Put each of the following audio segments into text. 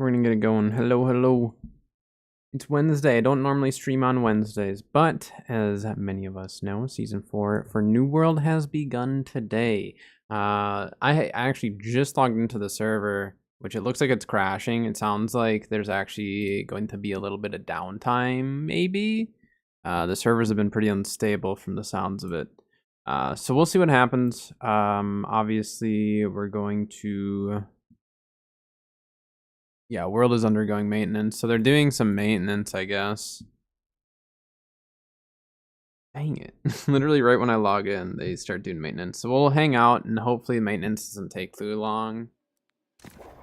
we're gonna get it going. Hello, hello. It's Wednesday. I don't normally stream on Wednesdays, but as many of us know, Season 4 for New World has begun today. I actually just logged into the server, which it looks like it's crashing. It sounds like there's actually going to be a little bit of downtime, maybe. The servers have been pretty unstable from the sounds of it. So we'll see what happens. Obviously, we're going to... Yeah, world is undergoing maintenance, so they're doing some maintenance, I guess. Dang it. Literally right when I log in, they start doing maintenance. So we'll hang out, and hopefully maintenance doesn't take too long.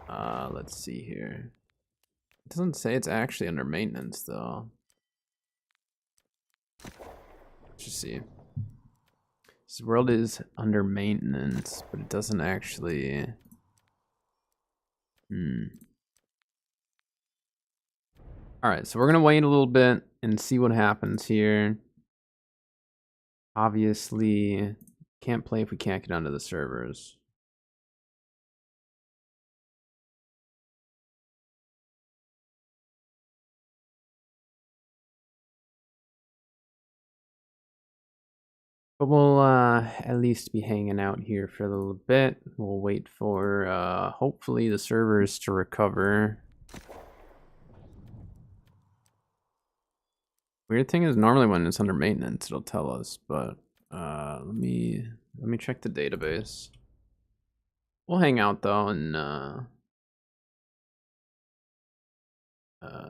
Let's see here. It doesn't say it's actually under maintenance, though. Let's just see. This world is under maintenance, but it doesn't actually... Alright, so we're going to wait a little bit and see what happens here. Obviously, can't play if we can't get onto the servers. But we'll at least be hanging out here for a little bit. We'll wait for hopefully the servers to recover. Weird thing is normally when it's under maintenance it'll tell us, but let me check the database. We'll hang out though and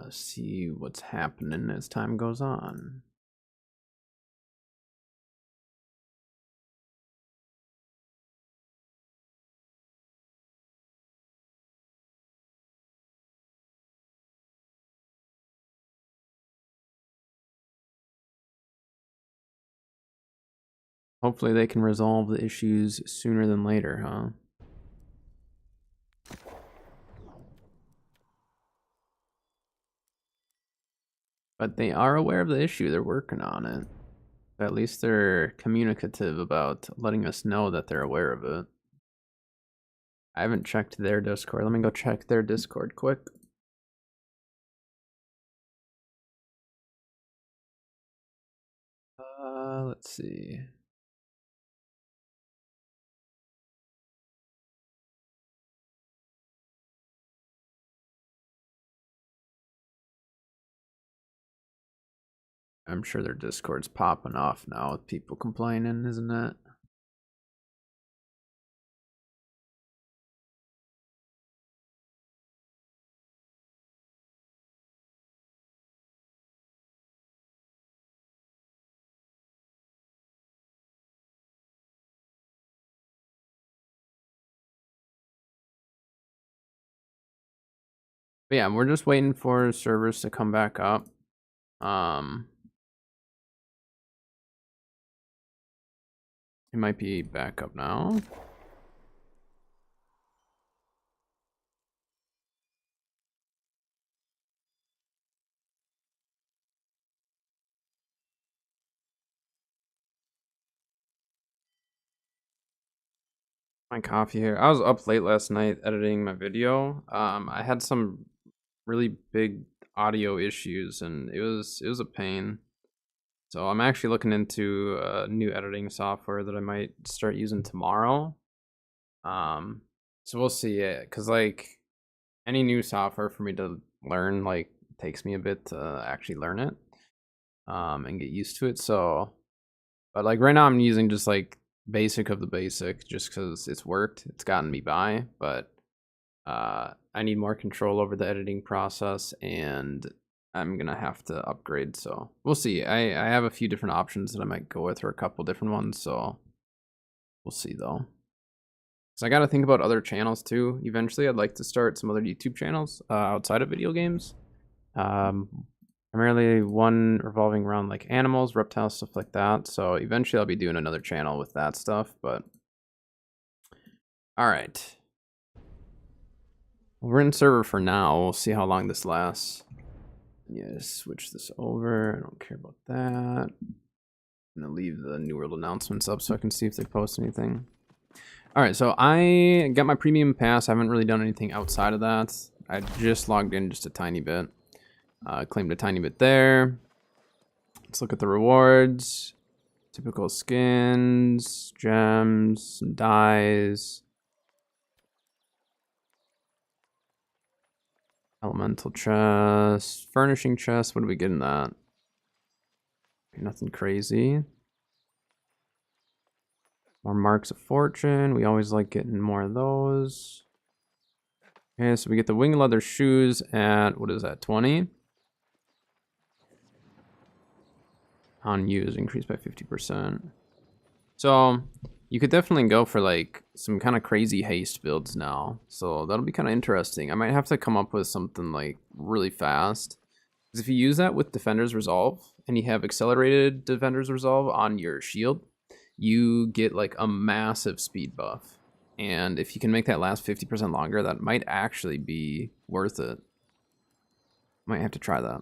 see what's happening as time goes on. Hopefully they can resolve the issues sooner than later, huh? But they are aware of the issue. They're working on it. At least they're communicative about letting us know that they're aware of it. I haven't checked their Discord. Let me go check their Discord quick. Let's see. I'm sure their Discord's popping off now with people complaining, isn't it? But yeah, we're just waiting for servers to come back up. It might be back up now. My coffee here. I was up late last night editing my video. I had some really big audio issues and it was a pain. So I'm actually looking into new editing software that I might start using tomorrow. So we'll see it, cause like any new software for me to learn like takes me a bit to actually learn it and get used to it. So, but like right now I'm using just like basic of the basic just because it's worked. It's gotten me by, but I need more control over the editing process and I'm gonna have to upgrade, so we'll see. I have a few different options that I might go with, or a couple different ones, so we'll see though. So I gotta think about other channels too. Eventually I'd like to start some other YouTube channels outside of video games. Primarily one revolving around like animals, reptiles, stuff like that. So eventually I'll be doing another channel with that stuff, but all right. We're in server for now. We'll see how long this lasts. Yeah, switch this over. I don't care about that. I'm gonna leave the New World announcements up so I can see if they post anything. All right, so I got my premium pass. I haven't really done anything outside of that. I just logged in just a tiny bit. Claimed a tiny bit there. Let's look at the rewards. Typical skins, gems, some dyes. Elemental chest, furnishing chest. What do we get in that? Nothing crazy. More marks of fortune. We always like getting more of those. Okay, so we get the wing leather shoes at, what is that, 20? On use, increased by 50%. So you could definitely go for like some kind of crazy haste builds now. So that'll be kind of interesting. I might have to come up with something like really fast. Because if you use that with Defender's Resolve and you have accelerated Defender's Resolve on your shield, you get like a massive speed buff. And if you can make that last 50% longer, that might actually be worth it. Might have to try that.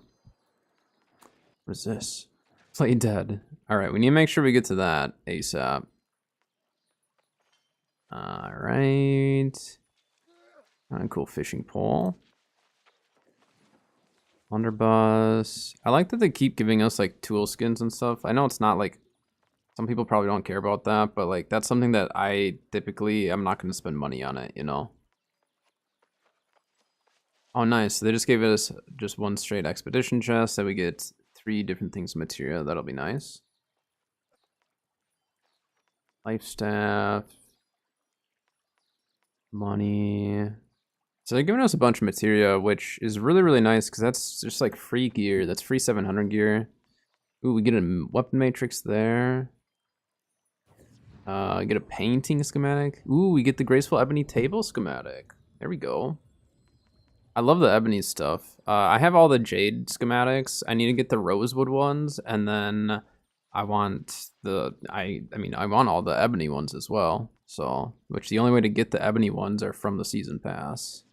What is this? Play dead. Alright, we need to make sure we get to that ASAP. Alright. Cool fishing pole. Blunderbuss. I like that they keep giving us like tool skins and stuff. I know it's not like, some people probably don't care about that, but like that's something that I typically, I'm not going to spend money on it, you know? Oh, nice. So they just gave us just one straight expedition chest that we get 3 different things of material. That'll be nice. Life staff. Money. So they're giving us a bunch of materia, which is really, really nice because that's just like free gear. That's free 700 gear. Ooh, we get a weapon matrix there. Get a painting schematic. Ooh, we get the graceful ebony table schematic. There we go. I love the ebony stuff. I have all the jade schematics. I need to get the rosewood ones, and then I want the I want all the ebony ones as well. So, which the only way to get the ebony ones are from the season pass.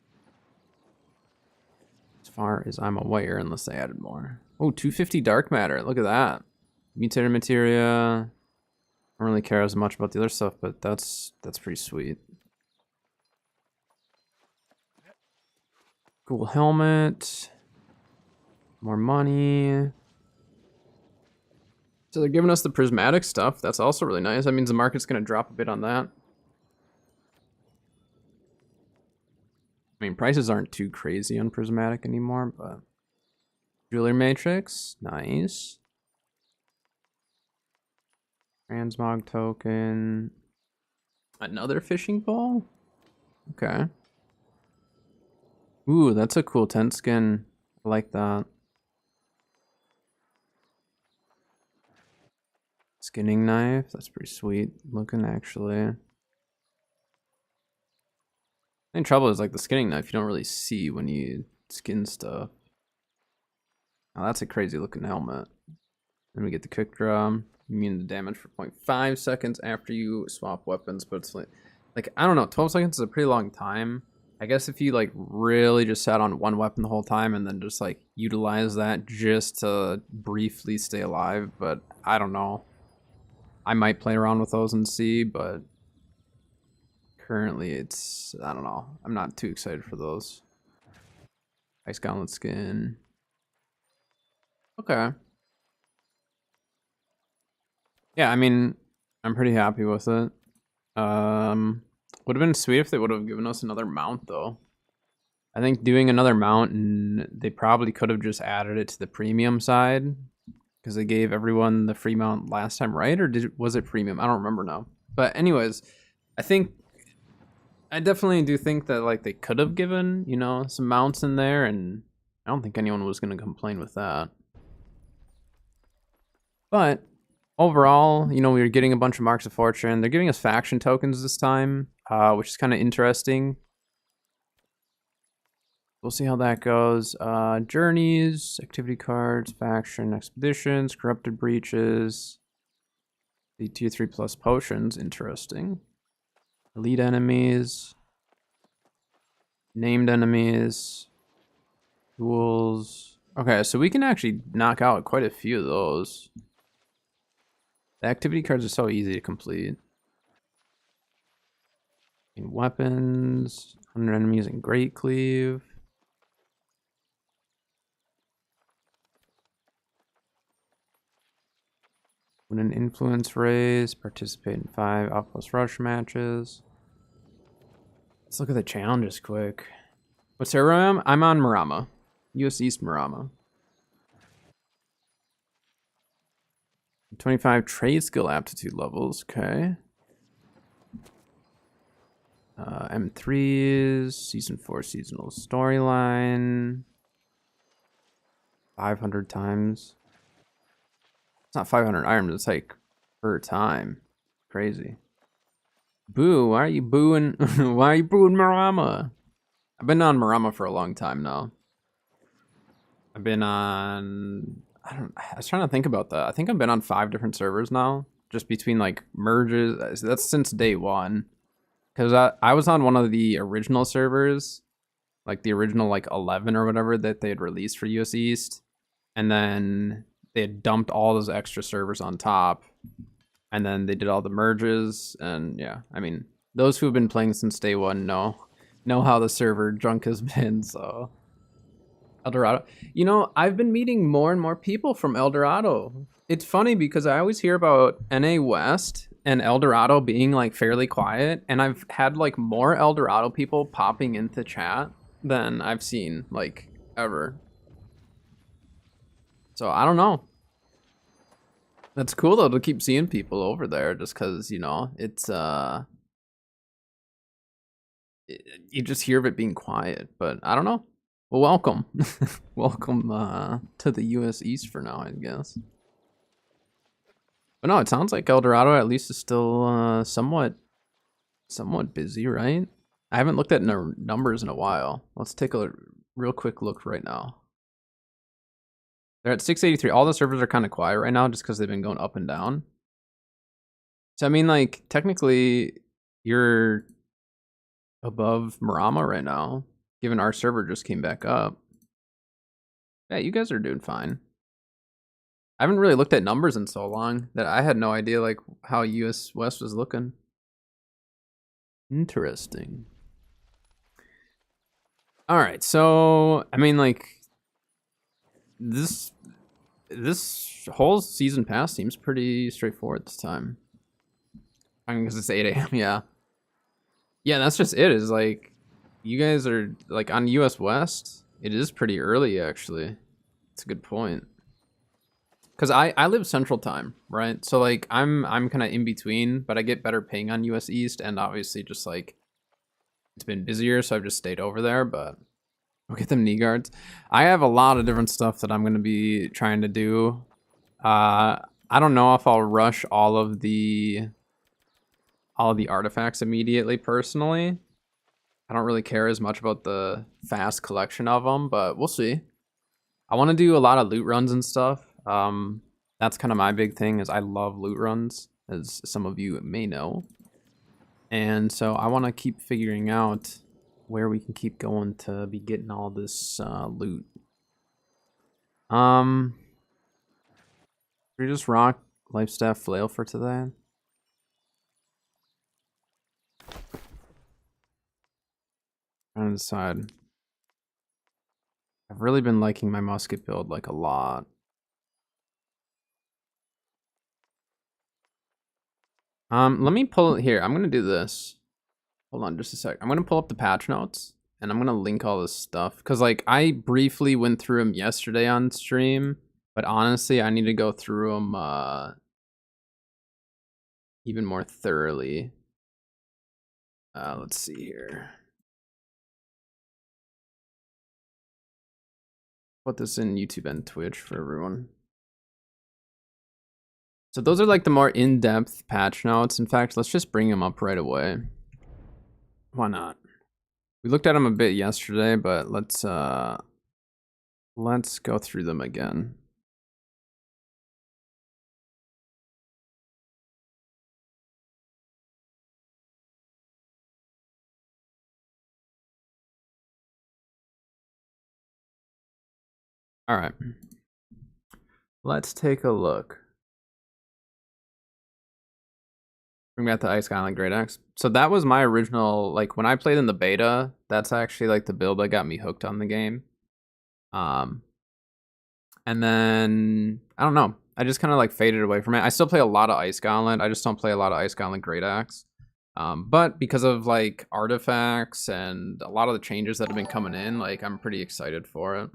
As far as I'm aware, unless they added more. Oh, 250 dark matter. Look at that. Mutated materia. I don't really care as much about the other stuff, but that's pretty sweet. Cool helmet. More money. So they're giving us the prismatic stuff. That's also really nice. That means the market's going to drop a bit on that. I mean, prices aren't too crazy on prismatic anymore, but... Jeweler matrix. Nice. Transmog token. Another fishing pole? Okay. Ooh, that's a cool tent skin. I like that. Skinning knife. That's pretty sweet looking, actually. The trouble is, like, the skinning knife, you don't really see when you skin stuff. Oh, that's a crazy looking helmet. Then we get the kick drum. Immune to damage for 0.5 seconds after you swap weapons, but it's like I don't know, 12 seconds is a pretty long time. I guess if you like really just sat on one weapon the whole time and then just like utilize that just to briefly stay alive, but I don't know. I might play around with those and see, but currently it's, I don't know. I'm not too excited for those. Ice gauntlet skin. Okay. Yeah, I mean, I'm pretty happy with it. Would have been sweet if they would have given us another mount, though. I think doing another mount, and they probably could have just added it to the premium side, because they gave everyone the free mount last time, right? Or was it premium? I don't remember now. But anyways, I definitely do think that like they could have given, you know, some mounts in there, and I don't think anyone was going to complain with that. But overall, you know, we were getting a bunch of marks of fortune. They're giving us faction tokens this time, which is kind of interesting. We'll see how that goes. Journeys, activity cards, faction, expeditions, corrupted breaches. The tier 3 plus potions, interesting. Elite enemies. Named enemies. Duels. Okay, so we can actually knock out quite a few of those. The activity cards are so easy to complete. And weapons, 100 enemies in Great Cleave. Win an influence race. Participate in 5 Outpost Rush matches. Let's look at the challenges quick. What server am I? I'm on Marama. US East Marama. 25 trade skill aptitude levels. Okay. M3 is season 4 seasonal storyline. 500 times. It's not 500 items, it's like per time. Crazy. Boo, why are you booing? Why are you booing Marama? I've been on Marama for a long time now. I've been on... I was trying to think about that. I think I've been on 5 different servers now. Just between like merges. That's since day 1. Because I was on one of the original servers. Like the original like 11 or whatever that they had released for US East. And then they had dumped all those extra servers on top. And then they did all the merges. And yeah, I mean, those who have been playing since day 1 know how the server junk has been, so... Eldorado. You know, I've been meeting more and more people from Eldorado. It's funny because I always hear about NA West and Eldorado being like fairly quiet, and I've had like more Eldorado people popping into chat than I've seen like ever. So I don't know. That's cool though to keep seeing people over there just because, you know, it's you just hear of it being quiet, but I don't know. Well, welcome. Welcome to the US East for now, I guess. But no, it sounds like Eldorado at least is still somewhat busy, right? I haven't looked at numbers in a while. Let's take a real quick look right now. They're at 683. All the servers are kind of quiet right now just because they've been going up and down. So, I mean, like, technically, you're above Marama right now. Given our server just came back up. Yeah, you guys are doing fine. I haven't really looked at numbers in so long that I had no idea like how US West was looking. Interesting. All right, so I mean like this whole season pass seems pretty straightforward this time. I mean, because it's 8 a.m. Yeah. Yeah, that's just it. Is like you guys are like on US West. It is pretty early actually. It's a good point. Cause I live Central Time, right? So like I'm kind of in between, but I get better ping on US East, and obviously just like it's been busier, so I've just stayed over there. But we'll get them knee guards. I have a lot of different stuff that I'm gonna be trying to do. I don't know if I'll rush all of the artifacts immediately personally. I don't really care as much about the fast collection of them, but we'll see. I want to do a lot of loot runs and stuff. That's kind of my big thing is I love loot runs, as some of you may know. And so I want to keep figuring out where we can keep going to be getting all this loot. Should we just rock Lifestaff Flail for today? Trying to decide. I've really been liking my musket build like a lot. Let me pull it here. I'm gonna do this. Hold on just a sec. I'm gonna pull up the patch notes and I'm gonna link all this stuff because like I briefly went through them yesterday on stream, but honestly I need to go through them even more thoroughly. Let's see here. Put this in YouTube and Twitch for everyone. So those are like the more in-depth patch notes. In fact, let's just bring them up right away. Why not? We looked at them a bit yesterday, but let's go through them again. All right. Let's take a look. Bring back the Ice Island Great Axe. So that was my original, like when I played in the beta, that's actually like the build that got me hooked on the game. And then I don't know. I just kind of like faded away from it. I still play a lot of Ice Gauntlet. I just don't play a lot of Ice Gauntlet Great Axe. But because of like artifacts and a lot of the changes that have been coming in, like I'm pretty excited for it.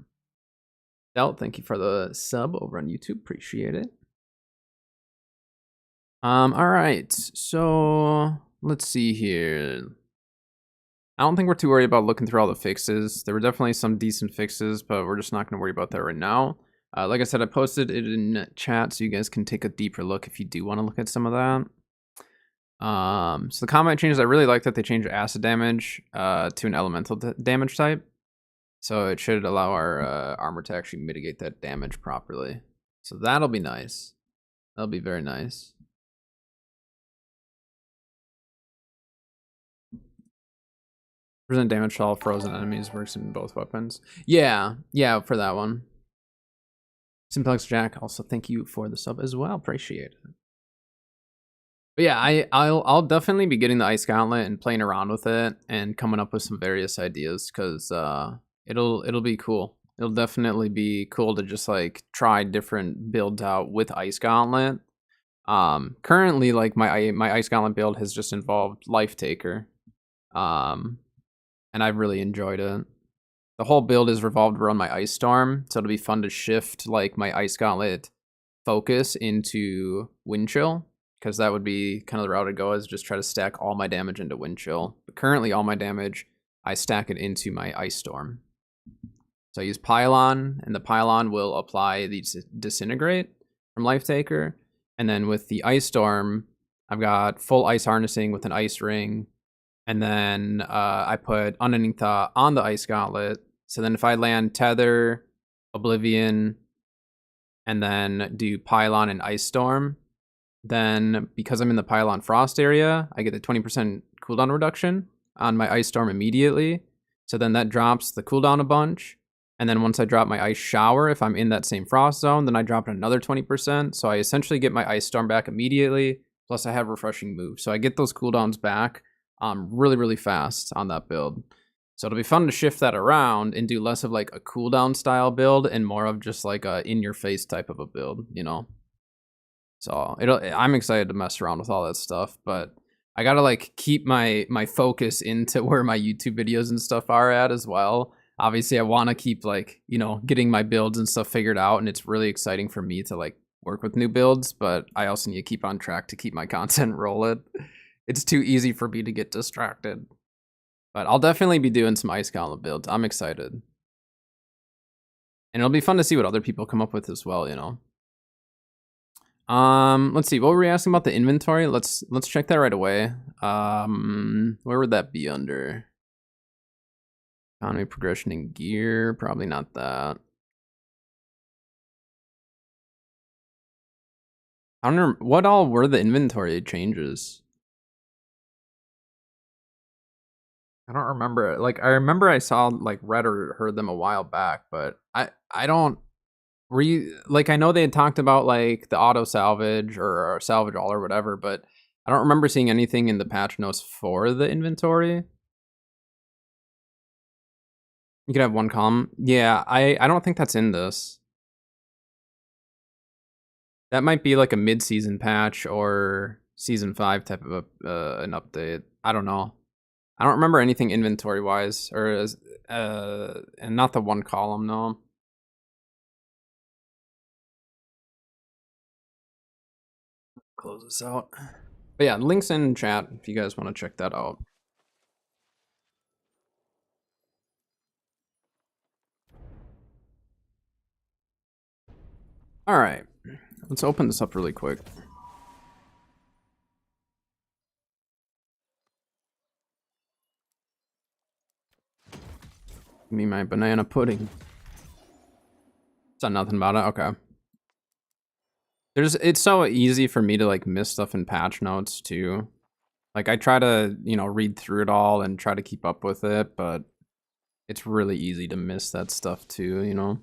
Del, thank you for the sub over on YouTube. Appreciate it. All right. So let's see here. I don't think we're too worried about looking through all the fixes. There were definitely some decent fixes, but we're just not going to worry about that right now. Like I said, I posted it in chat so you guys can take a deeper look if you do want to look at some of that. So the combat changes, I really like that they changed acid damage to an elemental damage type. So it should allow our armor to actually mitigate that damage properly. So that'll be nice. That'll be very nice. Percent damage to all frozen enemies works in both weapons. Yeah, for that one. Simplex Jack, also thank you for the sub as well. Appreciate it. But yeah, I'll definitely be getting the Ice Gauntlet and playing around with it and coming up with some various ideas because it'll be cool. It'll definitely be cool to just like try different builds out with Ice Gauntlet. Currently, like my Ice Gauntlet build has just involved Life Taker, and I've really enjoyed it. The whole build is revolved around my Ice Storm, so it'll be fun to shift like my Ice Gauntlet focus into Wind Chill, because that would be kind of the route I'd go, is just try to stack all my damage into Wind Chill. But currently, all my damage, I stack it into my Ice Storm. So I use Pylon, and the Pylon will apply the Disintegrate from Life Taker. And then with the Ice Storm, I've got full Ice Harnessing with an Ice Ring. And then I put Unending Thought on the Ice Gauntlet. So then if I land Tether, Oblivion, and then do Pylon and Ice Storm, then because I'm in the Pylon Frost area, I get the 20% cooldown reduction on my Ice Storm immediately. So then that drops the cooldown a bunch. And then once I drop my Ice Shower, if I'm in that same Frost zone, then I drop another 20%. So I essentially get my Ice Storm back immediately. Plus I have Refreshing Move. So I get those cooldowns back really, really fast on that build. So it'll be fun to shift that around and do less of like a cooldown style build and more of just like a in-your-face type of a build, you know? So I'm excited to mess around with all that stuff, but I gotta like keep my focus into where my YouTube videos and stuff are at as well. Obviously, I want to keep like, you know, getting my builds and stuff figured out, and it's really exciting for me to like work with new builds, but I also need to keep on track to keep my content rolling. It's too easy for me to get distracted. But I'll definitely be doing some Ice Gauntlet builds. I'm excited. And it'll be fun to see what other people come up with as well, you know. Let's see. What were we asking about the inventory? Let's check that right away. Where would that be under? Economy, progression, and gear. Probably not that. I don't know what all were the inventory changes. I don't remember. Like I remember I saw like read or heard them a while back, but I don't like I know they had talked about like the auto salvage or salvage all or whatever, but I don't remember seeing anything in the patch notes for the inventory. You could have one column. Yeah, I don't think that's in this. That might be like a mid-season patch or season 5 type of an update. I don't know. I don't remember anything inventory-wise, or as and not the one column, no. Close this out. But yeah, links in chat if you guys want to check that out. All right, let's open this up really quick. Give me my banana pudding. Said nothing about it. Okay. It's so easy for me to like miss stuff in patch notes too. Like I try to, you know, read through it all and try to keep up with it, but it's really easy to miss that stuff too, you know.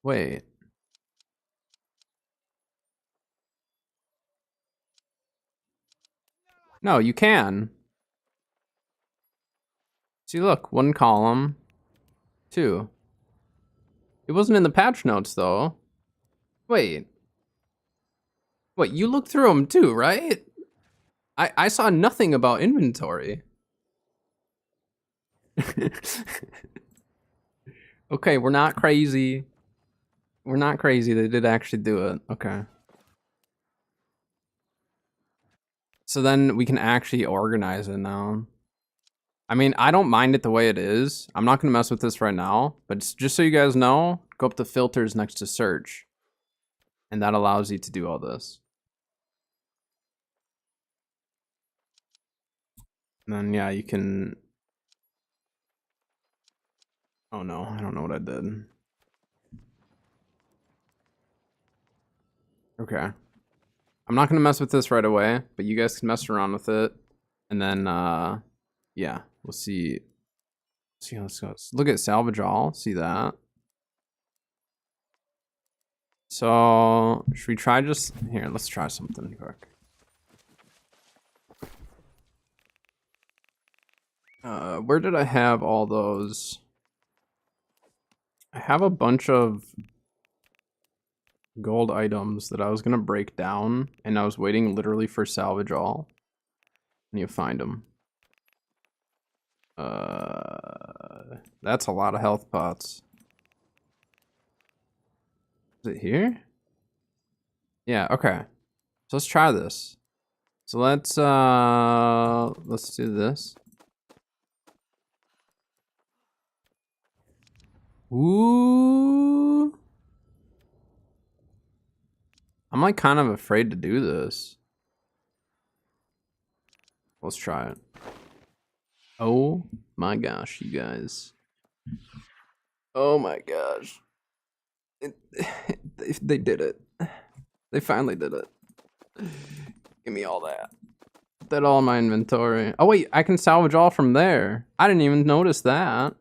Wait. No, you can. See, look, one column. too. It wasn't in the patch notes though. Wait. What, you looked through them too, right? I saw nothing about inventory. Okay, we're not crazy. We're not crazy. They did actually do it. Okay. So then we can actually organize it now. I mean, I don't mind it the way it is. I'm not going to mess with this right now. But just so you guys know, go up to filters next to search. And that allows you to do all this. And then, yeah, you can... Oh no, I don't know what I did. Okay. I'm not going to mess with this right away, but you guys can mess around with it. And then, yeah, we'll see. See how this goes. Look at salvage all. See that? So, should we try just... Here, let's try something quick. Where did I have all those? I have a bunch of gold items that I was gonna break down, and I was waiting literally for salvage all. And you find them. That's a lot of health pots. Is it here? Yeah, okay. So let's try this. So let's do this. Ooh. I'm like kind of afraid to do this. Let's try it. Oh my gosh, you guys. Oh my gosh. They did it. They finally did it. Give me all that. Put that all in my inventory. Oh wait, I can salvage all from there. I didn't even notice that.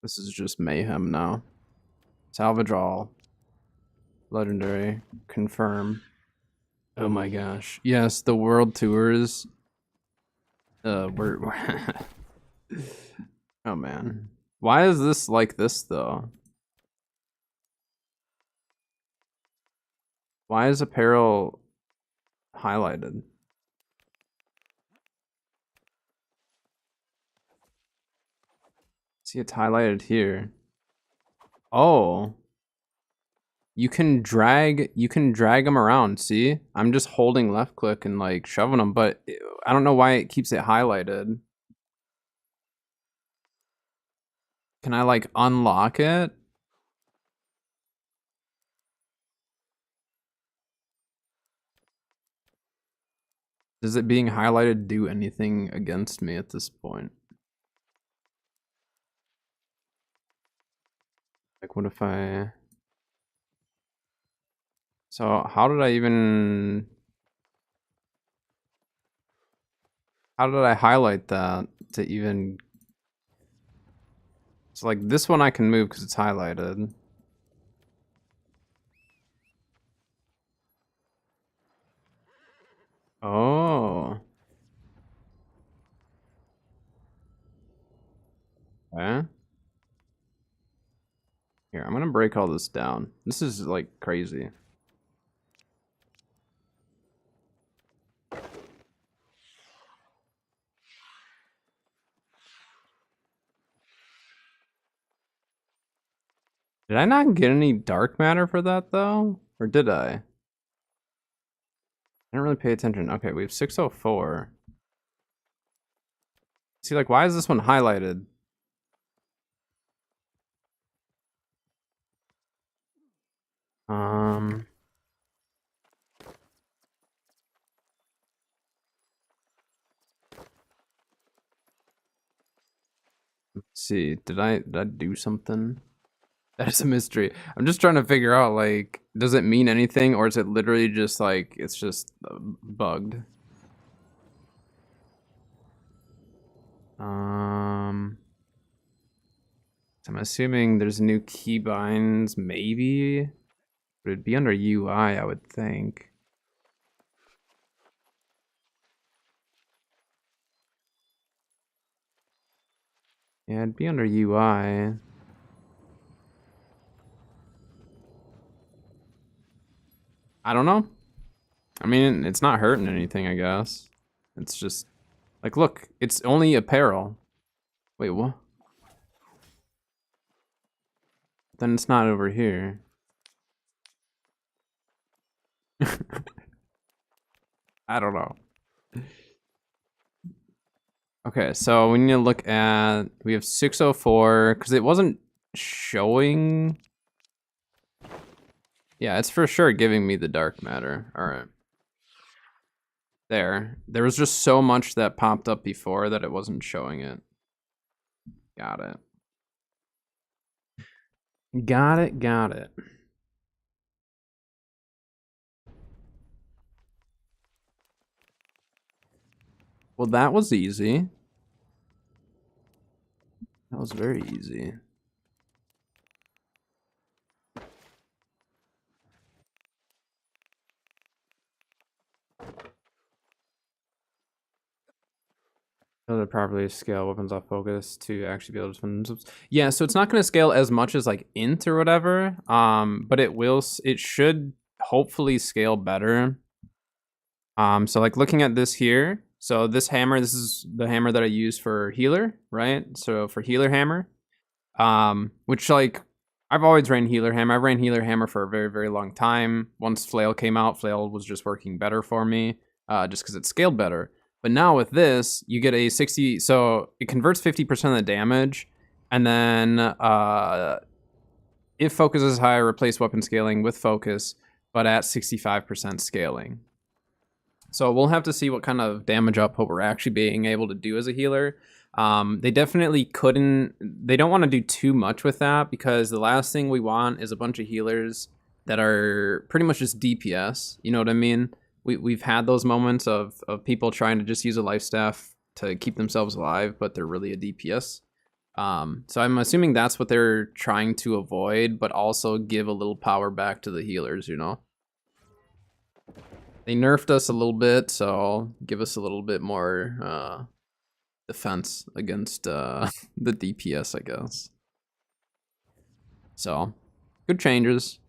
This is just mayhem now. Salvage all. Legendary. Confirm. Oh my gosh. Yes, the world tours. We're oh man. Why is this like this though? Why is apparel highlighted? See, it's highlighted here. Oh. You can drag them around, see? I'm just holding left click and like shoving them, but I don't know why it keeps it highlighted. Can I like unlock it? Does it being highlighted do anything against me at this point? Like what if I... So how did I even... How did I highlight that to even... So like this one I can move because it's highlighted. Oh. Okay. Here, I'm gonna break all this down. This is like crazy. Did I not get any dark matter for that though? Or did I? I didn't really pay attention. Okay, we have 604. See, like, why is this one highlighted? Let's see. Did I do something? That is a mystery. I'm just trying to figure out, like, does it mean anything, or is it literally just like it's just bugged? So I'm assuming there's new keybinds, maybe, but it'd be under UI, I would think. Yeah, it'd be under UI. I don't know. I mean, it's not hurting anything, I guess. It's just, like, look, it's only apparel. Wait, what? Then it's not over here. I don't know. Okay, so we need to look at, we have 604, because it wasn't showing. Yeah, it's for sure giving me the dark matter. All right. There was just so much that popped up before that it wasn't showing it. Got it. Got it, got it. Well, that was easy. That was very easy. To properly scale weapons off focus to actually be able to defend themselves. Yeah, so it's not going to scale as much as like int or whatever, but it should hopefully scale better. So like looking at this here, so this hammer, this is the hammer that I use for healer, right? So for healer hammer, which like I've always ran healer hammer. I've ran healer hammer for a very, very long time. Once flail came out, flail was just working better for me, just because it scaled better. But now with this, you get a 60, so it converts 50% of the damage, and then if focus is high, replace weapon scaling with focus, but at 65% scaling. So we'll have to see what kind of damage output we're actually being able to do as a healer. They definitely they don't want to do too much with that, because the last thing we want is a bunch of healers that are pretty much just DPS, you know what I mean? We've had those moments of people trying to just use a life staff to keep themselves alive, but they're really a DPS. So I'm assuming that's what they're trying to avoid, but also give a little power back to the healers, you know? They nerfed us a little bit, so give us a little bit more defense against the DPS, I guess. So, good changes.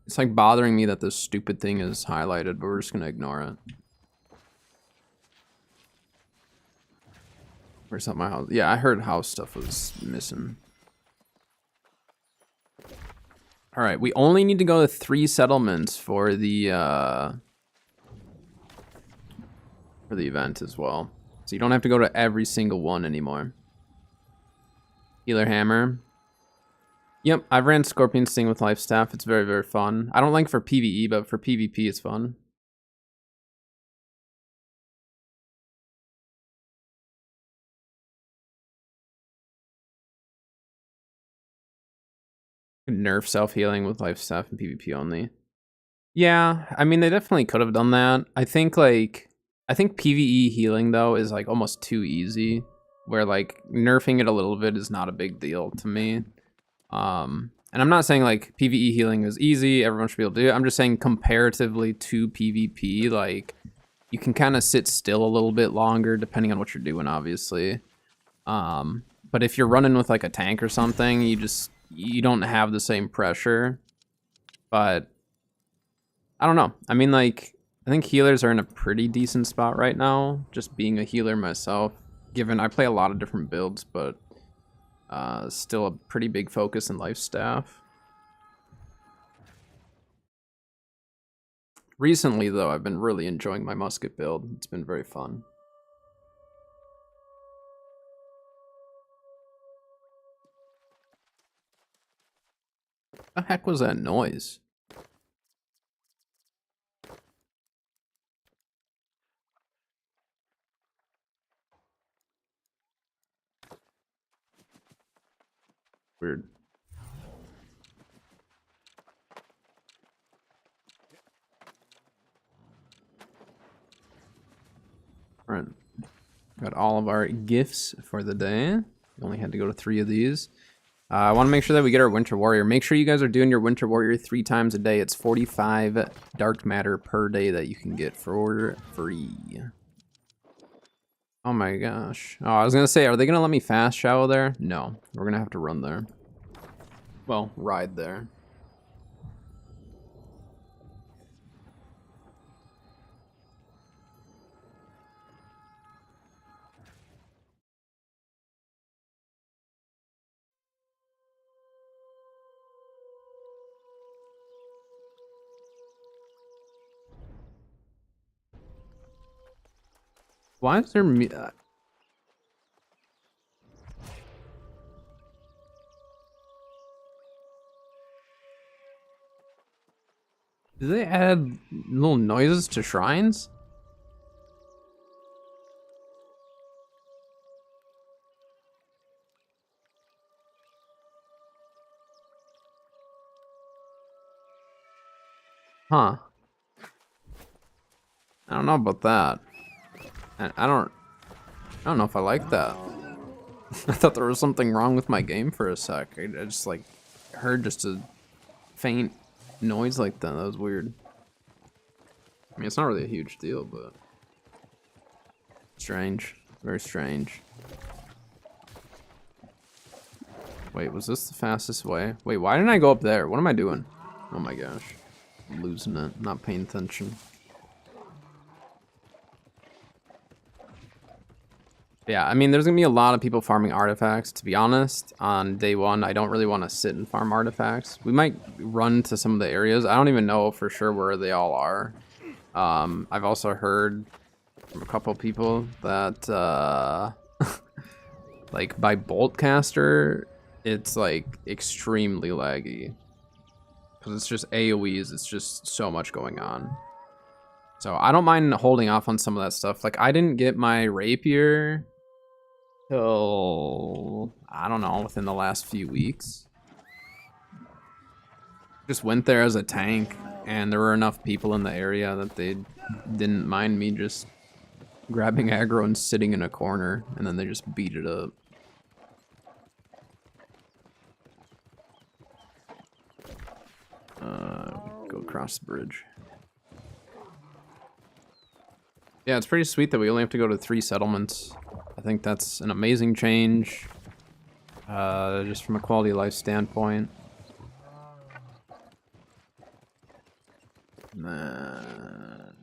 It's like bothering me that this stupid thing is highlighted, but we're just gonna ignore it. Where's that my house? Yeah, I heard house stuff was missing. All right, we only need to go to 3 settlements for the event as well. So you don't have to go to every single one anymore. Healer hammer. Yep, I've ran Scorpion Sting with Life Staff. It's very, very fun. I don't like for PvE, but for PvP it's fun. Nerf self-healing with Life Staff and PvP only. Yeah, I mean, they definitely could have done that. I think PvE healing, though, is like almost too easy, where like nerfing it a little bit is not a big deal to me. And I'm not saying like PvE healing is easy, everyone should be able to do it. I'm just saying comparatively to PvP, like you can kind of sit still a little bit longer depending on what you're doing, obviously. But if you're running with like a tank or something, you don't have the same pressure. But I don't know. I mean, like, I think healers are in a pretty decent spot right now, just being a healer myself, given I play a lot of different builds, but still a pretty big focus in life staff. Recently, though, I've been really enjoying my musket build. It's been very fun. What the heck was that noise? Weird. All right. Got all of our gifts for the day. We only had to go to 3 of these. I want to make sure that we get our Winter Warrior. Make sure you guys are doing your Winter Warrior 3 times a day. It's 45 dark matter per day that you can get for free. Oh my gosh. Oh, I was gonna say, are they gonna let me fast travel there? No, we're gonna have to run there. Well, ride there. Why is there me? Do they add little noises to shrines? Huh. I don't know about that. I don't know if I like that. I thought there was something wrong with my game for a sec. I just like heard just a faint noise like that. That was weird. I mean, it's not really a huge deal, but strange. Very strange. Wait, was this the fastest way? Wait, why didn't I go up there? What am I doing? Oh my gosh. I'm losing it. Not paying attention. Yeah, I mean, there's gonna be a lot of people farming artifacts. To be honest, on day one, I don't really want to sit and farm artifacts. We might run to some of the areas. I don't even know for sure where they all are. I've also heard from a couple people that, like, by Boltcaster, it's, like, extremely laggy. Because it's just AoEs, it's just so much going on. So I don't mind holding off on some of that stuff. Like, I didn't get my rapier till, I don't know, within the last few weeks. Just went there as a tank, and there were enough people in the area that they didn't mind me just grabbing aggro and sitting in a corner, and then they just beat it up. Go across the bridge. Yeah, it's pretty sweet that we only have to go to 3 settlements. I think that's an amazing change, just from a quality of life standpoint. Man.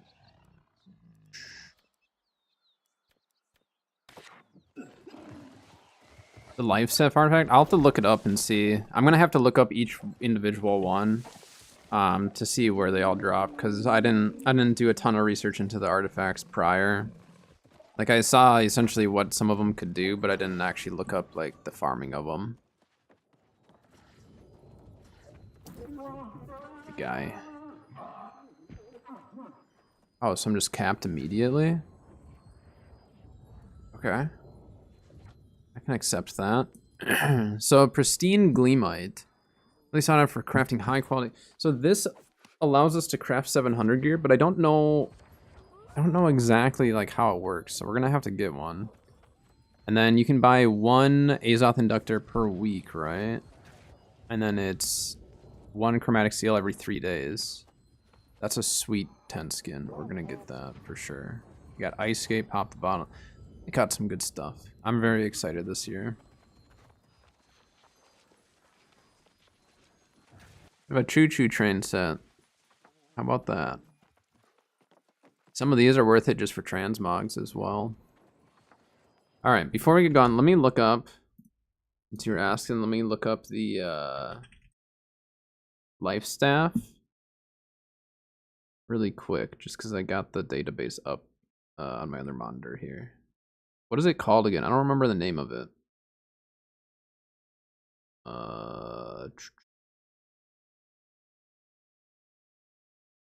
The life staff artifact? I'll have to look it up and see. I'm gonna have to look up each individual one, to see where they all drop, because I didn't do a ton of research into the artifacts prior. Like, I saw essentially what some of them could do, but I didn't actually look up, like, the farming of them. The guy. Oh, so I'm just capped immediately? Okay. I can accept that. So, pristine gleamite. Really sought out for crafting high quality. So this allows us to craft 700 gear, but I don't know exactly like how it works. So we're gonna have to get one. And then you can buy 1 Azoth inductor per week, right? And then it's 1 chromatic seal every 3 days. That's a sweet tent skin. We're gonna get that for sure. You got ice skate, pop the bottle. It got some good stuff. I'm very excited this year. We have a choo-choo train set. How about that? Some of these are worth it just for transmogs as well. All right, before we get going, let me look up, since you're asking, let me look up the life staff really quick, just because I got the database up on my other monitor here. What is it called again? I don't remember the name of it.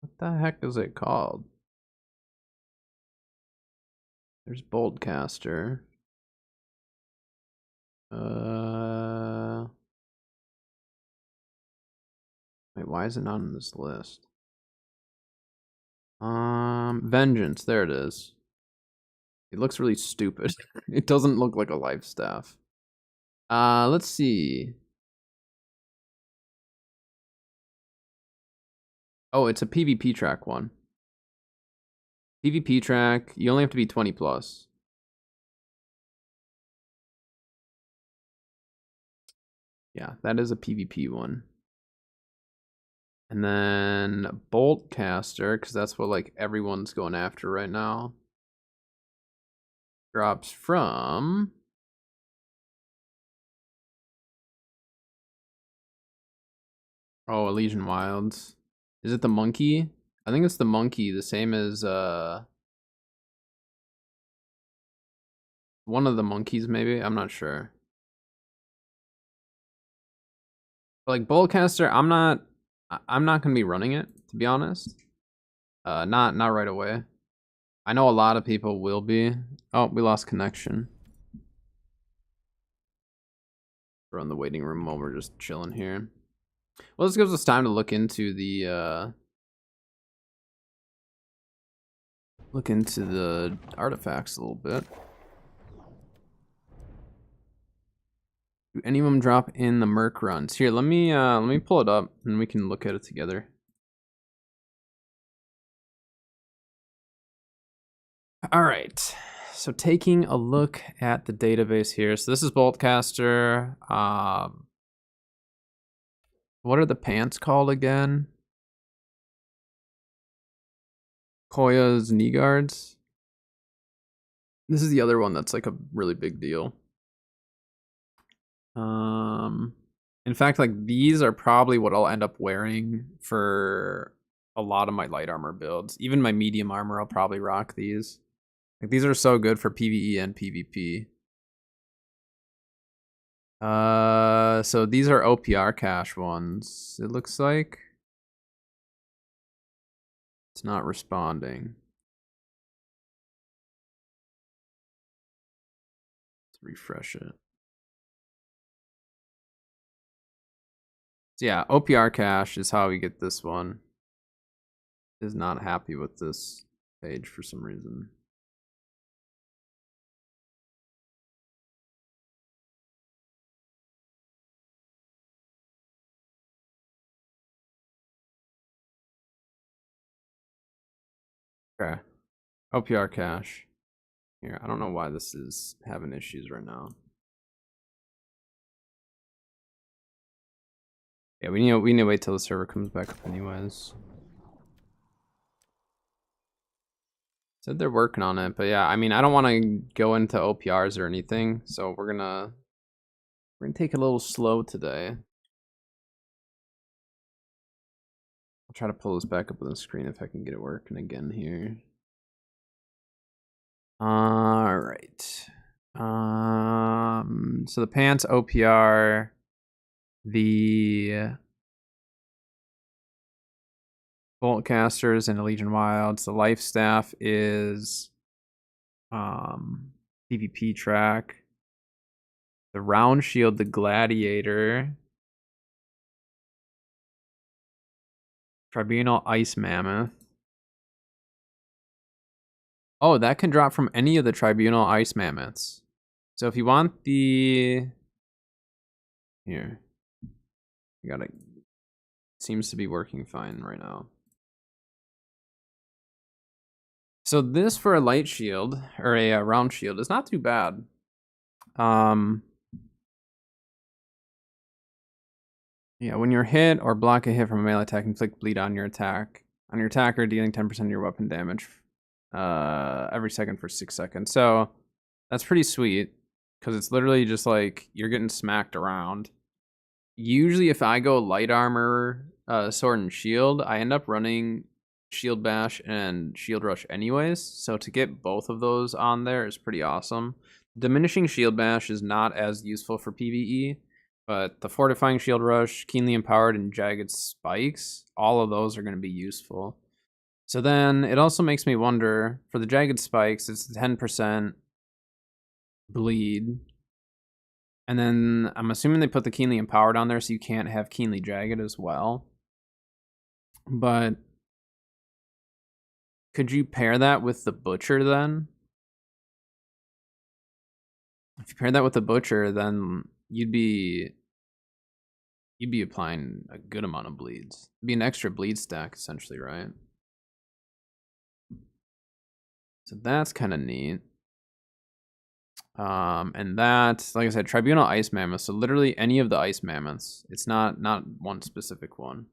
What the heck is it called? There's Boltcaster. Wait, why is it not on this list? Vengeance, there it is. It looks really stupid. It doesn't look like a life staff. Let's see. Oh, it's a PvP track one. PvP track, you only have to be 20 plus. Yeah, that is a PvP one. And then Bolt Caster, because that's what like everyone's going after right now. Drops from Elysian Wilds. Is it the monkey? I think it's the monkey, the same as one of the monkeys maybe. I'm not sure. But like Boltcaster, I'm not gonna be running it, to be honest. Not right away. I know a lot of people will be. Oh, we lost connection. We're in the waiting room while we're just chilling here. Well, this gives us time to look into the artifacts a little bit. Do any of them drop in the Merc runs? Here, let me pull it up and we can look at it together. All right. So taking a look at the database here. So this is Boltcaster. What are the pants called again? Koya's knee guards. This is the other one that's like a really big deal. In fact, like these are probably what I'll end up wearing for a lot of my light armor builds. Even my medium armor, I'll probably rock these. Like these are so good for PvE and PvP. So these are OPR cache ones. It looks like it's not responding. Let's refresh it. So yeah, OPR cache is how we get this one. Is not happy with this page for some reason. Okay. OPR cache. Here, I don't know why this is having issues right now. Yeah, we need to wait till the server comes back up anyways. Said they're working on it, but yeah, I mean, I don't want to go into OPRs or anything, so we're gonna take it a little slow today. I'll try to pull this back up on the screen if I can get it working again here. All right. So the pants OPR, the Boltcasters and Elysian Wilds. The life staff is PvP track. The round shield, the gladiator. Tribunal ice mammoth. Oh, that can drop from any of the tribunal ice mammoths. So if you want the here, you gotta seems to be working fine right now. So this for a light shield or a round shield is not too bad. Yeah, when you're hit or block a hit from a melee attack, inflict bleed on your attacker, dealing 10% of your weapon damage every second for 6 seconds. So that's pretty sweet because it's literally just like you're getting smacked around. Usually if I go light armor, sword and shield, I end up running shield bash and shield rush anyways. So to get both of those on there is pretty awesome. Diminishing shield bash is not as useful for PvE, but the fortifying shield rush, keenly empowered, and jagged spikes, all of those are going to be useful. So then it also makes me wonder, for the jagged spikes, it's 10% bleed. And then I'm assuming they put the keenly empowered on there so you can't have keenly jagged as well. But could you pair that with the butcher then? If you pair that with the butcher, then you'd be applying a good amount of bleeds. It'd be an extra bleed stack essentially, right? So that's kind of neat. And that, like I said, Tribunal Ice Mammoth. So literally any of the Ice Mammoths. It's not one specific one.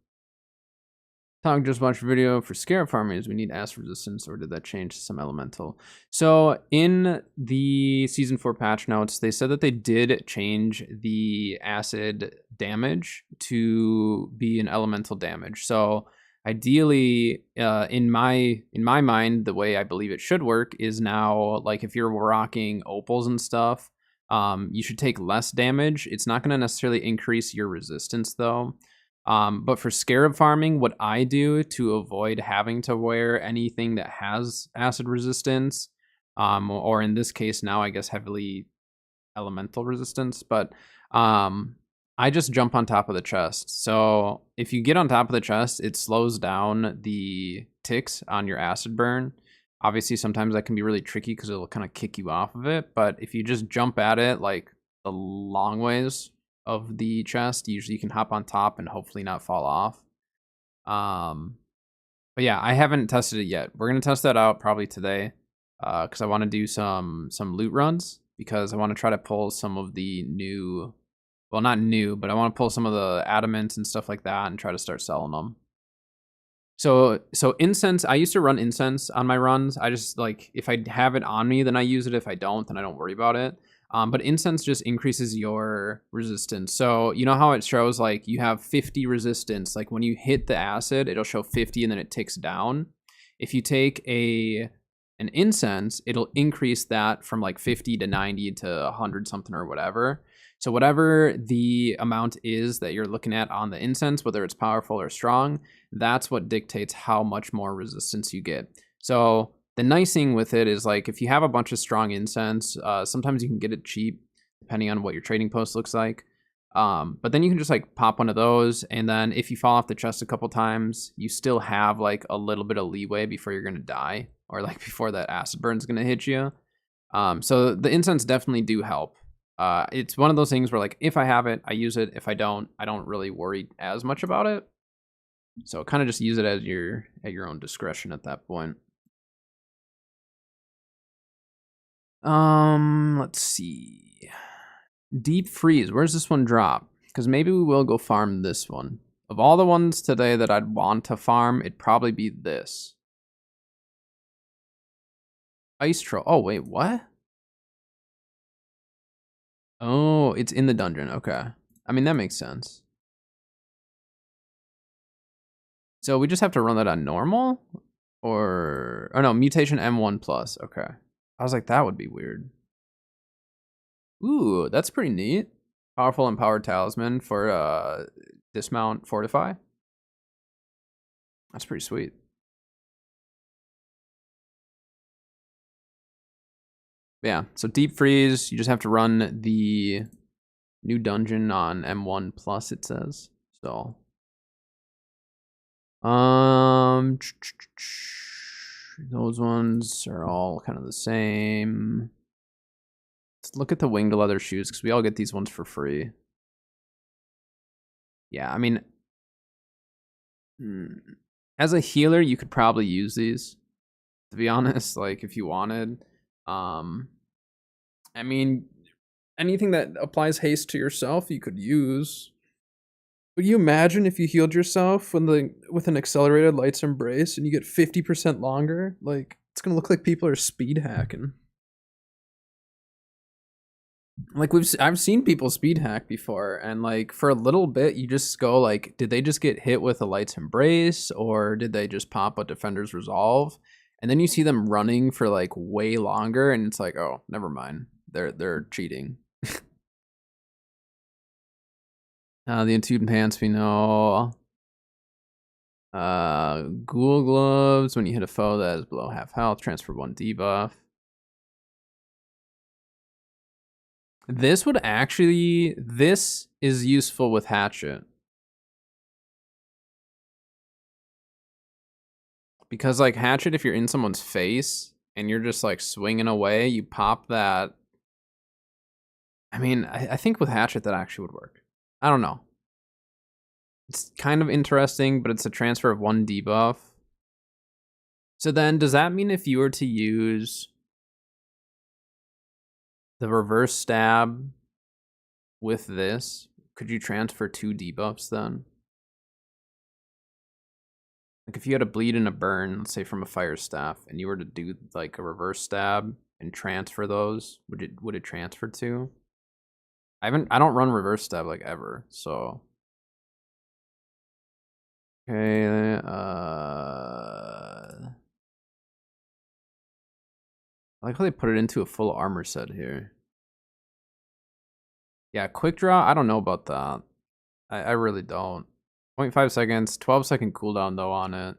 Talk just watched a video for Scarab farmers. We need acid resistance, or did that change to some elemental? So in the season 4 patch notes, they said that they did change the acid damage to be an elemental damage. So ideally, in my mind, the way I believe it should work is now, like, if you're rocking opals and stuff, you should take less damage. It's not going to necessarily increase your resistance though. But for Scarab farming, what I do to avoid having to wear anything that has acid resistance, or in this case now I guess heavily elemental resistance, but I just jump on top of the chest. So if you get on top of the chest, it slows down the ticks on your acid burn. Obviously, sometimes that can be really tricky because it'll kind of kick you off of it. But if you just jump at it like the long ways of the chest, usually you can hop on top and hopefully not fall off. But yeah, I haven't tested it yet. We're gonna test that out probably today, because I want to do some loot runs, because I want to try to pull some of the new, well, not new, but I want to pull some of the adamants and stuff like that and try to start selling them. So incense, I used to run incense on my runs. I just, like, if I have it on me, then I use it. If I don't, then I don't worry about it. But incense just increases your resistance. So you know how it shows like you have 50 resistance, like when you hit the acid, it'll show 50 and then it ticks down. If you take an incense, it'll increase that from like 50 to 90 to 100 something or whatever. So whatever the amount is that you're looking at on the incense, whether it's powerful or strong, that's what dictates how much more resistance you get. So the nice thing with it is, like, if you have a bunch of strong incense, sometimes you can get it cheap depending on what your trading post looks like. But then you can just like pop one of those, and then if you fall off the chest a couple times, you still have like a little bit of leeway before you're gonna die, or like before that acid burn's gonna hit you. So the incense definitely do help. It's one of those things where, like, if I have it, I use it. If I don't really worry as much about it. So kind of just use it as at your own discretion at that point. Let's see. Deep freeze. Where's this one drop? Because maybe we will go farm this one. Of all the ones today that I'd want to farm, it'd probably be this. Ice troll. Oh, wait, what? Oh, it's in the dungeon. Okay. I mean, that makes sense. So we just have to run that on normal? Or, oh no, mutation M1 plus. Okay. I was like, that would be weird. Ooh, that's pretty neat. Powerful empowered talisman for dismount fortify. That's pretty sweet. Yeah, so deep freeze, you just have to run the new dungeon on M1 plus, it says. So those ones are all kind of the same. Let's look at the winged leather shoes, because we all get these ones for free. Yeah, I mean, as a healer, you could probably use these, to be honest, like, if you wanted. I mean, anything that applies haste to yourself, you could use. Would you imagine if you healed yourself with an accelerated Light's Embrace and you get 50% longer? Like, it's gonna look like people are speed hacking. Like, I've seen people speed hack before, and like for a little bit you just go like, did they just get hit with a Light's Embrace, or did they just pop a Defender's Resolve? And then you see them running for like way longer, and it's like, oh, never mind. They're cheating. The Intuitive Pants we know. Ghoul Gloves, when you hit a foe that is below half health, transfer 1 debuff. This is useful with Hatchet. Because, like, Hatchet, if you're in someone's face and you're just like swinging away, you pop that. I mean, I think with Hatchet that actually would work. I don't know. It's kind of interesting, but it's a transfer of 1 debuff. So then, does that mean if you were to use the reverse stab with this, could you transfer 2 debuffs then? Like if you had a bleed and a burn, let's say from a fire staff, and you were to do like a reverse stab and transfer those, would it transfer to? I don't run reverse stab like ever, so okay, I like how they put it into a full armor set here. Yeah, quick draw, I don't know about that. I really don't. 0.5 seconds, 12-second cooldown though on it.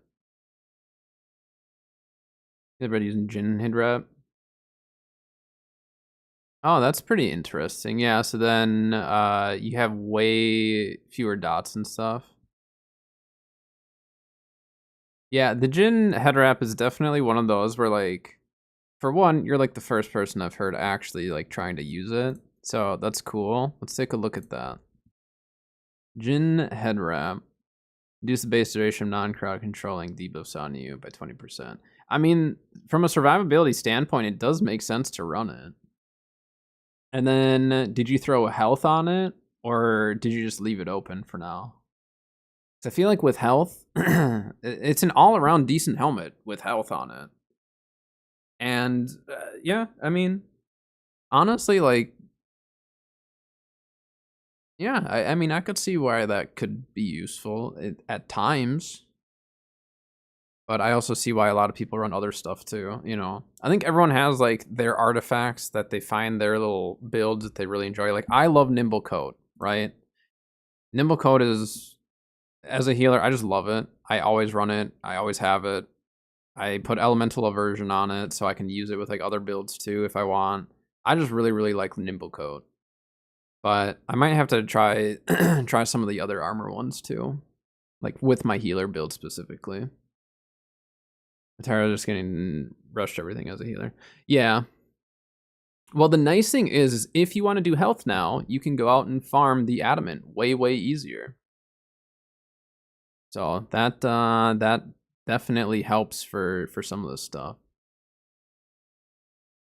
Everybody using Jin hit rep. Oh, that's pretty interesting. Yeah, so then you have way fewer dots and stuff. Yeah, the Jin head wrap is definitely one of those where, like, for one, you're like the first person I've heard actually like trying to use it. So that's cool. Let's take a look at that. Jin head wrap. Reduce the base duration of non-crowd controlling debuffs on you by 20%. I mean, from a survivability standpoint, it does make sense to run it. And then, did you throw a health on it, or did you just leave it open for now? I feel like with health, it's an all-around decent helmet with health on it. And yeah, I mean, honestly, like, yeah, I mean, I could see why that could be useful at times. But I also see why a lot of people run other stuff too, you know. I think everyone has like their artifacts that they find their little builds that they really enjoy. Like I love Nimble Coat, right? Nimble Coat is, as a healer, I just love it. I always run it. I always have it. I put Elemental Aversion on it so I can use it with like other builds too if I want. I just really, really like Nimble Coat. But I might have to try try some of the other armor ones too. Like with my healer build specifically. I'm tired of just getting rushed everything as a healer. Yeah. Well, the nice thing is if you want to do health now, you can go out and farm the adamant way, way easier. So that that definitely helps for some of this stuff.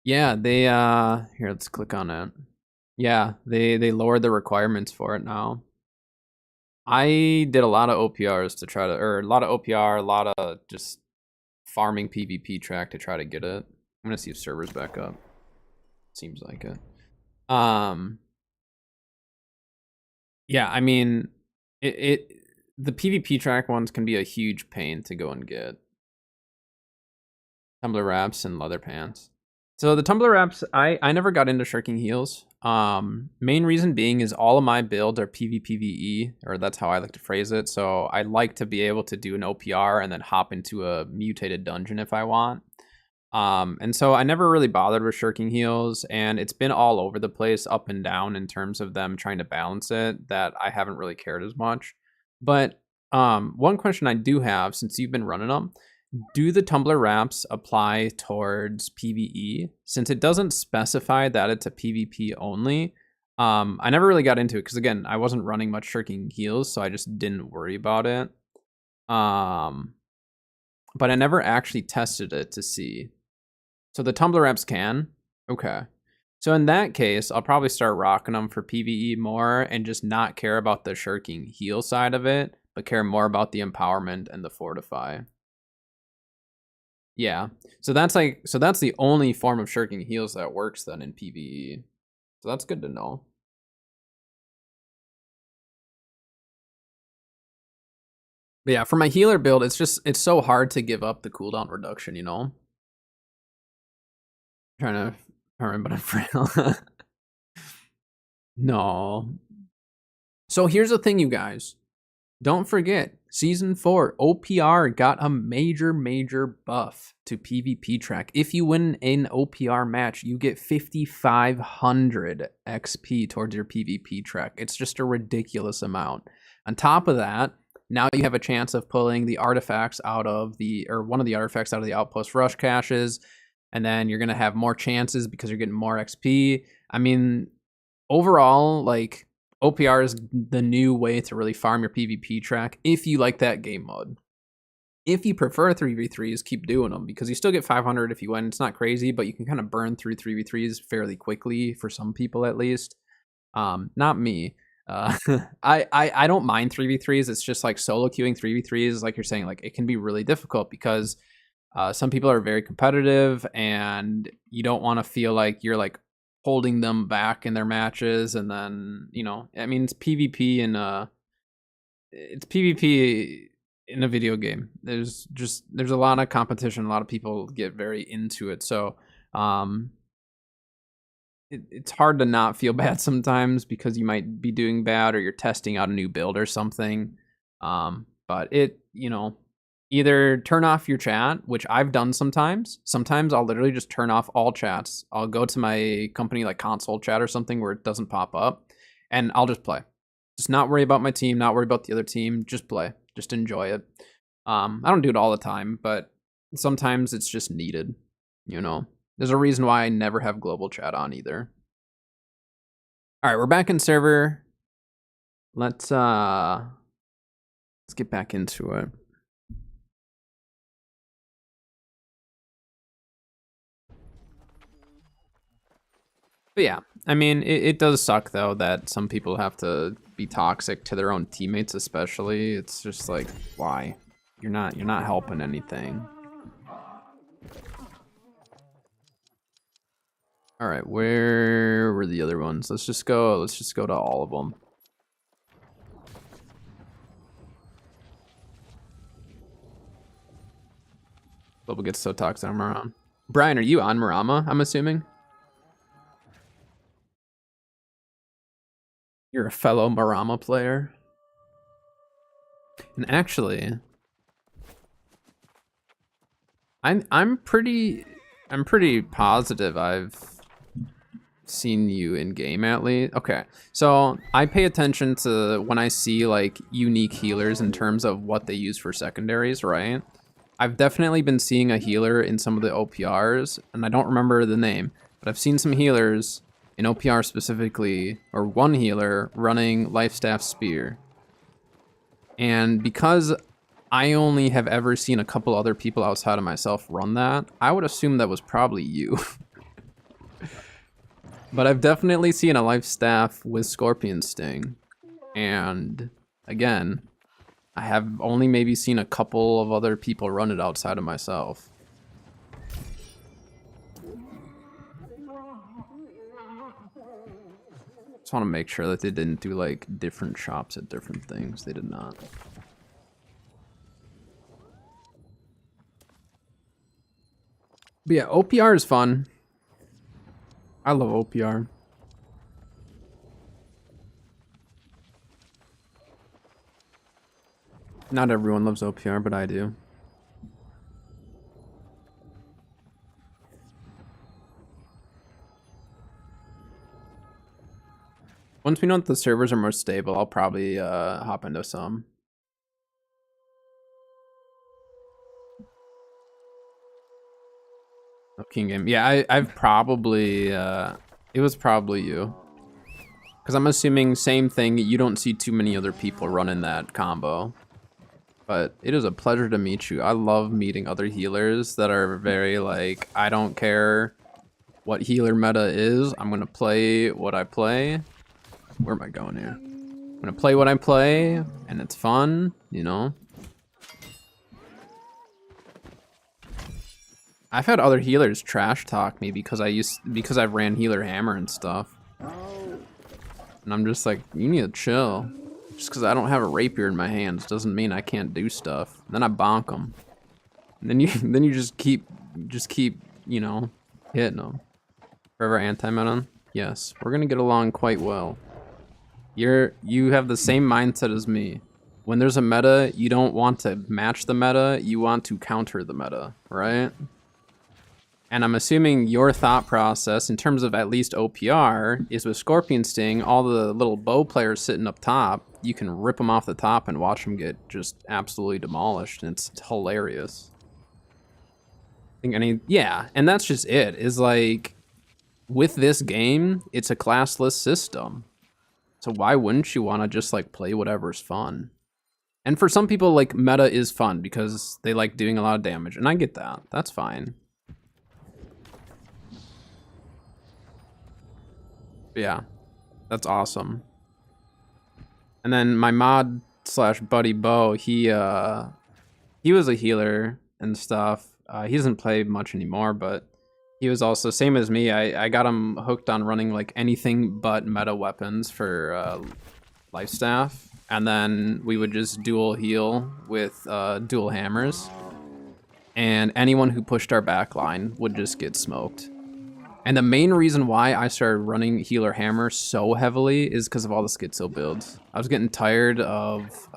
Yeah, they here, let's click on it. Yeah, they lowered the requirements for it now. I did a lot of OPRs to try to, or a lot of OPR, a lot of just farming PvP track to try to get it. I'm gonna see if server's back up. Seems like it. Yeah, I mean, the PvP track ones can be a huge pain to go and get. Tumbler wraps and leather pants. So the tumbler wraps, I never got into shirking heals. Main reason being is all of my builds are PvPvE, or that's how I like to phrase it. So I like to be able to do an OPR and then hop into a mutated dungeon if I want. And so I never really bothered with shirking heals, and it's been all over the place, up and down in terms of them trying to balance it, that I haven't really cared as much. But one question I do have, since you've been running them, do the tumbler wraps apply towards PvE? Since it doesn't specify that it's a PvP only, I never really got into it because, again, I wasn't running much shirking heals, so I just didn't worry about it. But I never actually tested it to see. So the tumbler wraps can? Okay. So in that case, I'll probably start rocking them for PvE more and just not care about the shirking heal side of it, but care more about the empowerment and the fortify. Yeah. So that's the only form of shirking heals that works then in PvE. So that's good to know. But yeah, for my healer build, it's so hard to give up the cooldown reduction, you know? Trying to remember, but I'm frail. No. So here's the thing, you guys. Don't forget, Season 4, OPR got a major, major buff to PvP track. If you win an OPR match, you get 5,500 XP towards your PvP track. It's just a ridiculous amount. On top of that, now you have a chance of pulling the artifacts out of one of the artifacts out of the Outpost Rush caches, and then you're going to have more chances because you're getting more XP. I mean, overall, like, OPR is the new way to really farm your PvP track if you like that game mode. If you prefer 3v3s, keep doing them because you still get 500 if you win. It's not crazy, but you can kind of burn through 3v3s fairly quickly for some people at least. Not me. I don't mind 3v3s. It's just like solo queuing 3v3s, like you're saying, like it can be really difficult because some people are very competitive and you don't want to feel like you're like holding them back in their matches. And then, you know, I mean, it's PvP and it's PvP in a video game. There's a lot of competition. A lot of people get very into it. So it's hard to not feel bad sometimes because you might be doing bad or you're testing out a new build or something. But it, you know, either turn off your chat, which I've done sometimes. Sometimes I'll literally just turn off all chats. I'll go to my company like console chat or something where it doesn't pop up and I'll just play. Just not worry about my team, not worry about the other team, just play. Just enjoy it. I don't do it all the time, but sometimes it's just needed, you know. There's a reason why I never have global chat on either. All right, we're back in server. Let's get back into it. But yeah, I mean, it does suck though that some people have to be toxic to their own teammates, especially. It's just like, why? You're not helping anything. All right, where were the other ones? Let's just go to all of them. Bubble gets so toxic on Marama. Brian, are you on Marama, I'm assuming? You're a fellow Marama player. And actually, I'm pretty positive I've seen you in game at least. Okay, so I pay attention to when I see like unique healers in terms of what they use for secondaries, right? I've definitely been seeing a healer in some of the OPRs, and I don't remember the name, but I've seen some healers in OPR specifically, or one healer running Lifestaff Spear. And because I only have ever seen a couple other people outside of myself run that, I would assume that was probably you. But I've definitely seen a Lifestaff with Scorpion Sting. And again, I have only maybe seen a couple of other people run it outside of myself. Just want to make sure that they didn't do like different shops at different things. They did not. But yeah, OPR is fun. I love OPR. Not everyone loves OPR, but I do. Once we know that the servers are more stable, I'll probably hop into some. Oh, King Game. Yeah, I've probably, it was probably you. Because I'm assuming same thing, you don't see too many other people running that combo. But it is a pleasure to meet you. I love meeting other healers that are very like, I don't care what healer meta is. I'm gonna play what I play. Where am I going here? I'm gonna play what I play, and it's fun, you know? I've had other healers trash talk me because I ran healer hammer and stuff. And I'm just like, you need to chill. Just because I don't have a rapier in my hands doesn't mean I can't do stuff. And then I bonk them. And then you just keep, you know, hitting them. Forever anti-meta? Yes, we're gonna get along quite well. You have the same mindset as me. When there's a meta, you don't want to match the meta, you want to counter the meta, right? And I'm assuming your thought process, in terms of at least OPR, is with Scorpion Sting, all the little bow players sitting up top, you can rip them off the top and watch them get just absolutely demolished, and it's hilarious. Yeah, and that's just it, is like, with this game, it's a classless system. So why wouldn't you want to just like play whatever's fun? And for some people, like, meta is fun because they like doing a lot of damage, and I get that. That's fine. Yeah, that's awesome. And then my mod slash buddy Bo, he was a healer and stuff. He doesn't play much anymore, but he was also, same as me, I got him hooked on running like anything but meta weapons for life staff. And then we would just dual heal with dual hammers. And anyone who pushed our back line would just get smoked. And the main reason why I started running healer hammer so heavily is because of all the schizo builds. I was getting tired of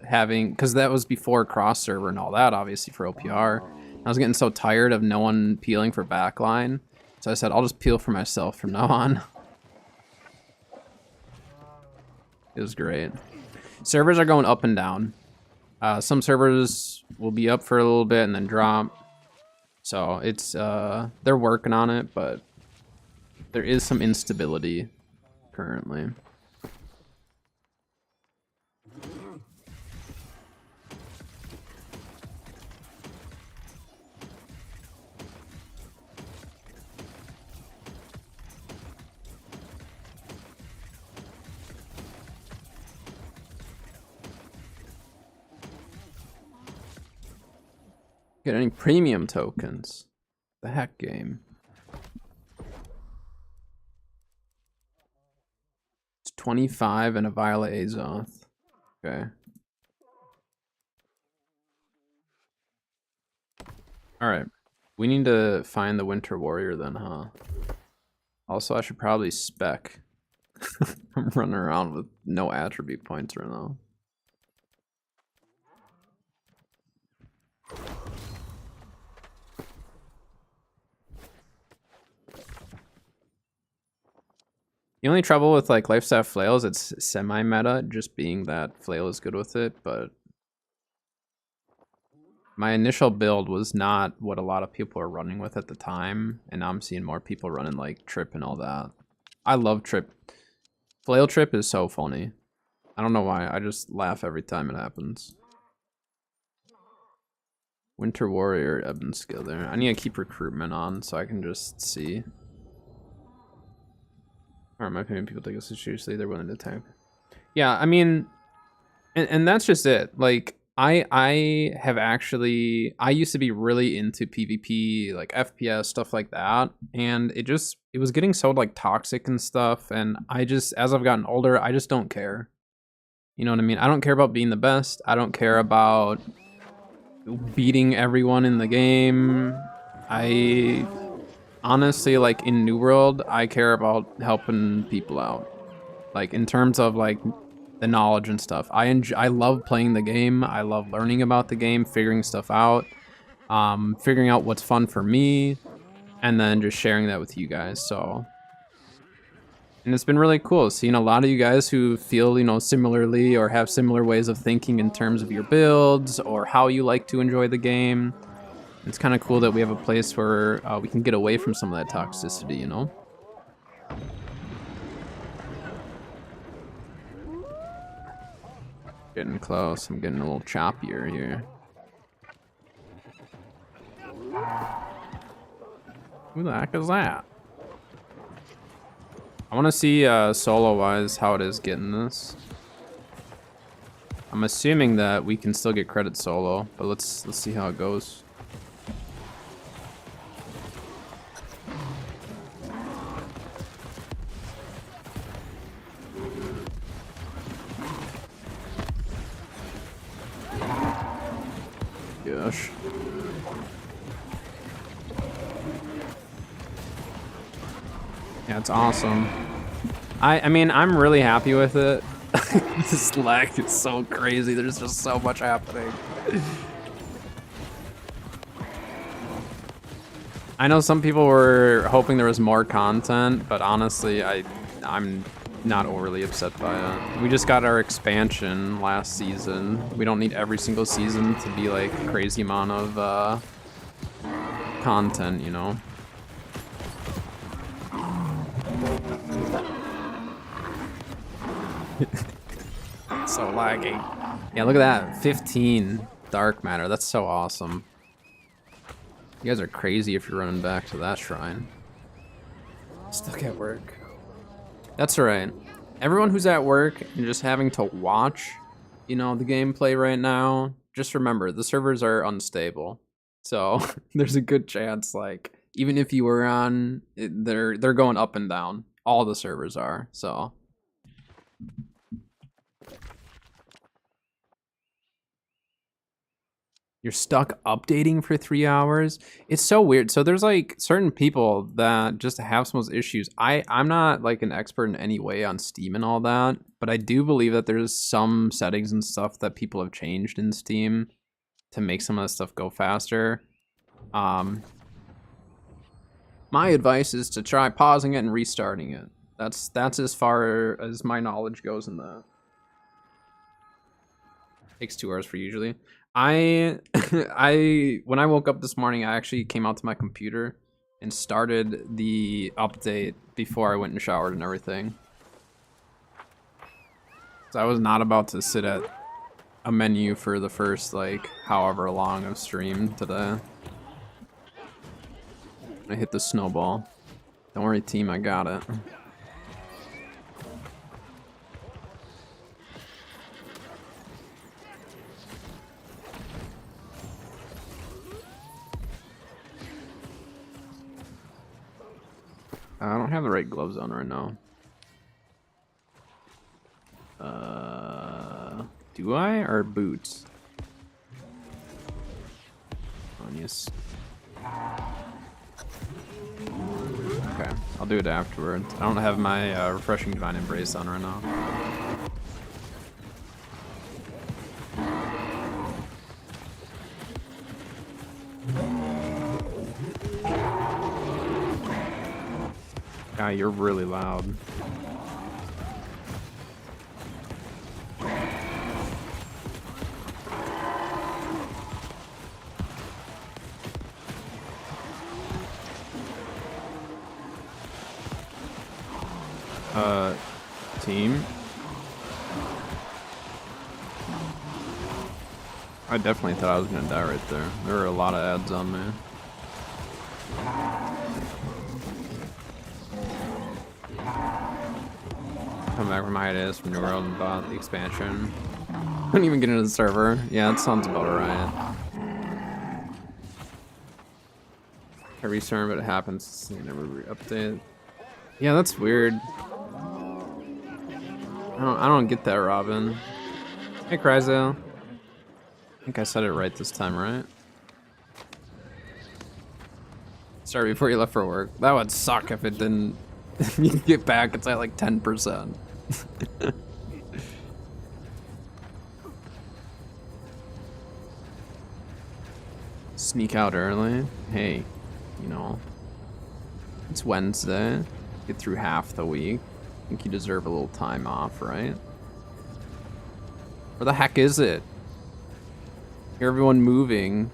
having, because that was before cross server and all that, obviously for OPR. I was getting so tired of no one peeling for backline. So I said, I'll just peel for myself from now on. It was great. Servers are going up and down. Some servers will be up for a little bit and then drop. So it's, they're working on it, but there is some instability currently. Get any premium tokens? The heck game. It's 25 and a Violet Azoth. Okay. Alright. We need to find the Winter Warrior then, huh? Also, I should probably spec. I'm running around with no attribute points right now. The only trouble with like lifestaff flail is it's semi-meta, just being that flail is good with it, but my initial build was not what a lot of people are running with at the time, and now I'm seeing more people running like trip and all that. I love trip. Flail trip is so funny. I don't know why, I just laugh every time it happens. Winter Warrior, Ebon skill there. I need to keep recruitment on so I can just see. Or in my opinion, people take us seriously, they're willing to attack. Yeah, I mean, and that's just it. Like, I have actually, I used to be really into PvP, like FPS, stuff like that. And it was getting so like toxic and stuff. And I just, as I've gotten older, I just don't care. You know what I mean? I don't care about being the best. I don't care about beating everyone in the game. I honestly, like in New World, I care about helping people out. Like in terms of like the knowledge and stuff. I love playing the game. I love learning about the game, figuring stuff out, figuring out what's fun for me, and then just sharing that with you guys. So, and it's been really cool seeing a lot of you guys who feel, you know, similarly or have similar ways of thinking in terms of your builds or how you like to enjoy the game. It's kind of cool that we have a place where we can get away from some of that toxicity, you know? Getting close. I'm getting a little choppier here. Who the heck is that? I want to see solo-wise how it is getting this. I'm assuming that we can still get credit solo, but let's see how it goes. Gosh. Yeah, it's awesome. I mean, I'm really happy with it. This lag is so crazy. There's just so much happening. I know some people were hoping there was more content, but honestly, I'm not overly upset by it. We just got our expansion last season. We don't need every single season to be like a crazy amount of content, you know? So laggy. Yeah, look at that. 15 dark matter. That's so awesome. You guys are crazy if you're running back to that shrine. Stuck at work. That's alright. Everyone who's at work and just having to watch, you know, the gameplay right now, just remember, the servers are unstable. So there's a good chance, like, even if you were on, they're going up and down. All the servers are, so. You're stuck updating for 3 hours? It's so weird. So there's like certain people that just have some of those issues. I'm not like an expert in any way on Steam and all that, but I do believe that there's some settings and stuff that people have changed in Steam to make some of the stuff go faster. My advice is to try pausing it and restarting it. That's as far as my knowledge goes in that. Takes 2 hours for usually. When I woke up this morning, I actually came out to my computer and started the update before I went and showered and everything. So I was not about to sit at a menu for the first, like, however long of stream today. I hit the snowball. Don't worry, team, I got it. I don't have the right gloves on right now. Do I? Or boots? Oh, yes. Okay, I'll do it afterwards. I don't have my refreshing divine embrace on right now. Guy, you're really loud. Team. I definitely thought I was gonna die right there. There were a lot of ads on me. Come back from hiatus from New World and bought the expansion. Couldn't even get into the server. Yeah, that sounds about right. I restart, but it happens. You never update. Yeah, that's weird. I don't get that, Robin. Hey, Cryzo. I think I said it right this time, right? Sorry, before you left for work. That would suck if it didn't. You get back, it's at like 10%. Sneak out early. Hey, you know, it's Wednesday. Get through half the week. I think you deserve a little time off, right? Where the heck is it? Hear everyone moving.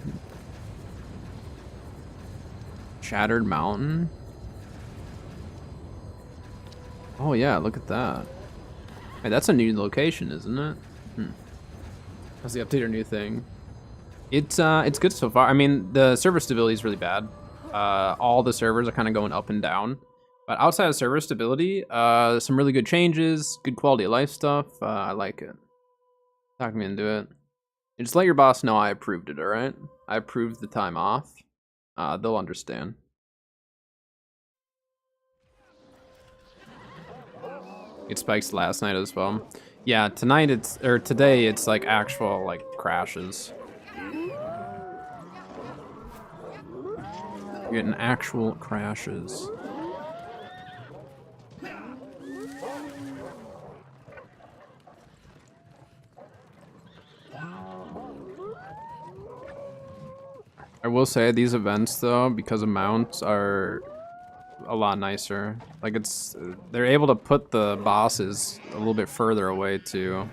Shattered Mountain? Oh yeah, look at that. Hey, that's a new location, isn't it? That's the update or new thing. It's good so far. I mean, the server stability is really bad. All the servers are kind of going up and down. But outside of server stability, some really good changes, good quality of life stuff. I like it. Talk me into it. And just let your boss know I approved it, alright? I approved the time off. They'll understand. It spikes last night as well. Yeah, tonight or today it's like actual like crashes. You're getting actual crashes. I will say these events though, because of mounts, are a lot nicer. Like they're able to put the bosses a little bit further away too.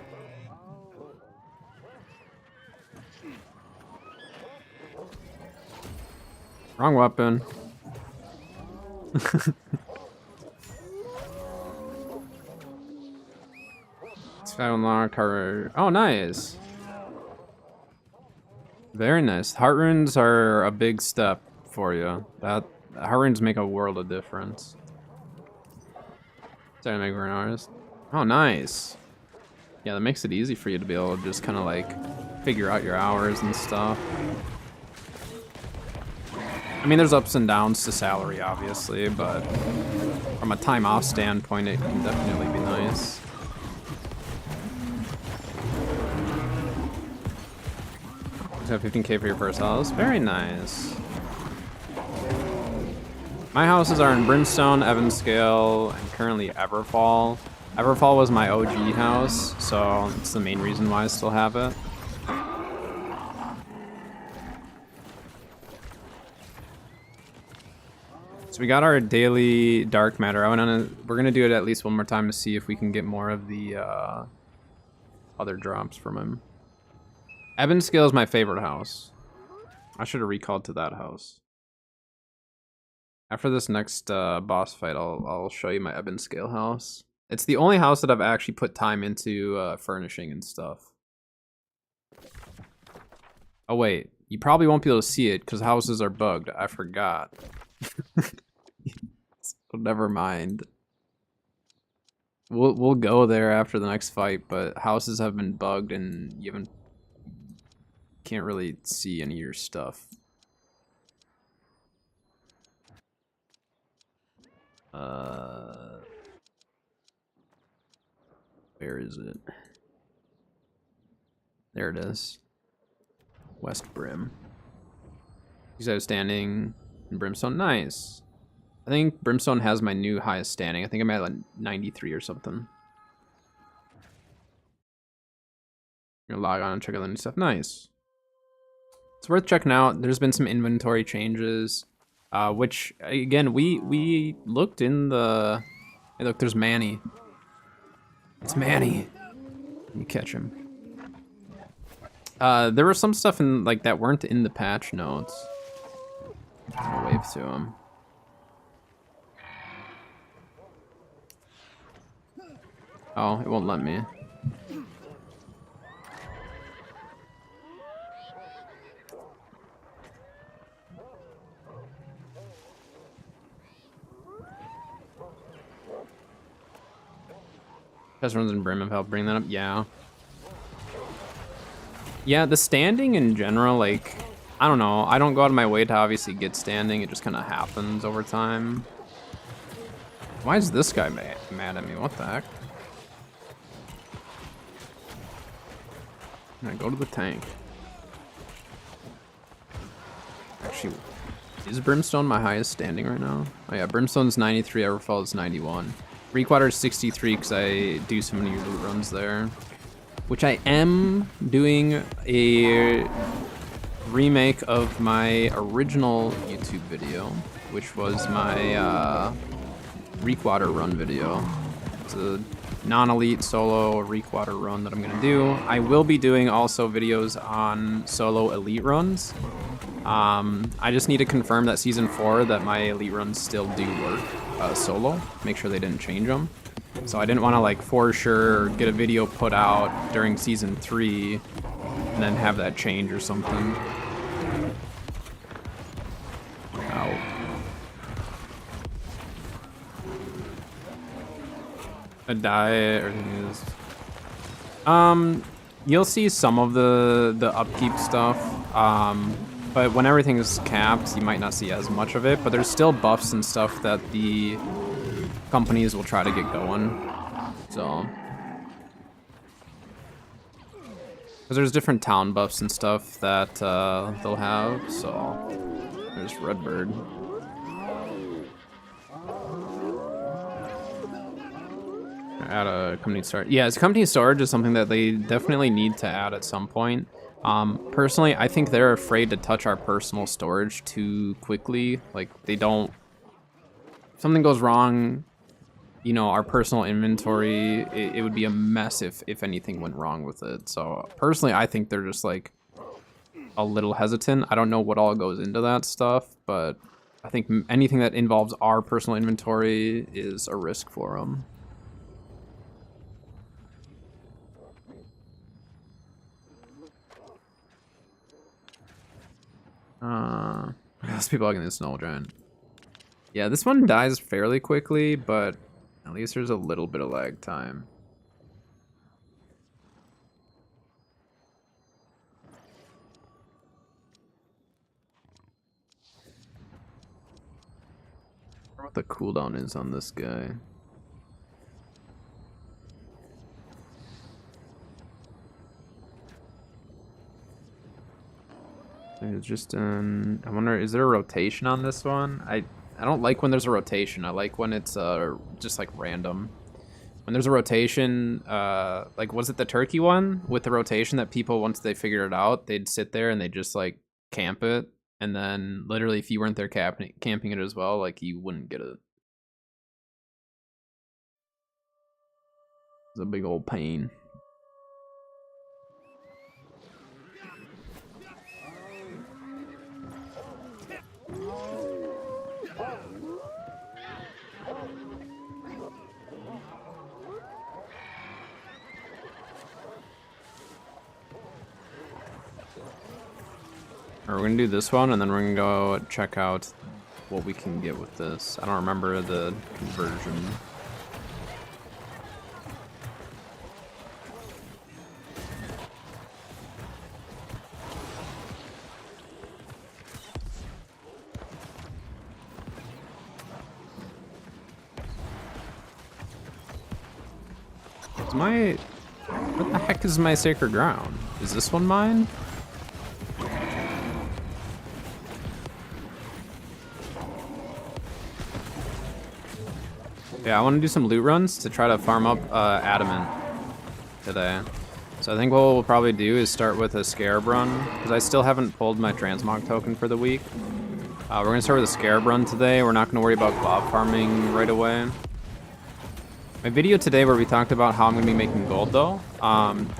Wrong weapon. It's found unlocked. Oh, nice. Very nice. Heart runes are a big step for you. Heart runes make a world of difference. Sorry to make an artist. Oh, nice. Yeah, that makes it easy for you to be able to just kind of like figure out your hours and stuff. I mean, there's ups and downs to salary, obviously, but from a time off standpoint, it can definitely be nice. So 15K for your first house. Very nice. My houses are in Brimstone, Evanscale, and currently Everfall. Everfall was my OG house, so it's the main reason why I still have it. So we got our daily dark matter. We're gonna do it at least one more time to see if we can get more of the other drops from him. Evanscale is my favorite house. I should have recalled to that house. After this next boss fight, I'll show you my Evanscale house. It's the only house that I've actually put time into furnishing and stuff. Oh wait, you probably won't be able to see it because houses are bugged. I forgot. So never mind. We'll go there after the next fight, but houses have been bugged and you can't really see any of your stuff. Where is it? There it is. West Brim. Because I was standing in Brimstone. Nice. I think Brimstone has my new highest standing. I think I'm at like 93 or something. I'm gonna log on and check out the new stuff. Nice. It's worth checking out. There's been some inventory changes, which again we looked in the. Hey, look, there's Manny. It's Manny. You catch him. There was some stuff in like that weren't in the patch notes. I'll wave to him. Oh, it won't let me. Test runs in Brim have helped bring that up. Yeah. Yeah, the standing in general, like, I don't know. I don't go out of my way to obviously get standing. It just kind of happens over time. Why is this guy mad at me? What the heck? I go to the tank. Actually, is Brimstone my highest standing right now? Oh yeah, Brimstone's 93, Everfall is 91. Reekwater is 63 because I do so many loot runs there. Which I am doing a remake of my original YouTube video, which was my Reekwater run video. It's a non-elite solo Reekwater run that I'm gonna do. I will be doing also videos on solo elite runs. I just need to confirm that season 4 that my elite runs still do work solo. Make sure they didn't change them. So I didn't want to like for sure get a video put out during season 3 and then have that change or something. Ow. A diet or is you'll see some of the upkeep stuff. But when everything is capped, you might not see as much of it, but there's still buffs and stuff that the companies will try to get going. So, because there's different town buffs and stuff that they'll have. So there's Redbird. Add a company storage. Yeah, company storage is something that they definitely need to add at some point. Personally, I think they're afraid to touch our personal storage too quickly. Like, they don't... If something goes wrong, you know, our personal inventory, it would be a mess if anything went wrong with it. So, personally, I think they're just, like, a little hesitant. I don't know what all goes into that stuff, but I think anything that involves our personal inventory is a risk for them. There's people like in the snow giant. Yeah, this one dies fairly quickly, but at least there's a little bit of lag time. I wonder what the cooldown is on this guy. It's just I wonder, is there a rotation on this one? I don't like when there's a rotation. I like when it's just like random. When there's a rotation, like was it the turkey one with the rotation that people, once they figured it out, they'd sit there and they'd just like camp it, and then literally if you weren't there camping it as well, like you wouldn't get it. It's a big old pain. Alright, we're gonna do this one, and then we're gonna go check out what we can get with this. I don't remember the conversion. What the heck is my sacred ground? Is this one mine? Yeah, I want to do some loot runs to try to farm up adamant today. So I think what we'll probably do is start with a Scarab run, because I still haven't pulled my transmog token for the week. We're going to start with a Scarab run today. We're not going to worry about glob farming right away. My video today where we talked about how I'm going to be making gold though,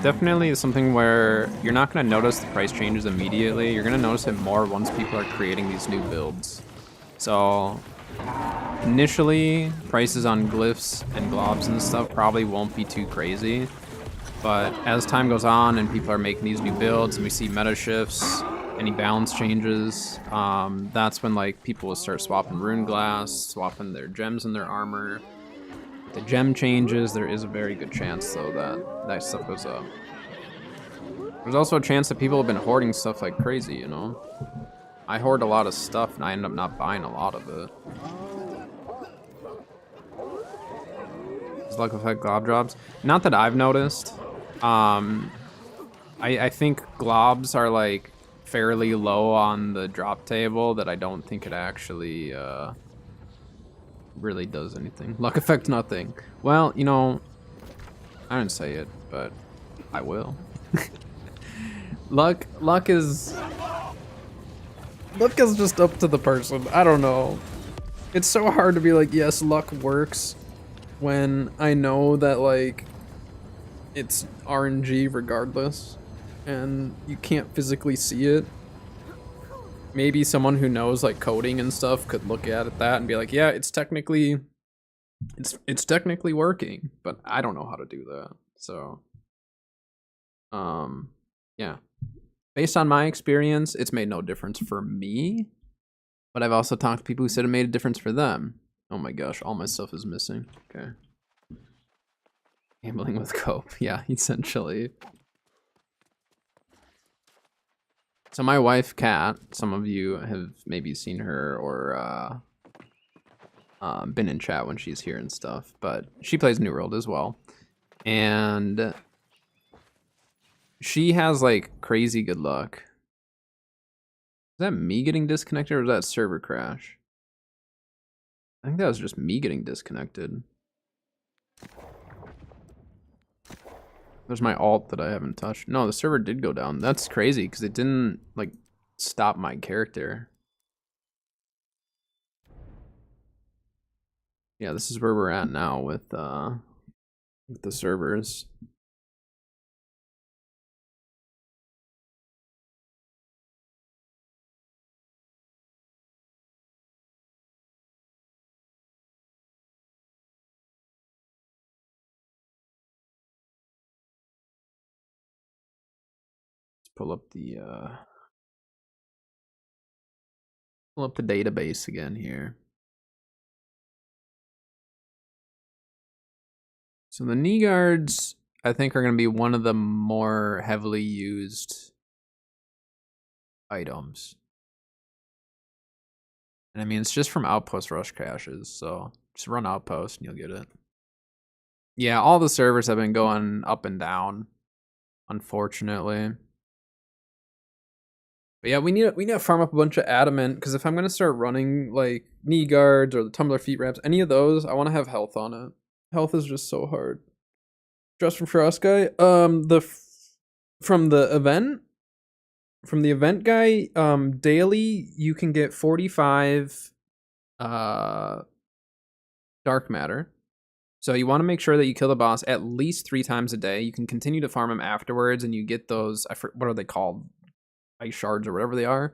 definitely is something where you're not going to notice the price changes immediately. You're going to notice it more once people are creating these new builds. So initially, prices on glyphs and globs and stuff probably won't be too crazy. But as time goes on and people are making these new builds and we see meta shifts, any balance changes, that's when like people will start swapping rune glass, swapping their gems and their armor. If the gem changes, there is a very good chance though that stuff goes up. There's also a chance that people have been hoarding stuff like crazy, you know? I hoard a lot of stuff and I end up not buying a lot of it. Does luck affect glob drops? Not that I've noticed. I think globs are like fairly low on the drop table that I don't think it actually really does anything. Luck affect nothing. Well, you know, I didn't say it, but I will. Luck is just up to the person. I don't know. It's so hard to be like, yes, luck works when I know that like it's RNG regardless and you can't physically see it. Maybe someone who knows like coding and stuff could look at that and be like, yeah, it's technically working, but I don't know how to do that. So yeah. Based on my experience, it's made no difference for me, but I've also talked to people who said it made a difference for them. Oh my gosh, all my stuff is missing. Okay. Gambling with cope. Yeah, essentially. So my wife, Kat, some of you have maybe seen her or been in chat when she's here and stuff, but she plays New World as well. And she has like crazy good luck. Is that me getting disconnected or was that server crash? I think that was just me getting disconnected. There's my alt that I haven't touched. No, the server did go down. That's crazy because it didn't like stop my character. Yeah, this is where we're at now with the servers. Let's pull up the Pull up the database again here. So the knee guards, I think, are going to be one of the more heavily used items. And I mean, it's just from Outpost Rush caches, so just run Outpost and you'll get it. Yeah, all the servers have been going up and down, unfortunately. But yeah, we need to farm up a bunch of adamant, because if I'm gonna start running like knee guards or the tumbler feet wraps, any of those, I want to have health on it. Health is just so hard. Just from Frost guy, from the event guy, daily you can get 45 dark matter. So you want to make sure that you kill the boss at least 3 times a day. You can continue to farm him afterwards, and you get those, what are they called? Ice shards or whatever they are.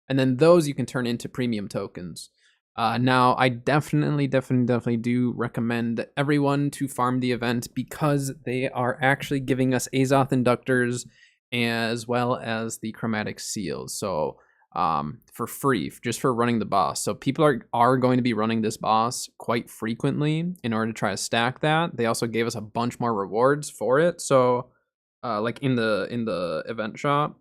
And then those you can turn into premium tokens. Now, I definitely do recommend everyone to farm the event, because they are actually giving us Azoth inductors as well as the chromatic seals. So for free, just for running the boss. So people are going to be running this boss quite frequently in order to try to stack that. They also gave us a bunch more rewards for it. So like in the event shop.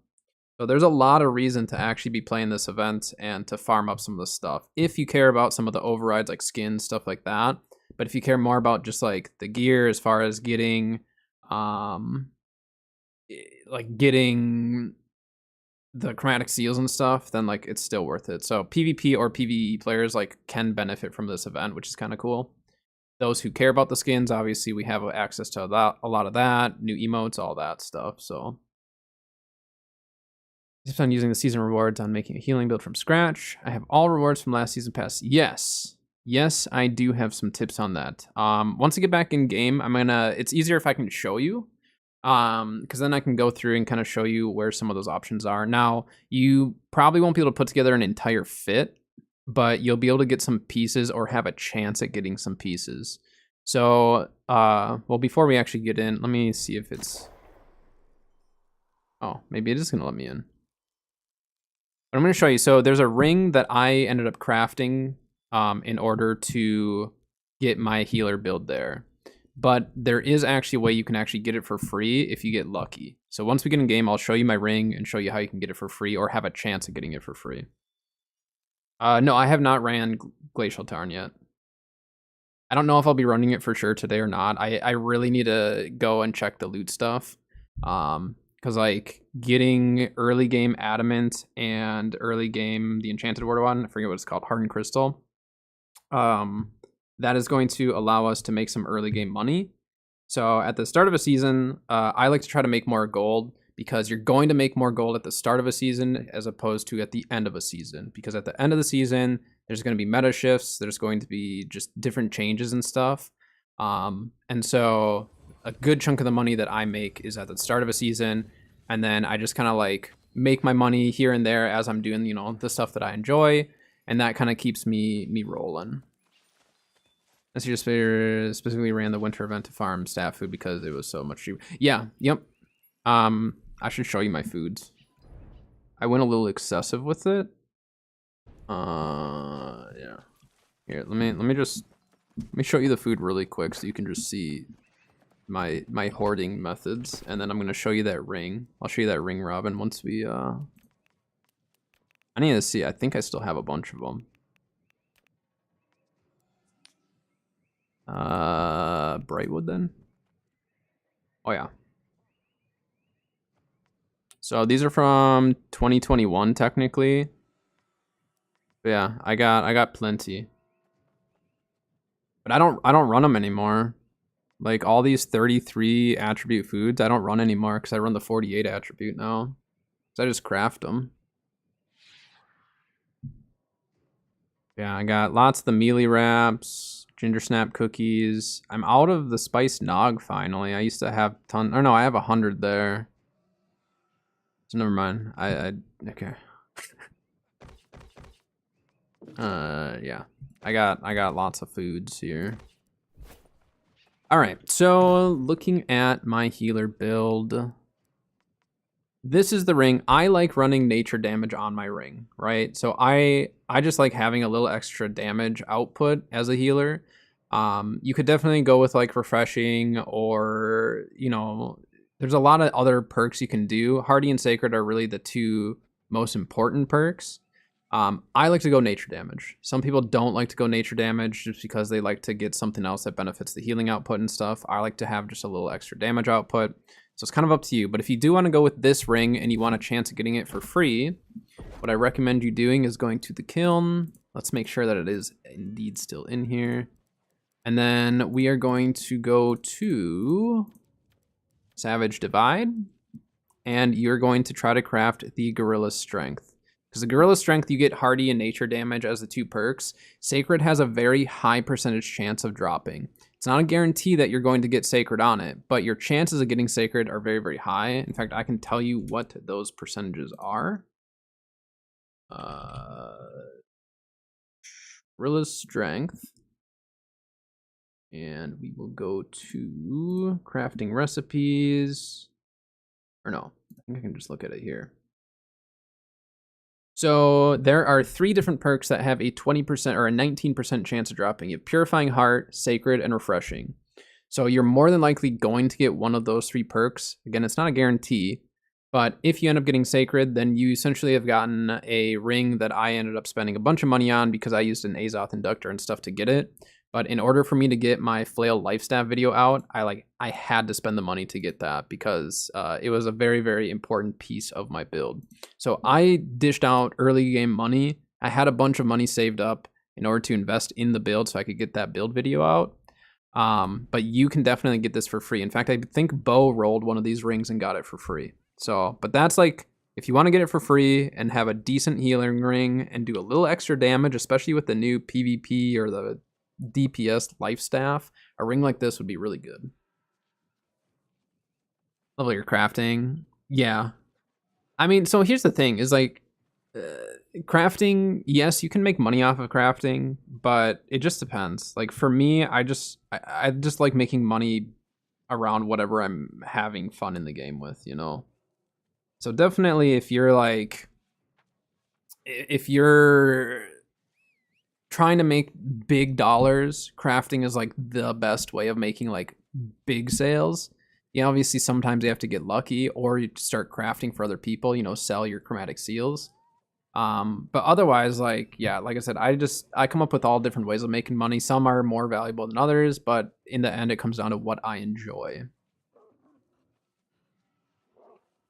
So there's a lot of reason to actually be playing this event and to farm up some of the stuff, if you care about some of the overrides like skins, stuff like that. But if you care more about just like the gear, as far as getting the chromatic seals and stuff, then like it's still worth it. So PvP or PvE players like can benefit from this event, which is kind of cool. Those who care about the skins, obviously we have access to that, a lot of that, new emotes, all that stuff. So tips on using the season rewards on making a healing build from scratch. I have all rewards from last season pass. Yes, I do have some tips on that. Once I get back in game, it's easier if I can show you, because then I can go through and kind of show you where some of those options are. Now, you probably won't be able to put together an entire fit, but you'll be able to get some pieces or have a chance at getting some pieces. So, well, before we actually get in, let me see if it's... Oh, maybe it is going to let me in. But I'm going to show you. So there's a ring that I ended up crafting in order to get my healer build there. But there is actually a way you can actually get it for free if you get lucky. So once we get in game, I'll show you my ring and show you how you can get it for free or have a chance of getting it for free. No, I have not ran Glacial Tarn yet. I don't know if I'll be running it for sure today or not. I really need to go and check the loot stuff. Because like getting early game adamant and early game the enchanted word one, I forget what it's called, hardened crystal, that is going to allow us to make some early game money. So at the start of a season, I like to try to make more gold, because you're going to make more gold at the start of a season as opposed to at the end of a season. Because at the end of the season, there's going to be meta shifts, there's going to be just different changes and stuff. And so a good chunk of the money that I make is at the start of a season, and then I just kind of like make my money here and there as I'm doing, the stuff that I enjoy, and that kind of keeps me rolling. This year specifically ran the winter event to farm staff food because it was so much cheaper. Yeah, yep. I should show you my foods. I went a little excessive with it. Yeah. Here, let me show you the food really quick so you can just see my hoarding methods, and then I'm gonna show you that ring. I'll show you that ring, Robin, once we I need to see. I think I still have a bunch of them. Brightwood then. Oh yeah. So these are from 2021 technically. But yeah, I got plenty. But I don't run them anymore. Like all these 33 attribute foods, I don't run anymore because I run the 48 attribute now. So I just craft them. Yeah, I got lots of the mealy wraps, ginger snap cookies. I'm out of the spiced nog finally. I used to have ton. Or no, I have 100 there. So never mind. Okay. Yeah. I got lots of foods here. All right, so looking at my healer build, this is the ring. I like running nature damage on my ring, right? So I just like having a little extra damage output as a healer. You could definitely go with like refreshing, or there's a lot of other perks you can do. Hardy and Sacred are really the two most important perks. I like to go nature damage. Some people don't like to go nature damage just because they like to get something else that benefits the healing output and stuff. I like to have just a little extra damage output. So it's kind of up to you. But if you do want to go with this ring and you want a chance of getting it for free, what I recommend you doing is going to the kiln. Let's make sure that it is indeed still in here. And then we are going to go to Savage Divide. And you're going to try to craft the Gorilla Strength. Because the Gorilla Strength, you get Hardy and Nature damage as the two perks. Sacred has a very high percentage chance of dropping. It's not a guarantee that you're going to get Sacred on it, but your chances of getting Sacred are very, very high. In fact, I can tell you what those percentages are. Gorilla Strength. And we will go to crafting recipes. Or no, I think I can just look at it here. So there are 3 different perks that have a 20% or a 19% chance of dropping. You have Purifying Heart, Sacred, and Refreshing. So you're more than likely going to get one of those 3 perks. Again, it's not a guarantee, but if you end up getting Sacred, then you essentially have gotten a ring that I ended up spending a bunch of money on because I used an Azoth Inductor and stuff to get it. But in order for me to get my Flail Lifestaff video out, I had to spend the money to get that because it was a very, very important piece of my build. So I dished out early game money. I had a bunch of money saved up in order to invest in the build so I could get that build video out. But you can definitely get this for free. In fact, I think Bo rolled one of these rings and got it for free. So, but that's like, if you want to get it for free and have a decent healing ring and do a little extra damage, especially with the new PvP or the DPS Lifestaff, a ring like this would be really good. Level your crafting. Yeah. I mean, so here's the thing is like, crafting, yes, you can make money off of crafting, but it just depends. Like for me, I just like making money around whatever I'm having fun in the game with, So definitely if you're trying to make big dollars, crafting is like the best way of making like big sales. Yeah, obviously sometimes you have to get lucky or you start crafting for other people, sell your chromatic seals. But otherwise, like I said, I come up with all different ways of making money. Some are more valuable than others, but in the end, it comes down to what I enjoy.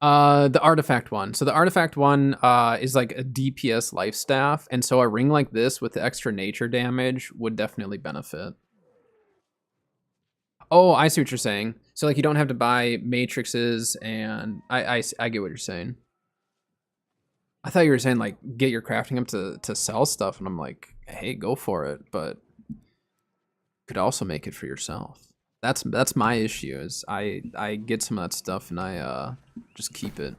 The artifact one. So the artifact one is like a DPS Lifestaff, and so a ring like this with the extra nature damage would definitely benefit. Oh, I see what you're saying. So like you don't have to buy matrices, and I get what you're saying. I thought you were saying like get your crafting up to sell stuff, and I'm like, hey, go for it, but you could also make it for yourself. That's my issue is I get some of that stuff and I just keep it.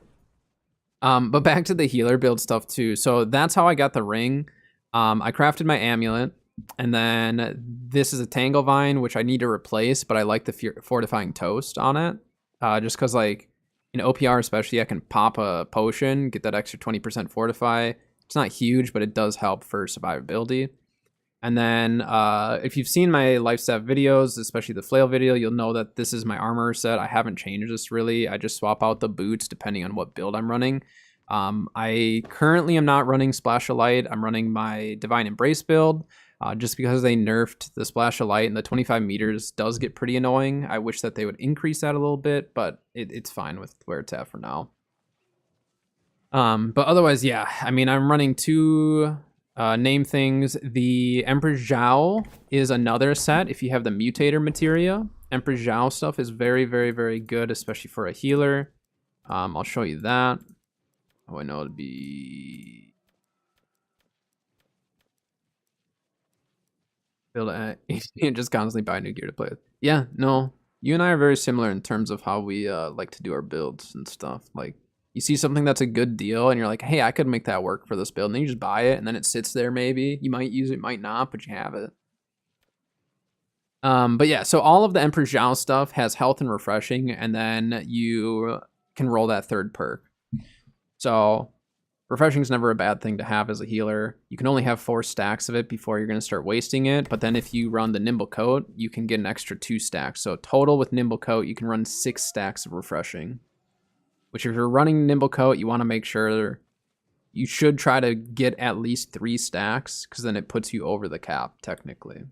But back to the healer build stuff too. So that's how I got the ring. I crafted my amulet, and then this is a Tangle Vine, which I need to replace, but I like the Fortifying Toast on it. Just because like in OPR especially, I can pop a potion, get that extra 20% fortify. It's not huge, but it does help for survivability. And then if you've seen my Lifestaff videos, especially the flail video, you'll know that this is my armor set. I haven't changed this really. I just swap out the boots depending on what build I'm running. I currently am not running Splash of Light. I'm running my Divine Embrace build just because they nerfed the Splash of Light, and the 25 meters does get pretty annoying. I wish that they would increase that a little bit, but it's fine with where it's at for now. But otherwise, yeah, I mean, I'm running 2... name things. The Emperor's Jowl is another set if you have the Mutator materia. Emperor's Jowl stuff is very, very, very good, especially for a healer. I'll show you that. Oh, I know it'd be... build and just constantly buy new gear to play with. Yeah, no, you and I are very similar in terms of how we like to do our builds and stuff. Like, you see something that's a good deal and you're like, hey, I could make that work for this build. And then you just buy it and then it sits there maybe. You might use it, might not, but you have it. But yeah, so all of the Emperor's Jowl stuff has health and refreshing, and then you can roll that 3rd perk. So refreshing is never a bad thing to have as a healer. You can only have 4 stacks of it before you're going to start wasting it. But then if you run the Nimble Coat, you can get an extra 2 stacks. So total with Nimble Coat, you can run 6 stacks of refreshing. Which if you're running Nimble Coat, you want to make sure you should try to get at least 3 stacks, because then it puts you over the cap, technically.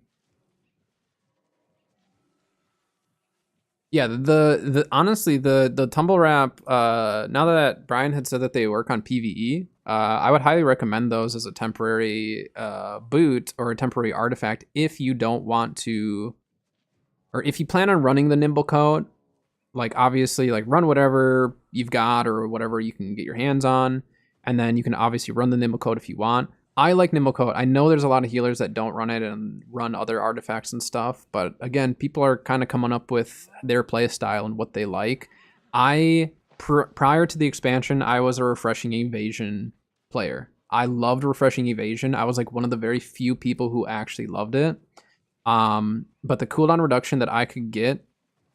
Yeah, honestly, the tumble wrap, now that Brian had said that they work on PvE, I would highly recommend those as a temporary boot or a temporary artifact if you don't want to, or if you plan on running the Nimble Coat, like obviously like run whatever you've got or whatever you can get your hands on, and then you can obviously run the Nimble Coat if you want. I like Nimble Coat. I know there's a lot of healers that don't run it and run other artifacts and stuff, but again, people are kind of coming up with their play style and what they like. Prior to the expansion, I was a refreshing evasion player. I loved refreshing evasion. I was like one of the very few people who actually loved it. But the cooldown reduction that I could get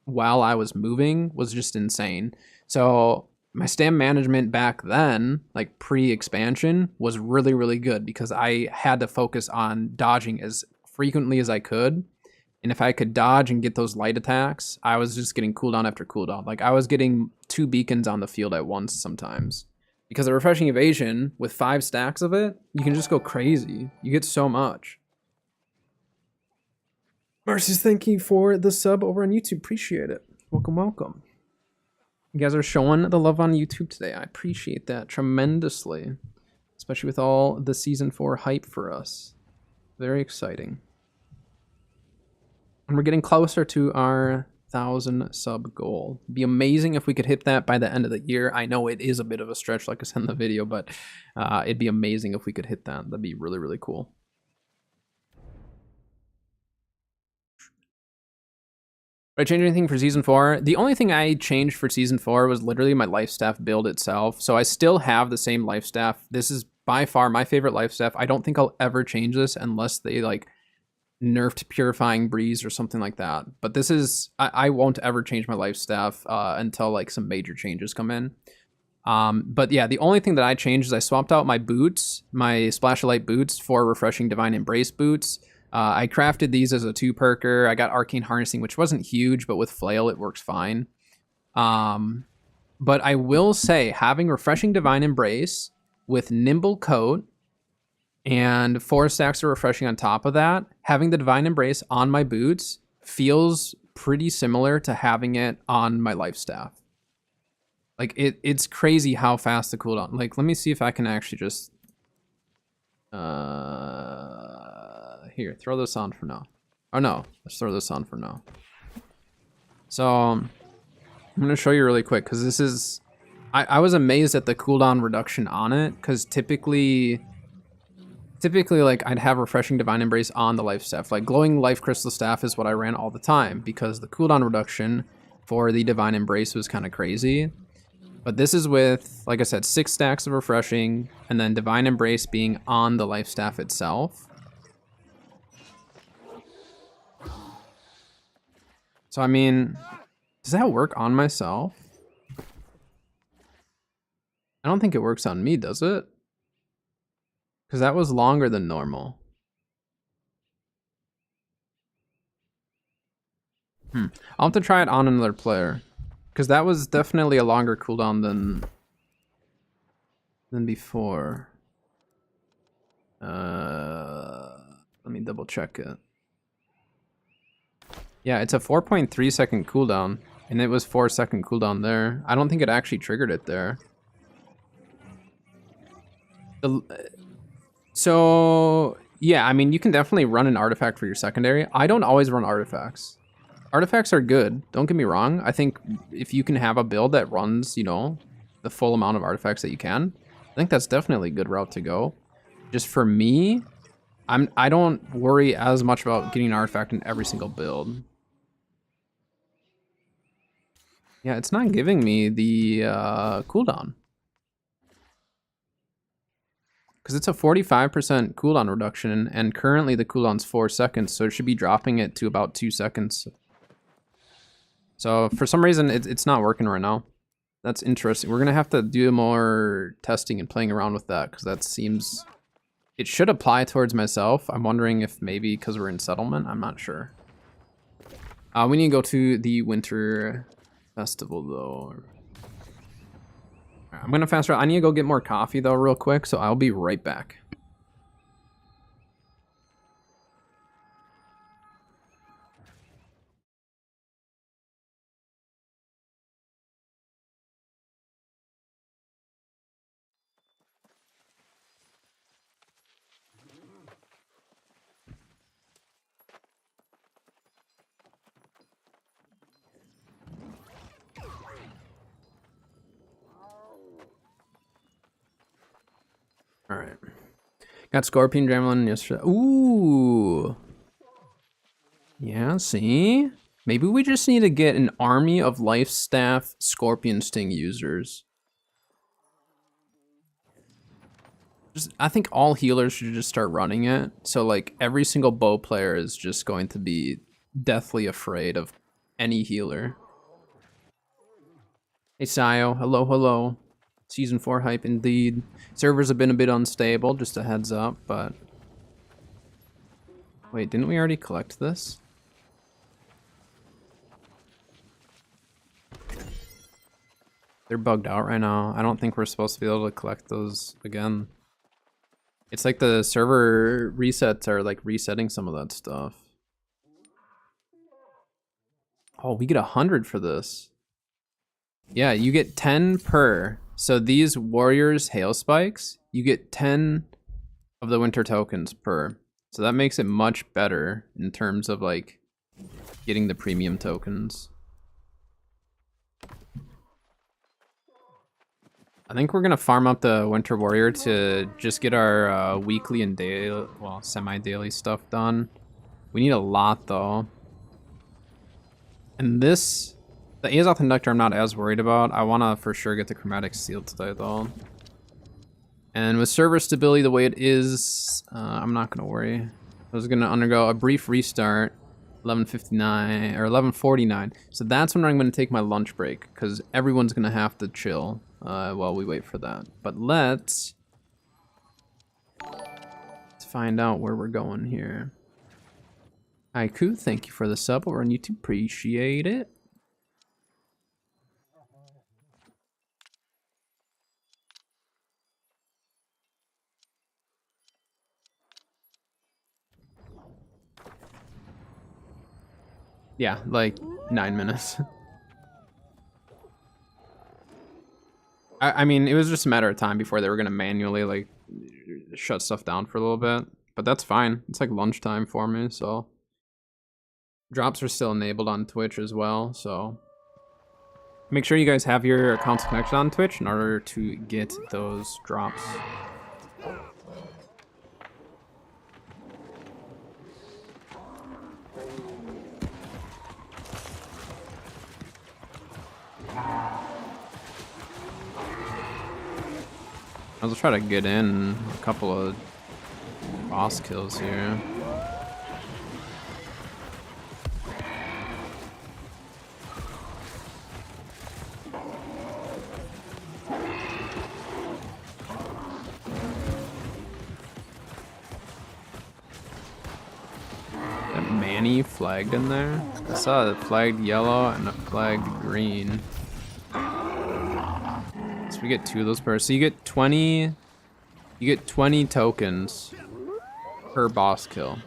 while I was moving was just insane. So my stam management back then, like pre-expansion, was really, really good because I had to focus on dodging as frequently as I could. And if I could dodge and get those light attacks, I was just getting cooldown after cooldown. Like I was getting 2 beacons on the field at once sometimes. Because a refreshing evasion, with 5 stacks of it, you can just go crazy. You get so much. Marcy's, thank you for the sub over on YouTube. Appreciate it. Welcome, welcome. You guys are showing the love on YouTube today. I appreciate that tremendously. Especially with all the Season 4 hype for us. Very exciting. And we're getting closer to our 1,000 sub goal. It'd be amazing if we could hit that by the end of the year. I know it is a bit of a stretch, like I said in the video, but it'd be amazing if we could hit that. That'd be really, really cool. Did I change anything for Season 4? The only thing I changed for Season 4 was literally my life staff build itself. So I still have the same life staff. This is by far my favorite life staff. I don't think I'll ever change this unless they like nerfed Purifying Breeze or something like that. But this is, I won't ever change my life staff until like some major changes come in. But yeah, the only thing that I changed is I swapped out my boots, my Splash of Light boots for Refreshing Divine Embrace boots. I crafted these as a 2-perker. I got Arcane Harnessing, which wasn't huge, but with Flail, it works fine. But I will say, having Refreshing Divine Embrace with Nimble Coat and 4 stacks of Refreshing on top of that, having the Divine Embrace on my boots feels pretty similar to having it on my life staff. Like, it's crazy how fast the cooldown... Like, let me see if I can actually just... Here, throw this on for now. Oh no, let's throw this on for now. So, I'm going to show you really quick, because this is... I was amazed at the cooldown reduction on it, because typically, like, I'd have Refreshing Divine Embrace on the life staff. Like, Glowing Life Crystal Staff is what I ran all the time, because the cooldown reduction for the Divine Embrace was kind of crazy. But this is with, like I said, 6 stacks of Refreshing, and then Divine Embrace being on the life staff itself. So, I mean, does that work on myself? I don't think it works on me, does it? Because that was longer than normal. I'll have to try it on another player. Because that was definitely a longer cooldown than before. Let me double check it. Yeah, it's a 4.3 second cooldown, and it was 4 second cooldown there. I don't think it actually triggered it there. So, yeah, I mean, you can definitely run an artifact for your secondary. I don't always run artifacts. Artifacts are good, don't get me wrong. I think if you can have a build that runs, you know, the full amount of artifacts that you can, I think that's definitely a good route to go. Just for me, I don't worry as much about getting an artifact in every single build. Yeah, it's not giving me the cooldown. Because it's a 45% cooldown reduction, and currently the cooldown's 4 seconds, so it should be dropping it to about 2 seconds. So for some reason, it's not working right now. That's interesting. We're gonna have to do more testing and playing around with that because that seems it should apply towards myself. I'm wondering if maybe because we're in settlement. I'm not sure. We need to go to the winter festival though. I'm gonna fast travel. I need to go get more coffee though real quick, so I'll be right back. All right. Got Scorpion Javelin yesterday. Ooh. Yeah, see? Maybe we just need to get an army of Life Staff Scorpion Sting users. I think all healers should just start running it. So like every single bow player is just going to be deathly afraid of any healer. Hey Sayo, hello, hello. Season 4 hype indeed. Servers have been a bit unstable, just a heads up, but... Wait, didn't we already collect this? They're bugged out right now. I don't think we're supposed to be able to collect those again. It's like the server resets are like resetting some of that stuff. Oh, we get 100 for this. Yeah, you get 10 per. So these warriors hail spikes, you get 10 of the winter tokens per. So that makes it much better in terms of like getting the premium tokens. I think we're gonna farm up the winter warrior to just get our weekly and daily, well, semi-daily stuff done. We need a lot though. And this, the Azoth Conductor I'm not as worried about. I wanna for sure get the Chromatic Seal today though. And with server stability the way it is, I'm not gonna worry. I was gonna undergo a brief restart, 11:59 or 11:49. So that's when I'm gonna take my lunch break because everyone's gonna have to chill while we wait for that. But let's find out where we're going here. Haiku, thank you for the sub over on YouTube. Appreciate it. Yeah, like 9 minutes. I mean, it was just a matter of time before they were gonna manually like shut stuff down for a little bit, but that's fine. It's like lunchtime for me, so drops are still enabled on Twitch as well. So make sure you guys have your accounts connected on Twitch in order to get those drops. I'll try to get in a couple of boss kills here. That Manny flagged in there? I saw it flagged yellow and a flagged green. We get 2 of those per. So you get 20 tokens per boss kill.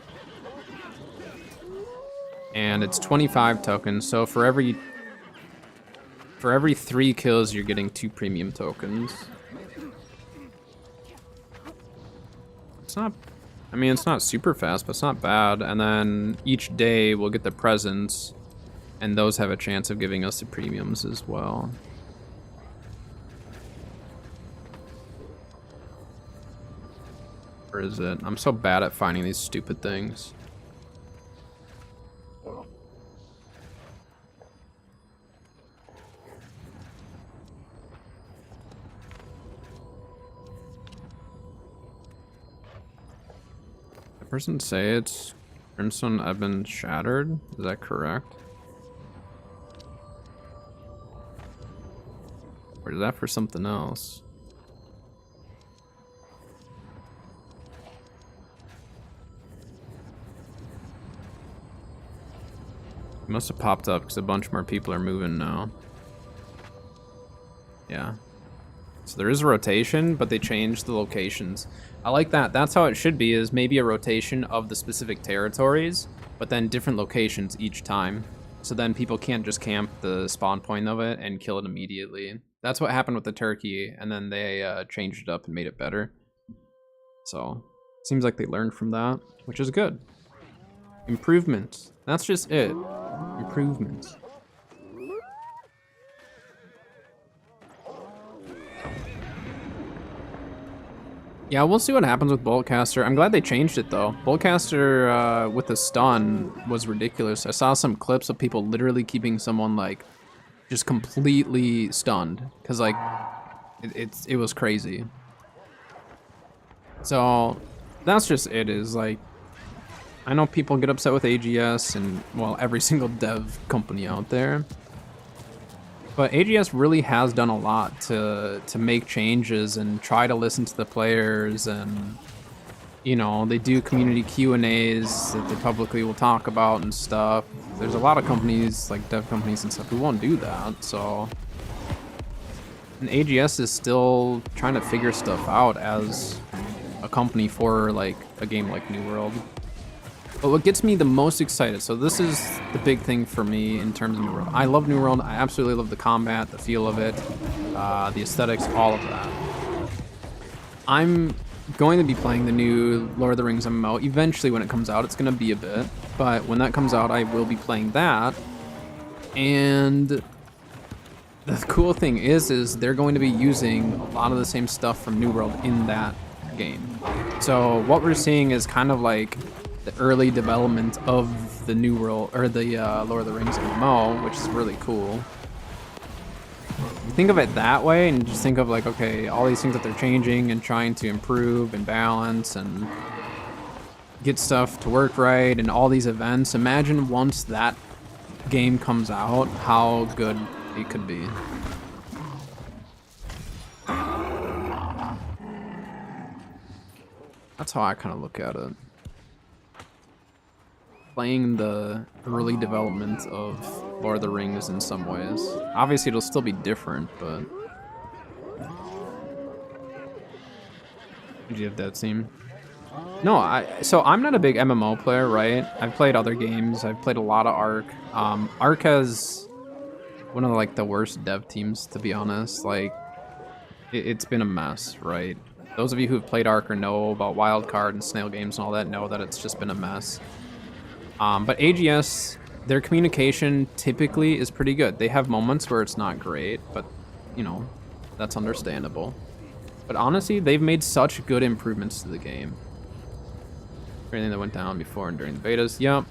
And it's 25 tokens. So for every 3 kills you're getting 2 premium tokens. It's not, I mean, it's not super fast, but it's not bad. And then each day we'll get the presents and those have a chance of giving us the premiums as well. Or is it? I'm so bad at finding these stupid things. The person say it's Crimson Ebon Shattered? Is that correct? Or is that for something else? It must have popped up because a bunch more people are moving now. Yeah. So there is a rotation, but they changed the locations. I like that. That's how it should be, is maybe a rotation of the specific territories, but then different locations each time. So then people can't just camp the spawn point of it and kill it immediately. That's what happened with the turkey, and then they changed it up and made it better. So, seems like they learned from that, which is good. Improvements. That's just it. Improvements. Yeah, we'll see what happens with Boltcaster. I'm glad they changed it, though. Boltcaster with the stun was ridiculous. I saw some clips of people literally keeping someone, like, just completely stunned. Because, like, it was crazy. So, that's just it, is, like, I know people get upset with AGS and, well, every single dev company out there. But AGS really has done a lot to make changes and try to listen to the players, and you know, they do community Q&As that they publicly will talk about and stuff. There's a lot of companies, like dev companies and stuff, who won't do that, so. And AGS is still trying to figure stuff out as a company for like a game like New World. But what gets me the most excited, so this is the big thing for me in terms of New World. I love New World. I absolutely love the combat, the feel of it, the aesthetics, all of that. I'm going to be playing the new Lord of the Rings MMO eventually when it comes out. It's going to be a bit, but when that comes out, I will be playing that. And the cool thing is they're going to be using a lot of the same stuff from New World in that game. So what we're seeing is kind of like the early development of the New World, or the Lord of the Rings MMO, which is really cool. You think of it that way and just think of like, okay, all these things that they're changing and trying to improve and balance and get stuff to work right and all these events. Imagine once that game comes out, how good it could be. That's how I kind of look at it. Playing the early development of Lord of the Rings in some ways. Obviously, it'll still be different, but... Did you have that scene? No, so I'm not a big MMO player, right? I've played other games. I've played a lot of Ark. Ark has one of like the worst dev teams, to be honest. Like, it's been a mess, right? Those of you who've played Ark or know about Wildcard and Snail Games and all that know that it's just been a mess. But AGS, their communication typically is pretty good. They have moments where it's not great, but, you know, that's understandable. But honestly, they've made such good improvements to the game. Everything that went down before and during the betas, yep.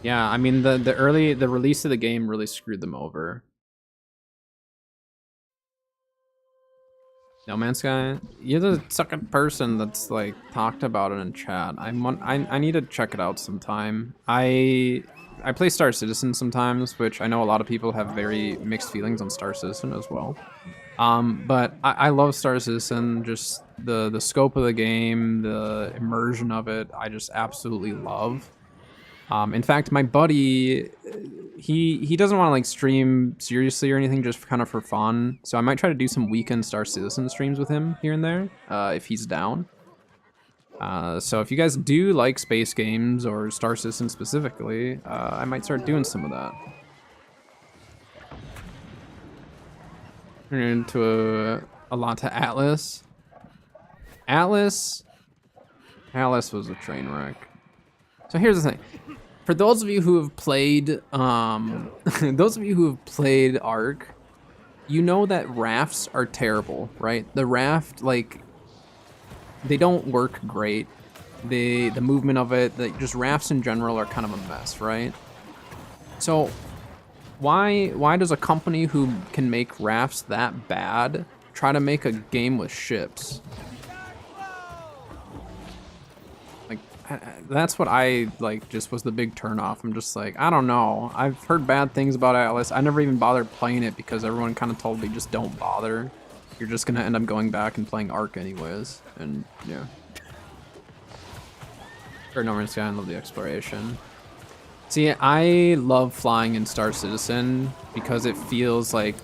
Yeah, I mean, the release of the game really screwed them over. No Man's Sky, you're the second person that's like talked about it in chat. I need to check it out sometime. I play Star Citizen sometimes, which I know a lot of people have very mixed feelings on Star Citizen as well. But I love Star Citizen, just the scope of the game, the immersion of it, I just absolutely love. In fact, my buddy, he doesn't want to like stream seriously or anything, just kind of for fun. So I might try to do some weekend Star Citizen streams with him here and there, if he's down. So if you guys do like space games or Star Citizen specifically, I might start doing some of that. Turn into a lot to Atlas. Atlas was a train wreck. So here's the thing. For those of you who have played, Ark, you know that rafts are terrible, right? The raft, like, they don't work great. The movement of it, just rafts in general are kind of a mess, right? So why does a company who can make rafts that bad try to make a game with ships? Like, That's what I like. Just was the big turnoff. I'm just like, I don't know. I've heard bad things about Atlas. I never even bothered playing it because everyone kind of told me just don't bother. You're just gonna end up going back and playing Ark anyways. And yeah. Or No Man's Sky, I love the exploration. See, I love flying in Star Citizen because it feels like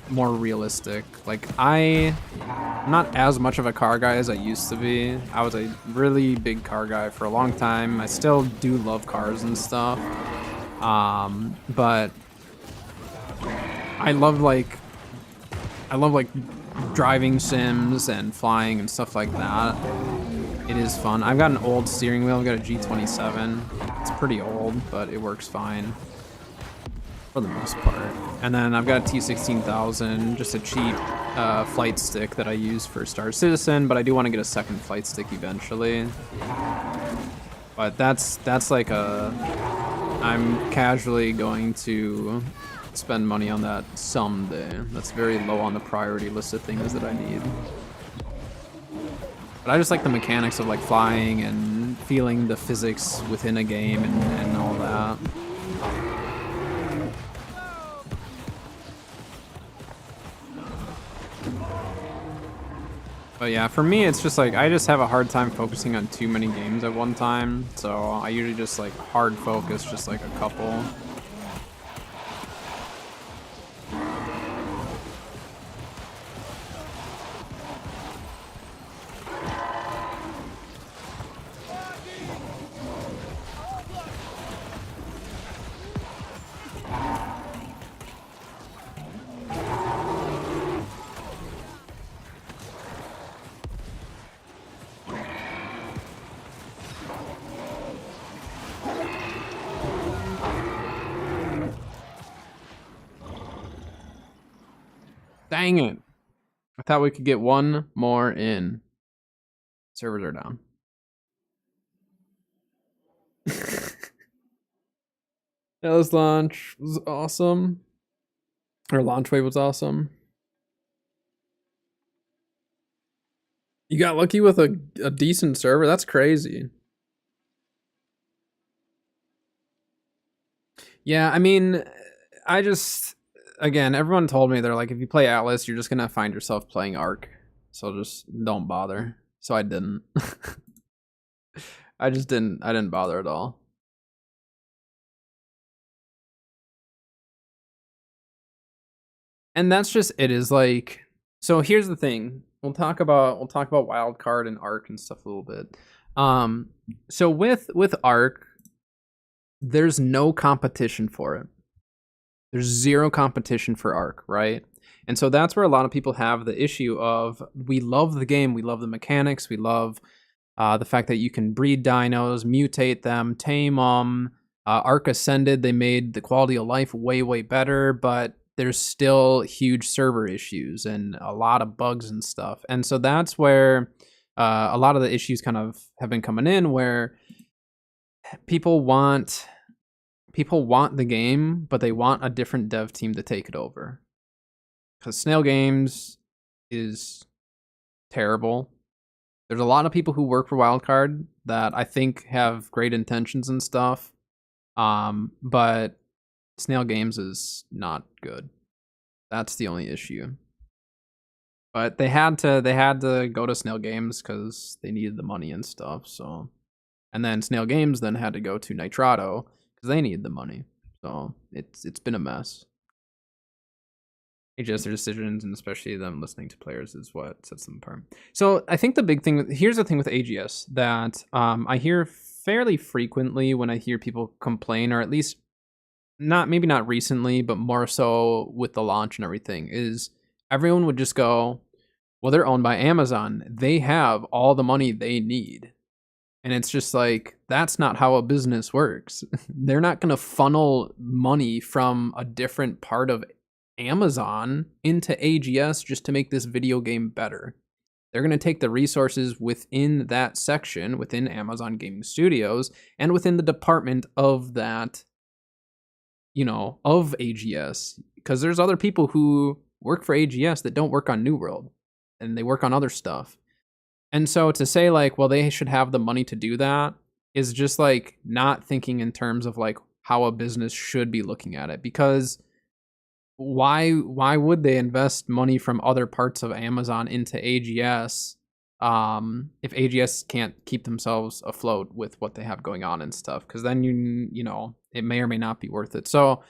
more realistic. Like I'm not as much of a car guy as I used to be. I was a really big car guy for a long time. I still do love cars and stuff. But I love like driving sims and flying and stuff like that. It is fun. I've got an old steering wheel. I've got a G27. It's pretty old, but it works fine for the most part. And then I've got a T16000, just a cheap flight stick that I use for Star Citizen, but I do want to get a second flight stick eventually. But that's like I'm casually going to spend money on that someday. That's very low on the priority list of things that I need. But I just like the mechanics of like flying and feeling the physics within a game and all that. But yeah, for me, it's just like, I just have a hard time focusing on too many games at one time. So I usually just like hard focus, just like a couple. Dang it. I thought we could get one more in. Servers are down. Ella's launch was awesome. Or launch wave was awesome. You got lucky with a decent server? That's crazy. Yeah, I mean, I just... Again, everyone told me, they're like, if you play Atlas, you're just gonna find yourself playing Ark. So just don't bother. So I didn't. I didn't bother at all. And that's just it, is like, so here's the thing. We'll talk about wildcard and Ark and stuff a little bit. So with Ark, there's no competition for it. There's zero competition for Ark, right? And so that's where a lot of people have the issue of, we love the game, we love the mechanics, we love the fact that you can breed dinos, mutate them, tame them. Ark Ascended, they made the quality of life way, way better, but there's still huge server issues and a lot of bugs and stuff. And so that's where a lot of the issues kind of have been coming in, where people want the game, but they want a different dev team to take it over. Because Snail Games is terrible. There's a lot of people who work for Wildcard that I think have great intentions and stuff, but Snail Games is not good. That's the only issue. But they had to go to Snail Games because they needed the money and stuff. So, and then Snail Games then had to go to Nitrado because they need the money. So it's been a mess. AGS, their decisions, and especially them listening to players, is what sets them apart. So I think the big thing, here's the thing with AGS that I hear fairly frequently when I hear people complain, or at least maybe not recently, but more so with the launch and everything, is everyone would just go, well, they're owned by Amazon. They have all the money they need. And it's just like, that's not how a business works. They're not going to funnel money from a different part of Amazon into AGS just to make this video game better. They're going to take the resources within that section, within Amazon Gaming Studios, and within the department of that, of AGS. Because there's other people who work for AGS that don't work on New World, and they work on other stuff. And so to say like, well, they should have the money to do that is just like not thinking in terms of like how a business should be looking at it, because why would they invest money from other parts of Amazon into AGS if AGS can't keep themselves afloat with what they have going on and stuff? Because then you know it may or may not be worth it. So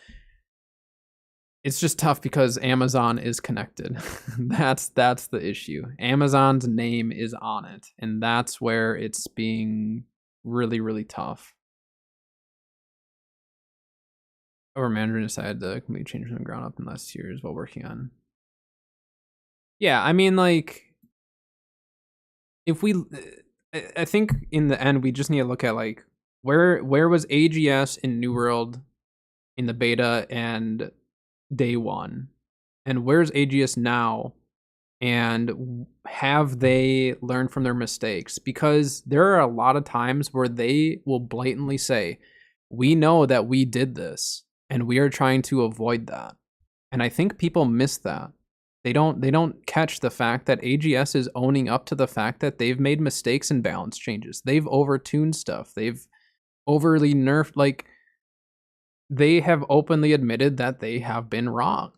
it's just tough because Amazon is connected. that's the issue. Amazon's name is on it, and that's where it's being really tough. Our manager decided the company change from the ground up in the last years while working on. Yeah, I mean, like, if we, I think in the end we just need to look at like where was AGS in New World in the beta and day one, and where's AGS now, and have they learned from their mistakes? Because there are a lot of times where they will blatantly say, "We know that we did this, and we are trying to avoid that." And I think people miss that. They don't catch the fact that AGS is owning up to the fact that they've made mistakes and balance changes. They've overtuned stuff. They've overly nerfed, like, they have openly admitted that they have been wrong.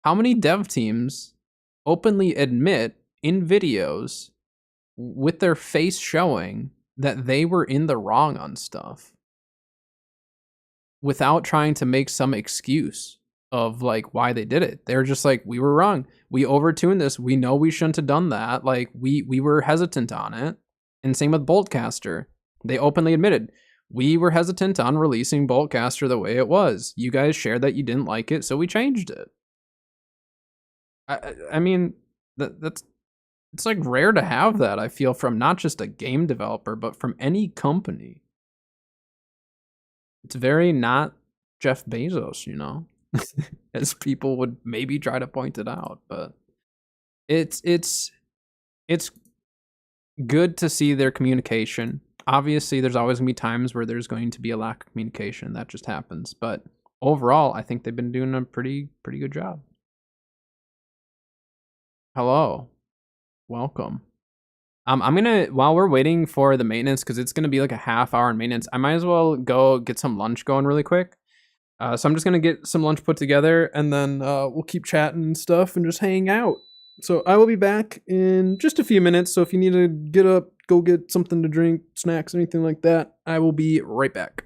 How many dev teams openly admit in videos with their face showing that they were in the wrong on stuff without trying to make some excuse of like why they did it? They're just like, we were wrong. We overtuned this. We know we shouldn't have done that. Like we were hesitant on it. And same with Boltcaster. They openly admitted we were hesitant on releasing Boltcaster the way it was. You guys shared that you didn't like it, so we changed it. I mean, that's it's like rare to have that, I feel, from not just a game developer, but from any company. It's very not Jeff Bezos, you know, as people would maybe try to point it out. But it's good to see their communication. Obviously, there's always gonna be times where there's going to be a lack of communication. That just happens. But overall, I think they've been doing a pretty good job. Hello, welcome. I'm gonna, while we're waiting for the maintenance, because it's gonna be like a half hour in maintenance, I might as well go get some lunch going really quick. So I'm just gonna get some lunch put together, and then we'll keep chatting and stuff and just hang out. So I will be back in just a few minutes. So if you need to get up, go get something to drink, snacks, anything like that, I will be right back.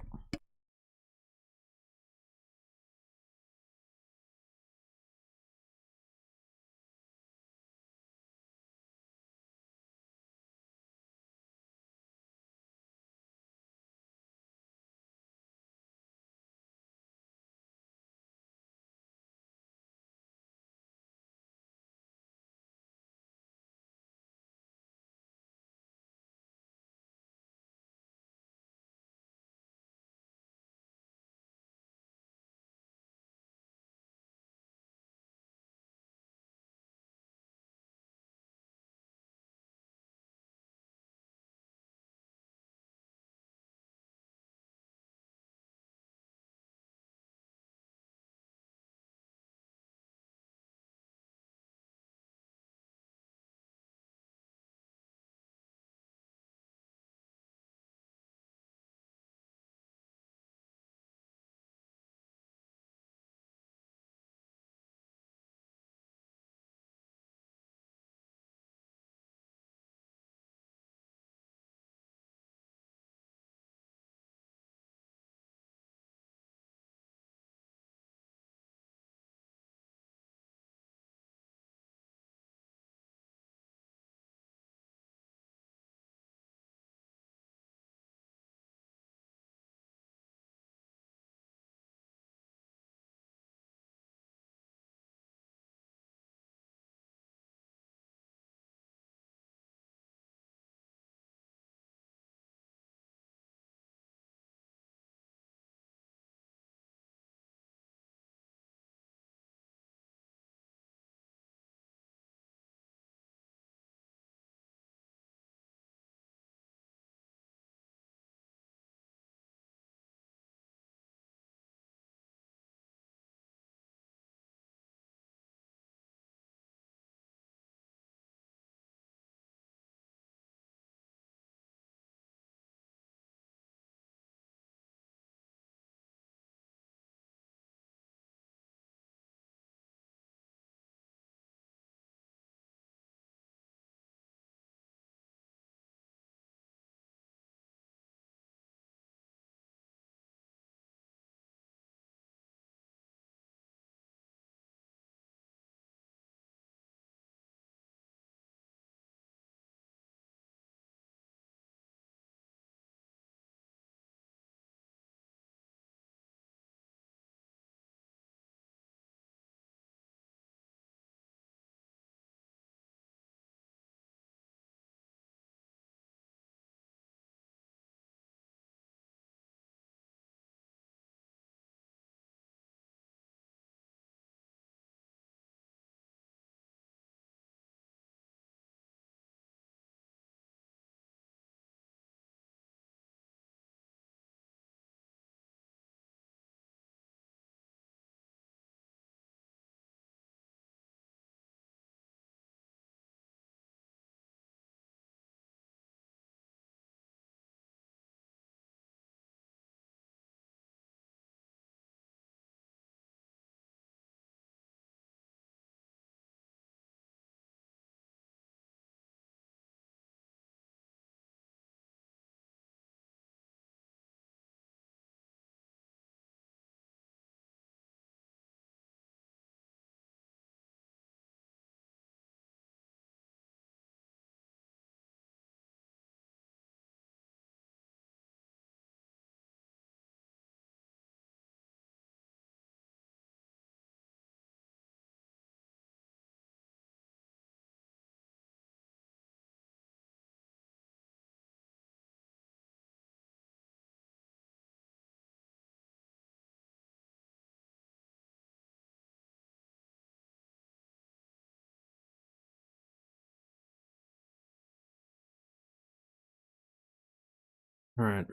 Alright,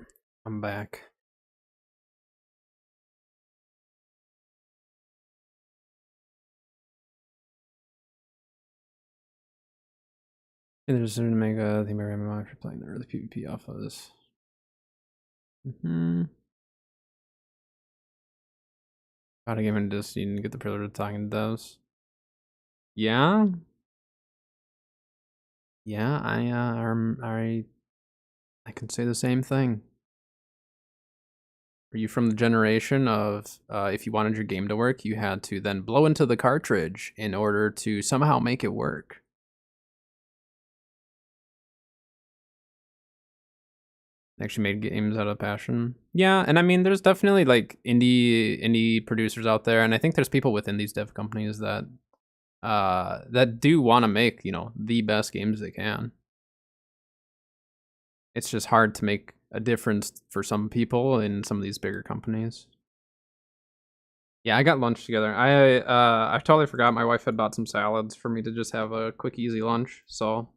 I'm back. And there's going to make a thing about MMO after playing the early PvP off of this. Gotta get into this, you didn't get the privilege of talking to those. Yeah? Yeah, I can say the same thing. Are you from the generation of if you wanted your game to work, you had to then blow into the cartridge in order to somehow make it work? Actually made games out of passion. Yeah, and I mean there's definitely like indie producers out there, and I think there's people within these dev companies that that do want to make, you know, the best games they can. It's just hard to make a difference for some people in some of these bigger companies. Yeah, I got lunch together. I totally forgot my wife had bought some salads for me to just have a quick easy lunch. So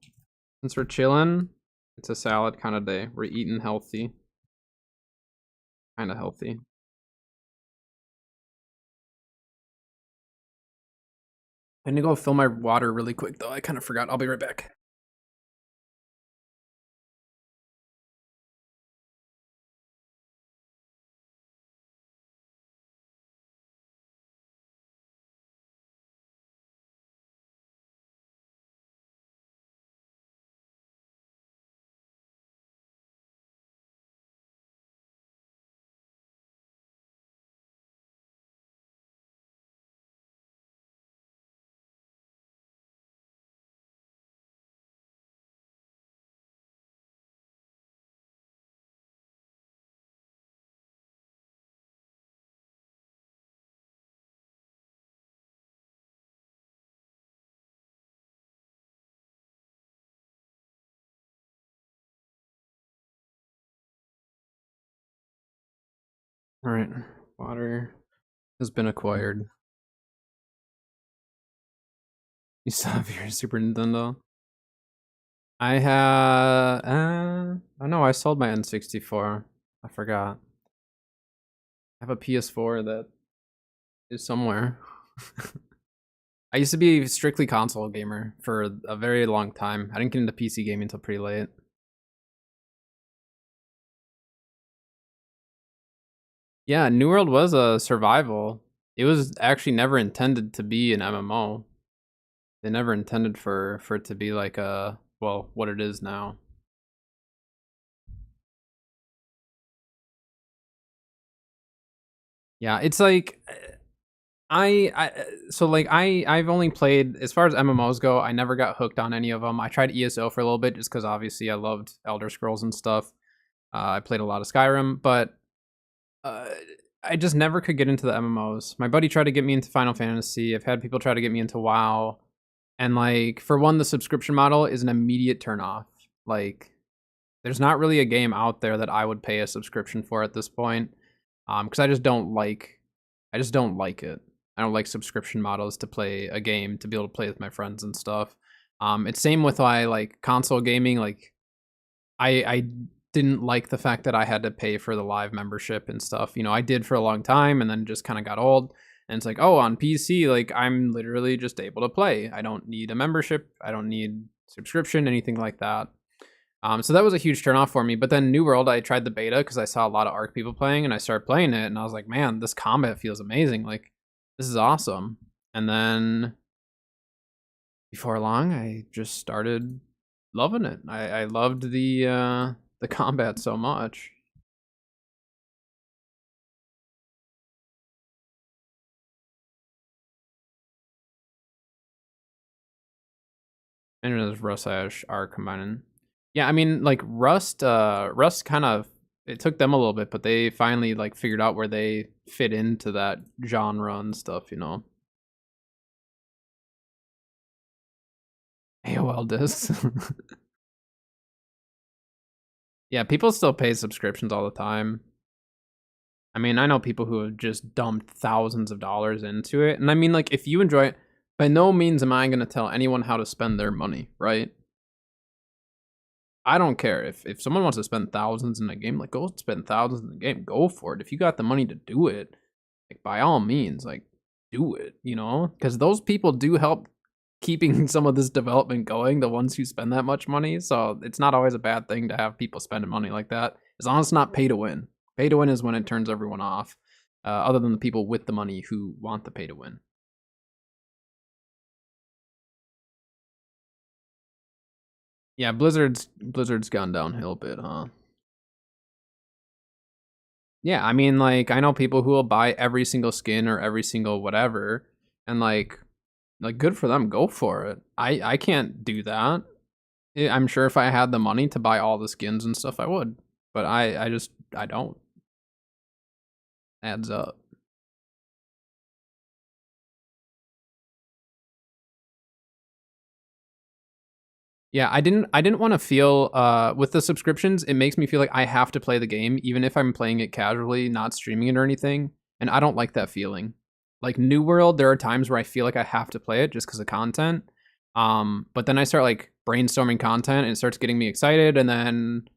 since we're chilling, it's a salad kind of day. We're eating healthy. Kind of healthy. I need to go fill my water really quick though. I kind of forgot. I'll be right back. All right. Water has been acquired. You still have your Super Nintendo? I have. Oh no, I sold my N64. I forgot. I have a PS4 that is somewhere. I used to be a strictly console gamer for a very long time. I didn't get into PC gaming until pretty late. Yeah, New World was a survival. It was actually never intended to be an MMO. They never intended for it to be like a, well, what it is now. Yeah, it's like so like I've only played, as far as MMOs go, I never got hooked on any of them. I tried ESO for a little bit just because obviously I loved Elder Scrolls and stuff. I played a lot of Skyrim, but uh, I just never could get into the MMOs. My buddy tried to get me into Final Fantasy. I've had people try to get me into WoW, and like for one, the subscription model is an immediate turnoff. Like, there's not really a game out there that I would pay a subscription for at this point, because I just don't like it. I don't like subscription models to play a game to be able to play with my friends and stuff. It's same with why like console gaming. Like I didn't like the fact that I had to pay for the live membership and stuff. You know, I did for a long time and then just kind of got old. And it's like, oh, on PC, like I'm literally just able to play. I don't need a membership. I don't need subscription, anything like that. So that was a huge turnoff for me. But then New World, I tried the beta because I saw a lot of ARC people playing, and I started playing it, and I was like, man, this combat feels amazing. Like, this is awesome. And then before long, I just started loving it. I loved the combat so much. And there's Rust Ash are combining. Yeah, I mean, like Rust kind of, it took them a little bit, but they finally like figured out where they fit into that genre and stuff, you know. AOL discs. Yeah, people still pay subscriptions all the time. I mean, I know people who have just dumped thousands of dollars into it. And I mean, like, if you enjoy it, by no means am I going to tell anyone how to spend their money, right? I don't care if someone wants to spend thousands in a game, like go spend thousands in the game, go for it. If you got the money to do it, like by all means, like do it, you know? Because those people do help keeping some of this development going, the ones who spend that much money. So it's not always a bad thing to have people spending money like that, as long as it's not pay to win. Pay to win is when it turns everyone off, other than the people with the money who want the pay to win. Yeah, Blizzard's gone downhill a bit, huh? Yeah, I mean, like I know people who will buy every single skin or every single whatever, and like good for them, go for it. I can't do that. I'm sure if I had the money to buy all the skins and stuff, I would, but I just I don't. Adds up. Yeah, I didn't want to feel with the subscriptions, it makes me feel like I have to play the game even if I'm playing it casually, not streaming it or anything, and I don't like that feeling. Like New World, there are times where I feel like I have to play it just because of content. But then I start like brainstorming content and it starts getting me excited, and then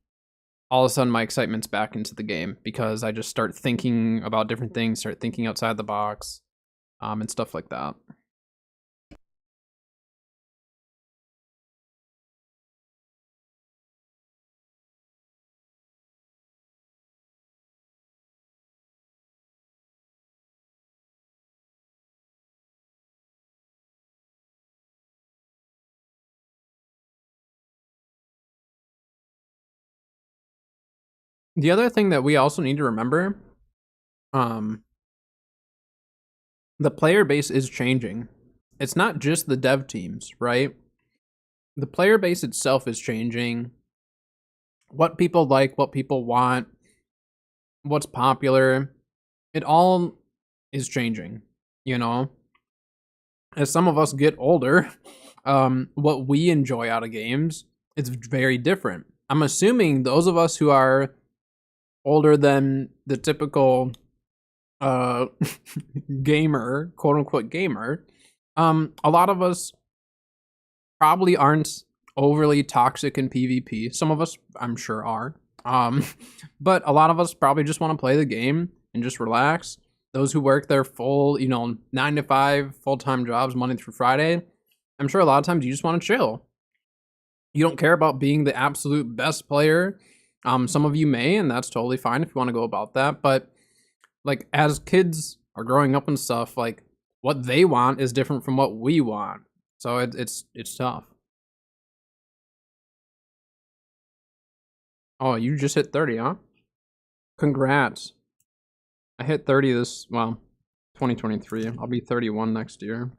all of a sudden my excitement's back into the game because I just start thinking about different things, start thinking outside the box, and stuff like that. The other thing that we also need to remember, um, the player base is changing. It's not just the dev teams, right? The player base itself is changing. What people like, what people want, what's popular, it all is changing, you know? As some of us get older, what we enjoy out of games is very different. I'm assuming those of us who are older than the typical uh gamer, quote unquote gamer, a lot of us probably aren't overly toxic in PvP. Some of us, I'm sure, are. Um, but a lot of us probably just want to play the game and just relax. Those who work their full, 9 to 5 full time jobs Monday through Friday, I'm sure a lot of times you just want to chill. You don't care about being the absolute best player. Some of you may, and that's totally fine if you want to go about that. But like as kids are growing up and stuff, like what they want is different from what we want. So it's tough. Oh, you just hit 30, huh? Congrats. I hit 30 well, 2023. I'll be 31 next year.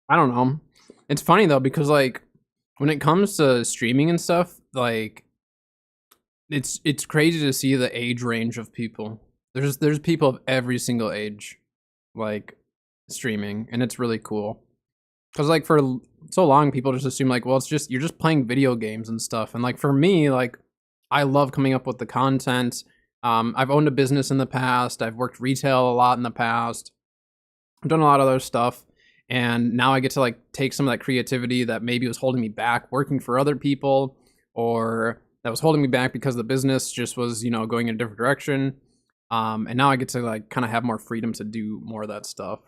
I don't know. It's funny though because like when it comes to streaming and stuff, like it's crazy to see the age range of people. There's people of every single age like streaming, and it's really cool. Cuz like for so long people just assume like, well, it's just you're just playing video games and stuff. And like for me, like I love coming up with the content. I've owned a business in the past. I've worked retail a lot in the past. I've done a lot of other stuff, and now I get to like take some of that creativity that maybe was holding me back working for other people, or that was holding me back because the business just was going in a different direction. And now I get to like kind of have more freedom to do more of that stuff.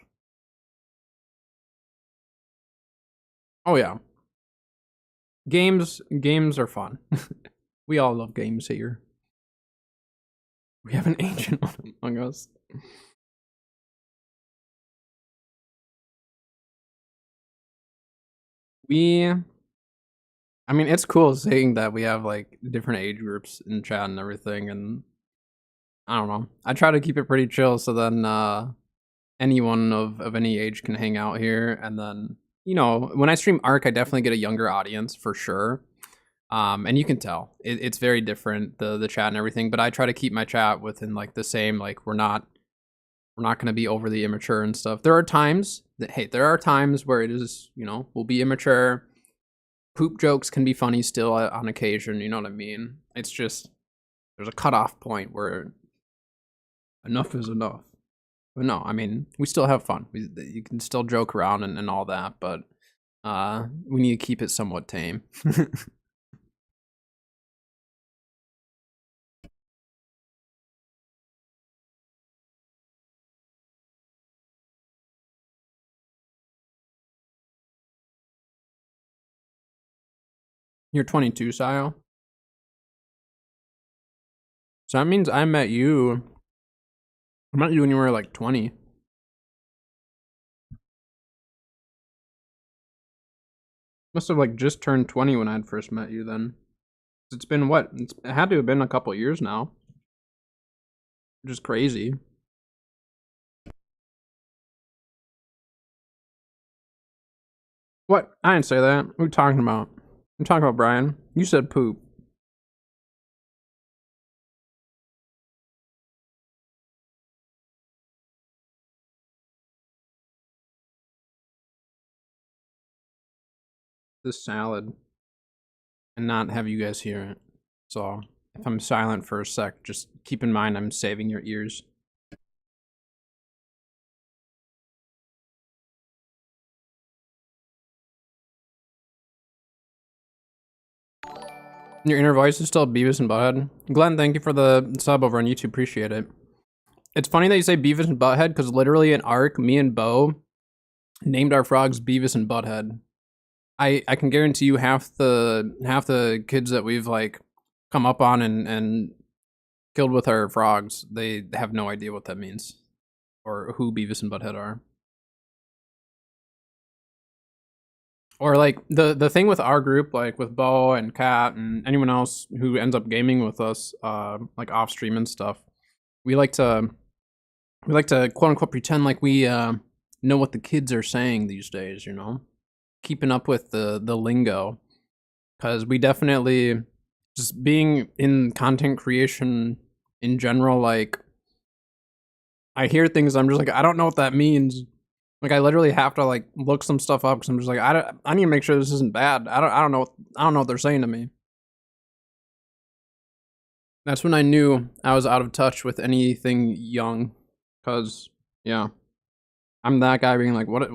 Oh yeah, games are fun. We all love games here. We have an ancient one among us. We, I mean, it's cool seeing that we have like different age groups in chat and everything, and I don't know. I try to keep it pretty chill so then anyone of any age can hang out here, and then when I stream Arc, I definitely get a younger audience for sure. And you can tell it's very different, the chat and everything. But I try to keep my chat within like the same, like we're not going to be overly immature and stuff. There are times there are times where it is, we'll be immature. Poop jokes can be funny still on occasion. You know what I mean? It's just there's a cutoff point where enough is enough. But no, I mean we still have fun. You can still joke around and all that, but We need to keep it somewhat tame. You're 22, Sile. So that means I met you. I met you when you were like 20. Must have like just turned 20 when I'd first met you then. It's been what? It had to have been a couple years now. Which is crazy. What? I didn't say that. What are you talking about? I'm talking about Brian. You said poop. This salad. And not have you guys hear it. So if I'm silent for a sec, just keep in mind I'm saving your ears. Your inner voice is still Beavis and Butthead. Glenn, thank you for the sub over on YouTube. Appreciate it. It's funny that you say Beavis and Butthead because literally in Ark, me and Bo named our frogs Beavis and Butthead. I can guarantee you half the kids that we've like come up on and killed with our frogs, they have no idea what that means or who Beavis and Butthead are. Or like the thing with our group, like with Bo and Kat and anyone else who ends up gaming with us, like off stream and stuff, we like to quote unquote pretend like we know what the kids are saying these days, you know, keeping up with the lingo, because we definitely just being in content creation in general, like I hear things, I'm just like I don't know what that means. Like I literally have to like look some stuff up because I'm just like I need to make sure this isn't bad. I don't know what they're saying to me. That's when I knew I was out of touch with anything young, cause yeah, I'm that guy being like what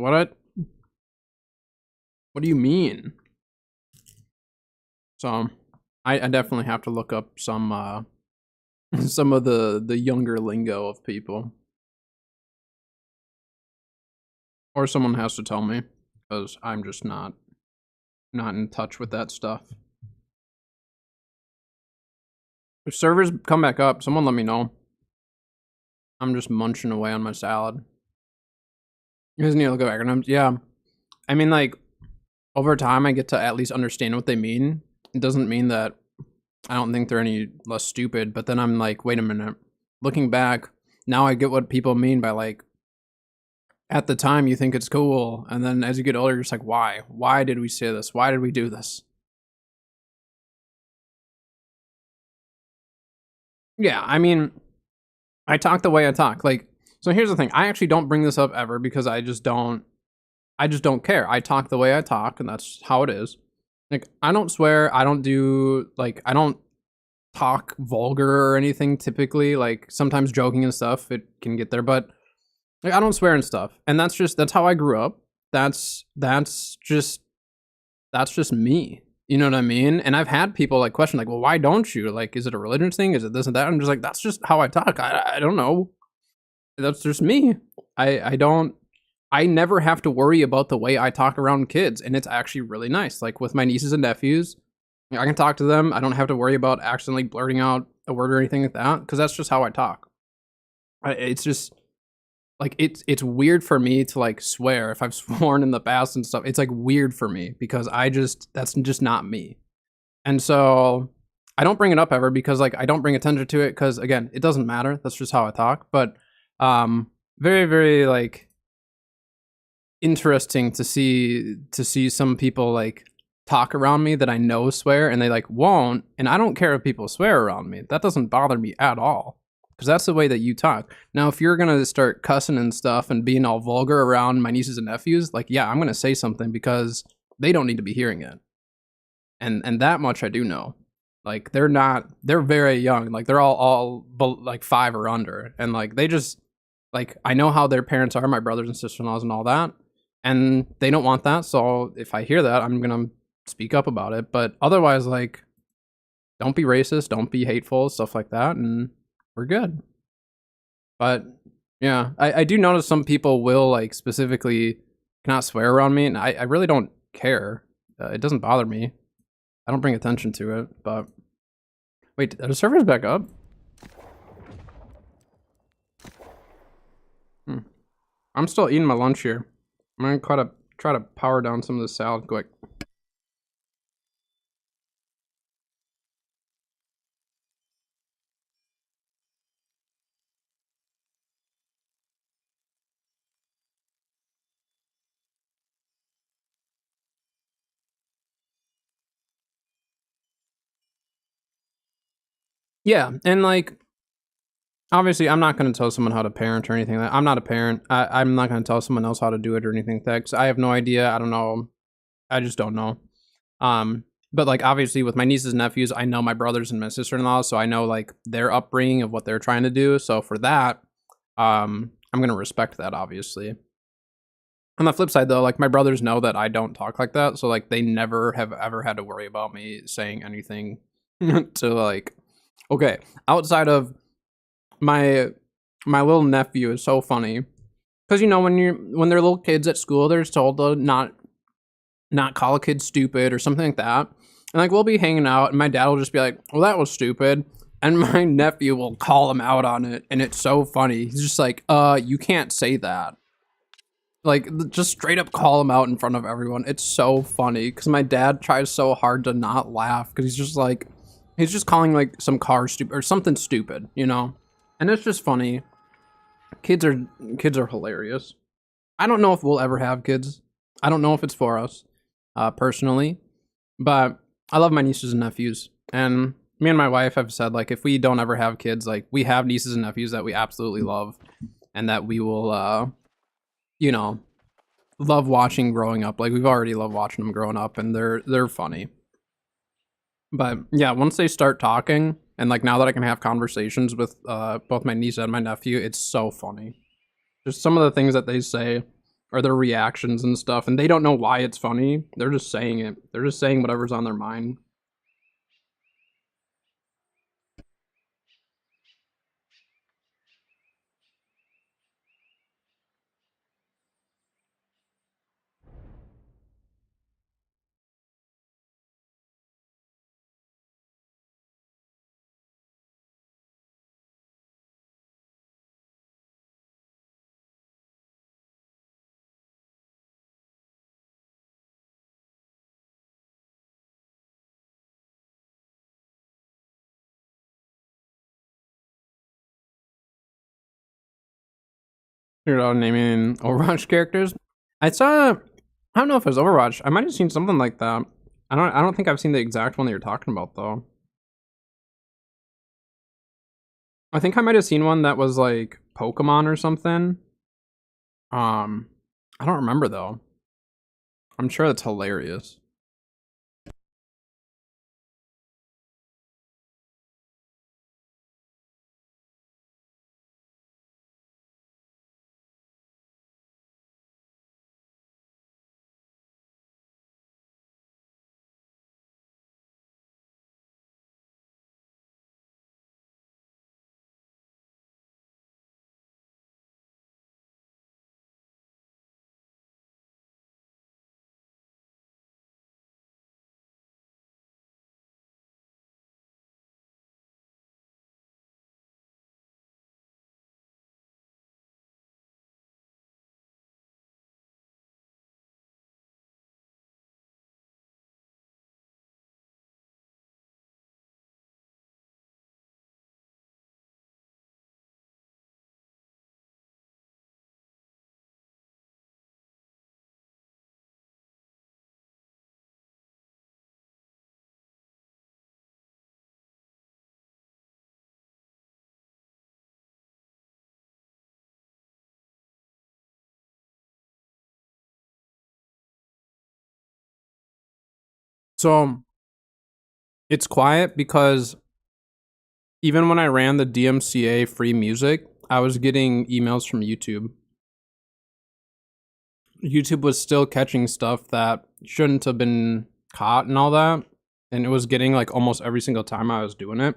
do you mean? So I definitely have to look up some some of the younger lingo of people. Or someone has to tell me, because I'm just not in touch with that stuff. If servers come back up, someone let me know. I'm just munching away on my salad. You guys need to look at acronyms. Yeah. I mean, like, over time, I get to at least understand what they mean. It doesn't mean that I don't think they're any less stupid, but then I'm like, wait a minute. Looking back, now I get what people mean by, like, at the time you think it's cool, and then as you get older, you're just like, why? Why did we say this? Why did we do this? Yeah, I mean, I talk the way I talk. Like, so here's the thing. I actually don't bring this up ever because I just don't care. I talk the way I talk, and that's how it is. Like, I don't swear. I don't do, like, I don't talk vulgar or anything typically. Like, sometimes joking and stuff, it can get there, but like, I don't swear and stuff. And that's how I grew up. That's just me. You know what I mean? And I've had people like question, like, well, why don't you? Like, is it a religion thing? Is it this and that? I'm just like, that's just how I talk. I don't know. That's just me. I never have to worry about the way I talk around kids, and it's actually really nice. Like with my nieces and nephews, I can talk to them. I don't have to worry about accidentally blurting out a word or anything like that, because that's just how I talk. It's just like it's weird for me to like swear if I've sworn in the past and stuff. It's like weird for me because that's just not me. And so I don't bring it up ever because like I don't bring attention to it because again, it doesn't matter. That's just how I talk. But very, very like interesting to see some people like talk around me that I know swear and they like won't. And I don't care if people swear around me. That doesn't bother me at all. Because that's the way that you talk. Now, if you're going to start cussing and stuff and being all vulgar around my nieces and nephews, like, yeah, I'm going to say something because they don't need to be hearing it. And that much I do know. Like, they're very young. Like, they're all like 5 or under. And, like, they just, like, I know how their parents are, my brothers and sister-in-laws and all that. and they don't want that. So if I hear that, I'm gonna speak up about it. But otherwise, like, don't be racist, don't be hateful, stuff like that, and we're good. But yeah, I do notice some people will like specifically cannot swear around me, and I really don't care. It doesn't bother me. I don't bring attention to it. But wait, are the servers back up? I'm still eating my lunch here. I'm gonna try to power down some of the salad quick. Yeah, and like obviously, I'm not going to tell someone how to parent or anything. I'm not a parent. I'm not going to tell someone else how to do it or anything like that. 'Cause I have no idea. I don't know. I just don't know. But like obviously with my nieces and nephews, I know my brothers and my sister-in-law, so I know like their upbringing of what they're trying to do. So for that, I'm gonna respect that obviously. On the flip side though, like my brothers know that I don't talk like that, so like they never have ever had to worry about me saying anything to like okay, outside of my little nephew is so funny. Cause you know when they're little kids at school, they're told to not call a kid stupid or something like that. And like we'll be hanging out and my dad will just be like, well, that was stupid. And my nephew will call him out on it. And it's so funny. He's just like, you can't say that. Like just straight up call him out in front of everyone. It's so funny. Cause my dad tries so hard to not laugh. Cause he's just calling like some car stupid or something stupid, you know? And it's just funny. Kids are hilarious. I don't know if we'll ever have kids. I don't know if it's for us. Personally, but I love my nieces and nephews, and me and my wife have said like if we don't ever have kids, like we have nieces and nephews that we absolutely love, and that we will, you know, love watching growing up. Like we've already loved watching them growing up, and they're funny. But yeah, once they start talking, and like now that I can have conversations with both my niece and my nephew, it's so funny. Just some of the things that they say or their reactions and stuff, and they don't know why it's funny. They're just saying it. They're just saying whatever's on their mind. You know, naming Overwatch characters. I saw. I don't know if it was Overwatch. I might have seen something like that. I don't think I've seen the exact one that you're talking about though. I think I might have seen one that was like Pokemon or something. Um, I don't remember though. I'm sure that's hilarious. So it's quiet because even when I ran the DMCA free music, I was getting emails from YouTube. YouTube was still catching stuff that shouldn't have been caught and all that, and it was getting like almost every single time I was doing it.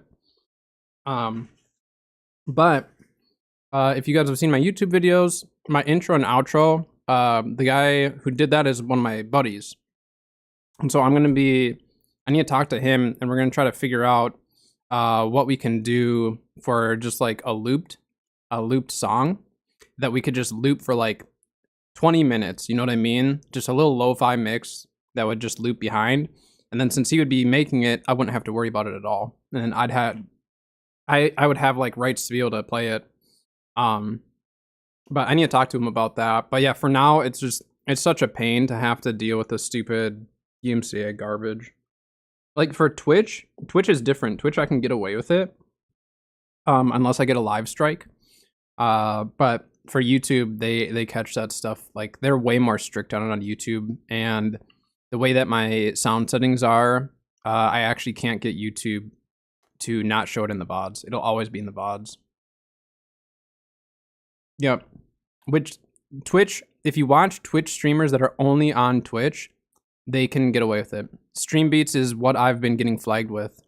But if you guys have seen my YouTube videos, my intro and outro, the guy who did that is one of my buddies, and so I need to talk to him, and we're gonna try to figure out what we can do for just like a looped song that we could just loop for like 20 minutes, you know what I mean? Just a little lo-fi mix that would just loop behind. And then since he would be making it, I wouldn't have to worry about it at all. And I would have like rights to be able to play it. But I need to talk to him about that. But yeah, for now it's such a pain to have to deal with the stupid UMCA garbage. Like for Twitch is different. Twitch I can get away with it. Unless I get a live strike. But for YouTube, they catch that stuff. Like they're way more strict on it on YouTube, and the way that my sound settings are, I actually can't get YouTube to not show it in the VODs. It'll always be in the VODs. Yep. Which Twitch, if you watch Twitch streamers that are only on Twitch, they can get away with it. Stream Beats is what I've been getting flagged with.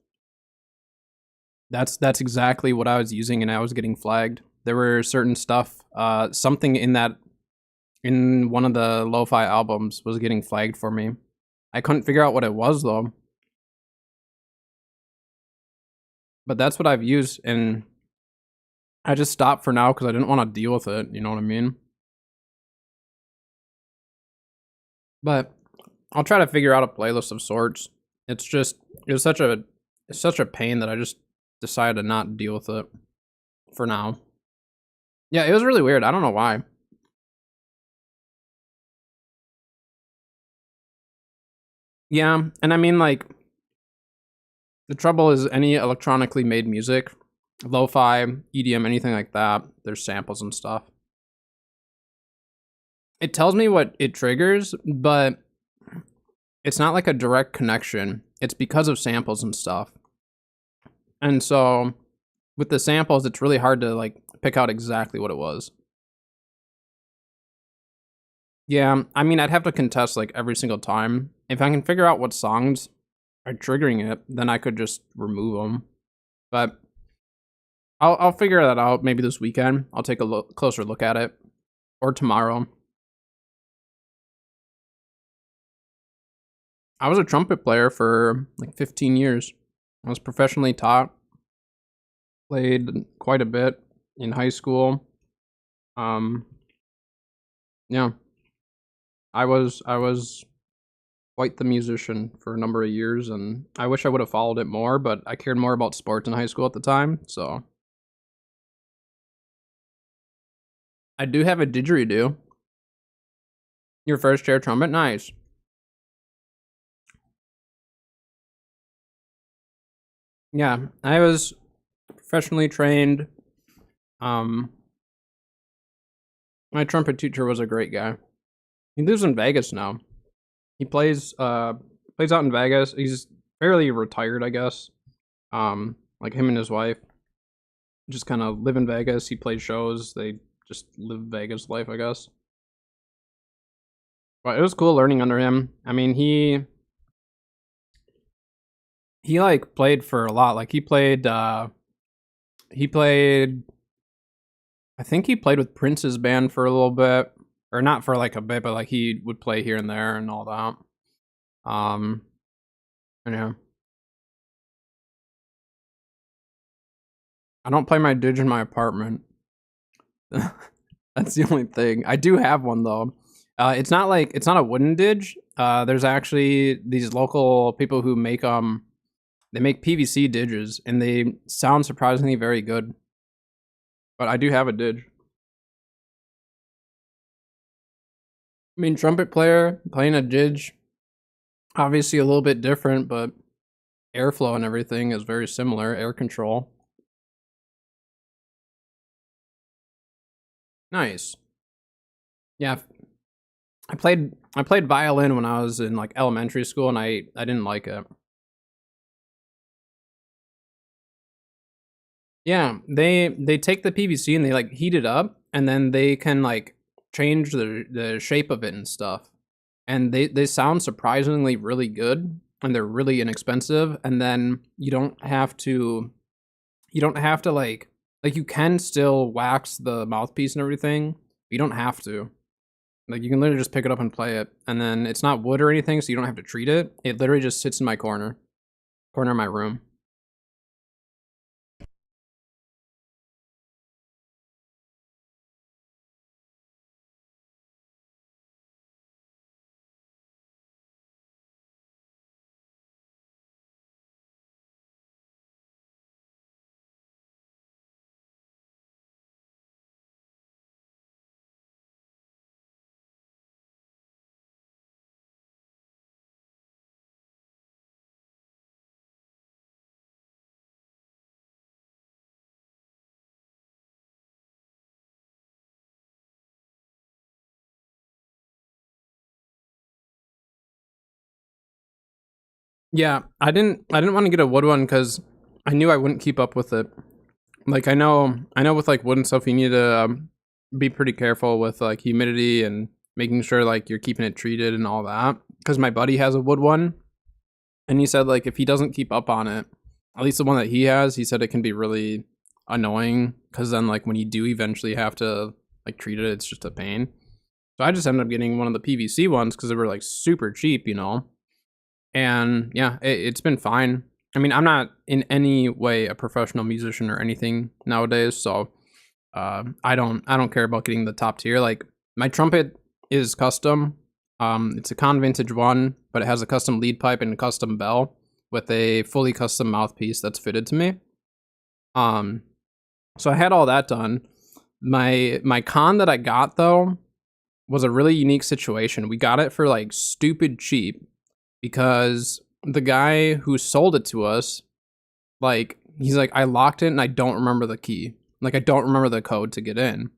That's exactly what I was using, and I was getting flagged. There were certain stuff, something in one of the lo-fi albums was getting flagged for me. I couldn't figure out what it was though. But that's what I've used, and I just stopped for now because I didn't want to deal with it, you know what I mean? But I'll try to figure out a playlist of sorts. It was such a pain that I just decided to not deal with it for now. Yeah, it was really weird. I don't know why. Yeah, and I mean, like, the trouble is any electronically made music, lo-fi, EDM, anything like that, there's samples and stuff. It tells me what it triggers, but it's not like a direct connection. It's because of samples and stuff. And so with the samples, it's really hard to like pick out exactly what it was. Yeah, I mean, I'd have to contest like every single time. If I can figure out what songs are triggering it, then I could just remove them. But I'll figure that out maybe this weekend. I'll take a closer look at it, or tomorrow. I was a trumpet player for like 15 years. I was professionally taught. Played quite a bit in high school. Yeah. I was quite the musician for a number of years, and I wish I would have followed it more, but I cared more about sports in high school at the time, so. I do have a didgeridoo. Your first chair trumpet? Nice. Yeah, I was professionally trained. My trumpet teacher was a great guy. He lives in Vegas now. He plays out in Vegas. He's fairly retired, I guess. Like him and his wife just kind of live in Vegas. He plays shows. They just live Vegas life, I guess. But it was cool learning under him. I mean, he like played for a lot. Like he played I think he played with Prince's band for a little bit. Or not for like a bit, but like he would play here and there and all that. Yeah. I don't play my dig in my apartment. That's the only thing. I do have one though. It's not a wooden dig. There's actually these local people who make they make PVC diges, and they sound surprisingly very good. But I do have a dig. I mean, trumpet player playing a dig, obviously a little bit different, but airflow and everything is very similar. Air control. Nice. Yeah, I played violin when I was in like elementary school, and I didn't like it. Yeah, they take the PVC and they like heat it up, and then they can like change the shape of it and stuff. And they sound surprisingly really good, and they're really inexpensive, and then you don't have to like you can still wax the mouthpiece and everything. But you don't have to. Like you can literally just pick it up and play it, and then it's not wood or anything, so you don't have to treat it. It literally just sits in my corner of my room. Yeah, I didn't want to get a wood one because I knew I wouldn't keep up with it. Like I know with like wood and stuff, you need to be pretty careful with like humidity and making sure like you're keeping it treated and all that. Because my buddy has a wood one, and he said like if he doesn't keep up on it, at least the one that he has, he said it can be really annoying. Because then like when you do eventually have to like treat it, it's just a pain. So I just ended up getting one of the PVC ones because they were like super cheap, you know. And yeah, it's been fine. I mean, I'm not in any way a professional musician or anything nowadays, so I don't care about getting the top tier. Like my trumpet is custom. It's a Con Vintage one, but it has a custom lead pipe and a custom bell with a fully custom mouthpiece that's fitted to me. Um, so I had all that done. My con that I got though was a really unique situation. We got it for like stupid cheap because the guy who sold it to us, like, he's like, I locked it and I don't remember the key. Like, I don't remember the code to get in.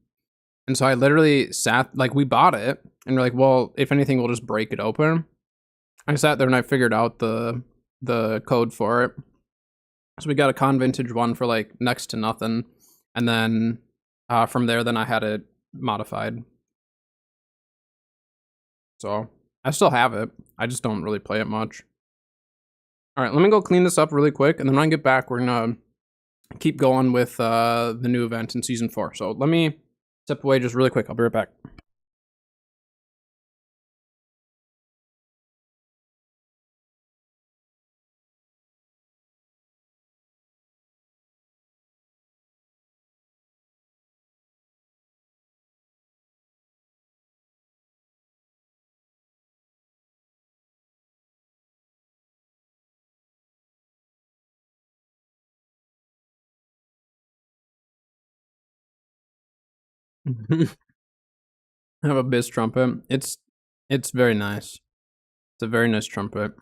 And so I literally sat, like, we bought it and we're like, well, if anything, we'll just break it open. I sat there and I figured out the code for it. So we got a Con Vintage one for like next to nothing. And then from there, then I had it modified. So I still have it. I just don't really play it much. All right, let me go clean this up really quick, and then when I get back, we're gonna keep going with the new event in season 4. So let me step away just really quick. I'll be right back. I have a Biz trumpet. It's very nice. It's a very nice trumpet.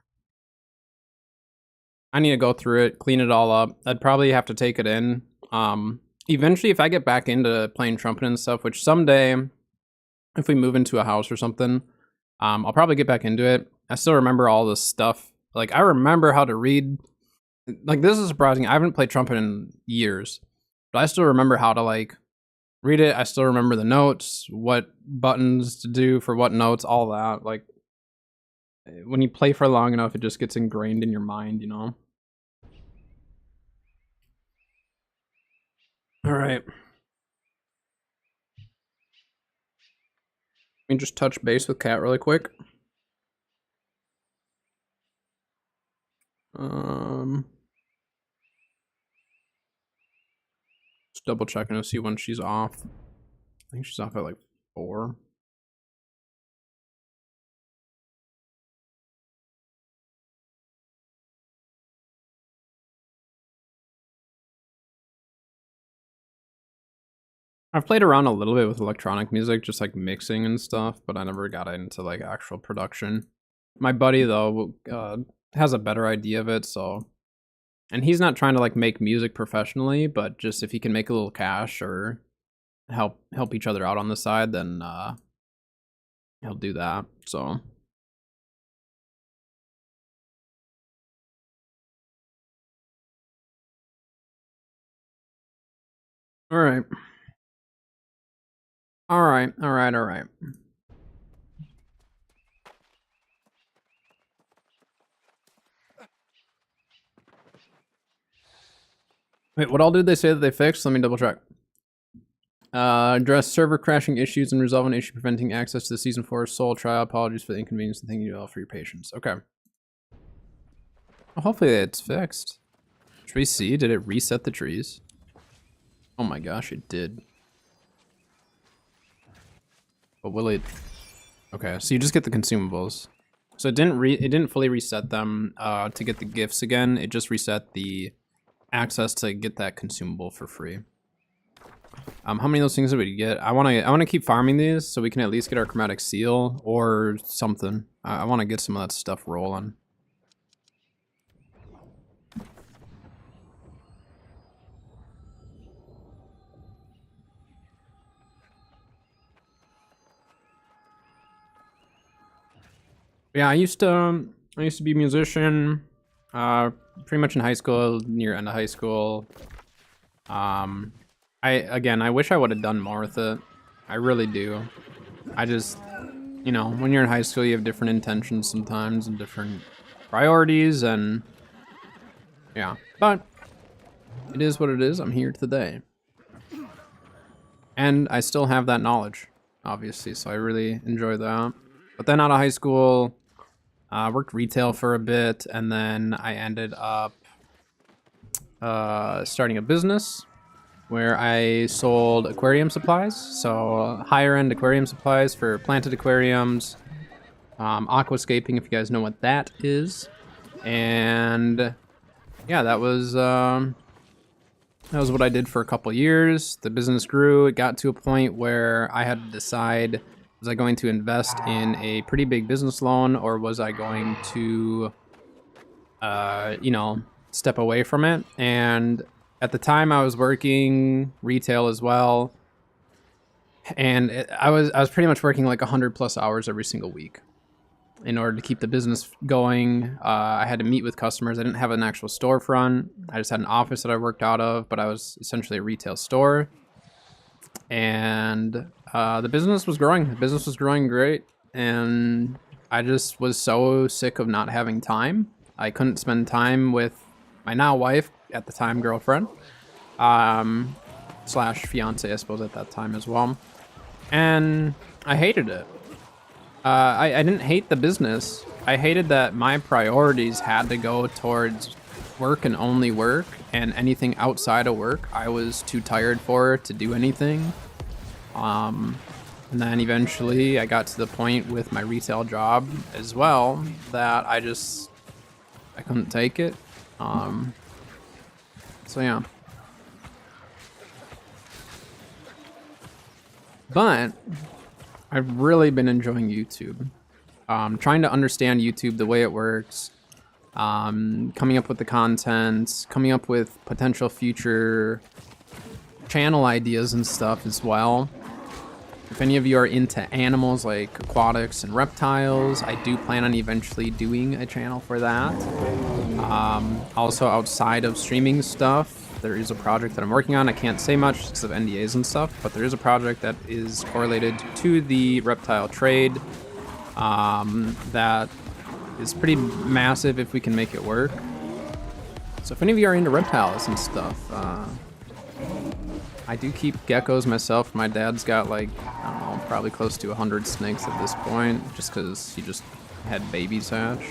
I need to go through it, clean it all up. I'd probably have to take it in. Eventually, if I get back into playing trumpet and stuff, which someday, if we move into a house or something, I'll probably get back into it. I still remember all this stuff. Like I remember how to read. Like this is surprising. I haven't played trumpet in years, but I still remember how to like read it. I still remember the notes, what buttons to do for what notes, all that. Like when you play for long enough, it just gets ingrained in your mind, you know. All right. Let me just touch base with Kat really quick. Um, just double checking to see when she's off. I think she's off at like 4. I've played around a little bit with electronic music, just like mixing and stuff, but I never got into like actual production. My buddy though has a better idea of it, so and he's not trying to like make music professionally, but just if he can make a little cash or help each other out on the side, then he'll do that. So all right. Alright, alright, alright. Wait, what all did they say that they fixed? Let me double check. Address server crashing issues and resolve an issue preventing access to the Season 4 Soul trial. Apologies for the inconvenience and thank you all for your patience. Okay. Well, hopefully it's fixed. Should we see? Did it reset the trees? Oh my gosh, it did. But will it? Okay, so you just get the consumables. So it didn't fully reset them to get the gifts again. It just reset the access to get that consumable for free. How many of those things did we get? I wanna keep farming these so we can at least get our chromatic seal or something. I wanna get some of that stuff rolling. Yeah, I used to be a musician, pretty much in high school, near end of high school. I wish I would have done more with it. I really do. I just, you know, when you're in high school, you have different intentions sometimes and different priorities, and yeah. But it is what it is. I'm here today, and I still have that knowledge, obviously. So I really enjoy that. But then out of high school, worked retail for a bit, and then I ended up starting a business where I sold aquarium supplies. So higher end aquarium supplies for planted aquariums, aquascaping, if you guys know what that is. And yeah, that was what I did for a couple years. The business grew. It got to a point where I had to decide, was I going to invest in a pretty big business loan, or was I going to, you know, step away from it? And at the time I was working retail as well. And I was pretty much working like 100+ hours every single week in order to keep the business going. I had to meet with customers. I didn't have an actual storefront. I just had an office that I worked out of, but I was essentially a retail store. And the business was growing. The business was growing great. And I just was so sick of not having time. I couldn't spend time with my now wife, at the time girlfriend, slash fiance, I suppose, at that time as well. And I hated it. I didn't hate the business. I hated that my priorities had to go towards work and only work, and anything outside of work I was too tired for to do anything. And then eventually I got to the point with my retail job as well that I couldn't take it. So yeah. But I've really been enjoying YouTube. Trying to understand YouTube, the way it works, coming up with the content, coming up with potential future channel ideas and stuff as well. If any of you are into animals like aquatics and reptiles, I do plan on eventually doing a channel for that. Also, outside of streaming stuff, there is a project that I'm working on. I can't say much because of NDAs and stuff, but there is a project that is correlated to the reptile trade that is pretty massive if we can make it work. So if any of you are into reptiles and stuff, I do keep geckos myself. My dad's got like, I don't know, probably close to 100 snakes at this point, just because he just had babies hatch.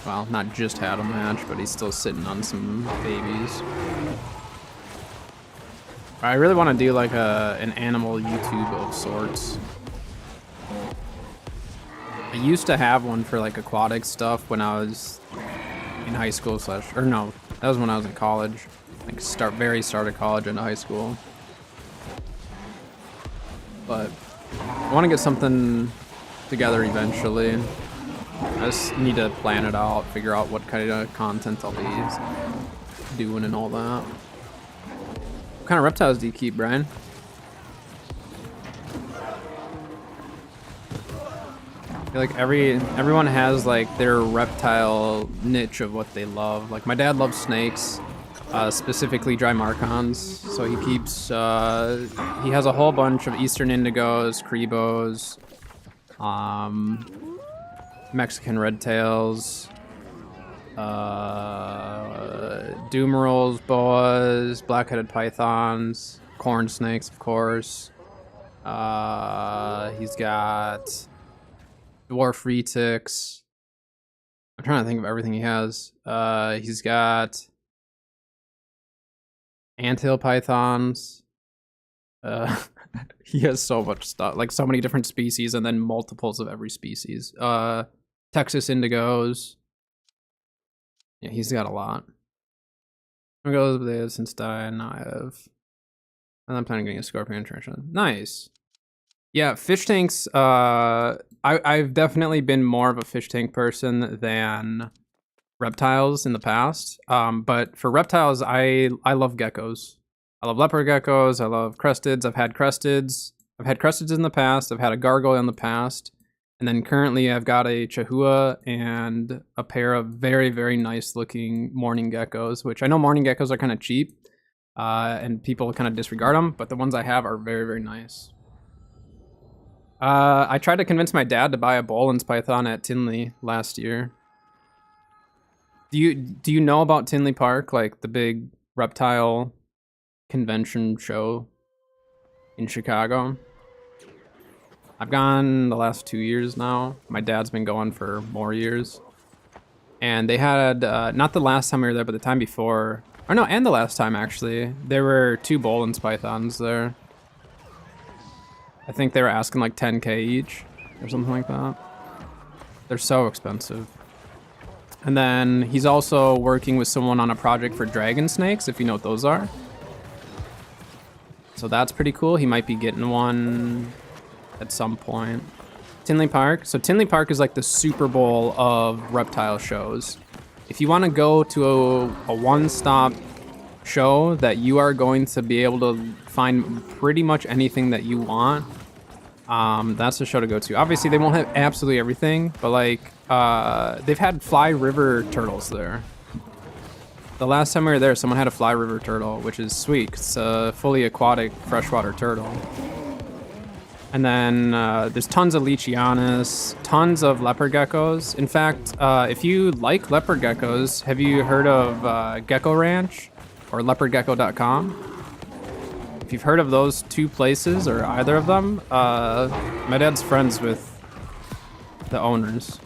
Well, not just had them hatch, but he's still sitting on some babies. I really want to do like an animal YouTube of sorts. I used to have one for like aquatic stuff when I was in high school or no, that was when I was in college. Like very start of college into high school. But I want to get something together eventually. I just need to plan it out, figure out what kind of content I'll be doing and all that. What kind of reptiles do you keep, Brian? I feel like everyone has like their reptile niche of what they love. Like my dad loves snakes. specifically Drymarchons. So he keeps, he has a whole bunch of Eastern Indigos, Crebos, Mexican Redtails, Doomerals, Boas, Black-headed Pythons, Corn Snakes, of course. He's got Dwarf Retics. I'm trying to think of everything he has. He's got Anthill Pythons. He has so much stuff, like so many different species, and then multiples of every species. Texas Indigos. Yeah, he's got a lot. I'm gonna go with this since now I have. And I'm planning on getting a Scorpion Trenchant. Nice. Yeah, fish tanks. I've definitely been more of a fish tank person than reptiles in the past. But for reptiles, I love geckos. I love leopard geckos. I love cresteds. I've had cresteds. I've had cresteds in the past. I've had a gargoyle in the past. And then currently I've got a Chahua and a pair of very, very nice looking morning geckos, which I know morning geckos are kind of cheap and people kind of disregard them, but the ones I have are very, very nice. I tried to convince my dad to buy a Boland's Python at Tinley last year. Do you know about Tinley Park, like the big reptile convention show in Chicago? I've gone the last 2 years now. My dad's been going for more years. And they had, not the last time we were there, but the time before, or no, and the last time actually, there were 2 Boland's Pythons there. I think they were asking like 10K each or something like that. They're so expensive. And then he's also working with someone on a project for dragon snakes, if you know what those are. So that's pretty cool. He might be getting one at some point. Tinley Park. So Tinley Park is like the Super Bowl of reptile shows. If you want to go to a one-stop show that you are going to be able to find pretty much anything that you want, that's the show to go to. Obviously, they won't have absolutely everything, but like they've had fly river turtles there. The last time we were there, someone had a fly river turtle, which is sweet. It's a fully aquatic freshwater turtle. And then there's tons of Leachianus, tons of leopard geckos. In fact, if you like leopard geckos, have you heard of Gecko Ranch or leopardgecko.com? If you've heard of those 2 places or either of them, my dad's friends with the owners.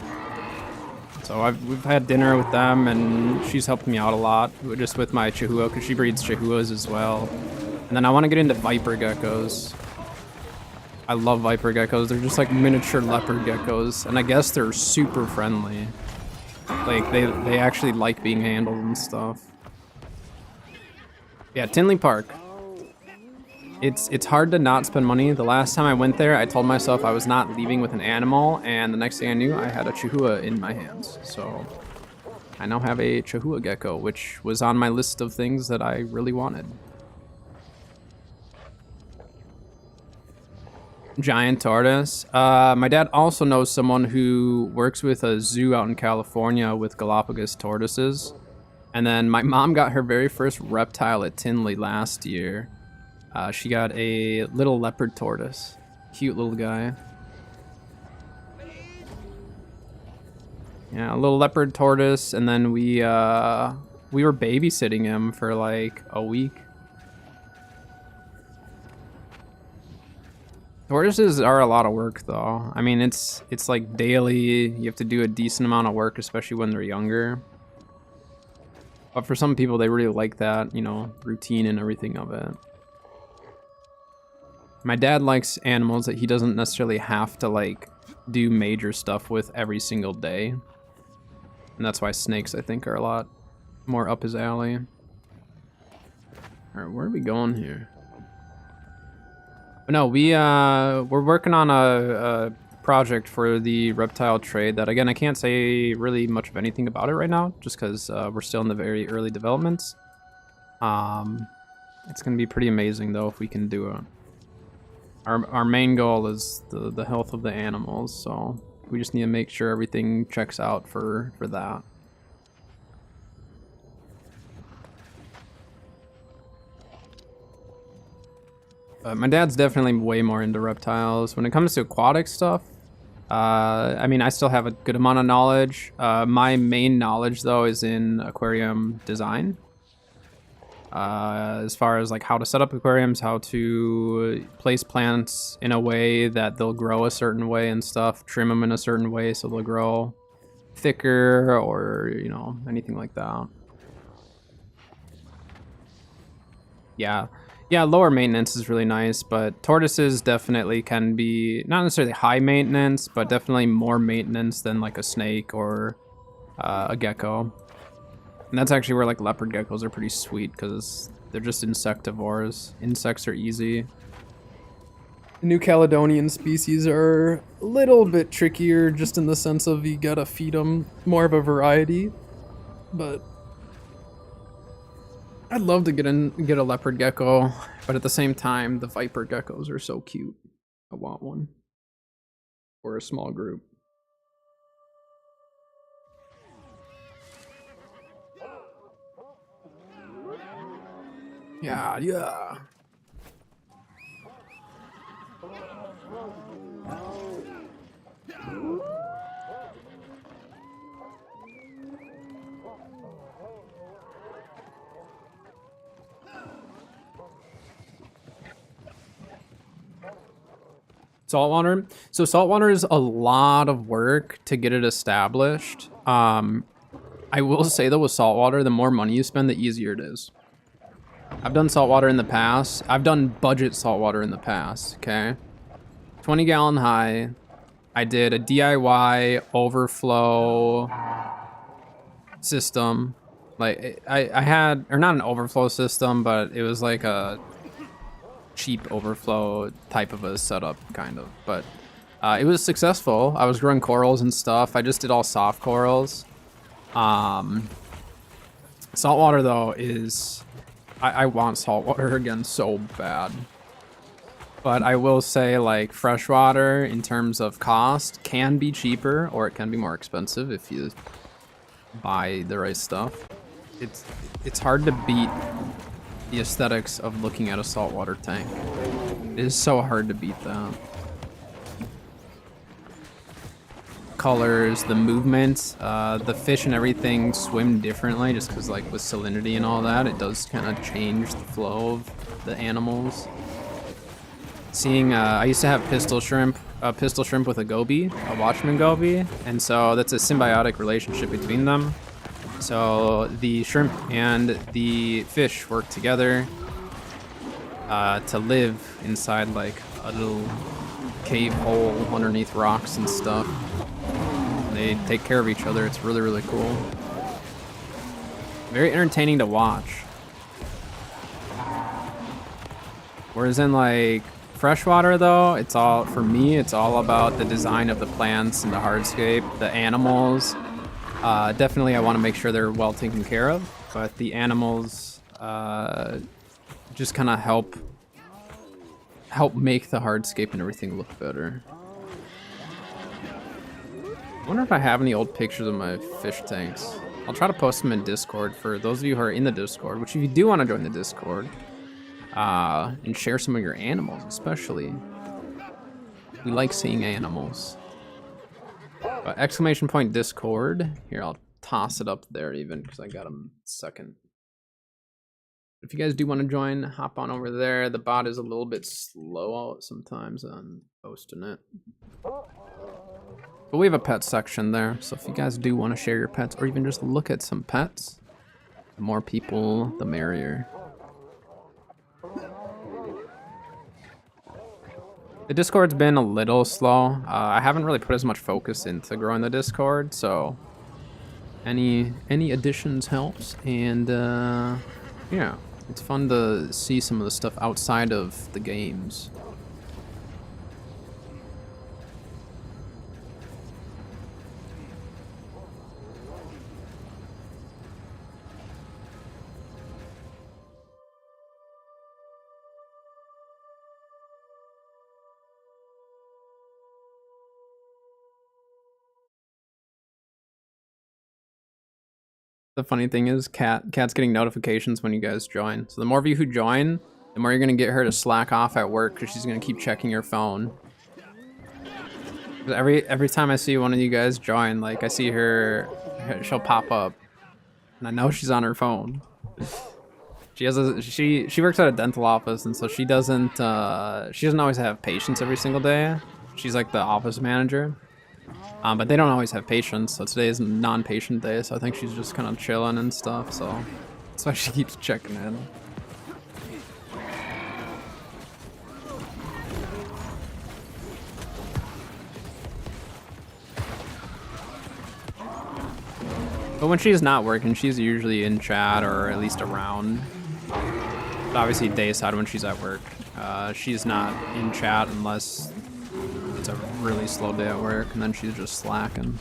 So we've had dinner with them, and she's helped me out a lot, just with my Chahua, because she breeds Chahuas as well. And then I want to get into viper geckos. I love viper geckos. They're just like miniature leopard geckos, and I guess they're super friendly. Like they actually like being handled and stuff. Yeah, Tinley Park. It's hard to not spend money. The last time I went there, I told myself I was not leaving with an animal, and the next thing I knew, I had a Chahua in my hands. So I now have a Chahua gecko, which was on my list of things that I really wanted. Giant tortoise. My dad also knows someone who works with a zoo out in California with Galapagos tortoises. And then my mom got her very first reptile at Tinley last year. She got a little leopard tortoise. Cute little guy. Yeah, a little leopard tortoise, and then we were babysitting him for like a week. Tortoises are a lot of work though. I mean, it's like daily. You have to do a decent amount of work, especially when they're younger. But for some people, they really like that, you know, routine and everything of it. My dad likes animals that he doesn't necessarily have to like do major stuff with every single day. And that's why snakes, I think, are a lot more up his alley. All right, where are we going here? But no, we're working on a project for the reptile trade that, again, I can't say really much of anything about it right now, just because we're still in the very early developments. It's going to be pretty amazing, though, if we can do it. Our main goal is the health of the animals, so we just need to make sure everything checks out for that. My dad's definitely way more into reptiles. When it comes to aquatic stuff, I mean, I still have a good amount of knowledge. My main knowledge, though, is in aquarium design. As far as like how to set up aquariums, how to place plants in a way that they'll grow a certain way and stuff, trim them in a certain way so they'll grow thicker or, you know, anything like that. Yeah. Yeah, lower maintenance is really nice, but tortoises definitely can be not necessarily high maintenance, but definitely more maintenance than like a snake or a gecko. And that's actually where like leopard geckos are pretty sweet because they're just insectivores. Insects are easy. New Caledonian species are a little bit trickier just in the sense of you gotta feed them more of a variety, but I'd love to get a leopard gecko, but at the same time, the viper geckos are so cute. I want one. Or a small group. Yeah, yeah. Saltwater. So saltwater is a lot of work to get it established. I will say though, with saltwater, the more money you spend, the easier it is. I've done saltwater in the past. I've done budget saltwater in the past, okay? 20 gallon high. I did a DIY overflow system. Like I had, or not an overflow system, but it was like a cheap overflow type of a setup, kind of. But it was successful. I was growing corals and stuff. I just did all soft corals. Saltwater though is, I want saltwater again so bad. But I will say like freshwater in terms of cost can be cheaper or it can be more expensive if you buy the right stuff. It's hard to beat the aesthetics of looking at a saltwater tank. It is so hard to beat that. Colors, the movement, the fish and everything swim differently just because like with salinity and all that, it does kind of change the flow of the animals. Seeing, I used to have pistol shrimp with a goby, a watchman goby, and so that's a symbiotic relationship between them. So the shrimp and the fish work together to live inside like a little cave hole underneath rocks and stuff. They take care of each other. It's really, really cool. Very entertaining to watch. Whereas in like freshwater though, it's all, for me, it's all about the design of the plants and the hardscape, the animals. Definitely I want to make sure they're well taken care of, but the animals just kind of help make the hardscape and everything look better. I wonder if I have any old pictures of my fish tanks. I'll try to post them in Discord for those of you who are in the Discord, which if you do want to join the Discord, and share some of your animals especially. We like seeing animals. But exclamation point Discord. Here, I'll toss it up there even because I got them second. If you guys do want to join, hop on over there. The bot is a little bit slow sometimes on posting it. But we have a pet section there, so if you guys do want to share your pets or even just look at some pets, the more people, the merrier. The Discord's been a little slow. I haven't really put as much focus into growing the Discord, so any additions helps. And yeah, it's fun to see some of the stuff outside of the games. The funny thing is, Cat's getting notifications when you guys join. So the more of you who join, the more you're gonna get her to slack off at work because she's gonna keep checking your phone. Every time I see one of you guys join, like I see her, she'll pop up, and I know she's on her phone. She works at a dental office, and so she doesn't always have patients every single day. She's like the office manager, but they don't always have patients. So today is non-patient day, so I think she's just kind of chilling and stuff. So that's why she keeps checking in. But when she's not working, she's usually in chat or at least around. But obviously dayside when she's at work. She's not in chat unless it's a really slow day at work, and then she's just slacking.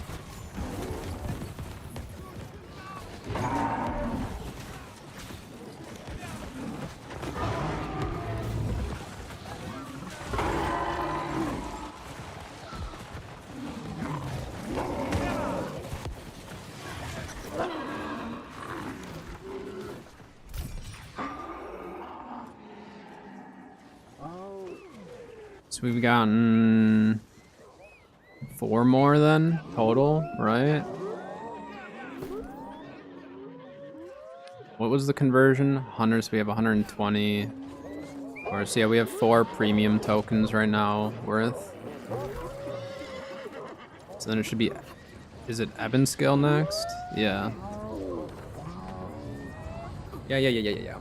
So we've gotten 4 more then total, right? What was the conversion? 100, so we have 120. Or so yeah, we have 4 premium tokens right now worth. So then it should be, is it Evan scale next? Yeah. Yeah.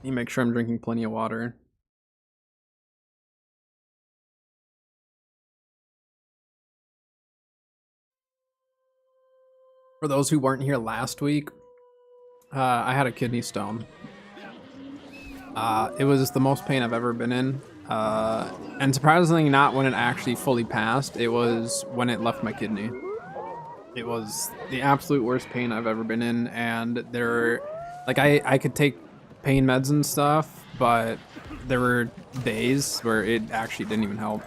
You make sure I'm drinking plenty of water. For those who weren't here last week, I had a kidney stone. It was the most pain I've ever been in. And surprisingly not when it actually fully passed, it was when it left my kidney. It was the absolute worst pain I've ever been in, and I could take pain meds and stuff, but there were days where it actually didn't even help.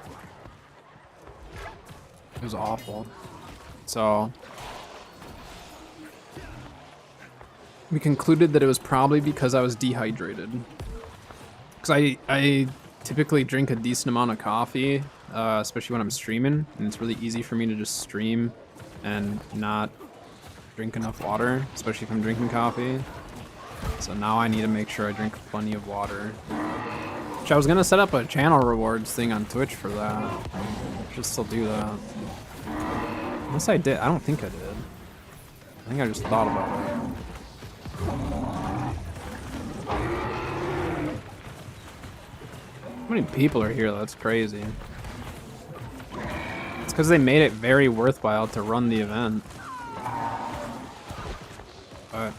It was awful. So we concluded that it was probably because I was dehydrated. Because I typically drink a decent amount of coffee, especially when I'm streaming, and it's really easy for me to just stream and not drink enough water, especially if I'm drinking coffee. So now I need to make sure I drink plenty of water. Which I was gonna set up a channel rewards thing on Twitch for that. I should still do that. Unless I did, I don't think I did. I think I just thought about it. How many people are here? That's crazy. It's because they made it very worthwhile to run the event. But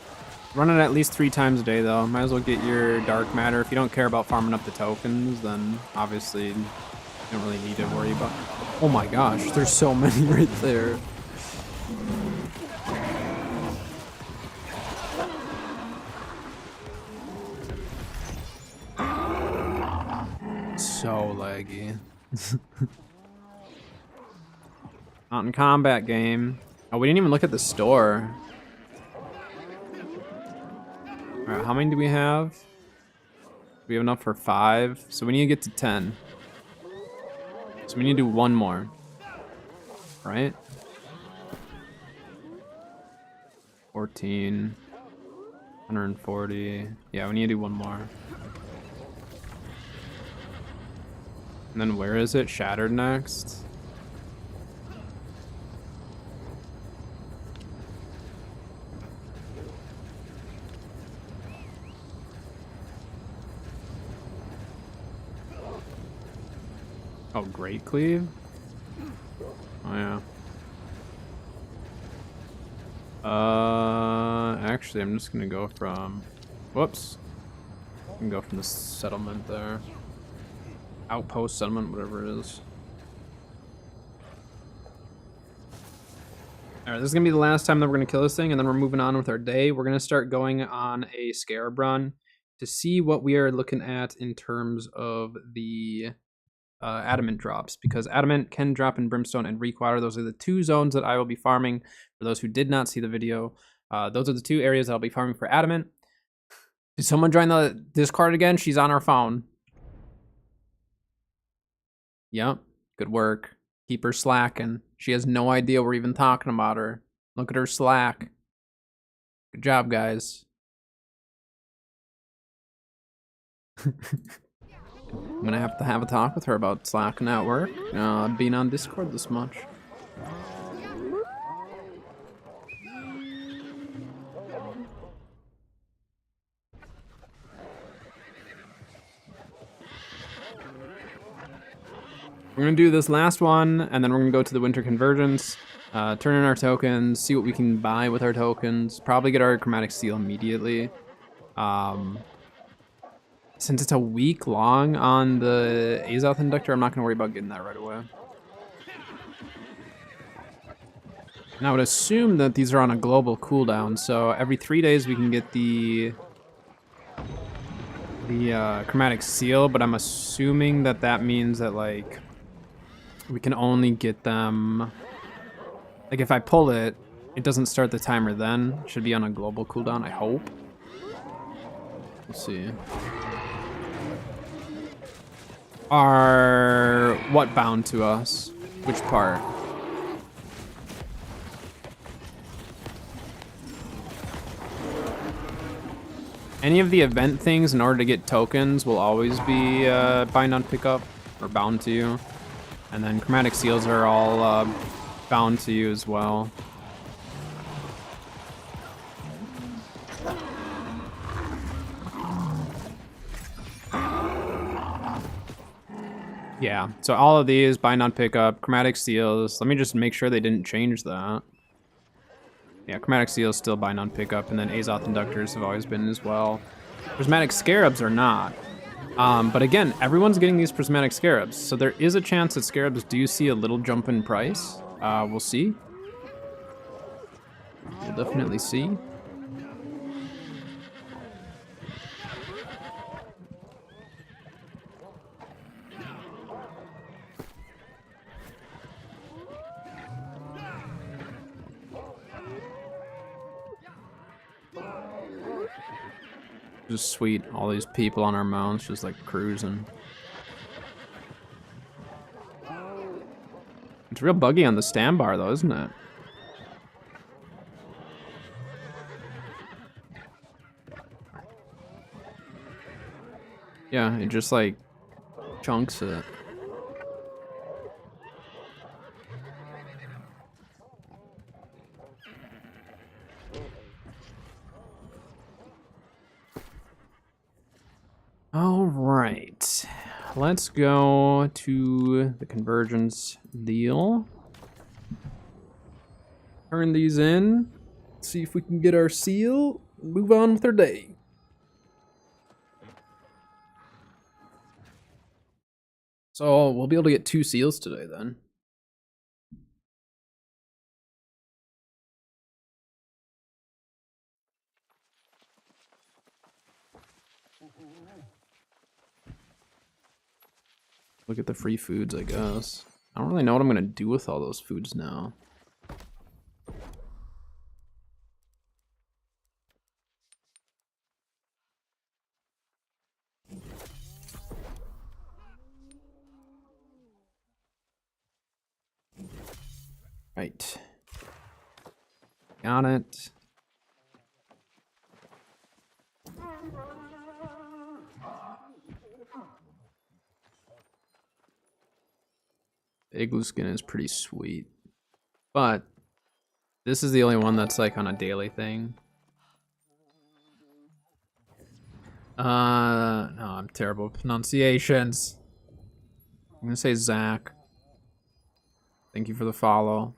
run it at least 3 times a day, though. Might as well get your dark matter. If you don't care about farming up the tokens, then obviously you don't really need to worry about. Oh my gosh, there's so many right there. So laggy. Not in combat game. Oh, we didn't even look at the store. Alright, how many do we have? We have enough for 5, so we need to get to 10. So we need to do 1 more. Right? 14. 140. Yeah, we need to do 1 more. And then where is it? Shattered next? Oh, Great Cleave? Oh, yeah. Actually, I'm just gonna go from... Whoops. I can go from the settlement there. Outpost settlement, whatever it is. Alright, this is gonna be the last time that we're gonna kill this thing, and then we're moving on with our day. We're gonna start going on a Scarab run to see what we are looking at in terms of the adamant drops, because adamant can drop in brimstone and weak water. Those are the 2 zones that I will be farming. For those who did not see the video, those are the 2 areas I'll be farming for adamant. Did someone join the Discord again? She's on her phone. Yep, good work. Keep her slacking. She has no idea we're even talking about her. Look at her slack. Good job, guys. I'm gonna have to have a talk with her about slacking at work, being on Discord this much. We're gonna do this last one, and then we're gonna go to the winter convergence, turn in our tokens, see what we can buy with our tokens, probably get our chromatic seal immediately. Since it's a week long on the Azoth inductor, I'm not gonna worry about getting that right away. And I would assume that these are on a global cooldown, so every 3 days we can get the chromatic seal, but I'm assuming that that means that, like, we can only get them, like, if I pull it, it doesn't start the timer then. It should be on a global cooldown, I hope. We'll see. Are what bound to us? Which part? Any of the event things, in order to get tokens, will always be bind on pickup, or bound to you. And then chromatic seals are all bound to you as well. Yeah, so all of these, bind on pickup, chromatic seals. Let me just make sure they didn't change that. Yeah, chromatic seals still bind on pickup, and then Azoth inductors have always been as well. Prismatic scarabs are not. But again, everyone's getting these prismatic scarabs, so there is a chance that scarabs do see a little jump in price. We'll see. We'll definitely see. Just sweet, all these people on our mounts just like cruising. It's real buggy on the stand bar though, isn't it? Yeah, it just like chunks it. All right, let's go to the convergence deal. Turn these in, see if we can get our seal, move on with our day. So we'll be able to get 2 seals today then. Look at the free foods, I guess. I don't really know what I'm gonna do with all those foods now. Right. Got it. Igloo skin is pretty sweet. But this is the only one that's like on a daily thing. No, I'm terrible with pronunciations. I'm gonna say Zach. Thank you for the follow.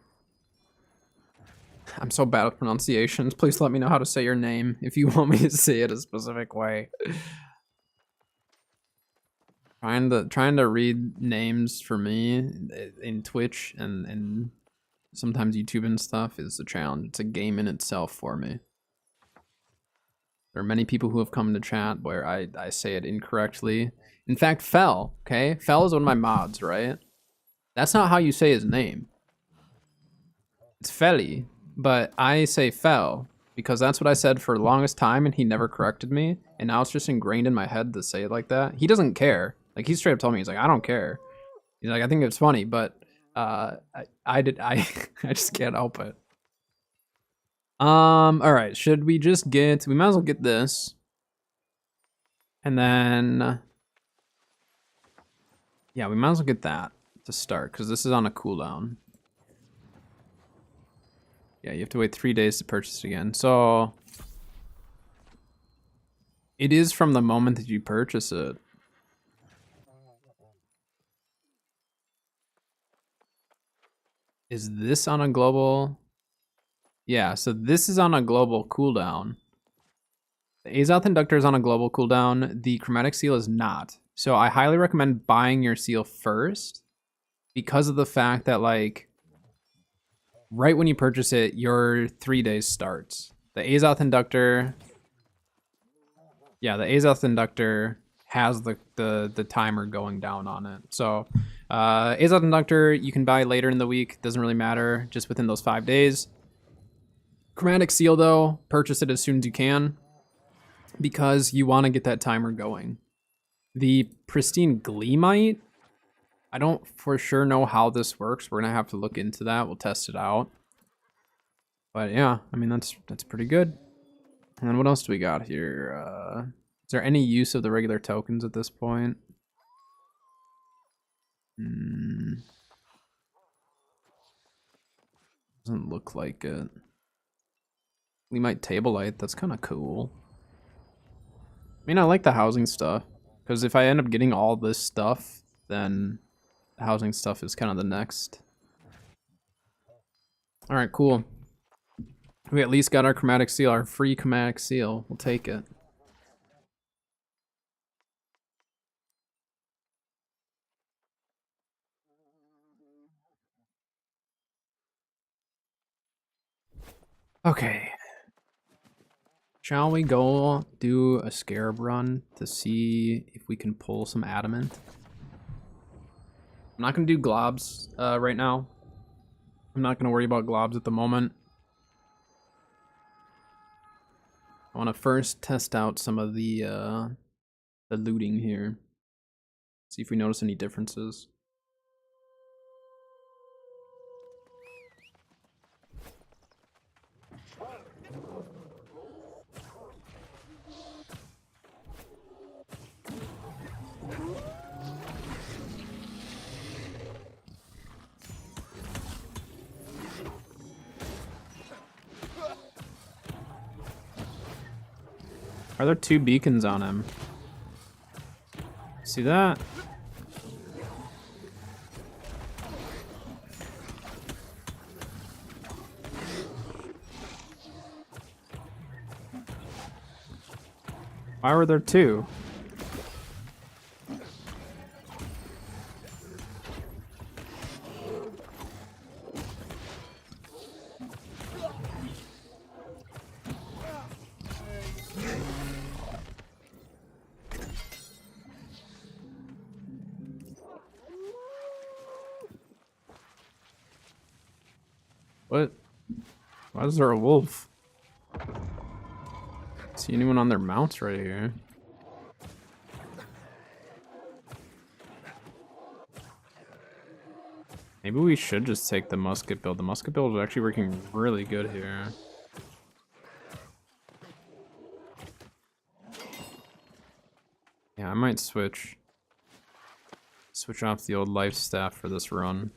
I'm so bad with pronunciations. Please let me know how to say your name if you want me to say it a specific way. Trying to read names for me in Twitch and sometimes YouTube and stuff is a challenge. It's a game in itself for me. There are many people who have come to chat where I say it incorrectly. In fact, Fel, okay? Fel is one of my mods, right? That's not how you say his name. It's Feli, but I say Fel because that's what I said for the longest time and he never corrected me. And now it's just ingrained in my head to say it like that. He doesn't care. Like, he straight up told me, he's like, I don't care. He's like, I think it's funny, but I just can't help it. All right, should we just we might as well get this. And then, yeah, we might as well get that to start because this is on a cooldown. Yeah, you have to wait 3 days to purchase it again. So it is from the moment that you purchase it. Is this on a global? Yeah, so this is on a global cooldown. The Azoth Inductor is on a global cooldown. The Chromatic Seal is not. So I highly recommend buying your seal first because of the fact that, like, right when you purchase it, your 3 days starts. The Azoth Inductor, yeah, the Azoth Inductor has the timer going down on it. So Azoth Inductor you can buy later in the week, doesn't really matter, just within those 5 days. Chromatic Seal though, purchase it as soon as you can because you want to get that timer going. The Pristine Gleamite, I don't for sure know how this works. We're gonna have to look into that. We'll test it out. But yeah, I mean that's pretty good. And then what else do we got here? Is there any use of the regular tokens at this point? Doesn't look like it. We might table light. That's kind of cool. I mean, I like the housing stuff because if I end up getting all this stuff, then the housing stuff is kind of the next. All right, cool. We at least got our Chromatic Seal, our free Chromatic Seal. We'll take it. Okay. Shall we go do a Scarab run to see if we can pull some Adamant? I'm not going to do globs right now. I'm not going to worry about globs at the moment. I want to first test out some of the looting here. See if we notice any differences. Are there 2 beacons on him? See that? Why were there 2? What? Why is there a wolf? See anyone on their mounts right here? Maybe we should just take the musket build. The musket build is actually working really good here. Yeah, I might switch off the old life staff for this run.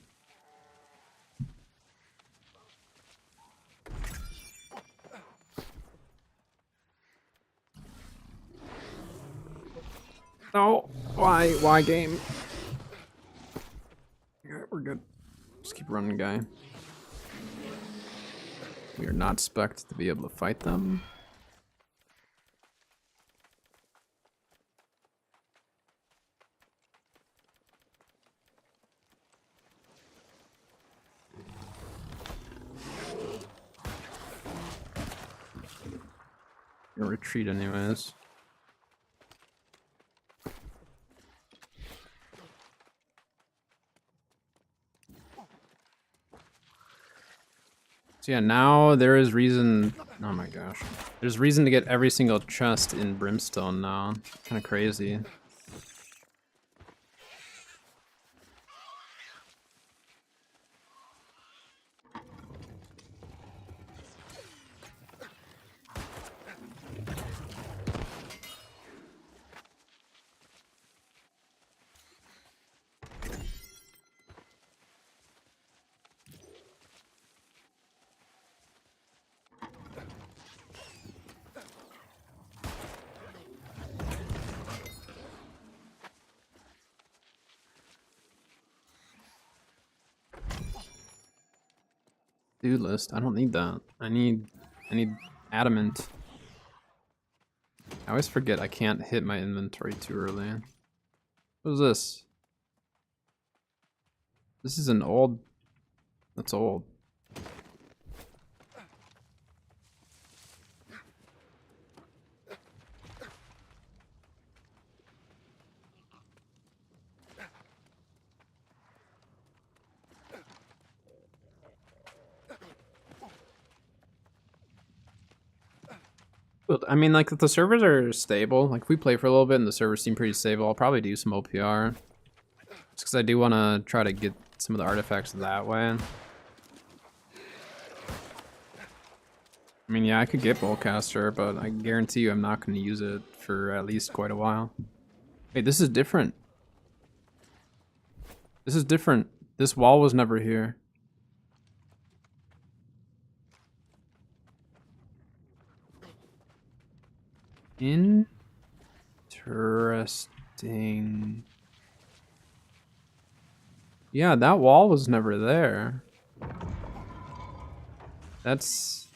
No, why game? Alright, we're good. Just keep running, guy. We are not spec'd to be able to fight them. Or retreat anyways. So yeah, now there is reason. Oh my gosh, there's reason to get every single chest in Brimstone now. Kind of crazy. Dude list. I don't need that. I need adamant. I always forget I can't hit my inventory too early. What is this? This is an old. That's old. I mean, like, if the servers are stable, like, if we play for a little bit and the servers seem pretty stable, I'll probably do some OPR. Just because I do want to try to get some of the artifacts that way. I mean, yeah, I could get Bowcaster, but I guarantee you I'm not going to use it for at least quite a while. Wait, this is different. This is different. This wall was never here. Interesting. Yeah, that wall was never there. That's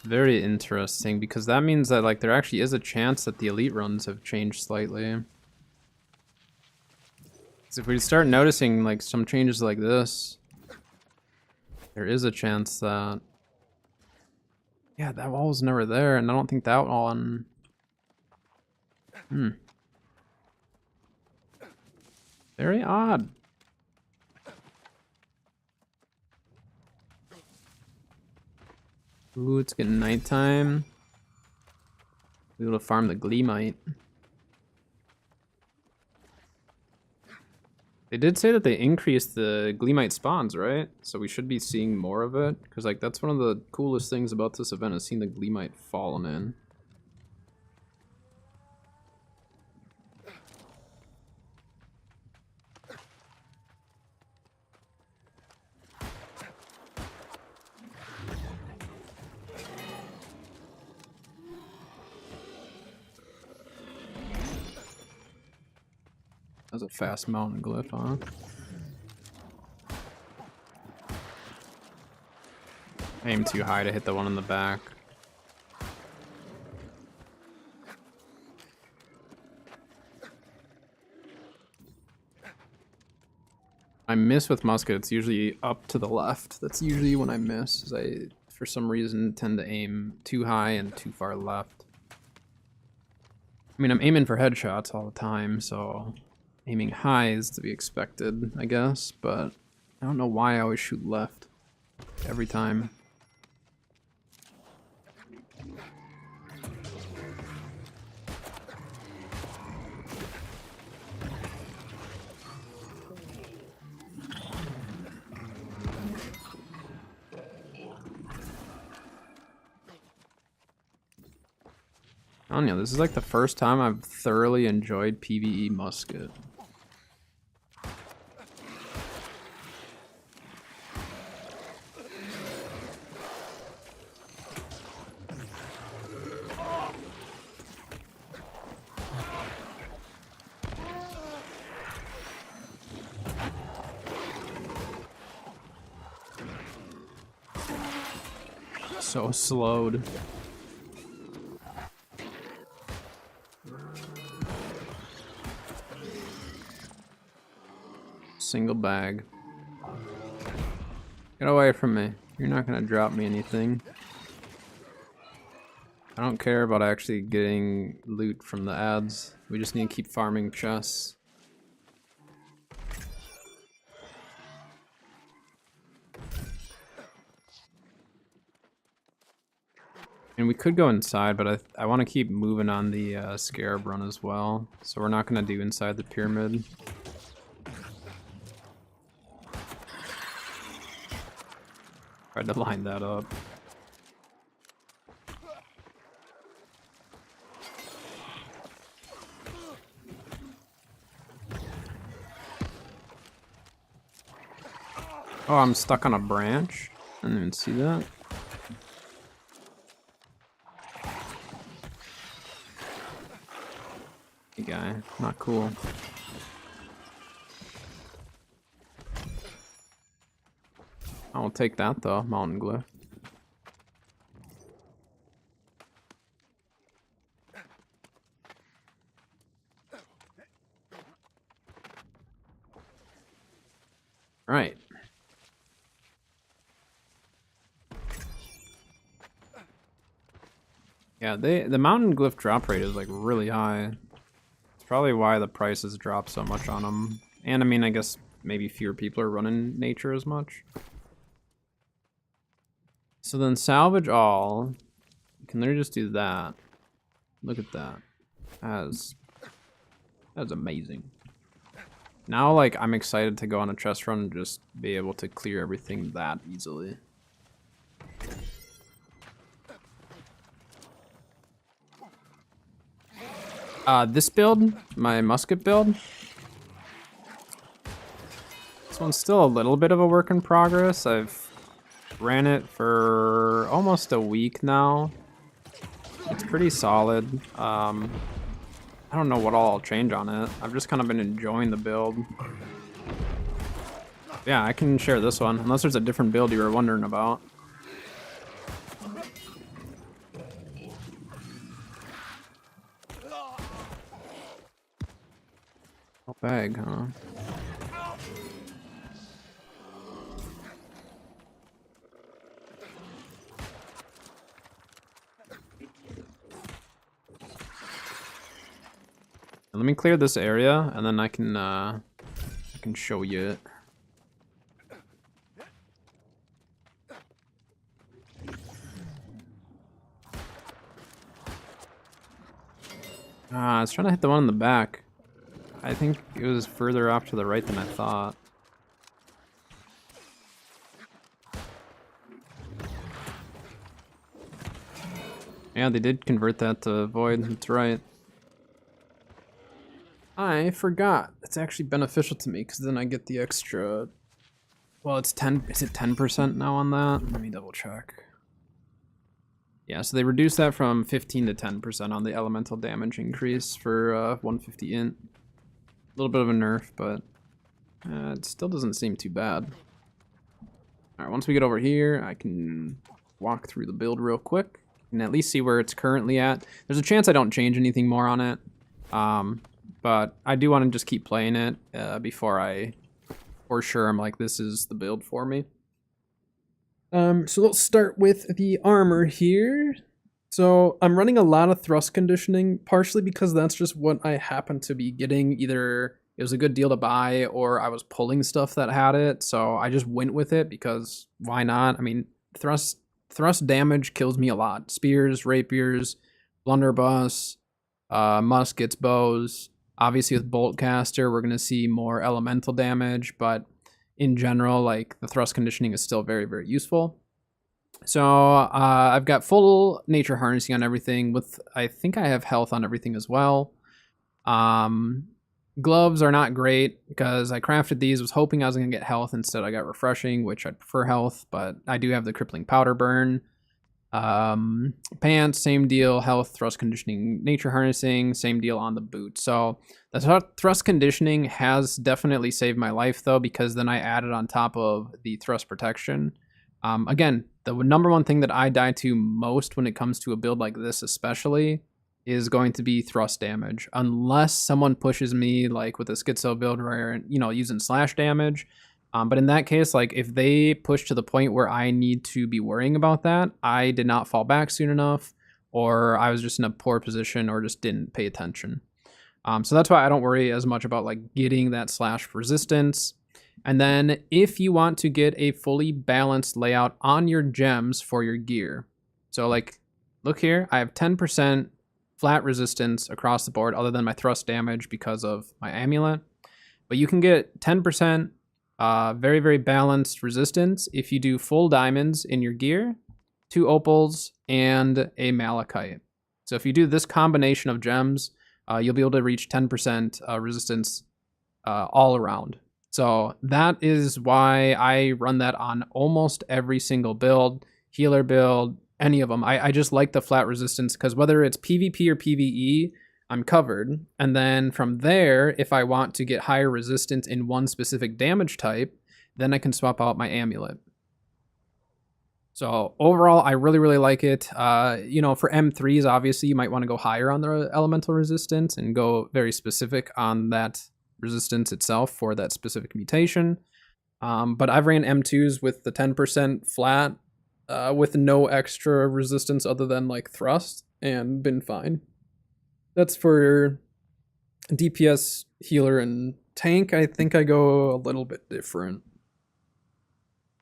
very interesting, because that means that, like, there actually is a chance that the elite runs have changed slightly. So if we start noticing, like, some changes like this, there is a chance that... Yeah, that wall was never there, and I don't think that one... Very odd. Ooh, it's getting nighttime. Be able to farm the Gleamite. They did say that they increased the Gleamite spawns, right? So we should be seeing more of it. Because, like, that's one of the coolest things about this event, is seeing the Gleamite fallen in. That's a fast mountain glyph, huh? Aim too high to hit the one in the back. I miss with musket. It's usually up to the left. That's usually when I miss, is I, for some reason, tend to aim too high and too far left. I mean, I'm aiming for headshots all the time, so aiming high is to be expected, I guess, but I don't know why I always shoot left every time. I don't know, this is like the first time I've thoroughly enjoyed PvE musket. So slowed. Single bag. Get away from me. You're not gonna drop me anything. I don't care about actually getting loot from the ads. We just need to keep farming chests. And we could go inside, but I want to keep moving on the Scarab run as well. So we're not going to do inside the pyramid. Tried to line that up. Oh, I'm stuck on a branch. I didn't even see that. Hey guy, not cool. I'll take that though, mountain glyph. Right. Yeah, the mountain glyph drop rate is like really high. It's probably why the prices drop so much on them. And I mean, I guess maybe fewer people are running nature as much. So then salvage all. You can literally just do that. Look at that. That's amazing. Now, like, I'm excited to go on a chest run and just be able to clear everything that easily. This build, my musket build, this one's still a little bit of a work in progress. I've ran it for almost a week now. It's pretty solid. I don't know what all I'll change on it. I've just kind of been enjoying the build. Yeah, I can share this one, unless there's a different build you were wondering about. Oh, bag, huh? Let me clear this area, and then I can show you it. I was trying to hit the one in the back. I think it was further off to the right than I thought. Yeah, they did convert that to void, that's right. I forgot. It's actually beneficial to me, because then I get the extra... Well, it's 10... Is it 10% now on that? Let me double check. Yeah, so they reduced that from 15 to 10% on the elemental damage increase for 150 int. A little bit of a nerf, but it still doesn't seem too bad. Alright, once we get over here, I can walk through the build real quick and at least see where it's currently at. There's a chance I don't change anything more on it, but I do want to just keep playing it before I, for sure, I'm like, this is the build for me. So let's start with the armor here. So I'm running a lot of thrust conditioning, partially because that's just what I happen to be getting. Either it was a good deal to buy or I was pulling stuff that had it. So I just went with it because why not? I mean, thrust damage kills me a lot. Spears, rapiers, blunderbuss, muskets, bows. Obviously with boltcaster, we're going to see more elemental damage, but in general, like, the thrust conditioning is still very, very useful. So I've got full nature harnessing on everything. With I think I have health on everything as well. Gloves are not great because I crafted these, was hoping I was going to get health. Instead, I got refreshing, which I'd prefer health, but I do have the crippling powder burn. Pants, same deal. Health, thrust conditioning, nature harnessing, same deal on the boot. So the thrust conditioning has definitely saved my life though, because then I added on top of the thrust protection. Again, the number one thing that I die to most when it comes to a build like this especially is going to be thrust damage. Unless someone pushes me like with a schizo build where, you know, using slash damage, But in that case, like if they push to the point where I need to be worrying about that, I did not fall back soon enough, or I was just in a poor position or just didn't pay attention. So that's why I don't worry as much about like getting that slash resistance. And then if you want to get a fully balanced layout on your gems for your gear. So like, look here, I have 10% flat resistance across the board other than my thrust damage because of my amulet. But you can get 10% very, very balanced resistance if you do full diamonds in your gear, 2 opals, and a malachite. So if you do this combination of gems, you'll be able to reach 10% resistance all around. So that is why I run that on almost every single build, healer build, any of them. I just like the flat resistance because whether it's PvP or PvE, I'm covered. And then from there, if I want to get higher resistance in one specific damage type, then I can swap out my amulet. So overall, I really, really like it. You know, for M3s, obviously, you might want to go higher on the elemental resistance and go very specific on that resistance itself for that specific mutation. But I've ran M2s with the 10% flat with no extra resistance other than like thrust and been fine. That's for DPS, healer, and tank. I think I go a little bit different.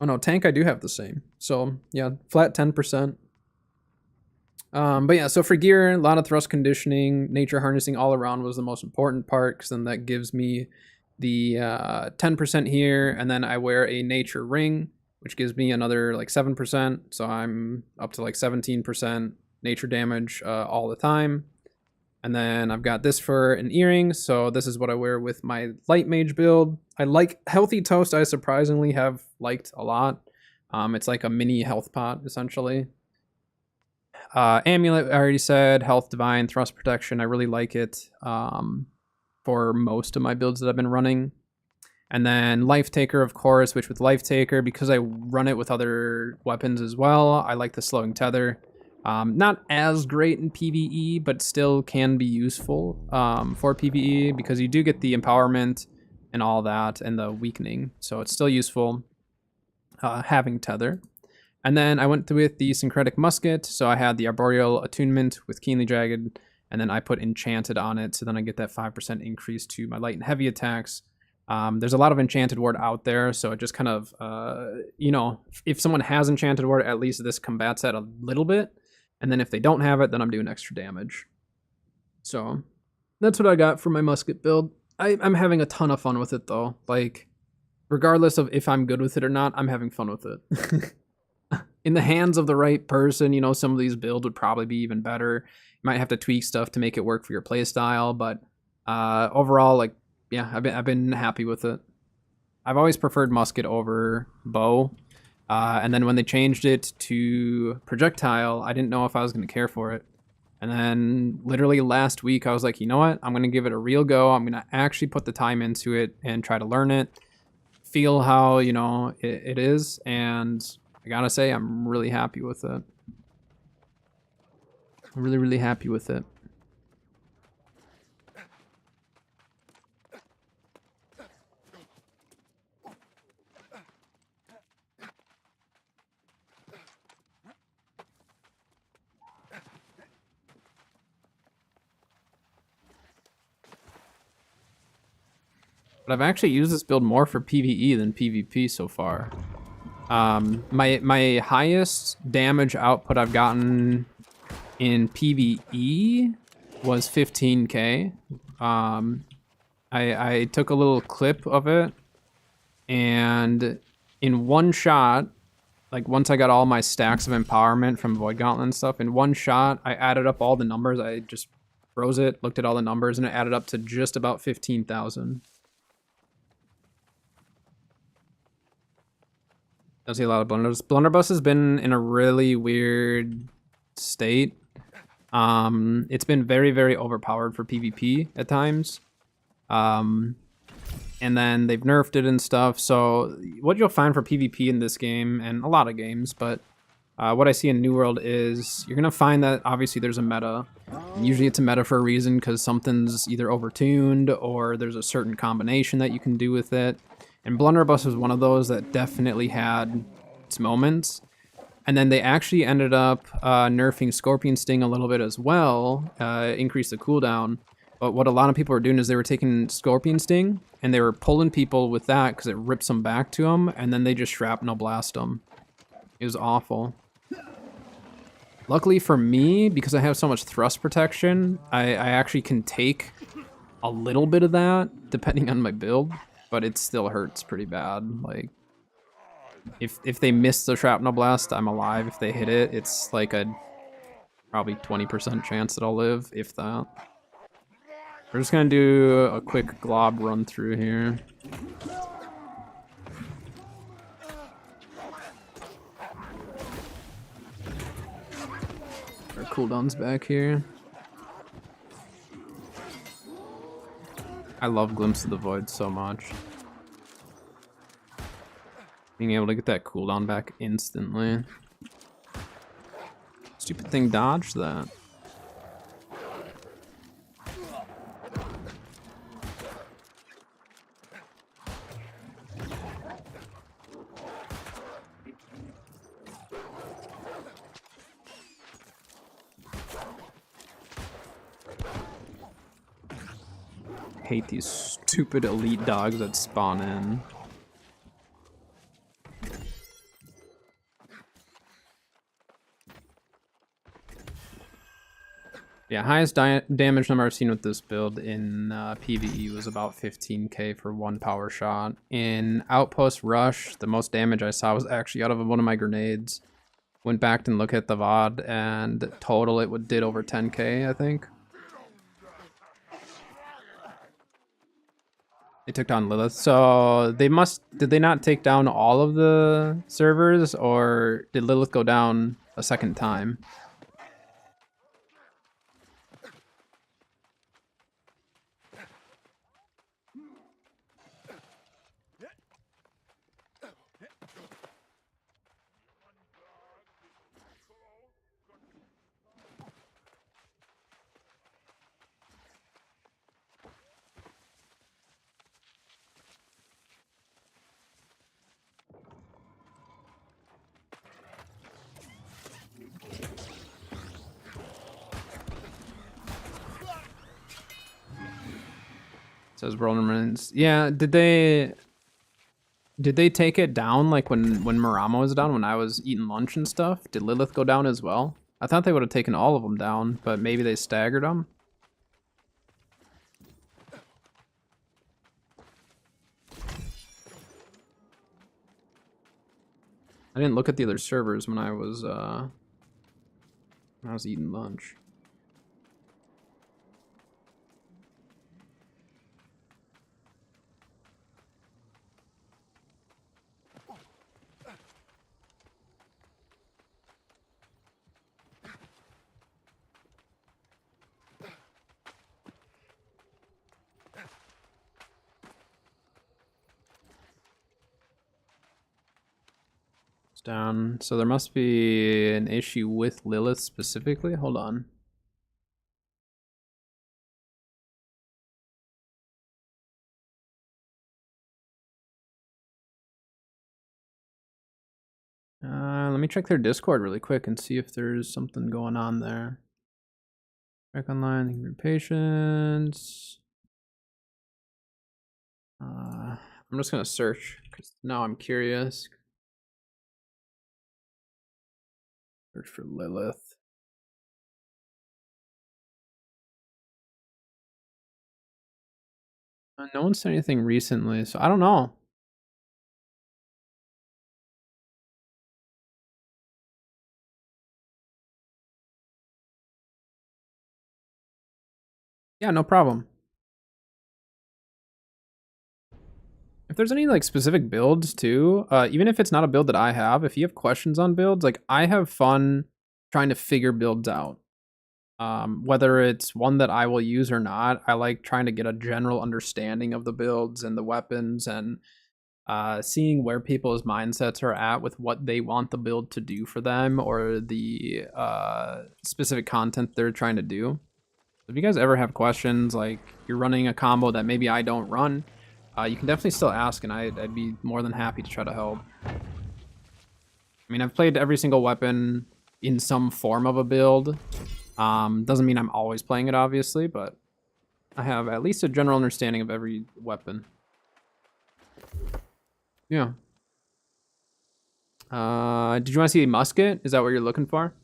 Oh no, tank I do have the same. So yeah, flat 10%. But yeah, so for gear, a lot of thrust conditioning, nature harnessing all around was the most important part because then that gives me the 10% here, and then I wear a nature ring, which gives me another like 7%. So I'm up to like 17% nature damage all the time. And then I've got this for an earring, so this is what I wear with my light mage build. I like healthy toast. I surprisingly have liked a lot. It's like a mini health pot essentially. Amulet, I already said, health divine, thrust protection. I really like it for most of my builds that I've been running. And then life taker, of course, which with life taker, because I run it with other weapons as well, I like the slowing tether. Not as great in PvE, but still can be useful for PvE because you do get the empowerment and all that and the weakening. So it's still useful having tether. And then I went with the syncretic musket. So I had the arboreal attunement with keenly jagged, and then I put enchanted on it. So then I get that 5% increase to my light and heavy attacks. There's a lot of enchanted ward out there, so it just kind of, you know, if someone has enchanted ward, at least this combats that a little bit. And then if they don't have it, then I'm doing extra damage. So that's what I got for my musket build. I'm having a ton of fun with it though. Like, regardless of if I'm good with it or not, I'm having fun with it. In the hands of the right person, you know, some of these builds would probably be even better. You might have to tweak stuff to make it work for your playstyle, but overall, like, yeah, I've been happy with it. I've always preferred musket over bow. And then when they changed it to projectile, I didn't know if I was going to care for it. And then literally last week, I was like, you know what? I'm going to give it a real go. I'm going to actually put the time into it and try to learn it, feel how, you know, it is. And I got to say, I'm really happy with it. I'm really, really happy with it. But I've actually used this build more for PvE than PvP so far. My highest damage output I've gotten in PvE was 15k. I took a little clip of it, and in one shot, like once I got all my stacks of empowerment from Void Gauntlet and stuff, in one shot, I added up all the numbers. I just froze it, looked at all the numbers, and it added up to just about 15,000. I see a lot of blunders. Blunderbuss has been in a really weird state. It's been very, very overpowered for PvP at times. And then they've nerfed it and stuff. So what you'll find for PvP in this game, and a lot of games, but what I see in New World is you're going to find that obviously there's a meta. And usually it's a meta for a reason because something's either overtuned or there's a certain combination that you can do with it. And Blunderbuss was one of those that definitely had its moments. And then they actually ended up nerfing Scorpion Sting a little bit as well, increase the cooldown. But what a lot of people were doing is they were taking Scorpion Sting and they were pulling people with that because it rips them back to them, and then they just shrapnel blast them. It was awful. Luckily for me, because I have so much thrust protection, I actually can take a little bit of that depending on my build, but it still hurts pretty bad. Like, if they miss the shrapnel blast, I'm alive. If they hit it, it's like a probably 20% chance that I'll live, if that. We're just gonna do a quick glob run through here. Our cooldown's back here. I love Glimpse of the Void so much. Being able to get that cooldown back instantly. Stupid thing dodged that. Hate these stupid elite dogs that spawn in. Yeah, highest damage number I've seen with this build in PvE was about 15k for one power shot. In Outpost Rush, the most damage I saw was actually out of one of my grenades. Went back and looked at the VOD, and total it did over 10k, I think. They took down Lilith. So did they not take down all of the servers, or did Lilith go down a second time? Says Rollman's. Yeah, did they take it down like when Marama was down, when I was eating lunch and stuff? Did Lilith go down as well? I thought they would have taken all of them down, but maybe they staggered them. I didn't look at the other servers when I was eating lunch. Down. So there must be an issue with Lilith specifically. Hold on. Let me check their Discord really quick and see if there's something going on there. Check online. Thank you for your patience. I'm just gonna search because now I'm curious. Search for Lilith. No one said anything recently, so I don't know. Yeah, no problem. If there's any like specific builds too, even if it's not a build that I have, if you have questions on builds, like I have fun trying to figure builds out. Whether it's one that I will use or not, I like trying to get a general understanding of the builds and the weapons, and seeing where people's mindsets are at with what they want the build to do for them, or the specific content they're trying to do. If you guys ever have questions, like you're running a combo that maybe I don't run, you can definitely still ask, and I'd be more than happy to try to help. I mean, I've played every single weapon in some form of a build. Doesn't mean I'm always playing it, obviously, but I have at least a general understanding of every weapon. Yeah. Did you want to see a musket? Is that what you're looking for?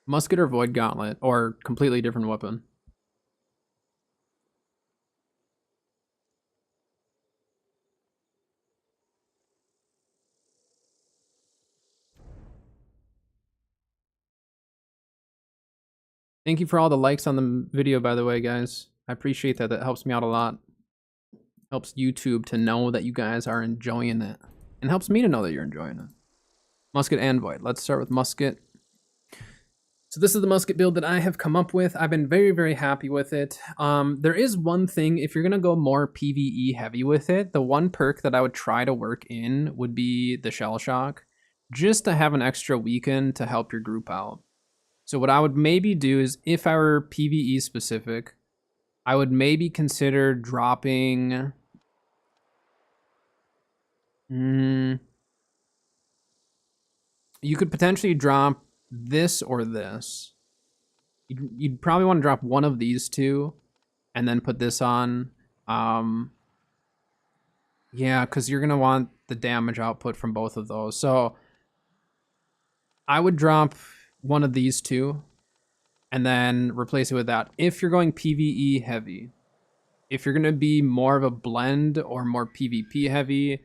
Musket or Void Gauntlet, or completely different weapon? Thank you for all the likes on the video, by the way, guys. I appreciate that. That helps me out a lot. Helps YouTube to know that you guys are enjoying it. And helps me to know that you're enjoying it. Musket and Void. Let's start with Musket. So this is the musket build that I have come up with. I've been very, very happy with it. There is one thing, if you're gonna go more PvE heavy with it, the one perk that I would try to work in would be the Shell Shock, just to have an extra weekend to help your group out. So what I would maybe do is, if I were PvE specific, I would maybe consider dropping... you could potentially drop this or this. You'd probably want to drop one of these two and then put this on. Yeah, because you're going to want the damage output from both of those. So I would drop one of these two and then replace it with that. If you're going PvE heavy, if you're going to be more of a blend or more PvP heavy,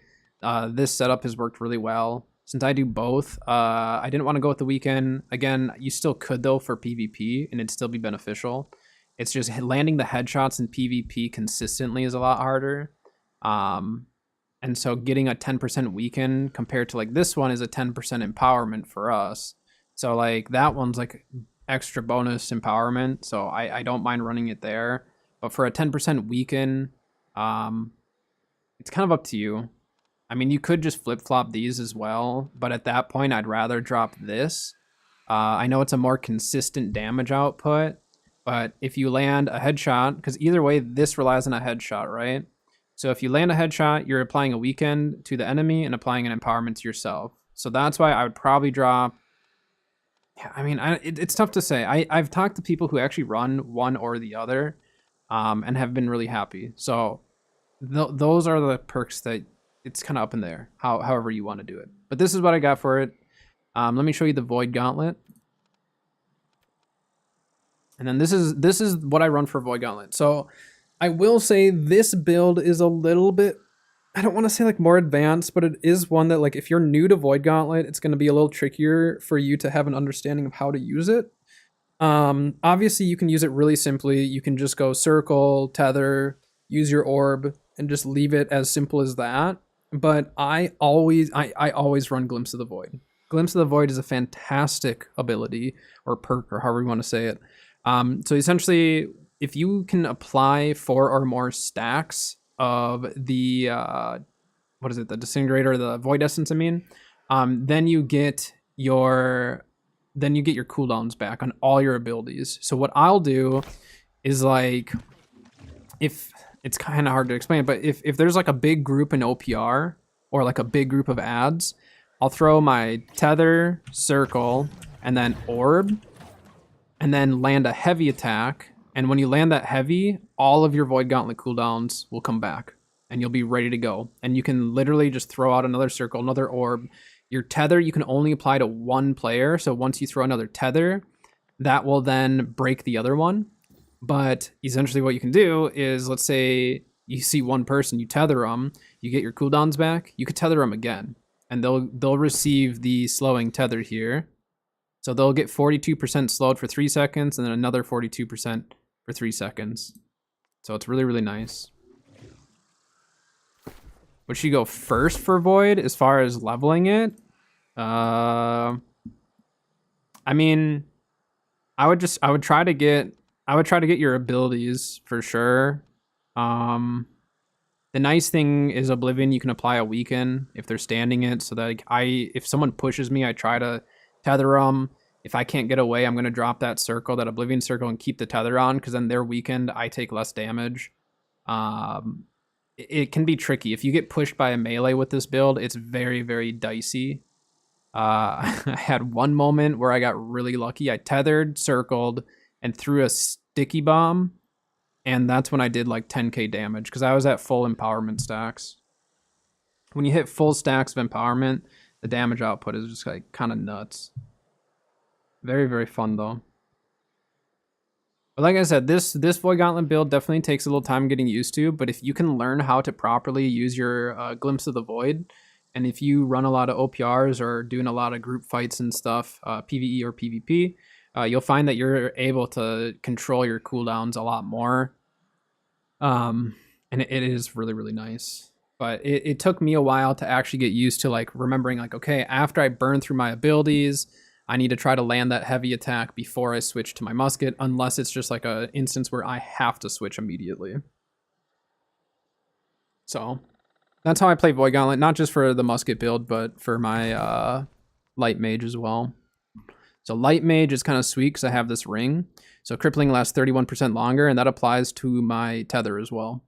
this setup has worked really well. Since I do both, I didn't want to go with the weekend. Again, you still could, though, for PvP, and it'd still be beneficial. It's just landing the headshots in PvP consistently is a lot harder. And so getting a 10% weekend compared to, like, this one is a 10% empowerment for us. So, like, that one's, like, extra bonus empowerment, so I don't mind running it there. But for a 10% weekend, it's kind of up to you. I mean, you could just flip-flop these as well, but at that point, I'd rather drop this. I know it's a more consistent damage output, but if you land a headshot, because either way, this relies on a headshot, right? So if you land a headshot, you're applying a weekend to the enemy and applying an empowerment to yourself. So that's why I would probably drop... Yeah, I mean, it's tough to say. I've talked to people who actually run one or the other and have been really happy. So those are the perks that... It's kind of up in there, however you want to do it. But this is what I got for it. Let me show you the Void Gauntlet. And then this is what I run for Void Gauntlet. So I will say this build is a little bit, I don't want to say like more advanced, but it is one that, like, if you're new to Void Gauntlet, it's going to be a little trickier for you to have an understanding of how to use it. Obviously, you can use it really simply. You can just go circle, tether, use your orb, and just leave it as simple as that. But I always run Glimpse of the Void. Glimpse of the Void is a fantastic ability, or perk, or however you want to say it. So essentially, if you can apply 4 or more stacks of the, what is it, the Disintegrator, the Void Essence, I mean, then you get your cooldowns back on all your abilities. So what I'll do is, like, if... It's kind of hard to explain, but if there's like a big group in OPR or like a big group of ads, I'll throw my tether, circle, and then orb, and then land a heavy attack. And when you land that heavy, all of your Void Gauntlet cooldowns will come back and you'll be ready to go. And you can literally just throw out another circle, another orb. Your tether, you can only apply to one player. So once you throw another tether, that will then break the other one. But essentially what you can do is, let's say you see one person, you tether them, you get your cooldowns back, you could tether them again, and they'll receive the slowing tether here. So they'll get 42% slowed for 3 seconds, and then another 42% for 3 seconds. So it's really, really nice. Would she go first for Void as far as leveling it? I mean, I would try to get your abilities for sure. The nice thing is Oblivion, you can apply a weaken if they're standing it, so that, like, if someone pushes me, I try to tether them. If I can't get away, I'm going to drop that circle, that Oblivion circle, and keep the tether on, because then they're weakened, I take less damage. It can be tricky. If you get pushed by a melee with this build, it's very, very dicey. I had one moment where I got really lucky. I tethered, circled, and threw a sticky bomb, and that's when I did like 10k damage because I was at full empowerment stacks. When you hit full stacks of empowerment, the damage output is just like kind of nuts. Very, very fun though. But like I said, this Void Gauntlet build definitely takes a little time getting used to, but if you can learn how to properly use your Glimpse of the Void, and if you run a lot of OPRs or doing a lot of group fights and stuff, PvE or PvP, you'll find that you're able to control your cooldowns a lot more. And it is really, really nice. But it took me a while to actually get used to like remembering like, okay, after I burn through my abilities, I need to try to land that heavy attack before I switch to my musket, unless it's just like an instance where I have to switch immediately. So that's how I play Void Gauntlet, not just for the musket build, but for my light mage as well. So light mage is kind of sweet because I have this ring. So crippling lasts 31% longer, and that applies to my tether as well.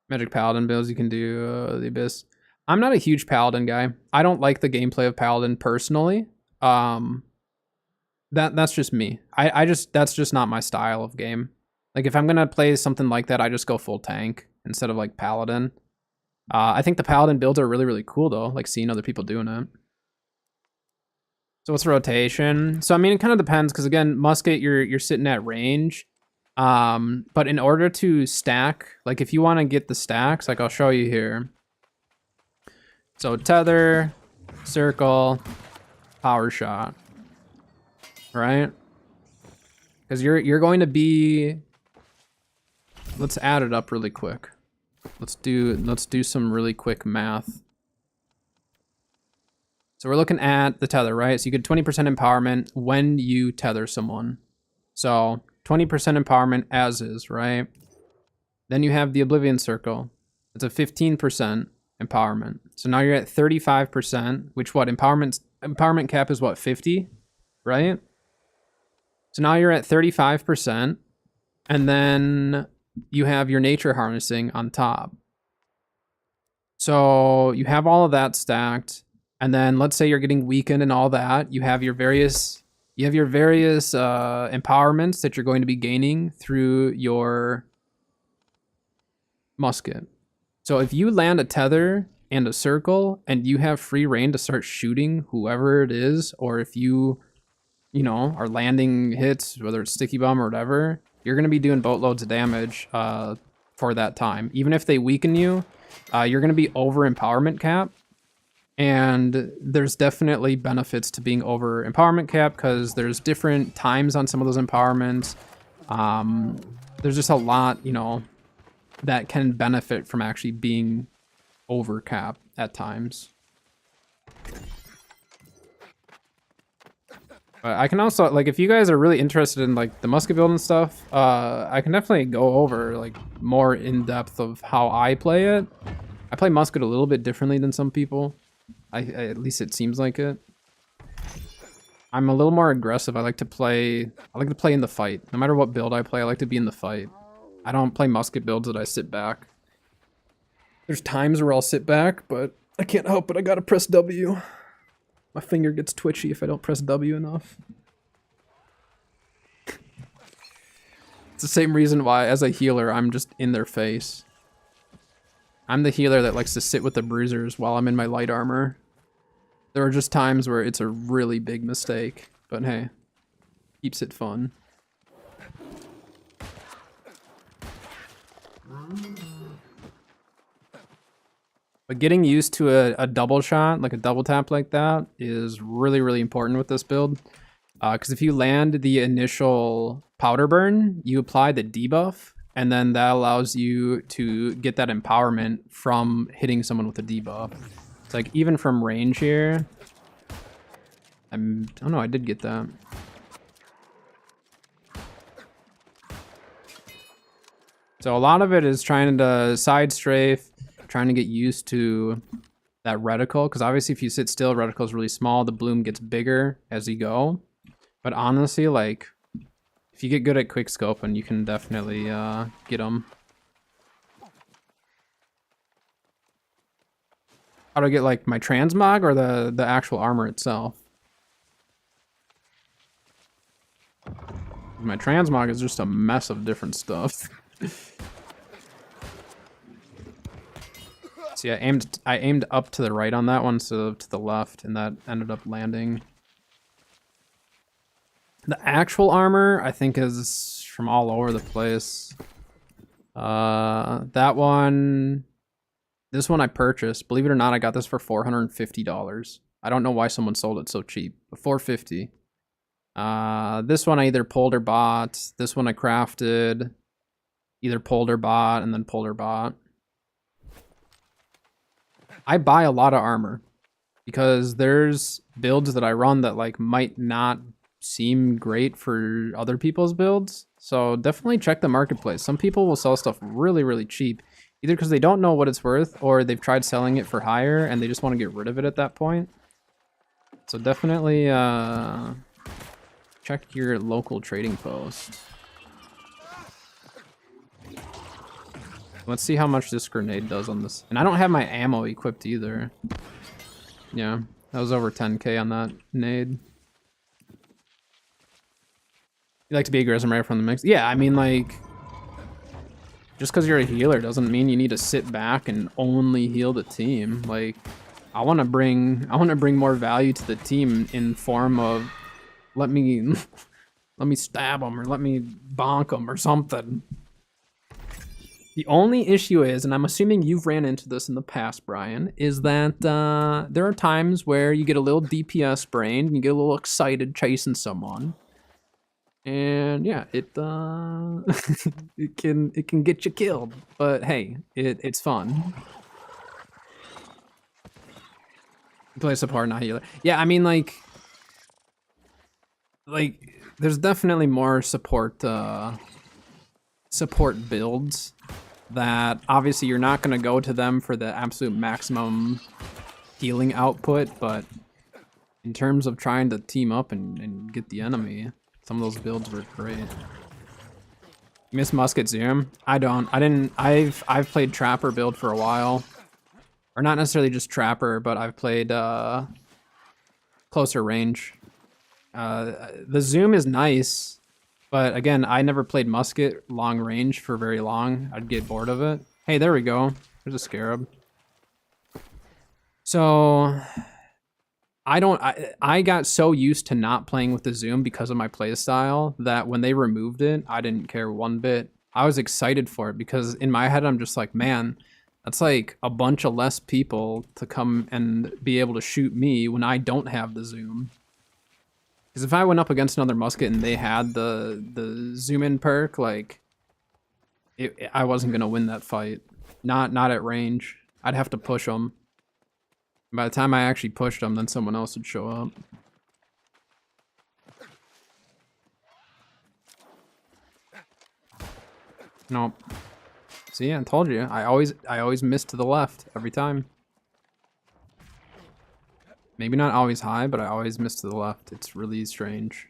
Magic Paladin builds, you can do the Abyss. I'm not a huge Paladin guy. I don't like the gameplay of Paladin personally. That's just me. That's just not my style of game. Like if I'm gonna play something like that, I just go full tank instead of like Paladin. I think the Paladin builds are really, really cool though, like seeing other people doing it. So what's the rotation? So I mean, it kind of depends because again, musket, you're sitting at range. But in order to stack, like if you want to get the stacks, like I'll show you here. So tether, circle, power shot, right? Because you're going to be. Let's add it up really quick. Let's do some really quick math. So we're looking at the tether, right? So you get 20% empowerment when you tether someone. So 20% empowerment as is, right? Then you have the Oblivion Circle. It's a 15% empowerment. So now you're at 35%, which what? Empowerment cap is what, 50, right? So now you're at 35%, and then you have your nature harnessing on top. So you have all of that stacked, and then let's say you're getting weakened and all that. You have your various empowerments that you're going to be gaining through your musket. So if you land a tether and a circle and you have free reign to start shooting whoever it is, or if you are landing hits, whether it's sticky bomb or whatever, you're going to be doing boatloads of damage for that time. Even if they weaken you, you're going to be over empowerment cap. And there's definitely benefits to being over empowerment cap because there's different times on some of those empowerments. There's just a lot, that can benefit from actually being over cap at times. But I can also, like, if you guys are really interested in like the musket build and stuff, I can definitely go over like more in depth of how I play it. I play musket a little bit differently than some people. At least it seems like it. I'm a little more aggressive. I like to play in the fight. No matter what build I play, I like to be in the fight. I don't play musket builds that I sit back. There's times where I'll sit back, but I can't help it. I gotta press W. My finger gets twitchy if I don't press W enough. It's the same reason why, as a healer, I'm just in their face. I'm the healer that likes to sit with the bruisers while I'm in my light armor. There are just times where it's a really big mistake, but hey, keeps it fun. But getting used to a double shot, like a double tap like that, is really, really important with this build. Because if you land the initial powder burn, you apply the debuff, and then that allows you to get that empowerment from hitting someone with a debuff. It's like even from range here. Oh no, I did get that. So a lot of it is trying to side strafe, trying to get used to that reticle, because obviously if you sit still, reticle is really small. The bloom gets bigger as you go. But honestly, like, If you get good at quick scoping, you can definitely get them. How do I get like my transmog or the actual armor itself? My transmog is just a mess of different stuff. See, I aimed up to the right on that one, so to the left, and that ended up landing. The actual armor, I think, is from all over the place. That one, this one I purchased. Believe it or not, I got this for $450. I don't know why someone sold it so cheap, but $450. This one I either pulled or bought. This one I crafted, either pulled or bought, and then pulled or bought. I buy a lot of armor because there's builds that I run that like might not seem great for other people's builds. So definitely check the marketplace. Some people will sell stuff really, really cheap, either because they don't know what it's worth or they've tried selling it for higher and they just want to get rid of it at that point. So definitely check your local trading post. Let's see how much this grenade does on this. And I don't have my ammo equipped either. Yeah, that was over 10k on that nade. You like to be aggressive right from the mix? Yeah, I mean, like, just because you're a healer doesn't mean you need to sit back and only heal the team. Like, I want to bring more value to the team in form of let me stab them or let me bonk them or something. The only issue is, and I'm assuming you've ran into this in the past, Brian, is that there are times where you get a little DPS brained and you get a little excited chasing someone. And yeah, it it can get you killed, but hey, it's fun. Play support, not healer. Yeah, I mean, like there's definitely more support builds that obviously you're not going to go to them for the absolute maximum healing output, but in terms of trying to team up and get the enemy, some of those builds were great. You miss Musket Zoom? I don't. I've played Trapper build for a while. Or not necessarily just Trapper, but I've played closer range. The Zoom is nice, but again, I never played Musket long range for very long. I'd get bored of it. Hey, there we go. There's a Scarab. So I got so used to not playing with the Zoom because of my playstyle that when they removed it, I didn't care one bit. I was excited for it because in my head, I'm just like, man, that's like a bunch of less people to come and be able to shoot me when I don't have the Zoom. Because if I went up against another musket and they had the zoom in perk, like, I wasn't gonna win that fight. Not at range. I'd have to push them. By the time I actually pushed them, then someone else would show up. Nope. See, I told you. I always miss to the left every time. Maybe not always high, but I always miss to the left. It's really strange.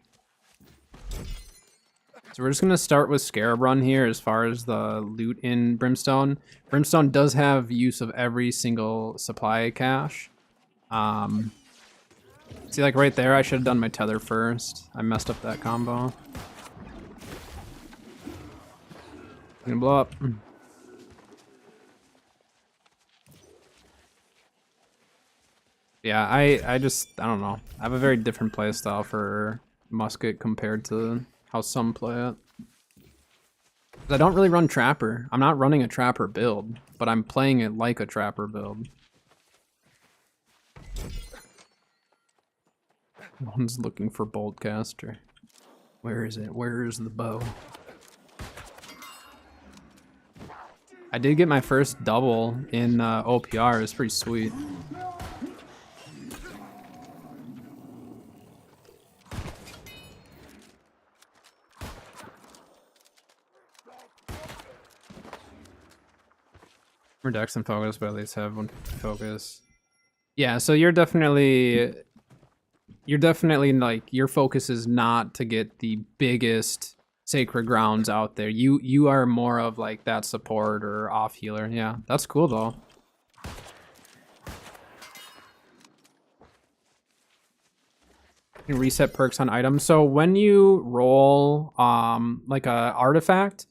So we're just gonna start with Scarab Run here as far as the loot in Brimstone. Brimstone does have use of every single supply cache. See, like right there, I should have done my tether first. I messed up that combo. Gonna blow up. Yeah, I don't know. I have a very different playstyle for Musket compared to how some play it. I don't really run Trapper. I'm not running a Trapper build, but I'm playing it like a Trapper build. One's looking for Boltcaster. Where is it? Where is the bow? I did get my first double in OPR. It's pretty sweet. Reduction focus, but at least have one focus. Yeah, so you're definitely like, your focus is not to get the biggest sacred grounds out there. You are more of like that support or off healer. Yeah, that's cool though. You reset perks on items. So when you roll like a artifact,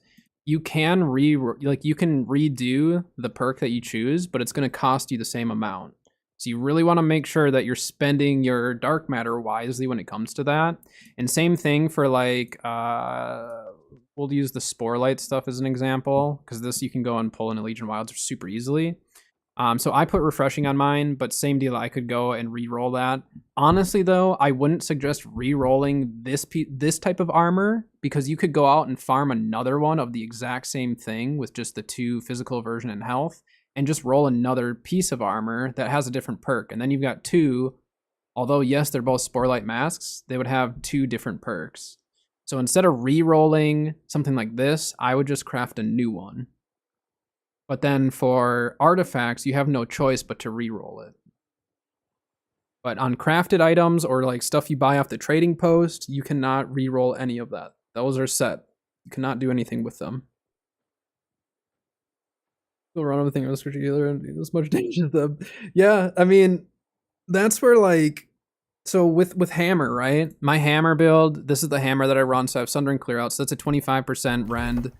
you can you can redo the perk that you choose, but it's going to cost you the same amount. So you really want to make sure that you're spending your dark matter wisely when it comes to that. And same thing for like we'll use the spore light stuff as an example, because this you can go and pull in a Legion Wilds super easily. So I put refreshing on mine, but same deal. I could go and re-roll that. Honestly, though, I wouldn't suggest re-rolling this type of armor, because you could go out and farm another one of the exact same thing with just the 2 physical version and health, and just roll another piece of armor that has a different perk, and then you've got 2. Although yes, they're both Sporelight masks, they would have 2 different perks. So instead of re-rolling something like this, I would just craft a new one. But then for artifacts, you have no choice but to re-roll it. But on crafted items or like stuff you buy off the trading post, you cannot re-roll any of that. Those are set. You cannot do anything with them. They'll run everything on this particular and do this much damage to them. Yeah, I mean, that's where like, so with hammer, right? My hammer build, this is the hammer that I run, so I have Sunder and Clear Out, so that's a 25% rend.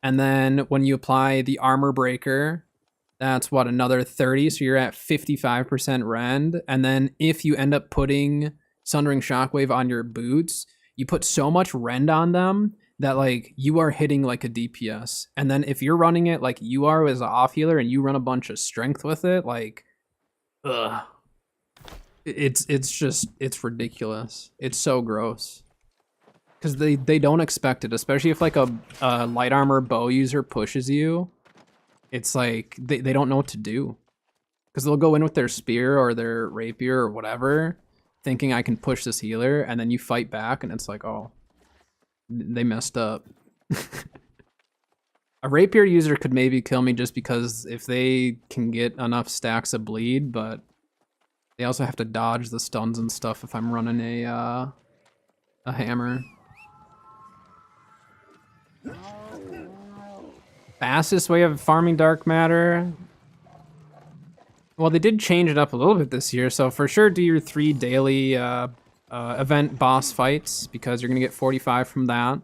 And then when you apply the armor breaker, that's what, another 30, so you're at 55% rend. And then if you end up putting Sundering Shockwave on your boots, you put so much rend on them that like you are hitting like a DPS. And then if you're running it like you are as an off healer and you run a bunch of strength with it, like, ugh. It's ridiculous. It's so gross. Because they don't expect it, especially if like a light armor bow user pushes you. It's like they don't know what to do, because they'll go in with their spear or their rapier or whatever, thinking I can push this healer, and then you fight back and it's like, oh, they messed up. A rapier user could maybe kill me just because if they can get enough stacks of bleed, but they also have to dodge the stuns and stuff if I'm running a hammer. Fastest way of farming dark matter. Well, they did change it up a little bit this year, so for sure do your 3 daily event boss fights, because you're gonna get 45 from that.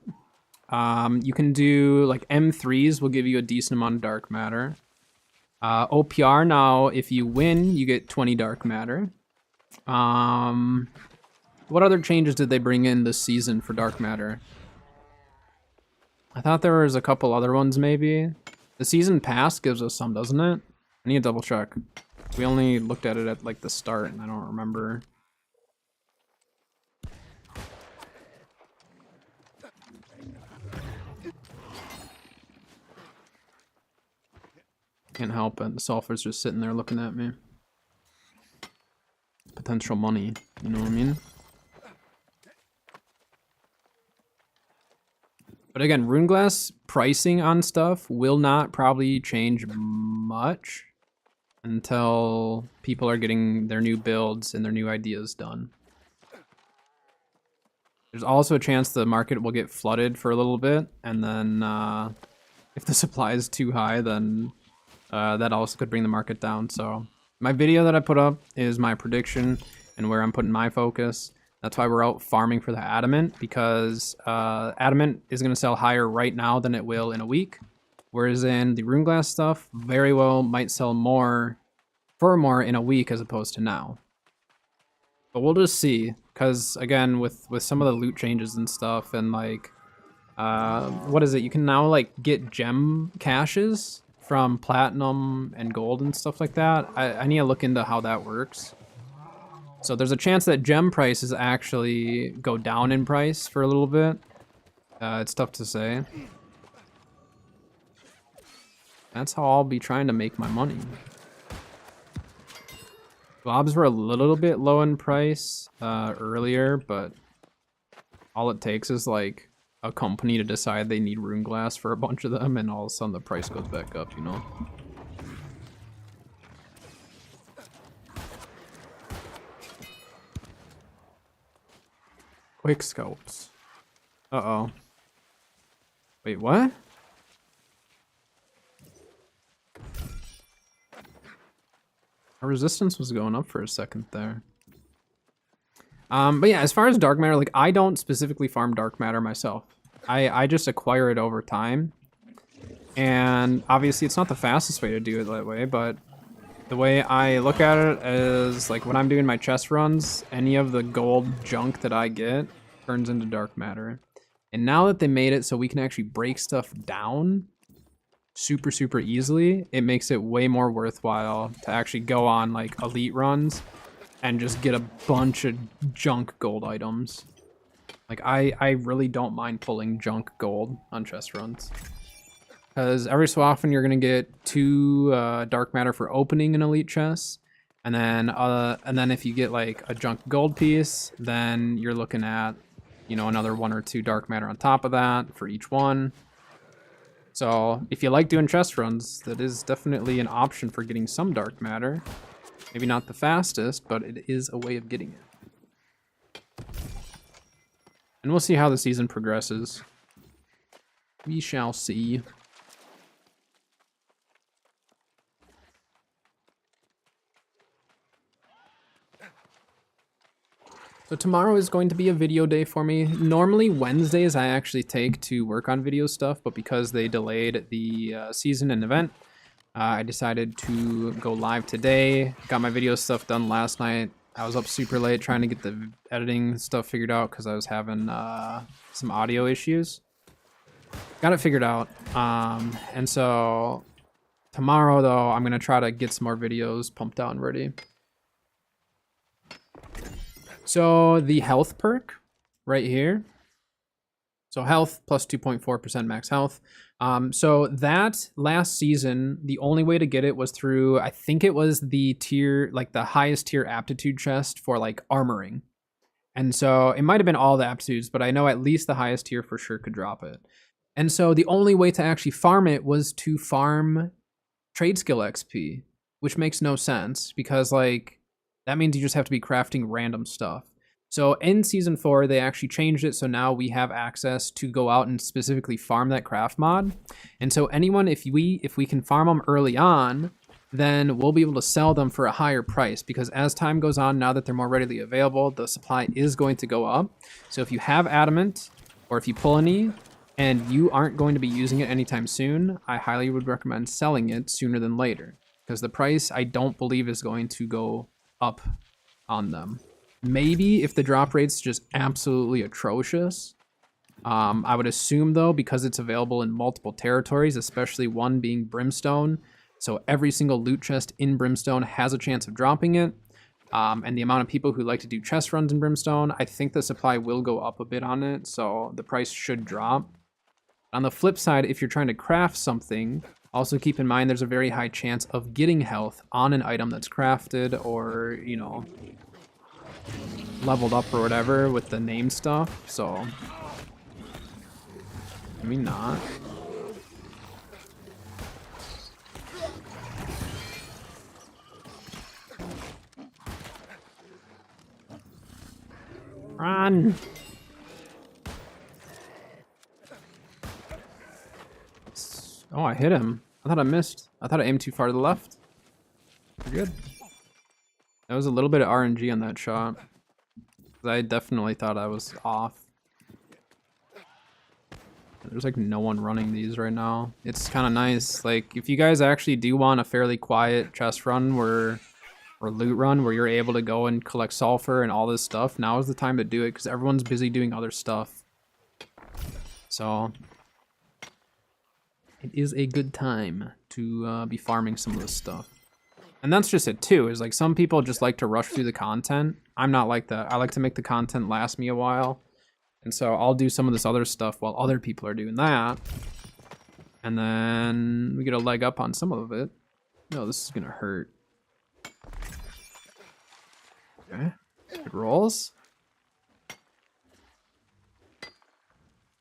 You can do like M3s will give you a decent amount of dark matter. OPR now, if you win, you get 20 dark matter. What other changes did they bring in this season for dark matter? I thought there was a couple other ones maybe. The season pass gives us some, doesn't it? I need to double check. We only looked at it at like the start and I don't remember. Can't help it. The sulfur's just sitting there looking at me. Potential money, you know what I mean? But again, Runeglass pricing on stuff will not probably change much until people are getting their new builds and their new ideas done. There's also a chance the market will get flooded for a little bit, and then if the supply is too high, then that also could bring the market down. So my video that I put up is my prediction and where I'm putting my focus. That's why we're out farming for the Adamant, because Adamant is going to sell higher right now than it will in a week. Whereas in the Runeglass stuff, very well might sell more for more in a week as opposed to now. But we'll just see, because again, with some of the loot changes and stuff, and like, what is it? You can now like get gem caches from platinum and gold and stuff like that. I need to look into how that works. So there's a chance that gem prices actually go down in price for a little bit. It's tough to say. That's how I'll be trying to make my money. Globs were a little bit low in price earlier, but all it takes is like a company to decide they need rune glass for a bunch of them, and all of a sudden the price goes back up, you know? Quick scopes. Uh-oh. Wait, what? Our resistance was going up for a second there. But yeah, as far as dark matter, like I don't specifically farm dark matter myself. I just acquire it over time. And obviously it's not the fastest way to do it that way, but the way I look at it is like when I'm doing my chest runs, any of the gold junk that I get turns into dark matter. And now that they made it so we can actually break stuff down super easily, it makes it way more worthwhile to actually go on like elite runs and just get a bunch of junk gold items. Like I really don't mind pulling junk gold on chest runs. Because every so often you're gonna get 2 dark matter for opening an elite chest, and then if you get like a junk gold piece, then you're looking at, you know, another 1 or 2 dark matter on top of that for each one. So if you like doing chest runs, that is definitely an option for getting some dark matter. Maybe not the fastest, but it is a way of getting it. And we'll see how the season progresses. We shall see. So tomorrow is going to be a video day for me. Normally Wednesdays I actually take to work on video stuff, but because they delayed the season and event, I decided to go live today. Got my video stuff done last night. I was up super late trying to get the editing stuff figured out because I was having some audio issues. Got it figured out. And so tomorrow though, I'm gonna try to get some more videos pumped out and ready. So the health perk right here. So health plus 2.4% max health. So that last season, the only way to get it was through, I think it was the tier, like the highest tier aptitude chest for like armoring. And so it might have been all the aptitudes, but I know at least the highest tier for sure could drop it. And so the only way to actually farm it was to farm trade skill XP, which makes no sense because like, that means you just have to be crafting random stuff. So in season 4, they actually changed it. So now we have access to go out and specifically farm that craft mod. And so anyone, if we can farm them early on, then we'll be able to sell them for a higher price because as time goes on, now that they're more readily available, the supply is going to go up. So if you have adamant or if you pull any and you aren't going to be using it anytime soon, I highly would recommend selling it sooner than later because the price I don't believe is going to go up on them. Maybe if the drop rate's just absolutely atrocious. I would assume though, because it's available in multiple territories, especially one being Brimstone, so every single loot chest in Brimstone has a chance of dropping it. And the amount of people who like to do chest runs in Brimstone, I think the supply will go up a bit on it, so the price should drop. On the flip side, if you're trying to craft something, also keep in mind there's a very high chance of getting health on an item that's crafted or, you know, leveled up or whatever with the named stuff, so I mean not. Run! Oh, I hit him. I thought I missed. I thought I aimed too far to the left. We're good. That was a little bit of RNG on that shot. I definitely thought I was off. There's like no one running these right now. It's kind of nice. Like if you guys actually do want a fairly quiet chest run or loot run where you're able to go and collect sulfur and all this stuff, now is the time to do it because everyone's busy doing other stuff. So it is a good time to be farming some of this stuff. And that's just it too, is like some people just like to rush through the content. I'm not like that. I like to make the content last me a while. And so I'll do some of this other stuff while other people are doing that. And then we get a leg up on some of it. No, this is gonna hurt. Okay, it rolls.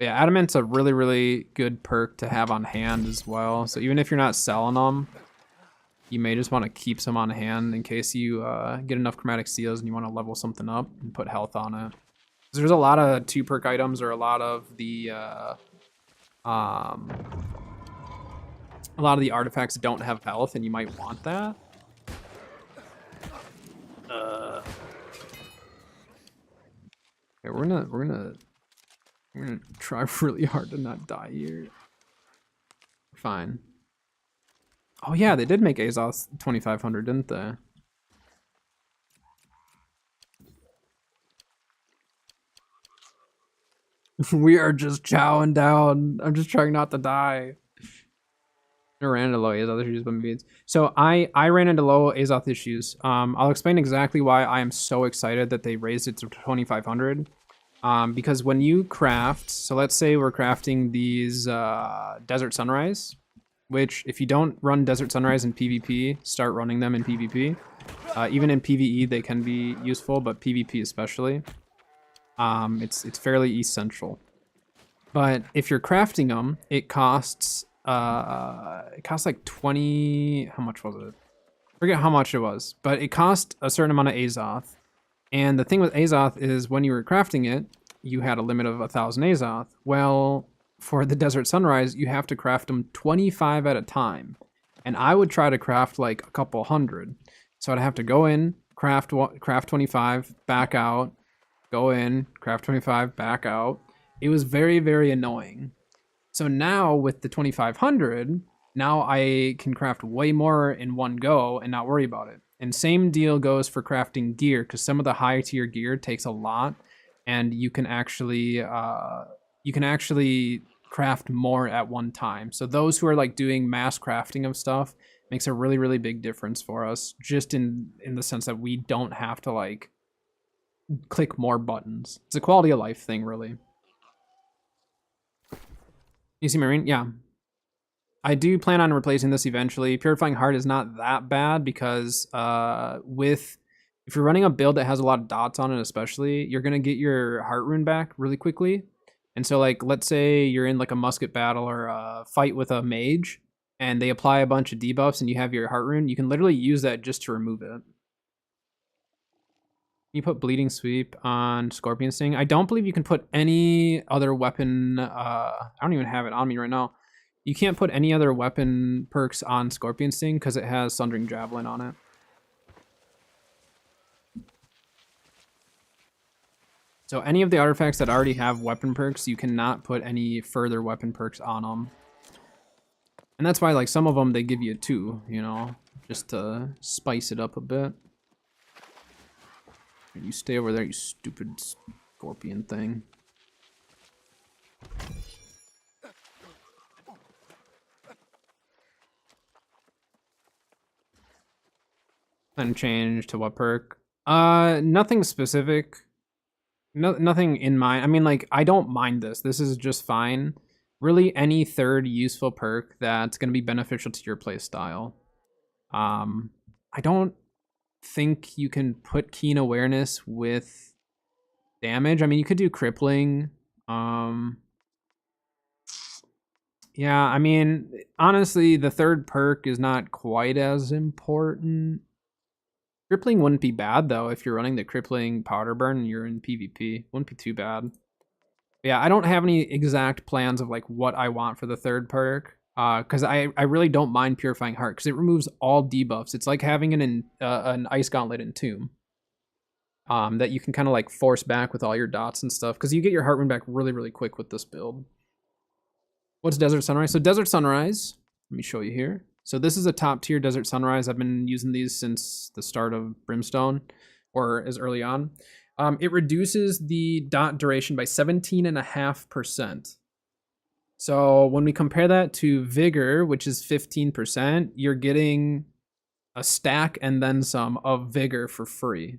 Yeah, Adamant's a really, really good perk to have on hand as well. So even if you're not selling them, you may just want to keep some on hand in case you get enough chromatic seals and you want to level something up and put health on it. There's a lot of 2 perk items or a lot of the Um, a lot of the artifacts don't have health, and you might want that. Okay, we're gonna try really hard to not die here. Fine. Oh yeah, they did make Azoth 2500, didn't they? We are just chowing down. I'm just trying not to die. I ran into low Azoth issues, but maybe it's... So I ran into low Azoth issues. I'll explain exactly why I am so excited that they raised it to 2500. Because when you craft, so let's say we're crafting these Desert Sunrise, which if you don't run Desert Sunrise in PvP, start running them in PvP. Even in PvE, they can be useful, but PvP especially. It's fairly essential. But if you're crafting them, it costs like 20. How much was it? Forget how much it was, but it cost a certain amount of Azoth. And the thing with Azoth is when you were crafting it, you had a limit of 1,000 Azoth. Well, for the Desert Sunrise, you have to craft them 25 at a time. And I would try to craft like a couple hundred. So I'd have to go in, craft 25, back out, go in, craft 25, back out. It was very, very annoying. So now with the 2500, now I can craft way more in one go and not worry about it. And same deal goes for crafting gear, because some of the high tier gear takes a lot, and you can actually craft more at one time. So those who are like doing mass crafting of stuff makes a really, really big difference for us, just in the sense that we don't have to like click more buttons. It's a quality of life thing, really. You see Marine? Yeah. I do plan on replacing this eventually. Purifying Heart is not that bad because if you're running a build that has a lot of dots on it especially, you're going to get your Heart Rune back really quickly. And so like, let's say you're in like a musket battle or a fight with a mage and they apply a bunch of debuffs and you have your Heart Rune, you can literally use that just to remove it. You put Bleeding Sweep on Scorpion Sting. I don't believe you can put any other weapon. I don't even have it on me right now. You can't put any other weapon perks on Scorpion Sting because it has Sundering Javelin on it. So any of the artifacts that already have weapon perks, you cannot put any further weapon perks on them. And that's why like some of them they give you 2, you know, just to spice it up a bit. You stay over there, you stupid scorpion thing. And change to what perk? Nothing specific. Nothing in mind. I mean, like, I don't mind this. This is just fine. Really, any third useful perk that's going to be beneficial to your playstyle. I don't think you can put Keen Awareness with damage. I mean, you could do Crippling. Yeah, I mean, honestly, the third perk is not quite as important. Crippling wouldn't be bad, though, if you're running the Crippling Powder Burn and you're in PvP. Wouldn't be too bad. But yeah, I don't have any exact plans of, like, what I want for the third perk. Because I really don't mind Purifying Heart, because it removes all debuffs. It's like having an Ice Gauntlet in Tomb. That you can kind of, like, force back with all your dots and stuff. Because you get your Heart Rune back really, really quick with this build. What's Desert Sunrise? So Desert Sunrise, let me show you here. So this is a top tier Desert Sunrise. I've been using these since the start of Brimstone, or as early on. It reduces the dot duration by 17.5%. So when we compare that to Vigor, which is 15%, you're getting a stack and then some of Vigor for free.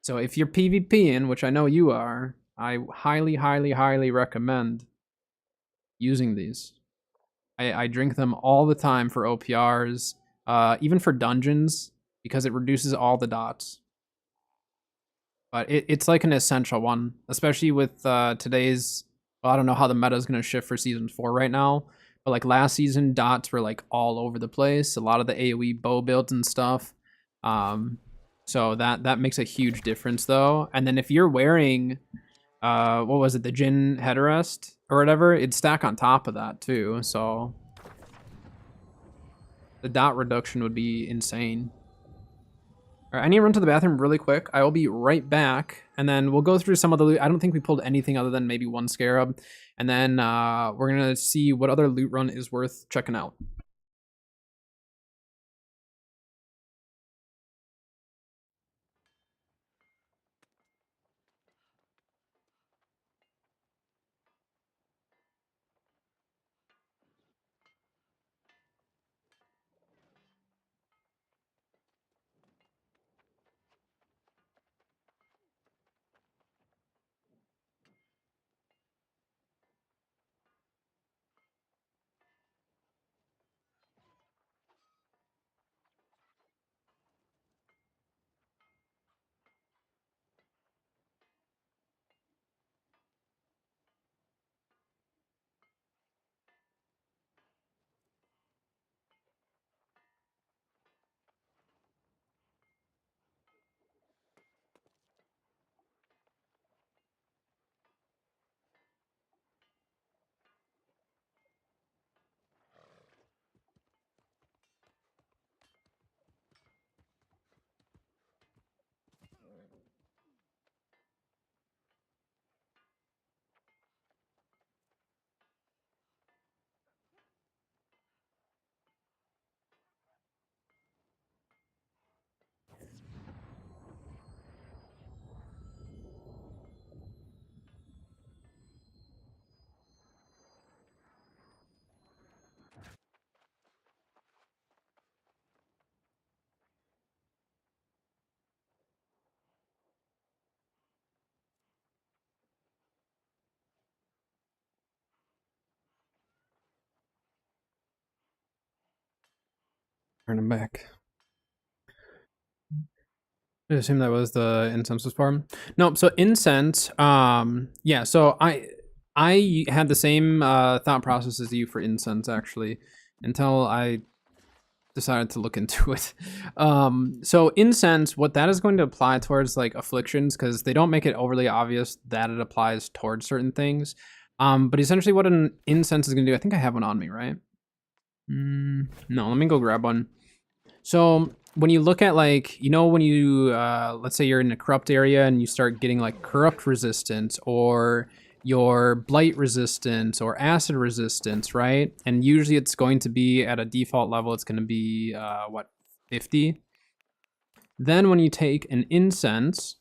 So if you're PvPing, which I know you are, I highly, highly, highly recommend using these. I drink them all the time for OPRs, even for dungeons, because it reduces all the dots. But it's like an essential one, especially with today's... Well, I don't know how the meta is going to shift for Season 4 right now, but like last season, dots were like all over the place. A lot of the AoE bow builds and stuff. So that makes a huge difference, though. And then if you're wearing... what was it? The Jin Headrest? or whatever, it'd stack on top of that too. So the dot reduction would be insane. All right, I need to run to the bathroom really quick. I will be right back, and then we'll go through some of the loot. I don't think we pulled anything other than maybe one Scarab, and then we're gonna see what other loot run is worth checking out. Turn them back. I assume that was the incense farm. Nope. So incense. Yeah. So I had the same thought process as you for incense actually, until I decided to look into it. So incense, what that is going to apply towards like afflictions, because they don't make it overly obvious that it applies towards certain things. But essentially, what an incense is going to do, I think I have one on me, right? No, let me go grab one. So when you look at like, you know, when you, let's say you're in a corrupt area and you start getting like corrupt resistance or your blight resistance or acid resistance, right? And usually it's going to be at a default level, it's going to be, what, 50? Then when you take an incense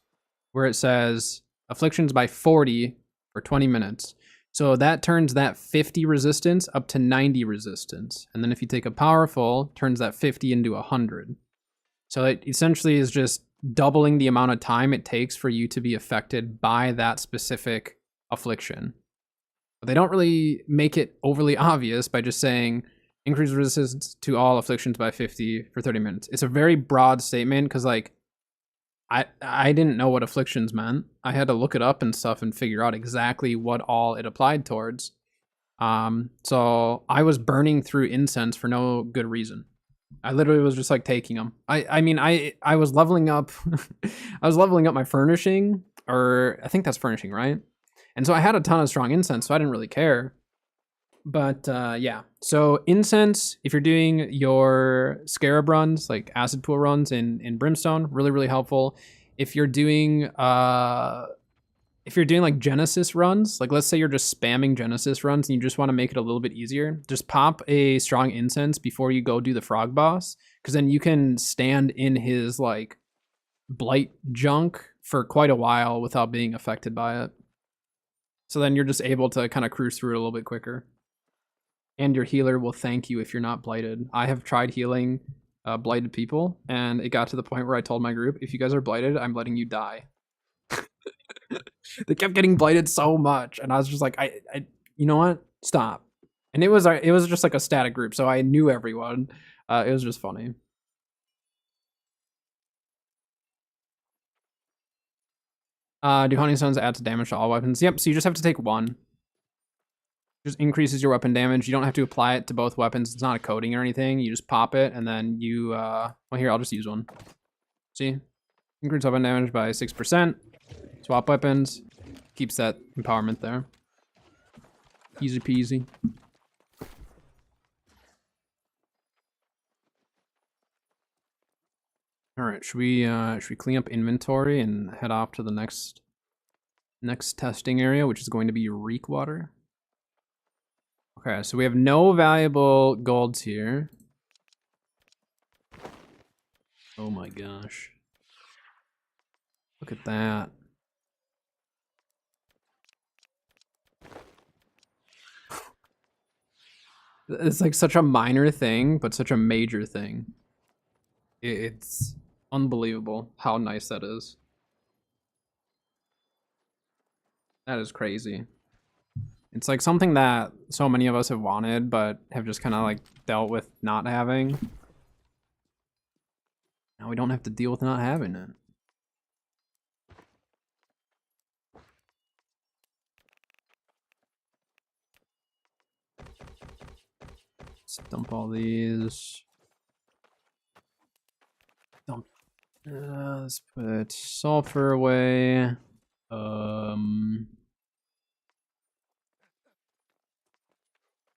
where it says afflictions by 40 for 20 minutes, so that turns that 50 resistance up to 90 resistance. And then if you take a powerful, turns that 50 into 100. So it essentially is just doubling the amount of time it takes for you to be affected by that specific affliction. But they don't really make it overly obvious by just saying increase resistance to all afflictions by 50 for 30 minutes. It's a very broad statement because like I didn't know what afflictions meant. I had to look it up and stuff and figure out exactly what all it applied towards. So I was burning through incense for no good reason. I literally was just like taking them. I mean, I was leveling up. I was leveling up my furnishing, or I think that's furnishing, right? And so I had a ton of strong incense, so I didn't really care. But yeah, so incense, if you're doing your Scarab runs, like acid pool runs in Brimstone, really, really helpful. If you're doing like Genesis runs, like let's say you're just spamming Genesis runs and you just want to make it a little bit easier, just pop a strong incense before you go do the frog boss, because then you can stand in his like blight junk for quite a while without being affected by it. So then you're just able to kind of cruise through it a little bit quicker. And your healer will thank you if you're not blighted. I have tried healing blighted people, and it got to the point where I told my group, if you guys are blighted, I'm letting you die. They kept getting blighted so much, and I was just like, I you know what? Stop. And it was just like a static group, so I knew everyone. It was just funny. Do hunting stones add to damage to all weapons? Yep. So you just have to take one. Just increases your weapon damage. You don't have to apply it to both weapons. It's not a coating or anything. You just pop it, and then you, well, here, I'll just use one. See? Increase weapon damage by 6%. Swap weapons. Keeps that empowerment there. Easy peasy. All right, should we clean up inventory and head off to the next testing area, which is going to be Reek Water? Okay, so we have no valuable golds here. Oh my gosh. Look at that. It's like such a minor thing, but such a major thing. It's unbelievable how nice that is. That is crazy. It's like something that so many of us have wanted, but have just kind of like dealt with not having. Now we don't have to deal with not having it. Let's dump all these. Dump. Let's put sulfur away.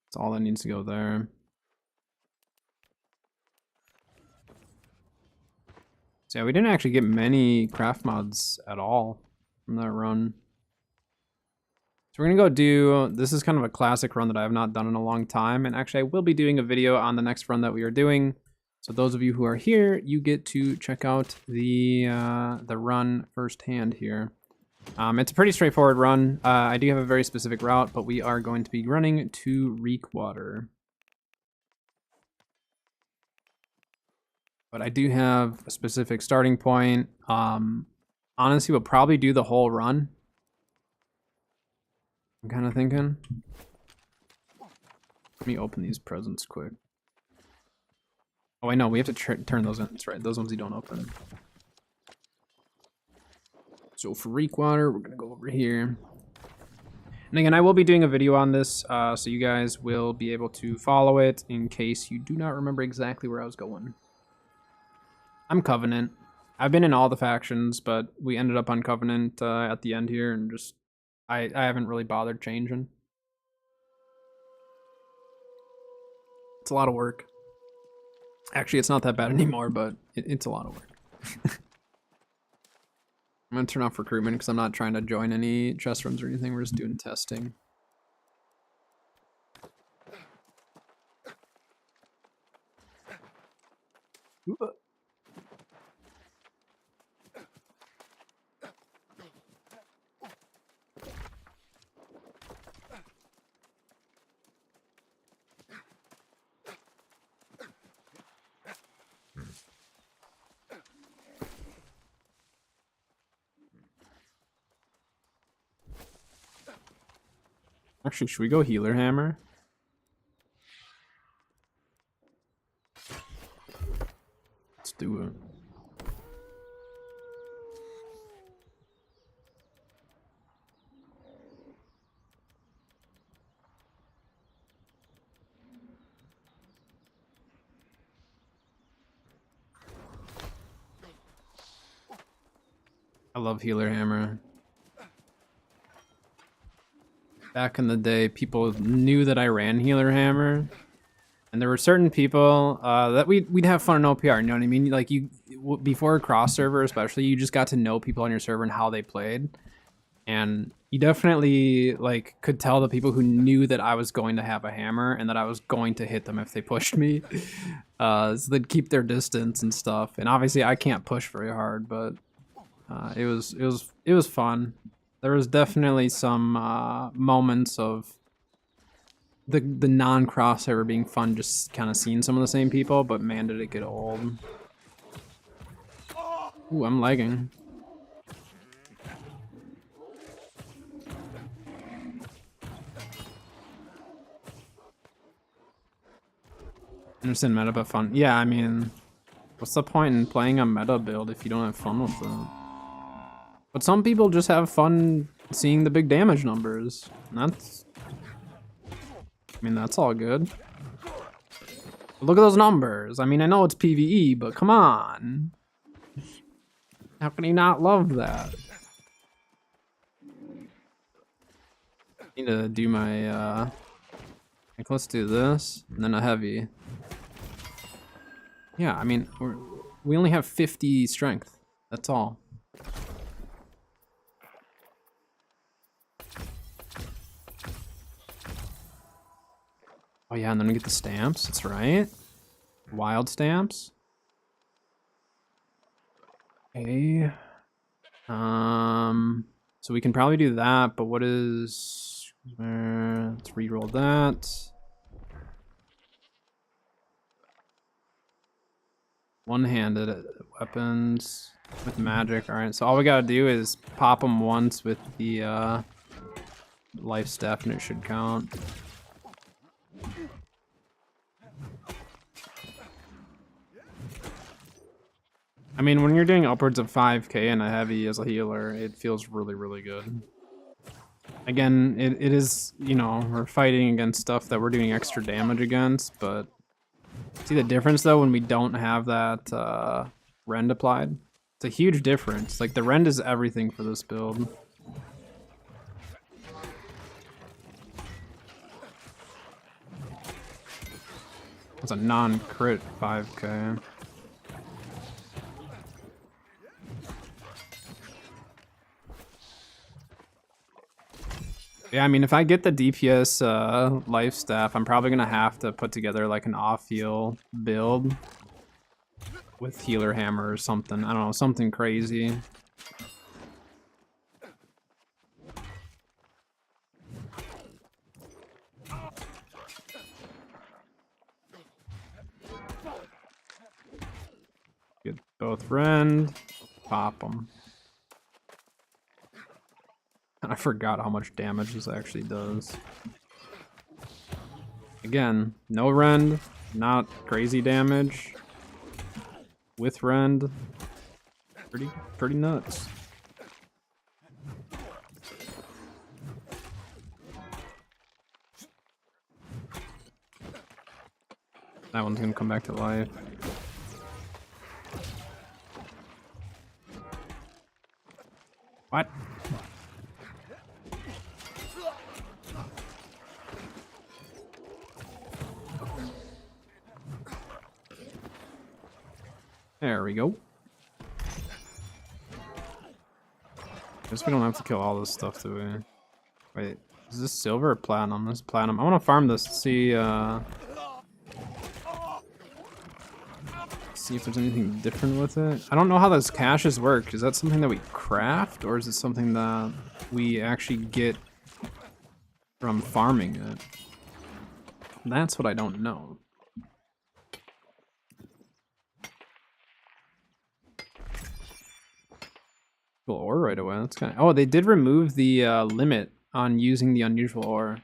That's all that needs to go there. So yeah, we didn't actually get many craft mods at all from that run. So we're gonna go do, this is kind of a classic run that I have not done in a long time, and actually I will be doing a video on the next run that we are doing. So those of you who are here, you get to check out the run firsthand here. It's a pretty straightforward run. I do have a very specific route, but we are going to be running to Reek Water. But I do have a specific starting point. Honestly, we'll probably do the whole run. I'm kind of thinking. Let me open these presents quick. Oh, I know, we have to turn those in. That's right, those ones you don't open. So for Reek Water, we're gonna go over here. And again, I will be doing a video on this, so you guys will be able to follow it in case you do not remember exactly where I was going. I'm Covenant. I've been in all the factions, but we ended up on Covenant at the end here, and just I haven't really bothered changing. It's a lot of work. Actually, it's not that bad anymore, but it's a lot of work. I'm gonna turn off recruitment because I'm not trying to join any chest runs or anything. We're just doing testing. Ooh. Actually, should we go Healer Hammer? Let's do it. I love Healer Hammer. Back in the day, people knew that I ran Healer Hammer, and there were certain people that we'd have fun in OPR. You know what I mean? Like before a cross server, especially, you just got to know people on your server and how they played, and you definitely like could tell the people who knew that I was going to have a hammer and that I was going to hit them if they pushed me. So they'd keep their distance and stuff. And obviously, I can't push very hard, but it was fun. There was definitely some moments of the non-crossover being fun, just kind of seeing some of the same people, but man, did it get old. Ooh, I'm lagging. Understand meta, but fun. Yeah, I mean, what's the point in playing a meta build if you don't have fun with it? But some people just have fun seeing the big damage numbers. That's, I mean, that's all good. But look at those numbers. I mean, I know it's PvE, but come on. How can you not love that? Need to do my like, let's do this and then a heavy. Yeah, I mean we only have 50 strength. That's all. Oh yeah, and then we get the stamps. That's right. Wild stamps. Okay. So we can probably do that, but what is... let's reroll that. One-handed weapons with magic. All right, so all we gotta do is pop them once with the life staff, and it should count. I mean, when you're doing upwards of 5k and a heavy as a healer, it feels really, really good. Again, it is, you know, we're fighting against stuff that we're doing extra damage against, but see the difference though when we don't have that rend applied? It's a huge difference. Like, the rend is everything for this build. It's a non-crit 5k. Yeah, I mean, if I get the DPS life staff, I'm probably gonna have to put together like an off-heal build with healer hammer or something. I don't know, something crazy. Get both rend, pop them. I forgot how much damage this actually does. Again, no rend, not crazy damage. With rend, pretty nuts. That one's gonna come back to life. What? There we go. Guess we don't have to kill all this stuff, do we? Wait, is this silver or platinum? This is platinum. I want to farm this to see if there's anything different with it. I don't know how those caches work. Is that something that we craft, or is it something that we actually get from farming it? That's what I don't know. Ore right away. That's kind of... Oh, they did remove the limit on using the unusual ore.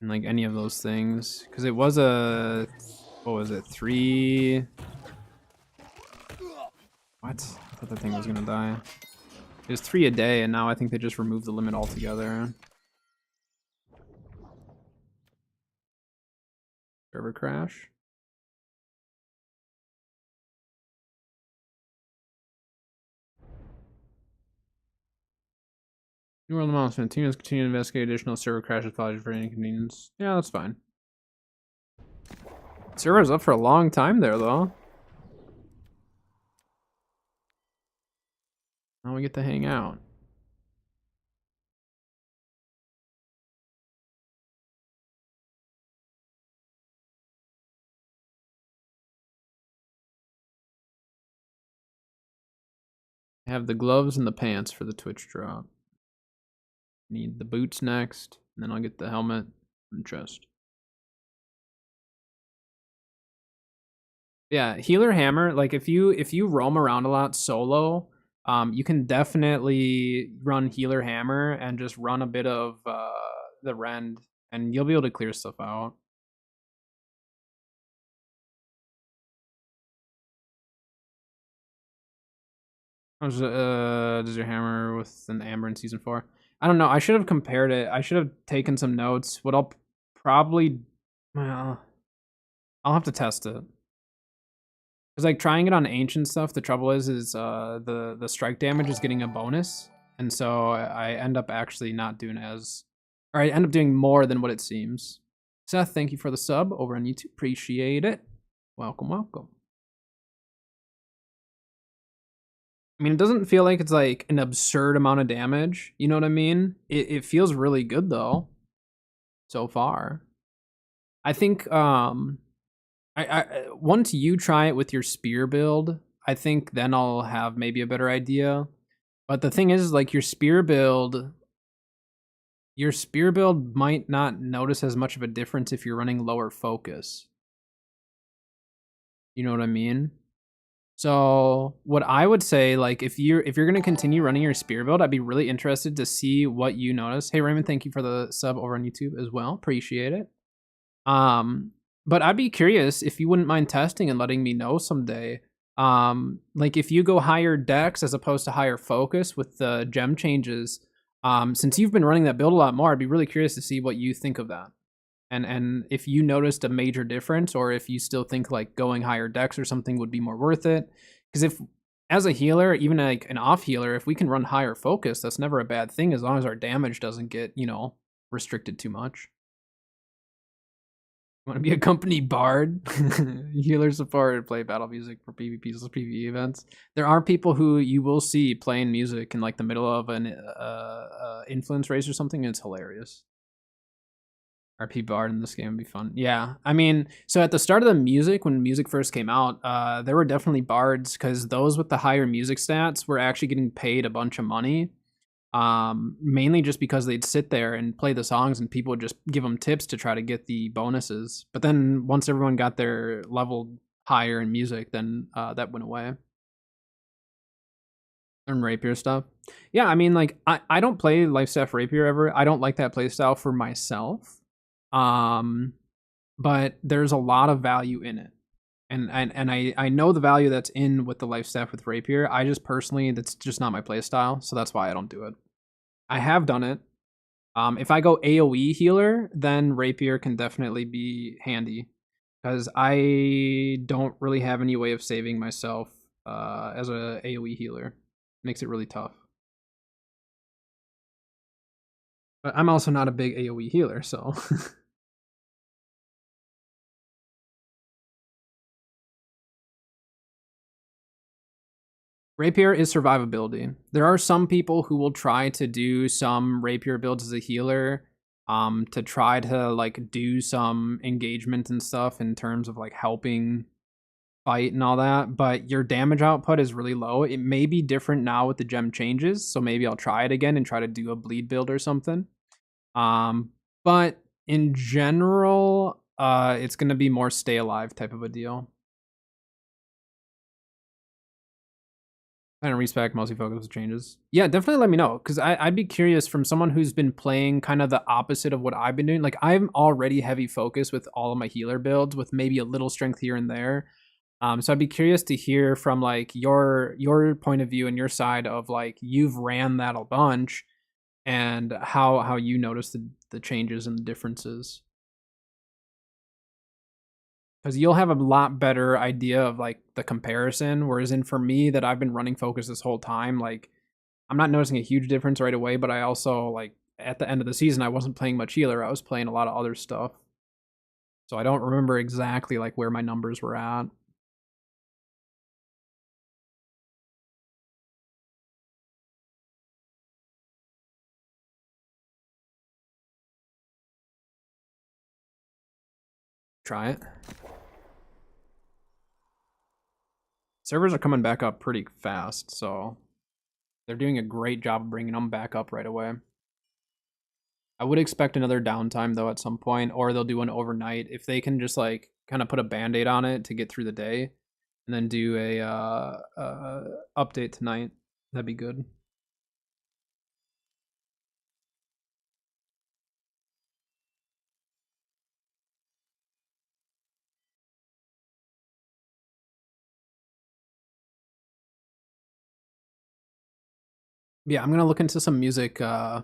And like any of those things. Because it was a... What was it? 3... What? I thought that thing was going to die. It was 3 a day, and now I think they just removed the limit altogether. Server crash? New World announcement. Team has continued to investigate additional server crashes. Apologies for any inconvenience. Yeah, that's fine. Server was up for a long time there, though. Now we get to hang out. I have the gloves and the pants for the Twitch drop. Need the boots next, and then I'll get the helmet and chest. Yeah, healer hammer, like if you roam around a lot solo, you can definitely run healer hammer and just run a bit of the rend, and you'll be able to clear stuff out. Does your hammer with an amber in season 4? I don't know. I should have compared it. I should have taken some notes. What I'll probably, well, I'll have to test it. Cause like trying it on ancient stuff, the trouble is the strike damage is getting a bonus. and so I end up actually not doing or I end up doing more than what it seems. Seth, thank you for the sub over on YouTube. Appreciate it. Welcome, welcome. I mean, it doesn't feel like it's like an absurd amount of damage. You know what I mean? It feels really good though, so far. I think I once you try it with your spear build, I think then I'll have maybe a better idea. But the thing is, like your spear build might not notice as much of a difference if you're running lower focus. You know what I mean? So what I would say, like if you're gonna continue running your spear build, I'd be really interested to see what you notice. Hey Raymond, thank you for the sub over on YouTube as well. Appreciate it. But I'd be curious if you wouldn't mind testing and letting me know someday. Like if you go higher dex as opposed to higher focus with the gem changes, since you've been running that build a lot more, I'd be really curious to see what you think of that. And if you noticed a major difference, or if you still think like going higher dex or something would be more worth it. Because if as a healer, even like an off healer, if we can run higher focus, that's never a bad thing as long as our damage doesn't get, restricted too much. Want to be a company bard? Healer support, play battle music for PvPs or PvE events. There are people who you will see playing music in like the middle of an influence race or something, and it's hilarious. RP bard in this game would be fun. Yeah, I mean, so at the start of the music, when music first came out, there were definitely bards because those with the higher music stats were actually getting paid a bunch of money. Mainly just because they'd sit there and play the songs and people would just give them tips to try to get the bonuses. But then once everyone got their level higher in music, then that went away. And rapier stuff. Yeah, I mean, like I don't play Lifestaff Rapier ever. I don't like that playstyle for myself. But there's a lot of value in it. And I know the value that's in with the Lifestaff with Rapier. I just personally, that's just not my playstyle, so that's why I don't do it. I have done it. If I go AoE healer, then Rapier can definitely be handy because I don't really have any way of saving myself as a AoE healer. Makes it really tough. But I'm also not a big AoE healer, so. Rapier is survivability. There are some people who will try to do some Rapier builds as a healer, to try to like do some engagement and stuff in terms of like helping fight and all that, but your damage output is really low. It may be different now with the gem changes, so maybe I'll try it again and try to do a bleed build or something. But in general, it's gonna be more stay alive type of a deal. Kind of respec mostly focus with changes. Yeah, definitely let me know because I'd be curious from someone who's been playing kind of the opposite of what I've been doing. Like I'm already heavy focus with all of my healer builds with maybe a little strength here and there. So I'd be curious to hear from like your point of view and your side of like you've ran that a bunch and how you notice the changes and the differences. Because you'll have a lot better idea of like the comparison. Whereas in for me that I've been running focus this whole time, like I'm not noticing a huge difference right away, but I also like at the end of the season I wasn't playing much healer. I was playing a lot of other stuff. So I don't remember exactly like where my numbers were at. Try it. Servers are coming back up pretty fast, so they're doing a great job of bringing them back up right away. I would expect another downtime though at some point, or they'll do an overnight if they can just like kind of put a band-aid on it to get through the day, and then do a update tonight. That'd be good. Yeah, I'm gonna look into some music. I'll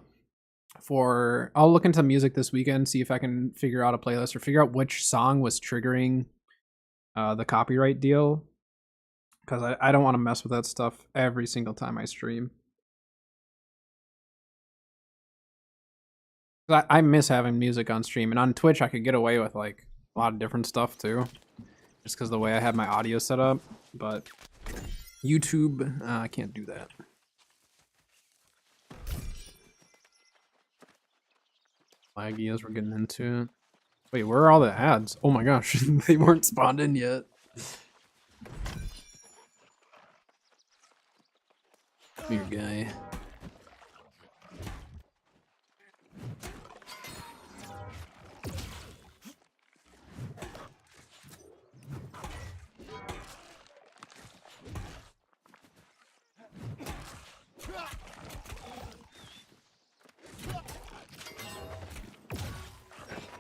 look into music this weekend, see if I can figure out a playlist or figure out which song was triggering the copyright deal. Because I don't want to mess with that stuff every single time I stream. I miss having music on stream, and on Twitch I could get away with like a lot of different stuff too, just because the way I have my audio set up. But YouTube, I can't do that. Laggy as we're getting into it. Wait, where are all the ads? Oh my gosh, they weren't spawned in yet. Your guy.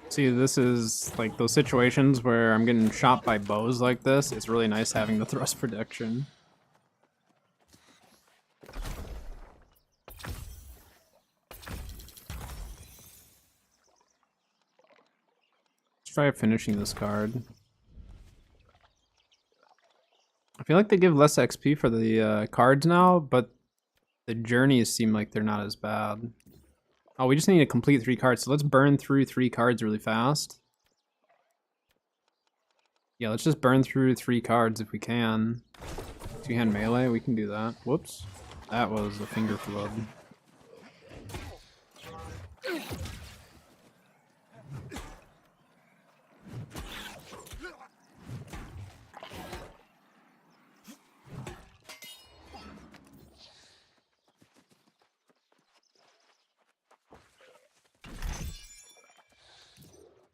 See, this is like those situations where I'm getting shot by bows like this. It's really nice having the thrust protection. Let's try finishing this card. I feel like they give less XP for the cards now, but the journeys seem like they're not as bad. Oh, we just need to complete 3 cards, so let's burn through 3 cards really fast. Yeah, let's just burn through 3 cards if we can. 2-hand melee, we can do that. Whoops. That was a finger flub.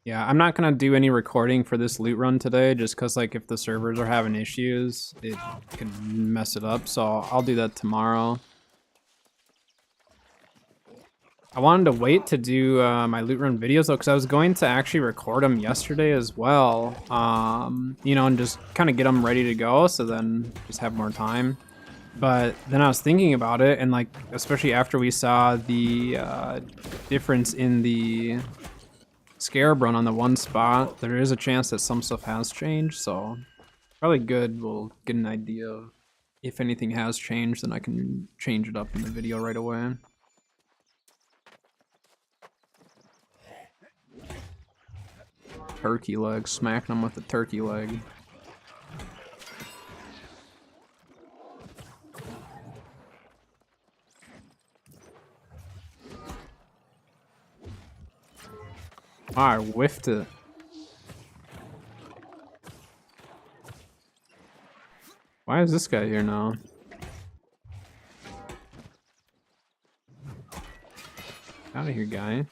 Yeah, I'm not gonna do any recording for this loot run today, just cause like if the servers are having issues, it can mess it up, so I'll do that tomorrow. I wanted to wait to do my loot run videos though, because I was going to actually record them yesterday as well, you know, and just kind of get them ready to go, so then just have more time. But then I was thinking about it, and like, especially after we saw the difference in the Scarab run on the one spot, there is a chance that some stuff has changed, so probably good. We'll get an idea of if anything has changed, then I can change it up in the video right away. Turkey leg, smacking them with the turkey leg. Oh, I whiffed it. Why is this guy here now? Out of here, guy.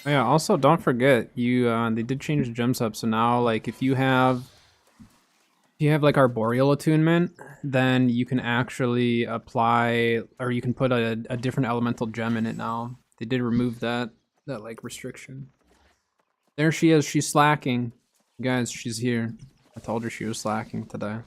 Yeah, also don't forget you they did change the gems up, so now like if you have like arboreal attunement, then you can actually apply, or you can put a different elemental gem in it now. They did remove that like restriction. There she is, she's slacking. Guys, she's here. I told her she was slacking today.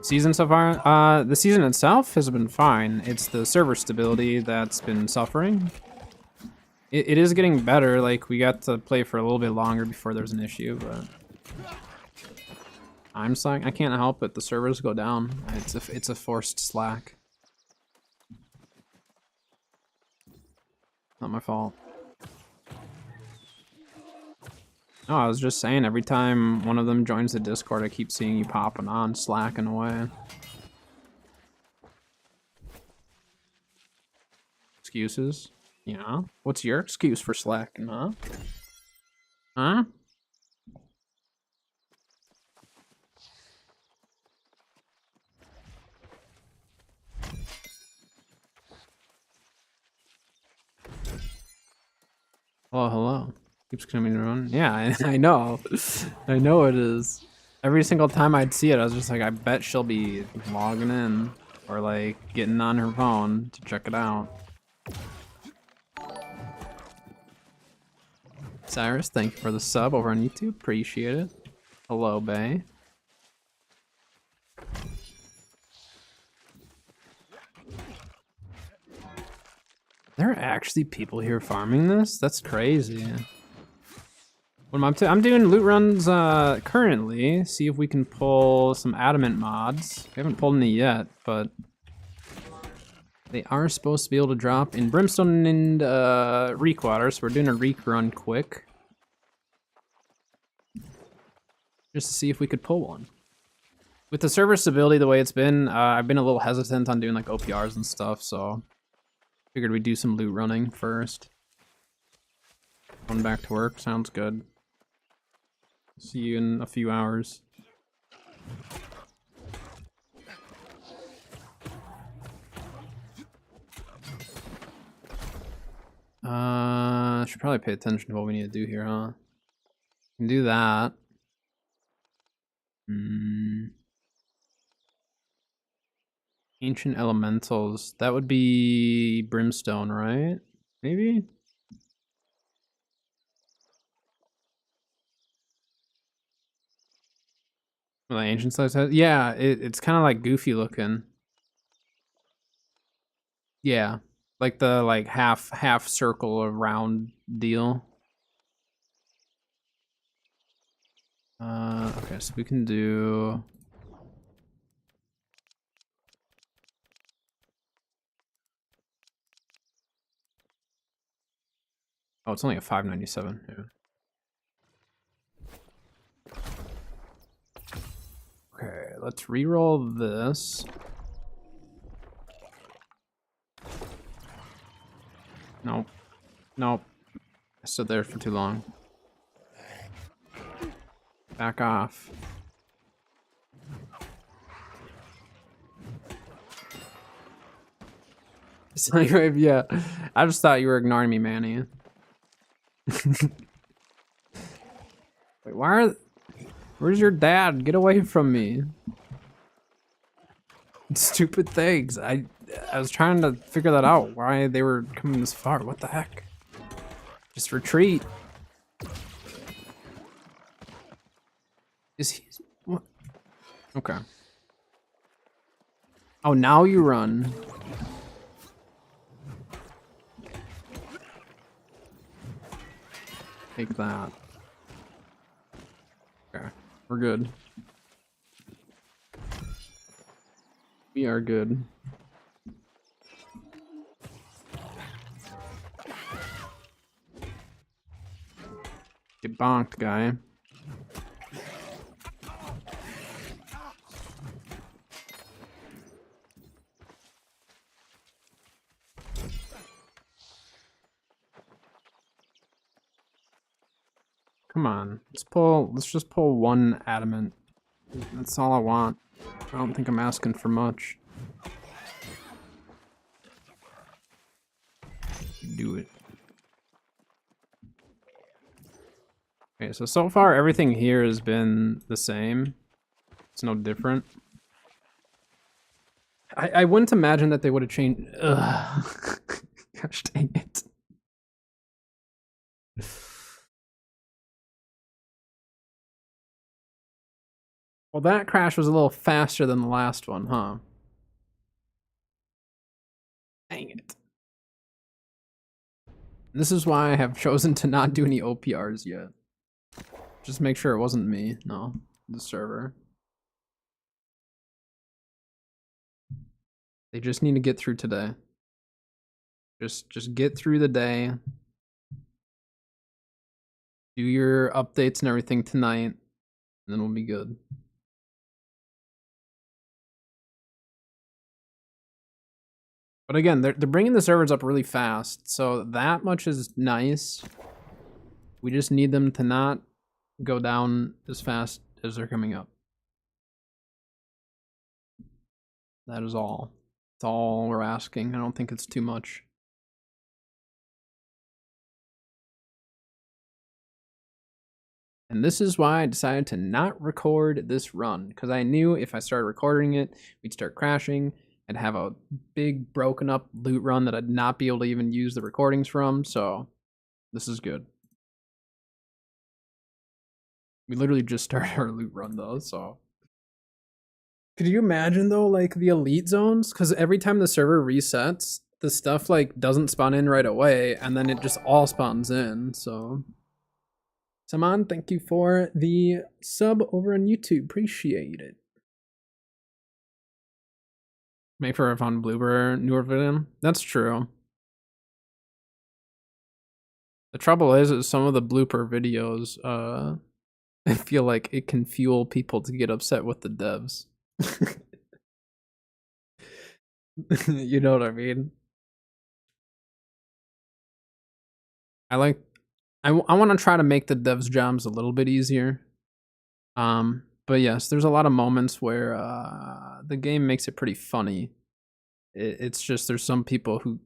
Season so far? The season itself has been fine. It's the server stability that's been suffering. It is getting better. Like, we got to play for a little bit longer before there's an issue, but I'm slack. I can't help it. The servers go down. It's a forced slack. Not my fault. No, I was just saying, every time one of them joins the Discord, I keep seeing you popping on, slacking away. Excuses? Yeah? What's your excuse for slacking, huh? Huh? Oh, hello. Keeps coming around. Yeah, I know. I know it is. Every single time I'd see it, I was just like, I bet she'll be logging in or like getting on her phone to check it out. Cyrus, thank you for the sub over on YouTube. Appreciate it. Hello, Bay. There are actually people here farming this? That's crazy. What am I up to? I'm doing loot runs currently. See if we can pull some adamant mods. We haven't pulled any yet, but they are supposed to be able to drop in Brimstone and Reek Water, so we're doing a Reek run quick. Just to see if we could pull one. With the server stability the way it's been, I've been a little hesitant on doing like OPRs and stuff, so figured we'd do some loot running first. Going back to work, sounds good. See you in a few hours. Should probably pay attention to what we need to do here, huh? Can do that. Ancient elementals. That would be brimstone, right? Maybe? Well, the ancient size has, yeah, it's kind of like goofy looking. Yeah, like the half circle around deal. Okay, so we can do. Oh, it's only a 597. Yeah. Okay, let's re-roll this. Nope. Nope. I stood there for too long. Back off. Yeah. I just thought you were ignoring me, Manny. Wait, where's your dad? Get away from me. Stupid things. I was trying to figure that out, why they were coming this far. What the heck? Just retreat. Is he... What? Okay. Oh, now you run. Take that. Okay, we're good. We are good. Get bonked, guy. Come on, let's just pull one adamant. That's all I want. I don't think I'm asking for much. Do it. Okay, so far everything here has been the same. It's no different. I wouldn't imagine that they would have changed. Ugh. Gosh dang it. Well, that crash was a little faster than the last one, huh? Dang it. This is why I have chosen to not do any OPRs yet. Just make sure it wasn't me. No, the server. They just need to get through today. Just get through the day. Do your updates and everything tonight, and then we'll be good. But again, they're bringing the servers up really fast, so that much is nice. We just need them to not go down as fast as they're coming up. That is all. That's all we're asking. I don't think it's too much. And this is why I decided to not record this run, because I knew if I started recording it, we'd start crashing and have a big broken up loot run that I'd not be able to even use the recordings from, so this is good. We literally just started our loot run though, so. Could you imagine though, like the elite zones? Because every time the server resets, the stuff like doesn't spawn in right away, and then it just all spawns in, so. Saman, thank you for the sub over on YouTube. Appreciate it. Make for a fun blooper newer video. That's true. The trouble is some of the blooper videos, I feel like it can fuel people to get upset with the devs. You know what I mean? I want to try to make the devs' jobs a little bit easier. But yes, there's a lot of moments where the game makes it pretty funny. It's just there's some people who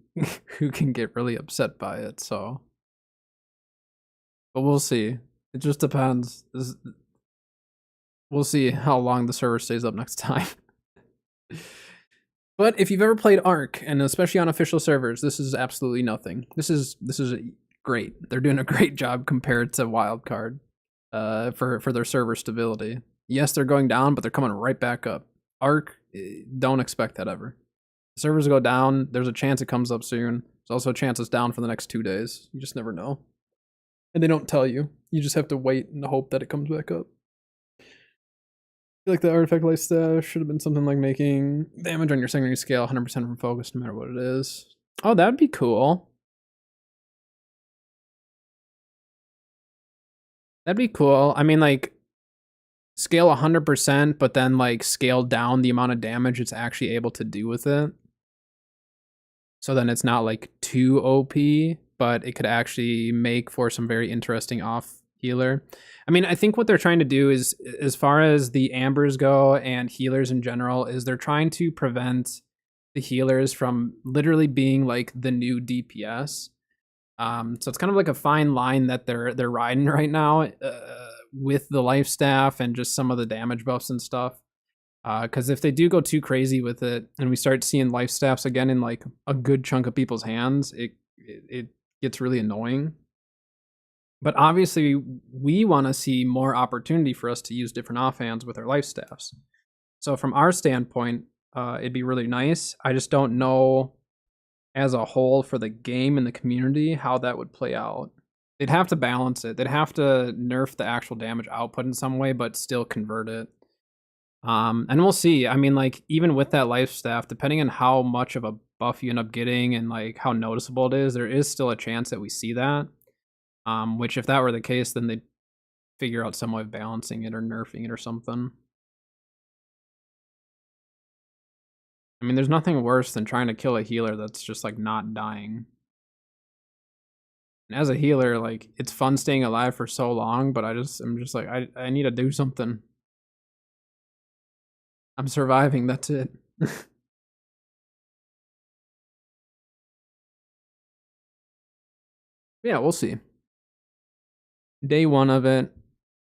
who can get really upset by it. So, but we'll see. It just depends. We'll see how long the server stays up next time. But if you've ever played Ark, and especially on official servers, this is absolutely nothing. This is great. They're doing a great job compared to Wildcard, for their server stability. Yes, they're going down, but they're coming right back up. Ark, don't expect that ever. Servers go down. There's a chance it comes up soon. There's also a chance it's down for the next 2 days. You just never know. And they don't tell you. You just have to wait and hope that it comes back up. I feel like the artifact life staff should have been something like making damage on your secondary scale 100% from focus, no matter what it is. Oh, that'd be cool. That'd be cool. I mean, like, scale 100%, but then, like, scale down the amount of damage it's actually able to do with it. So then it's not, like, too OP, but it could actually make for some very interesting off healer. I mean, I think what they're trying to do is, as far as the ambers go and healers in general, is they're trying to prevent the healers from literally being like the new DPS. So it's kind of like a fine line that they're riding right now, with the life staff and just some of the damage buffs and stuff. Because if they do go too crazy with it, and we start seeing life staffs again in like a good chunk of people's hands, it gets really annoying. But obviously, we want to see more opportunity for us to use different offhands with our life staffs. So from our standpoint, it'd be really nice. I just don't know as a whole for the game and the community how that would play out. They'd have to balance it. They'd have to nerf the actual damage output in some way, but still convert it. And we'll see. I mean, like, even with that life staff, depending on how much of a buff you end up getting and like how noticeable it is, there is still a chance that we see that. Which if that were the case, then they'd figure out some way of balancing it or nerfing it or something. I mean, there's nothing worse than trying to kill a healer that's just like not dying. And as a healer, like, it's fun staying alive for so long, but I'm just like, I need to do something. I'm surviving, that's it. Yeah, we'll see. Day one of it,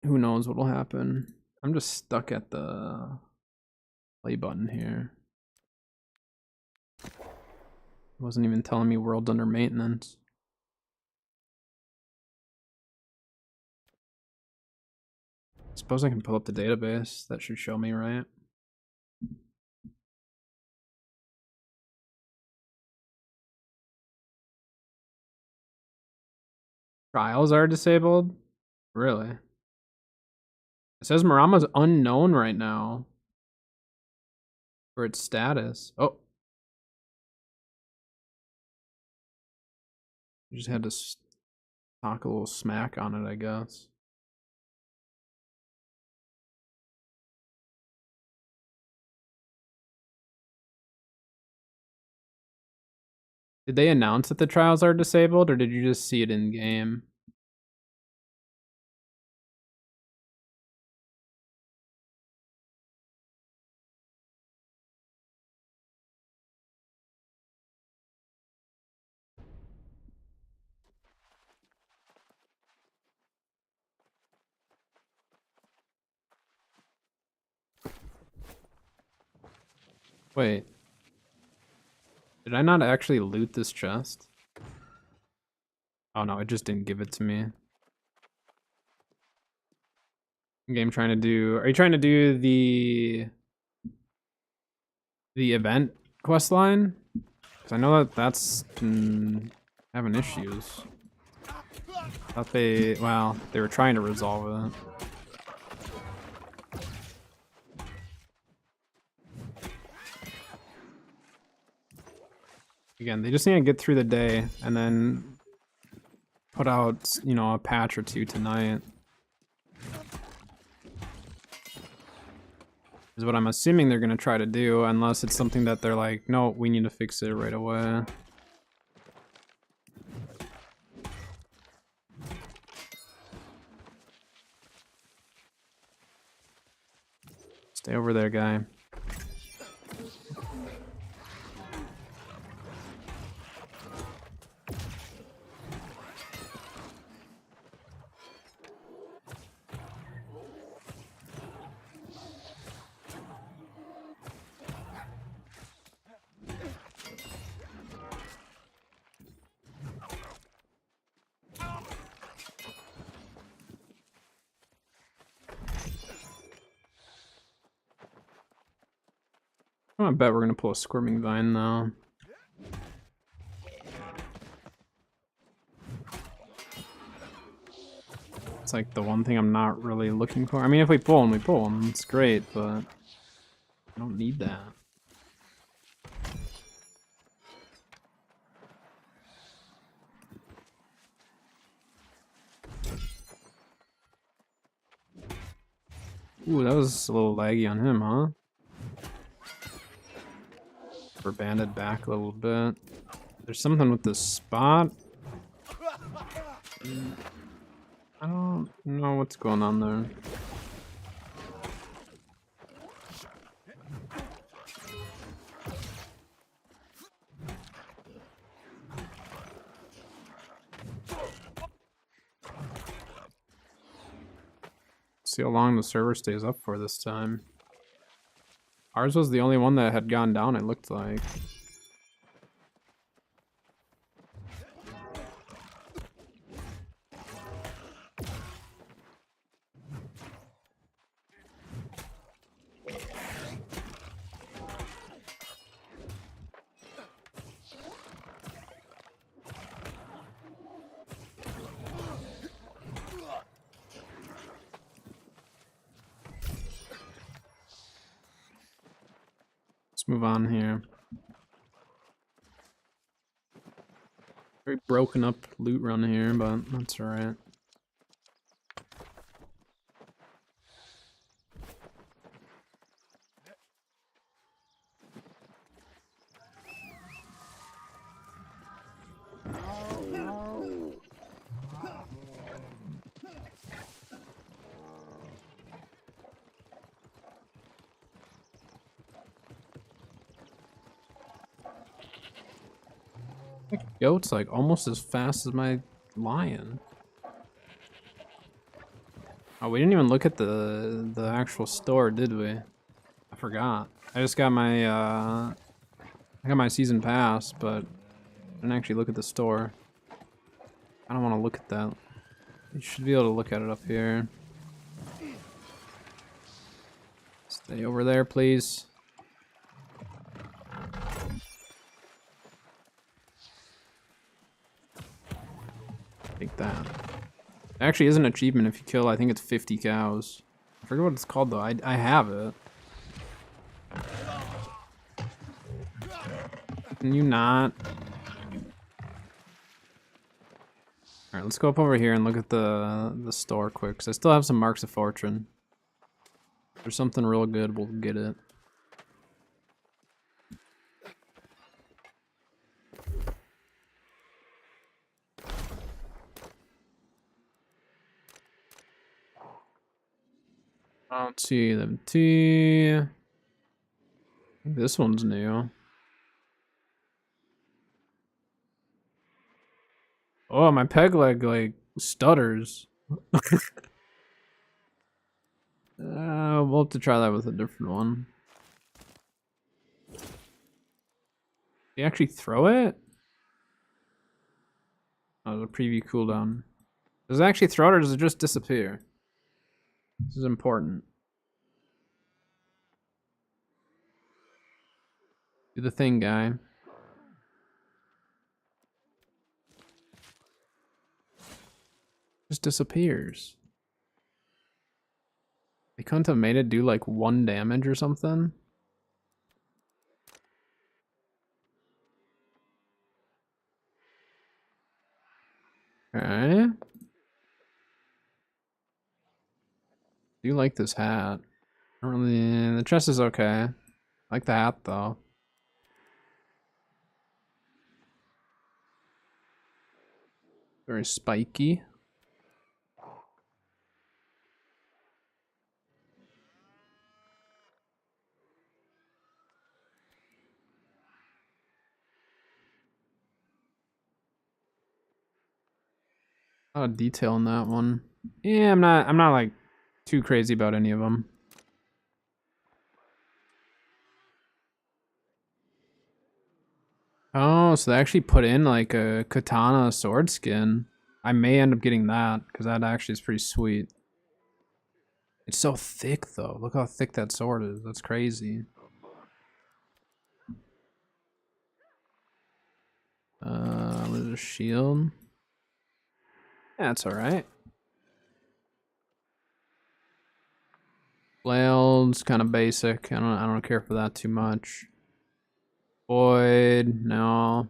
who knows what'll happen. I'm just stuck at the play button here. It wasn't even telling me world's under maintenance. Suppose I can pull up the database. That should show me, right? Trials are disabled? Really? It says Marama's unknown right now for its status. Oh. You just had to talk a little smack on it, I guess. Did they announce that the trials are disabled, or did you just see it in game? Wait. Did I not actually loot this chest? Oh no, it just didn't give it to me. Game trying to do... Are you trying to do the event quest line? Because I know that that's been having issues. I thought they... Well, they were trying to resolve it. Again, they just need to get through the day and then put out, you know, a patch or two tonight. Is what I'm assuming they're gonna try to do, unless it's something that they're like, no, we need to fix it right away. Stay over there, guy. I bet we're gonna pull a squirming vine though. It's like the one thing I'm not really looking for. I mean, if we pull them, we pull them. It's great, but I don't need that. Ooh, that was a little laggy on him, huh? We're banded back a little bit. There's something with this spot. I don't know what's going on there. See how long the server stays up for this time. Ours was the only one that had gone down, it looked like. Let's move on here. Very broken up loot run here, but that's alright. Goat's like almost as fast as my lion. Oh, we didn't even look at the actual store, did we? I forgot. I just got my I got my season pass, but I didn't actually look at the store. I don't want to look at that. You should be able to look at it up here. Stay over there, please. Take that. It actually is an achievement if you kill, I think it's 50 cows. I forget what it's called though. I have it. Can you not? Alright, let's go up over here and look at the store quick, because I still have some Marks of Fortune. If there's something real good, we'll get it. I don't see them. I think this one's new. Oh, my peg leg like stutters. We'll have to try that with a different one. They actually throw it? Oh, the preview cooldown. Does it actually throw it or does it just disappear? This is important. Do the thing, guy. Just disappears. They couldn't have made it do like 1 damage or something? Okay. Do you like this hat? I don't really. The chest is okay. I like the hat though. Very spiky. A lot of detail in that one. Yeah, I'm not like too crazy about any of them. Oh, so they actually put in like a katana sword skin. I may end up getting that because that actually is pretty sweet. It's so thick though. Look how thick that sword is. That's crazy. What is a shield? Yeah, it's alright. Flail's kind of basic. I don't care for that too much. Void, no.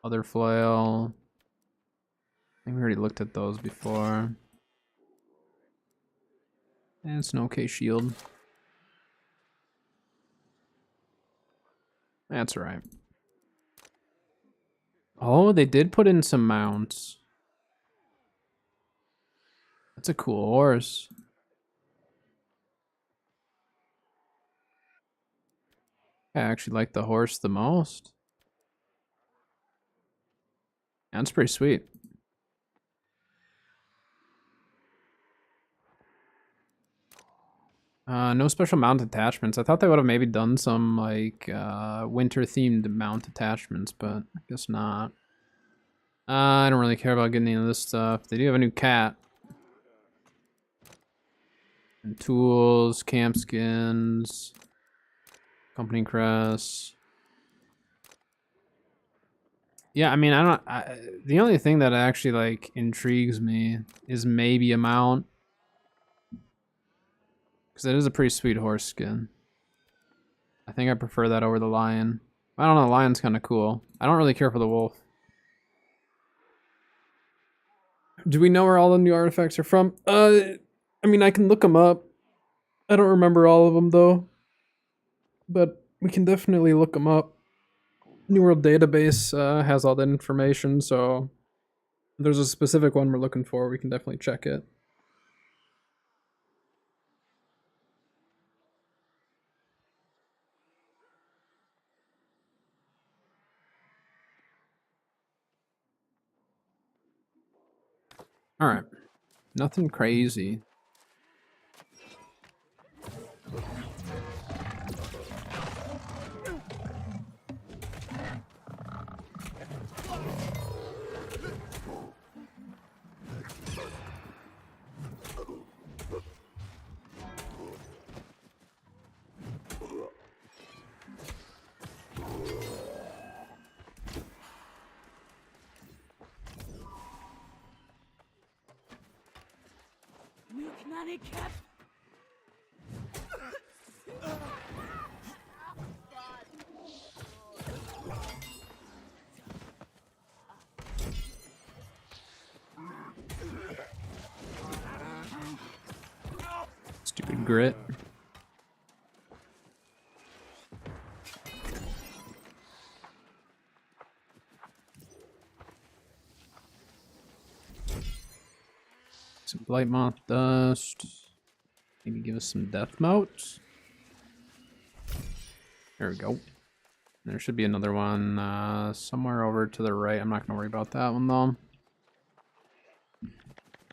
Other flail. I think we already looked at those before. And it's an okay shield. That's alright. Oh, they did put in some mounts. That's a cool horse. I actually like the horse the most. That's pretty sweet. No special mount attachments. I thought they would have maybe done some like winter themed mount attachments, but I guess not. I don't really care about getting any of this stuff. They do have a new cat. And tools, camp skins, company crest. Yeah, I mean, the only thing that actually like intrigues me is maybe a mount. Because it is a pretty sweet horse skin. I think I prefer that over the lion. I don't know, the lion's kind of cool. I don't really care for the wolf. Do we know where all the new artifacts are from? I mean, I can look them up. I don't remember all of them though. But we can definitely look them up. New World Database has all that information, so if there's a specific one we're looking for, we can definitely check it. Alright. Nothing crazy. Stupid grit. Some blight moth dust. Maybe give us some death motes. There we go. There should be another one somewhere over to the right. I'm not gonna worry about that one though.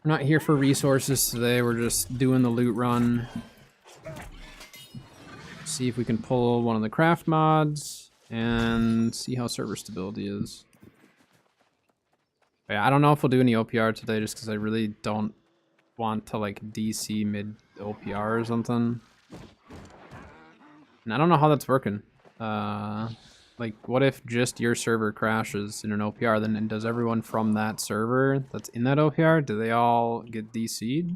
We're not here for resources today. We're just doing the loot run. see if we can pull one of the craft mods and see how server stability is. Yeah, I don't know if we'll do any OPR today just because I really don't want to like DC mid OPR or something. And I don't know how that's working. Like what if just your server crashes in an OPR, then does everyone from that server that's in that OPR, do they all get DC'd?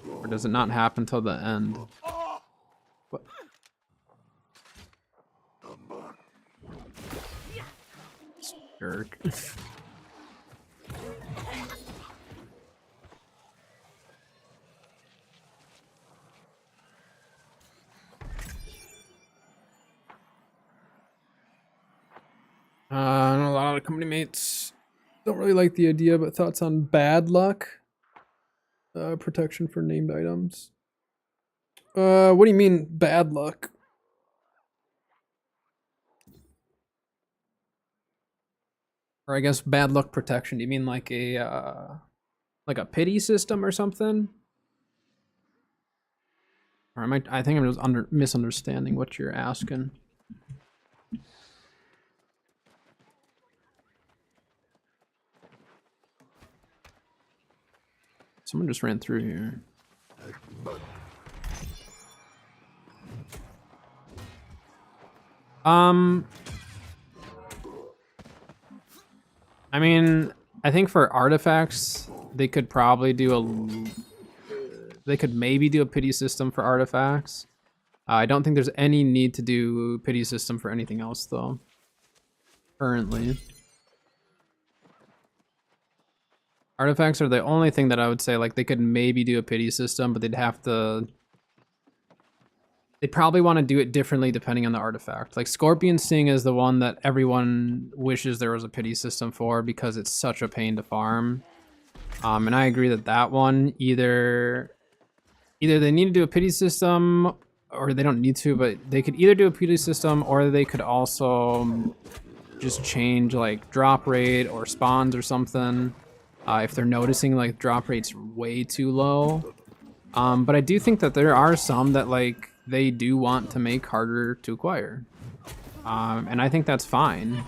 Or does it not happen till the end? What? Jerk. A lot of company mates don't really like the idea, but thoughts on bad luck? Protection for named items. What do you mean bad luck? Or I guess bad luck protection. Do you mean like a pity system or something? Or am I think I'm just misunderstanding what you're asking. Someone just ran through here. I mean, I think for artifacts, they could probably do they could maybe do a pity system for artifacts. I don't think there's any need to do pity system for anything else though. Currently. Artifacts are the only thing that I would say like they could maybe do a pity system, but they'd probably want to do it differently depending on the artifact. Like Scorpion Sting is the one that everyone wishes there was a pity system for because it's such a pain to farm. And I agree that one either they need to do a pity system or they don't need to, but they could either do a pity system or they could also just change like drop rate or spawns or something. If they're noticing like drop rate's way too low. But I do think that there are some that like they do want to make harder to acquire. And I think that's fine.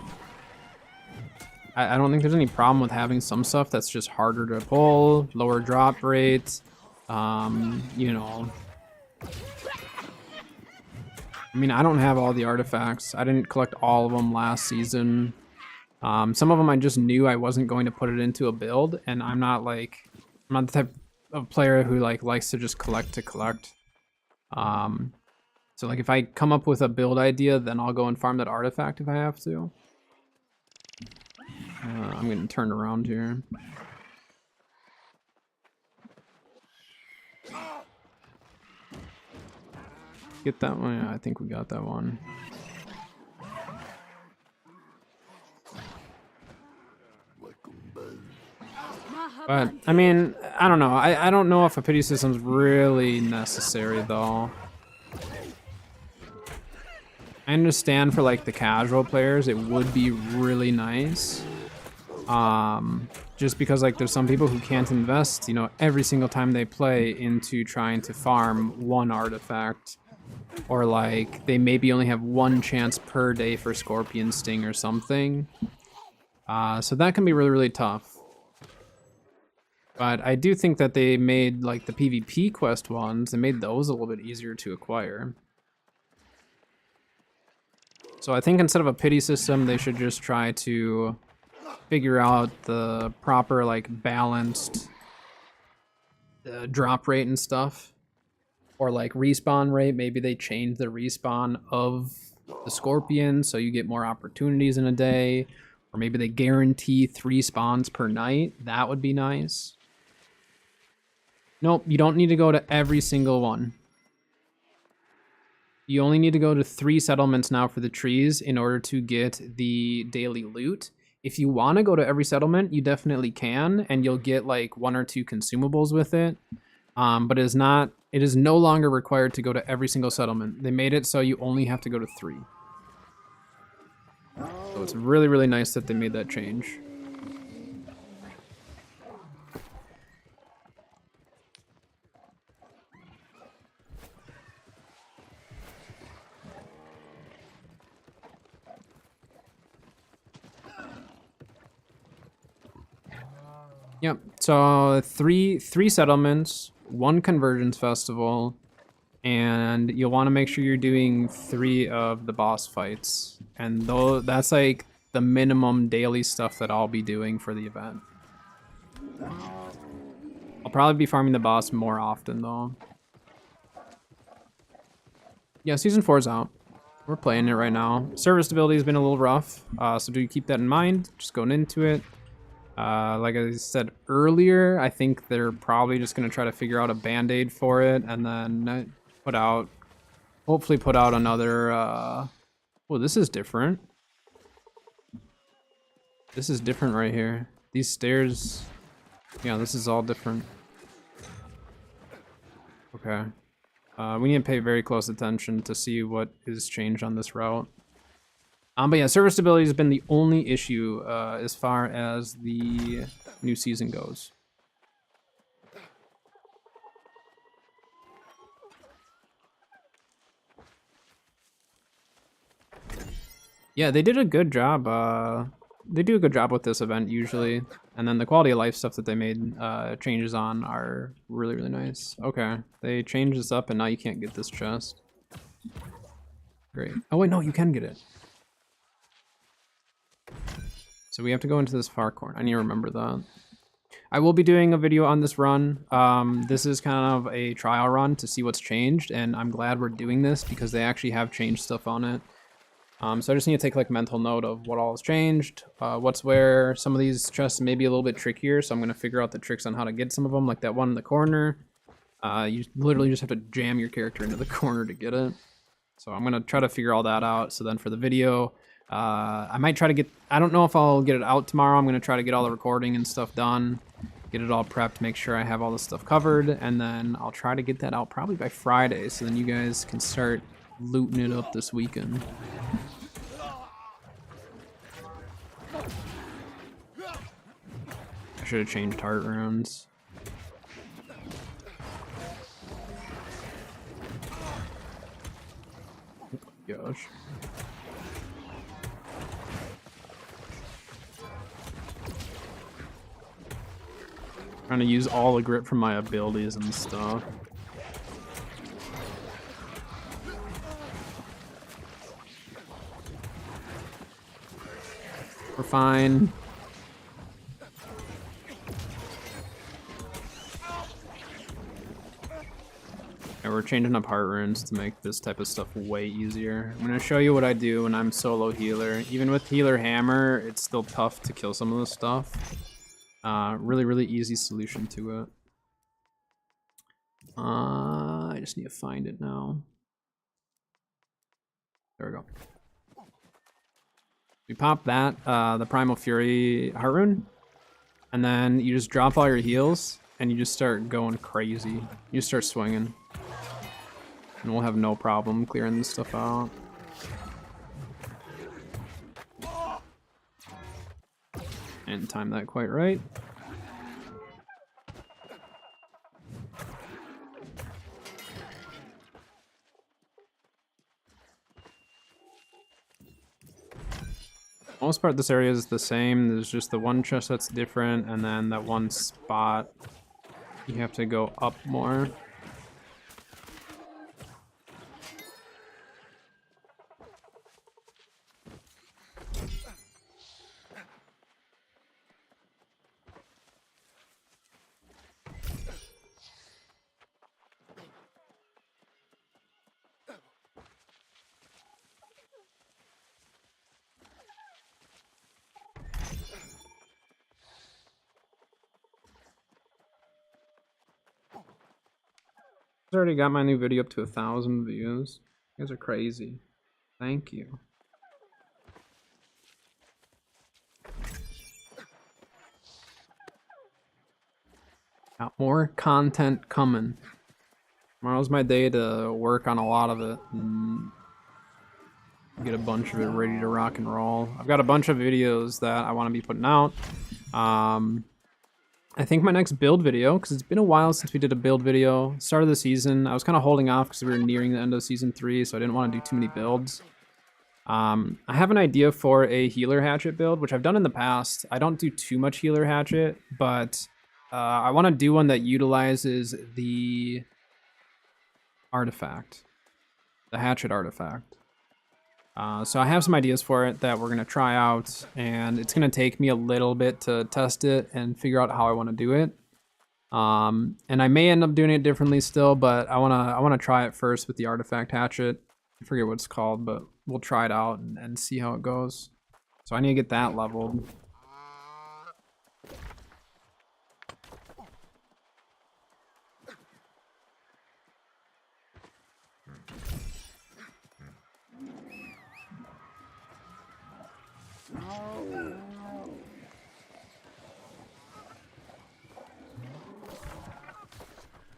I don't think there's any problem with having some stuff that's just harder to pull, lower drop rates, you know. I mean, I don't have all the artifacts. I didn't collect all of them last season. Some of them I just knew I wasn't going to put it into a build, and I'm not the type of player who like likes to just collect to collect. So like if I come up with a build idea, then I'll go and farm that artifact if I have to. I'm getting turned around here. Get that one? Yeah, I think we got that one. But, I mean, I don't know. I don't know if a pity system's really necessary, though. I understand for, like, the casual players, it would be really nice. Just because, like, there's some people who can't invest, you know, every single time they play into trying to farm one artifact. Or, like, they maybe only have one chance per day for Scorpion Sting or something. So that can be really, really tough. But I do think that they made, like, the PvP quest ones, they made those a little bit easier to acquire. So I think instead of a pity system, they should just try to figure out the proper, like, balanced drop rate and stuff. Or, like, respawn rate. Maybe they change the respawn of the Scorpion so you get more opportunities in a day. Or maybe they guarantee 3 spawns per night. That would be nice. Nope, you don't need to go to every single one. You only need to go to 3 settlements now for the trees in order to get the daily loot. If you want to go to every settlement, you definitely can, and you'll get like 1 or 2 consumables with it. But it is no longer required to go to every single settlement. They made it so you only have to go to 3. So it's really, really nice that they made that change. Yep. So three settlements, one convergence festival, and you'll want to make sure you're doing 3 of the boss fights. And though that's like the minimum daily stuff that I'll be doing for the event. I'll probably be farming the boss more often though. Yeah, season 4 is out. We're playing it right now. Server stability has been a little rough, so do keep that in mind. Just going into it. Like I said earlier, I think they're probably just gonna try to figure out a band-aid for it, and then hopefully put out another. Well, this is different. This is different right here. These stairs. Yeah, this is all different. Okay. We need to pay very close attention to see what is changed on this route. But yeah, server stability has been the only issue as far as the new season goes. Yeah, they did a good job. They do a good job with this event usually. And then the quality of life stuff that they made changes on are really, really nice. Okay, they changed this up and now you can't get this chest. Great. Oh wait, no, you can get it. So we have to go into this far corner. I need to remember that. I will be doing a video on this run. This is kind of a trial run to see what's changed, and I'm glad we're doing this because they actually have changed stuff on it. So I just need to take like mental note of what all has changed, what's where. Some of these chests may be a little bit trickier, so I'm gonna figure out the tricks on how to get some of them, like that one in the corner. You literally just have to jam your character into the corner to get it. So I'm gonna try to figure all that out. So then for the video, I might try to get, I don't know if I'll get it out tomorrow. I'm gonna try to get all the recording and stuff done, get it all prepped, make sure I have all the stuff covered, and then I'll try to get that out probably by Friday, so then you guys can start looting it up this weekend. I should have changed heart runes. Gosh. Trying to use all the grip from my abilities and stuff. We're fine. And we're changing up heart runes to make this type of stuff way easier. I'm gonna show you what I do when I'm solo healer. Even with healer hammer, it's still tough to kill some of this stuff. Really, really easy solution to it. I just need to find it now. There we go. We pop that, the Primal Fury heart rune, and then you just drop all your heals, and you just start going crazy. You just start swinging. And we'll have no problem clearing this stuff out. Didn't time that quite right. Most part this area is the same. There's just the one chest that's different, and then that one spot you have to go up more. I already got my new video up to 1,000 views. You guys are crazy. Thank you. Got more content coming. Tomorrow's my day to work on a lot of it and get a bunch of it ready to rock and roll. I've got a bunch of videos that I want to be putting out. I think my next build video, because it's been a while since we did a build video. Start of the season, I was kind of holding off because we were nearing the end of season 3, so I didn't want to do too many builds. I have an idea for a healer hatchet build, which I've done in the past. I don't do too much healer hatchet, but I want to do one that utilizes the artifact, the hatchet artifact. So I have some ideas for it that we're gonna try out, and it's gonna take me a little bit to test it and figure out how I want to do it. And I may end up doing it differently still, but I wanna try it first with the artifact hatchet. I forget what it's called, but we'll try it out and see how it goes. So I need to get that leveled.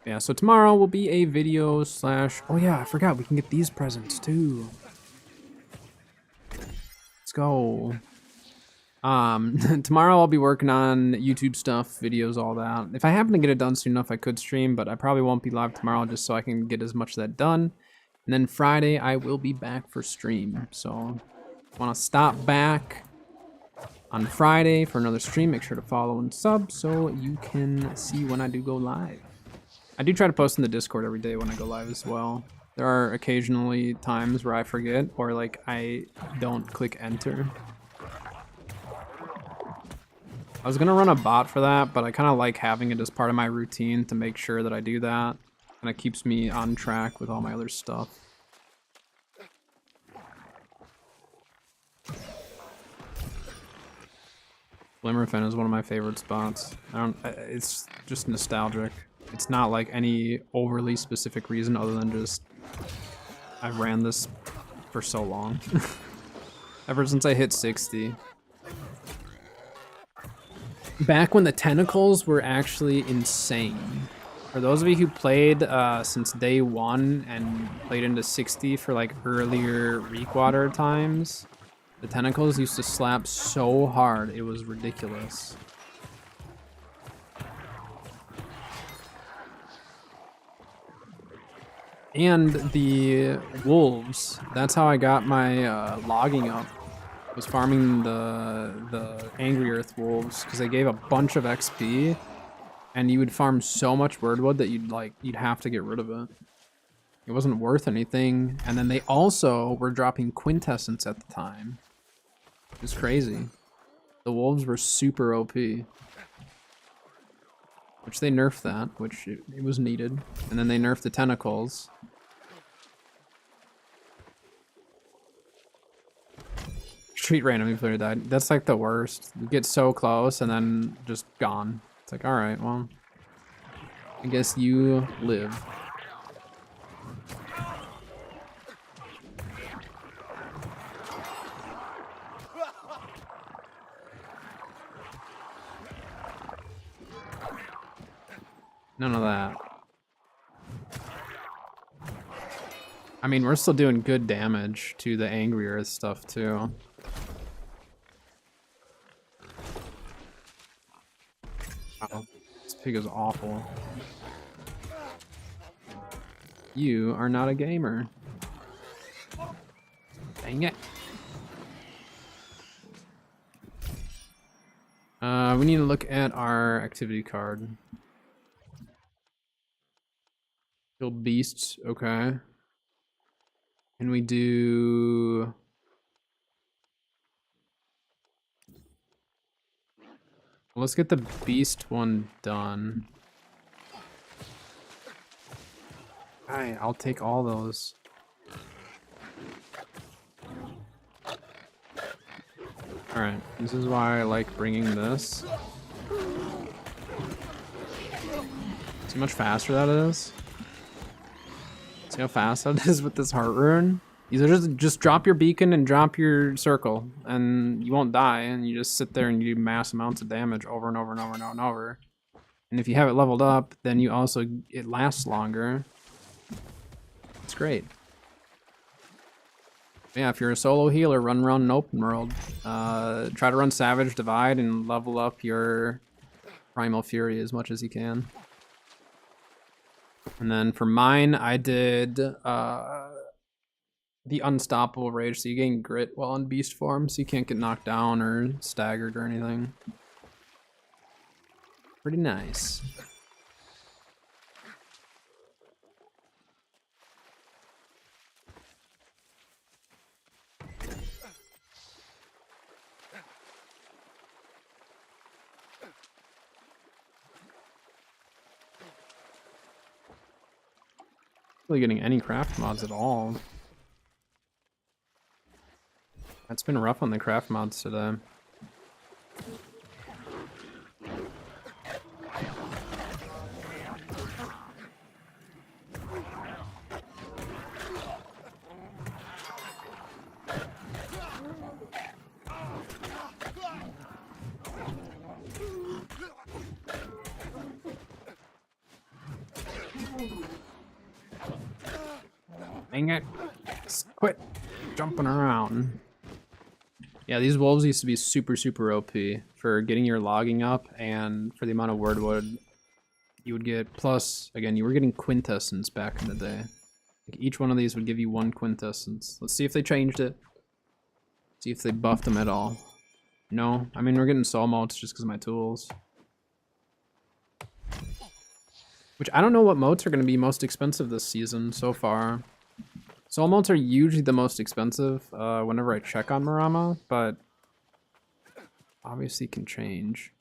Yeah, so tomorrow will be a video slash... Oh yeah, I forgot, we can get these presents too. Let's go. Tomorrow I'll be working on YouTube stuff, videos, all that. If I happen to get it done soon enough, I could stream, but I probably won't be live tomorrow just so I can get as much of that done. And then Friday, I will be back for stream. So, want to stop back on Friday for another stream. Make sure to follow and sub so you can see when I do go live. I do try to post in the Discord every day when I go live as well. There are occasionally times where I forget or like I don't click enter. I was gonna run a bot for that, but I kind of like having it as part of my routine to make sure that I do that. And it keeps me on track with all my other stuff. Glimmerfen is one of my favorite spots. It's just nostalgic. It's not like any overly specific reason other than just I've ran this for so long. Ever since I hit 60. Back when the tentacles were actually insane. For those of you who played since day one and played into 60 for like earlier Reekwater times, the tentacles used to slap so hard, it was ridiculous. And the wolves, that's how I got my logging up. Was farming the Angry Earth wolves because they gave a bunch of XP, and you would farm so much birdwood that you'd have to get rid of it. It wasn't worth anything, and then they also were dropping quintessence at the time. It was crazy. The wolves were super OP, which they nerfed that, which it was needed, and then they nerfed the tentacles. Treat random if player died. That's like the worst. You get so close and then just gone. It's like, alright, well, I guess you live. None of that. I mean, we're still doing good damage to the Angry Earth stuff too. Wow, this pig is awful. You are not a gamer. Dang it. We need to look at our activity card. Kill beasts, okay. Can we do... Let's get the beast one done. Alright, I'll take all those. Alright, this is why I like bringing this. See how much faster that is? See how fast that is with this heart rune? You just drop your beacon and drop your circle, and you won't die, and you just sit there and you do mass amounts of damage over and over and over and over and over. And if you have it leveled up, then it lasts longer. It's great. But yeah, if you're a solo healer, run around an open world. Try to run Savage Divide and level up your Primal Fury as much as you can. And then for mine, I did the Unstoppable Rage, so you gain grit while in beast form, so you can't get knocked down or staggered or anything. Pretty nice. Really getting any craft mods at all. It's been rough on the craft mods today. Dang it. Just quit jumping around. Yeah, these wolves used to be super, super OP for getting your logging up, and for the amount of wordwood you would get. Plus, again, you were getting quintessence back in the day. Like each one of these would give you 1 quintessence. Let's see if they changed it. See if they buffed them at all. No, I mean, we're getting soul motes just because of my tools. Which I don't know what motes are going to be most expensive this season so far. Soul motes are usually the most expensive whenever I check on Marama, but obviously can change.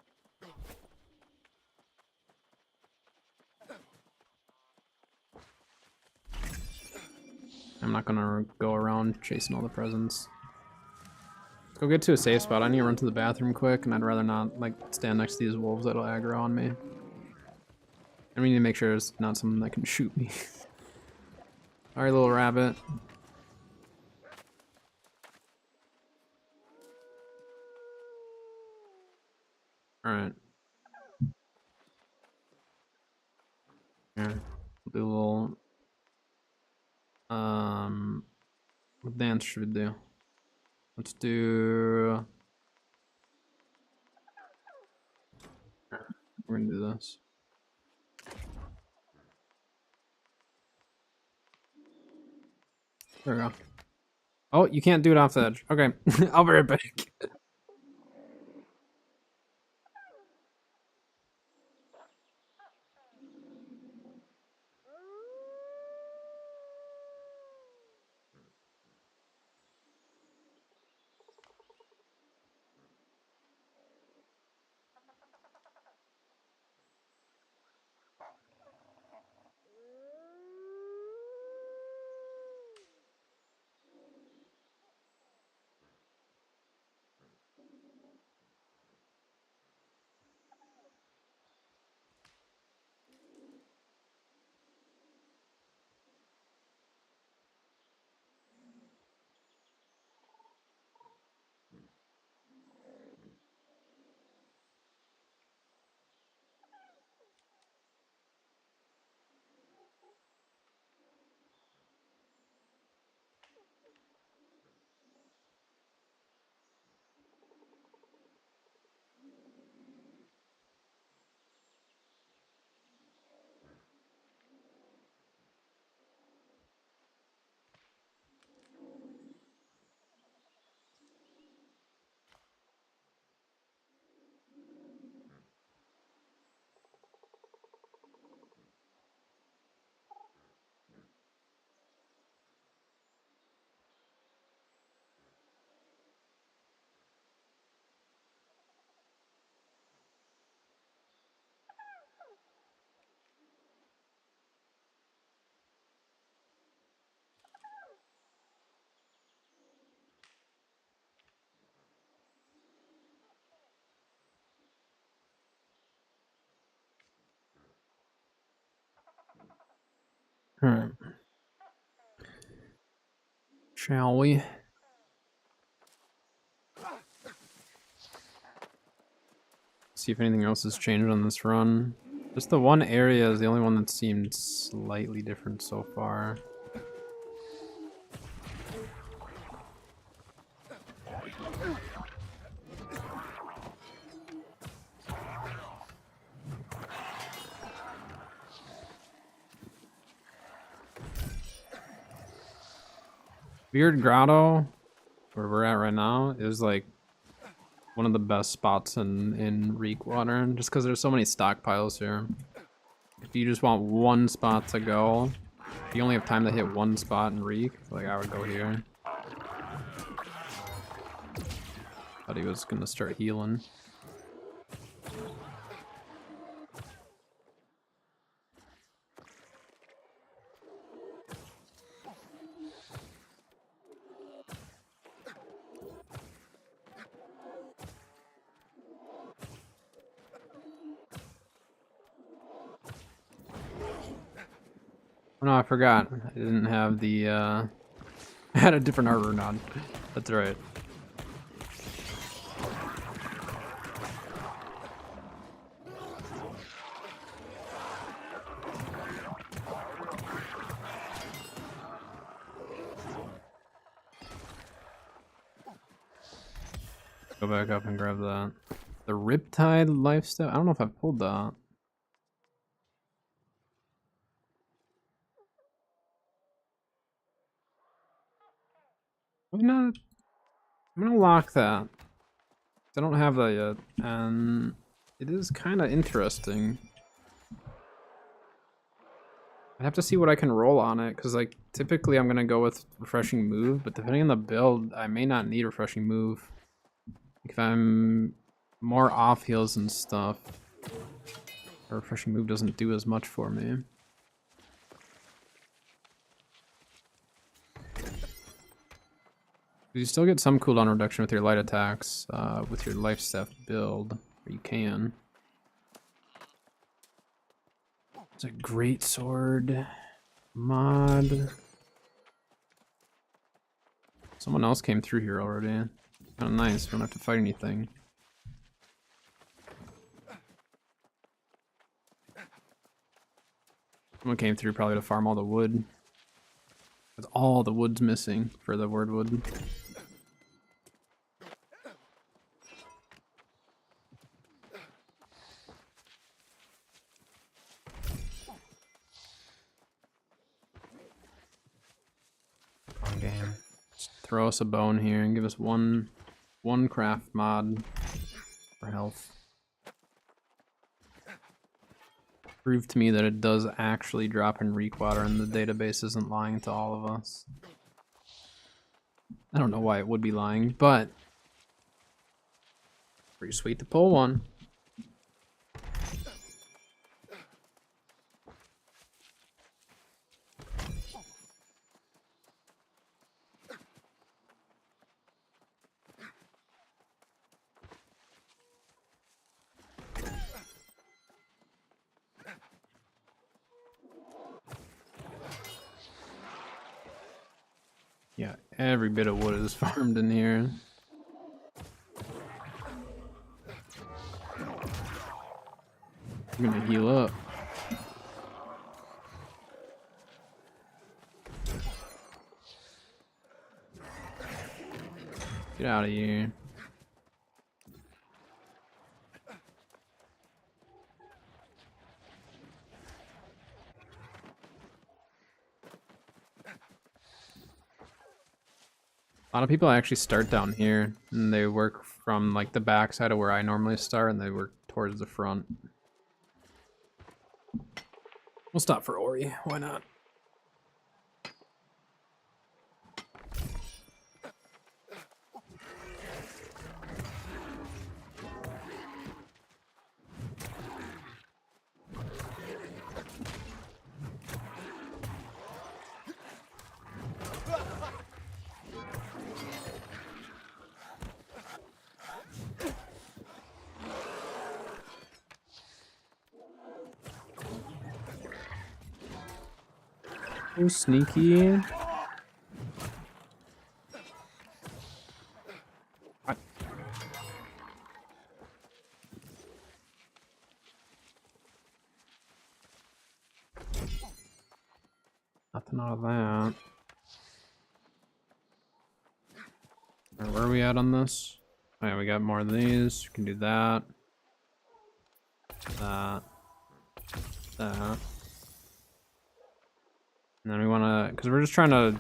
I'm not gonna go around chasing all the presents. Let's go get to a safe spot. I need to run to the bathroom quick, and I'd rather not like stand next to these wolves that'll aggro on me. And we need to make sure it's not something that can shoot me. Alright, little rabbit. Alright. Here. We'll do a little... What dance should we do? Let's do... We're gonna do this. There we go. Oh, you can't do it off the edge. Okay, I'll be right back. Alright. Shall we? See if anything else has changed on this run. Just the one area is the only one that seemed slightly different so far. Weird Grotto, where we're at right now, is like one of the best spots in Reek Water, just because there's so many stockpiles here. If you just want one spot to go, if you only have time to hit one spot in Reek, like I would go here. Thought he was gonna start healing. Oh, no, I forgot. I didn't have the, I had a different armor nod. That's right. Go back up and grab that. The Riptide Lifestyle? I don't know if I've pulled that. Why not? I'm gonna lock that. I don't have that yet, and it is kind of interesting. I have to see what I can roll on it, because like typically I'm gonna go with refreshing move, but depending on the build, I may not need refreshing move. If I'm more off heals and stuff, a refreshing move doesn't do as much for me. You still get some cooldown reduction with your light attacks, with your life staff build, or you can. It's a great sword mod. Someone else came through here already. Kind of nice. We don't have to fight anything. Someone came through probably to farm all the wood. Because all the wood's missing for the wordwood. Game. Just throw us a bone here and give us one craft mod for health. Prove to me that it does actually drop in Reek Water and the database isn't lying to all of us. I don't know why it would be lying, but pretty sweet to pull one. Yeah, every bit of wood is farmed in here. I'm gonna heal up. Get out of here. A lot of people actually start down here and they work from like the back side of where I normally start and they work towards the front. We'll stop for Ori, why not? Oh, sneaky. What? Nothing out of that. Alright, where are we at on this? Oh yeah, we got more of these. We can do that. That. That. And then we want to, because we're just trying to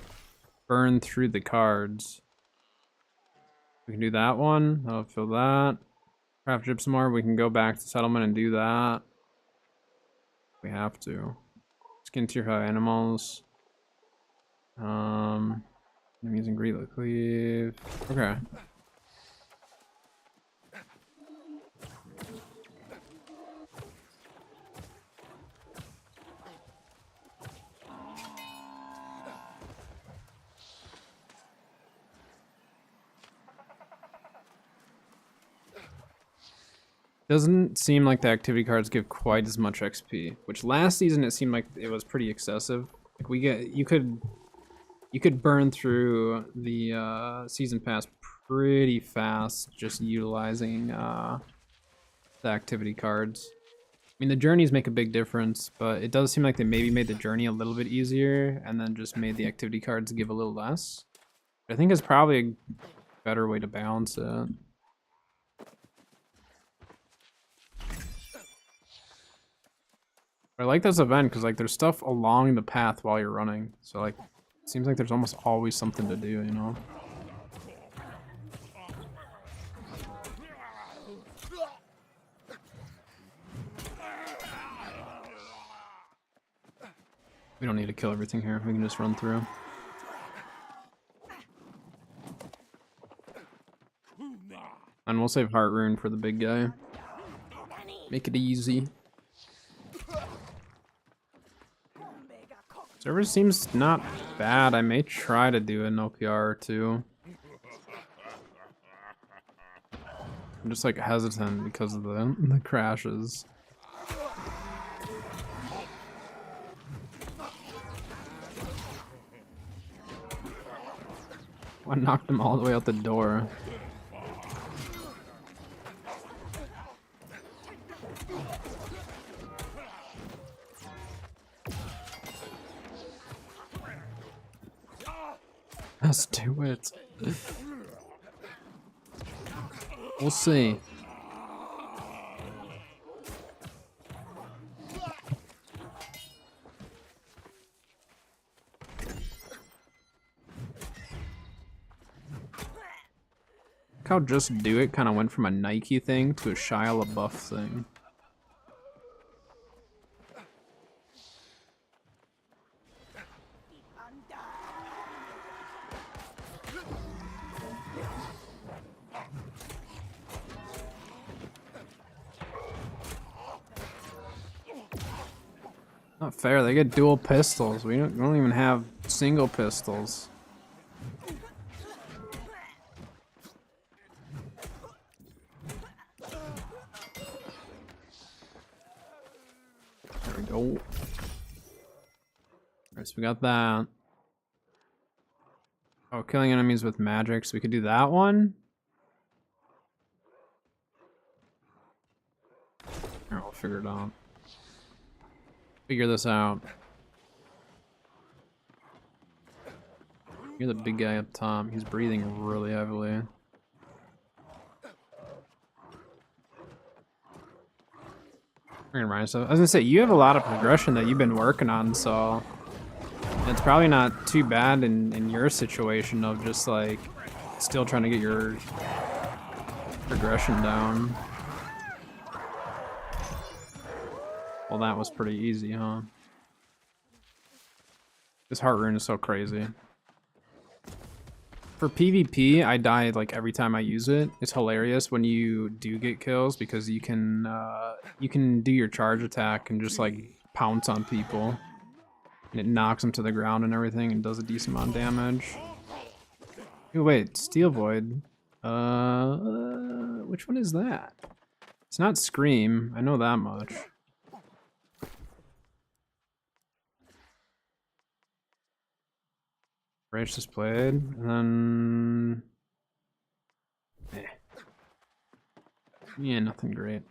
burn through the cards. We can do that one. That'll fill that. Craft gypsum ore. We can go back to settlement and do that. We have to. Skin tier 5 animals. I'm using great cleave. Okay. Doesn't seem like the activity cards give quite as much XP, which last season it seemed like it was pretty excessive. Like you could burn through the season pass pretty fast just utilizing the activity cards. I mean, the journeys make a big difference, but it does seem like they maybe made the journey a little bit easier and then just made the activity cards give a little less. I think it's probably a better way to balance it. I like this event because like there's stuff along the path while you're running, so like it seems like there's almost always something to do, you know. We don't need to kill everything here. We can just run through. And we'll save Heart Rune for the big guy. Make it easy. Server seems not bad. I may try to do an OPR or two. I'm just like hesitant because of the crashes. I knocked him all the way out the door. Let's do it. We'll see. Look how Just Do It kind of went from a Nike thing to a Shia LaBeouf thing. Not fair, they get dual pistols. We don't even have single pistols. There we go. Alright, so we got that. Oh, killing enemies with magic, so we could do that one. Here, I'll figure it out. Figure this out. You're the big guy up top. He's breathing really heavily. I was gonna say, you have a lot of progression that you've been working on, so it's probably not too bad in your situation of just like still trying to get your progression down. Well, that was pretty easy, huh? This Heart Rune is so crazy. For PvP, I die like every time I use it. It's hilarious when you do get kills because you can do your charge attack and just like pounce on people. And it knocks them to the ground and everything and does a decent amount of damage. Oh, wait, Steel Void. Which one is that? It's not Scream, I know that much. Righteous Blade, and then... Yeah, nothing great.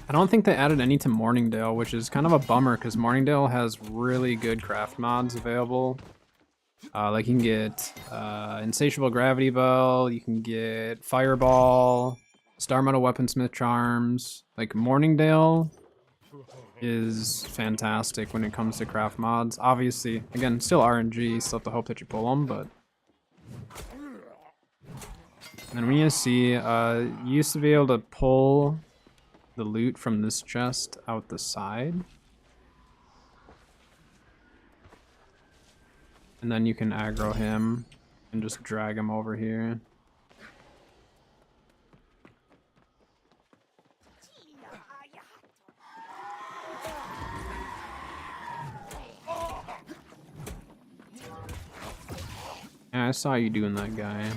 I don't think they added any to Morningdale, which is kind of a bummer, because Morningdale has really good craft mods available. Like you can get Insatiable Gravity Bell, you can get Fireball, Star Metal Weaponsmith Charms. Like Morningdale is fantastic when it comes to craft mods. Obviously, again, still RNG, still have to hope that you pull them, but And we need to see, you used to be able to pull the loot from this chest out the side. And then you can aggro him and just drag him over here. Yeah, I saw you doing that, guy.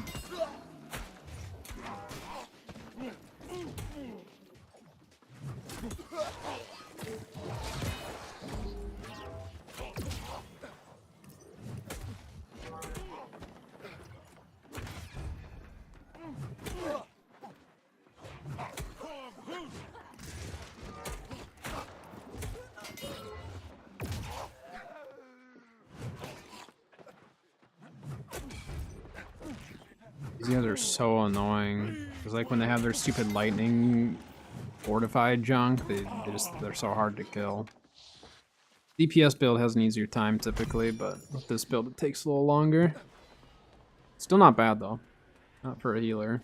These guys are so annoying. It's like when they have their stupid lightning fortified junk, they're so hard to kill. DPS build has an easier time typically, but with this build it takes a little longer. Still not bad though. Not for a healer.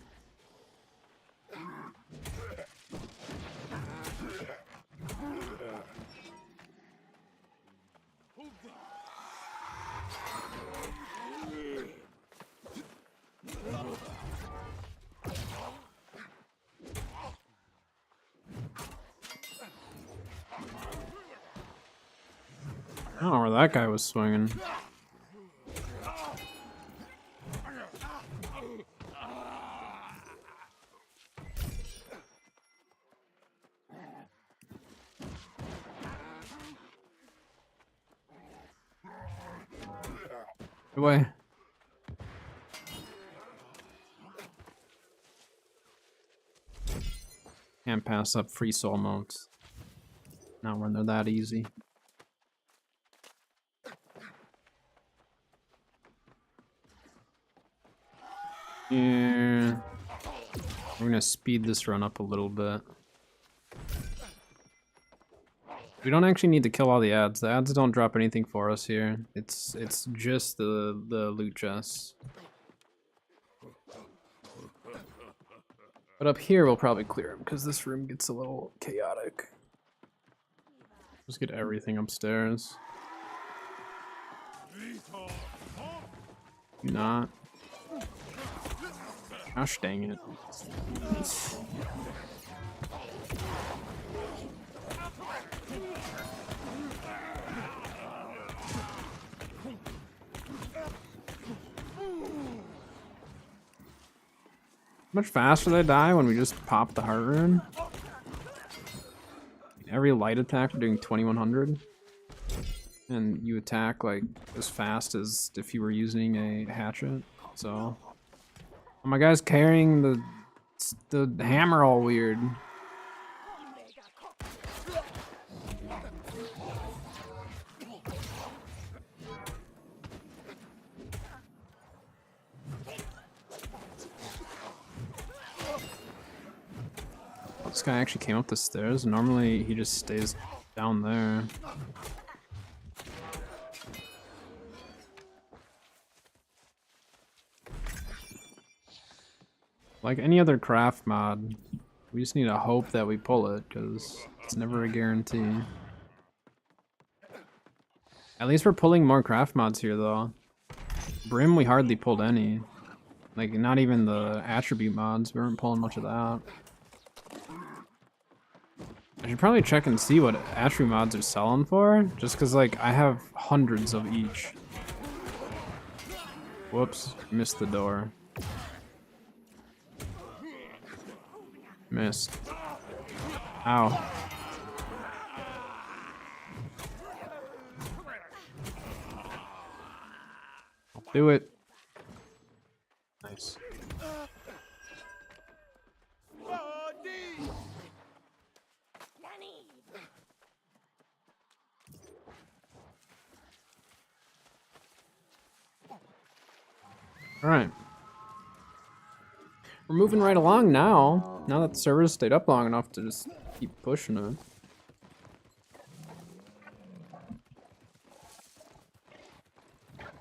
I don't know where that guy was swinging. Get away. Can't pass up free soul motes. Not when they're that easy. Yeah. We're gonna speed this run up a little bit. We don't actually need to kill all the ads. The ads don't drop anything for us here. It's just the loot chests. But up here we'll probably clear them because this room gets a little chaotic. Just get everything upstairs. Not. Gosh dang it. Much faster they die when we just pop the heart rune. Every light attack we're doing 2100. And you attack like as fast as if you were using a hatchet. So oh, my guy's carrying the hammer all weird. This guy actually came up the stairs. Normally he just stays down there. Like any other craft mod, we just need to hope that we pull it, because it's never a guarantee. At least we're pulling more craft mods here though. Brim we hardly pulled any. Like not even the attribute mods, we weren't pulling much of that. I should probably check and see what attribute mods are selling for, just because like I have hundreds of each. Whoops, missed the door. Missed. Ow. Do it. Nice. All right. We're moving right along now. Now that the servers stayed up long enough to just keep pushing it.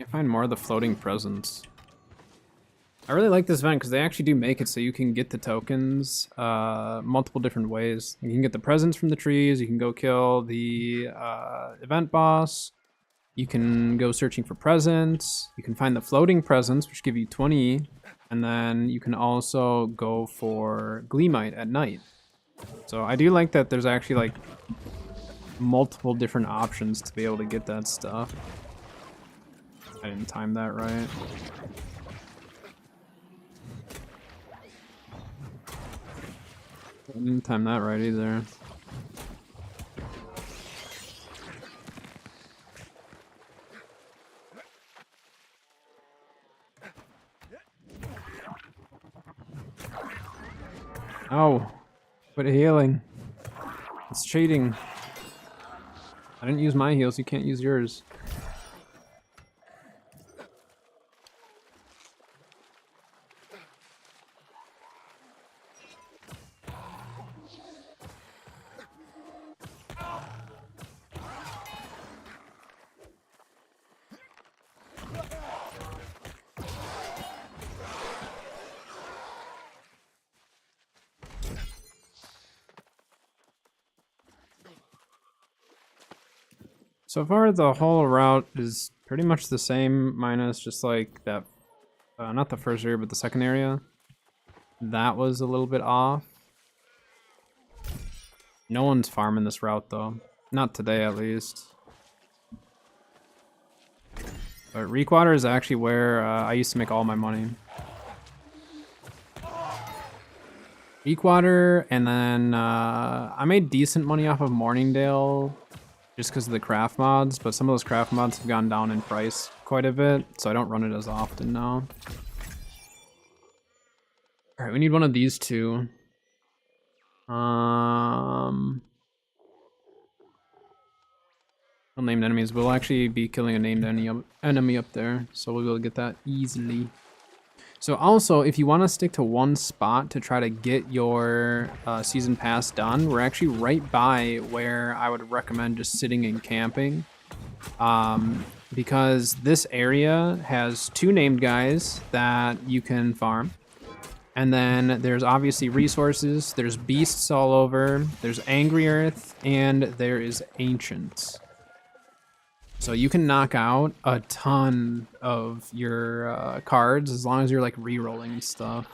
You find more of the floating presents. I really like this event because they actually do make it so you can get the tokens multiple different ways. You can get the presents from the trees, you can go kill the event boss, you can go searching for presents, you can find the floating presents, which give you 20, and then you can also go for Gleamite at night. So I do like that there's actually like multiple different options to be able to get that stuff. I didn't time that right. I didn't time that right either. Oh, quit healing. It's cheating. I didn't use my heals, you can't use yours. So far, the whole route is pretty much the same, minus just like that, not the first area, but the second area. That was a little bit off. No one's farming this route though. Not today, at least. But Reekwater is actually where I used to make all my money. Reekwater, and then I made decent money off of Morningdale just because of the craft mods, but some of those craft mods have gone down in price quite a bit, so I don't run it as often now. Alright, we need one of these two. Unnamed enemies. We'll actually be killing a named enemy up there, so we'll be able to get that easily. So also, if you want to stick to one spot to try to get your season pass done, we're actually right by where I would recommend just sitting and camping. Because this area has 2 named guys that you can farm. And then there's obviously resources, there's beasts all over, there's Angry Earth, and there is Ancients. So you can knock out a ton of your cards as long as you're like re-rolling and stuff.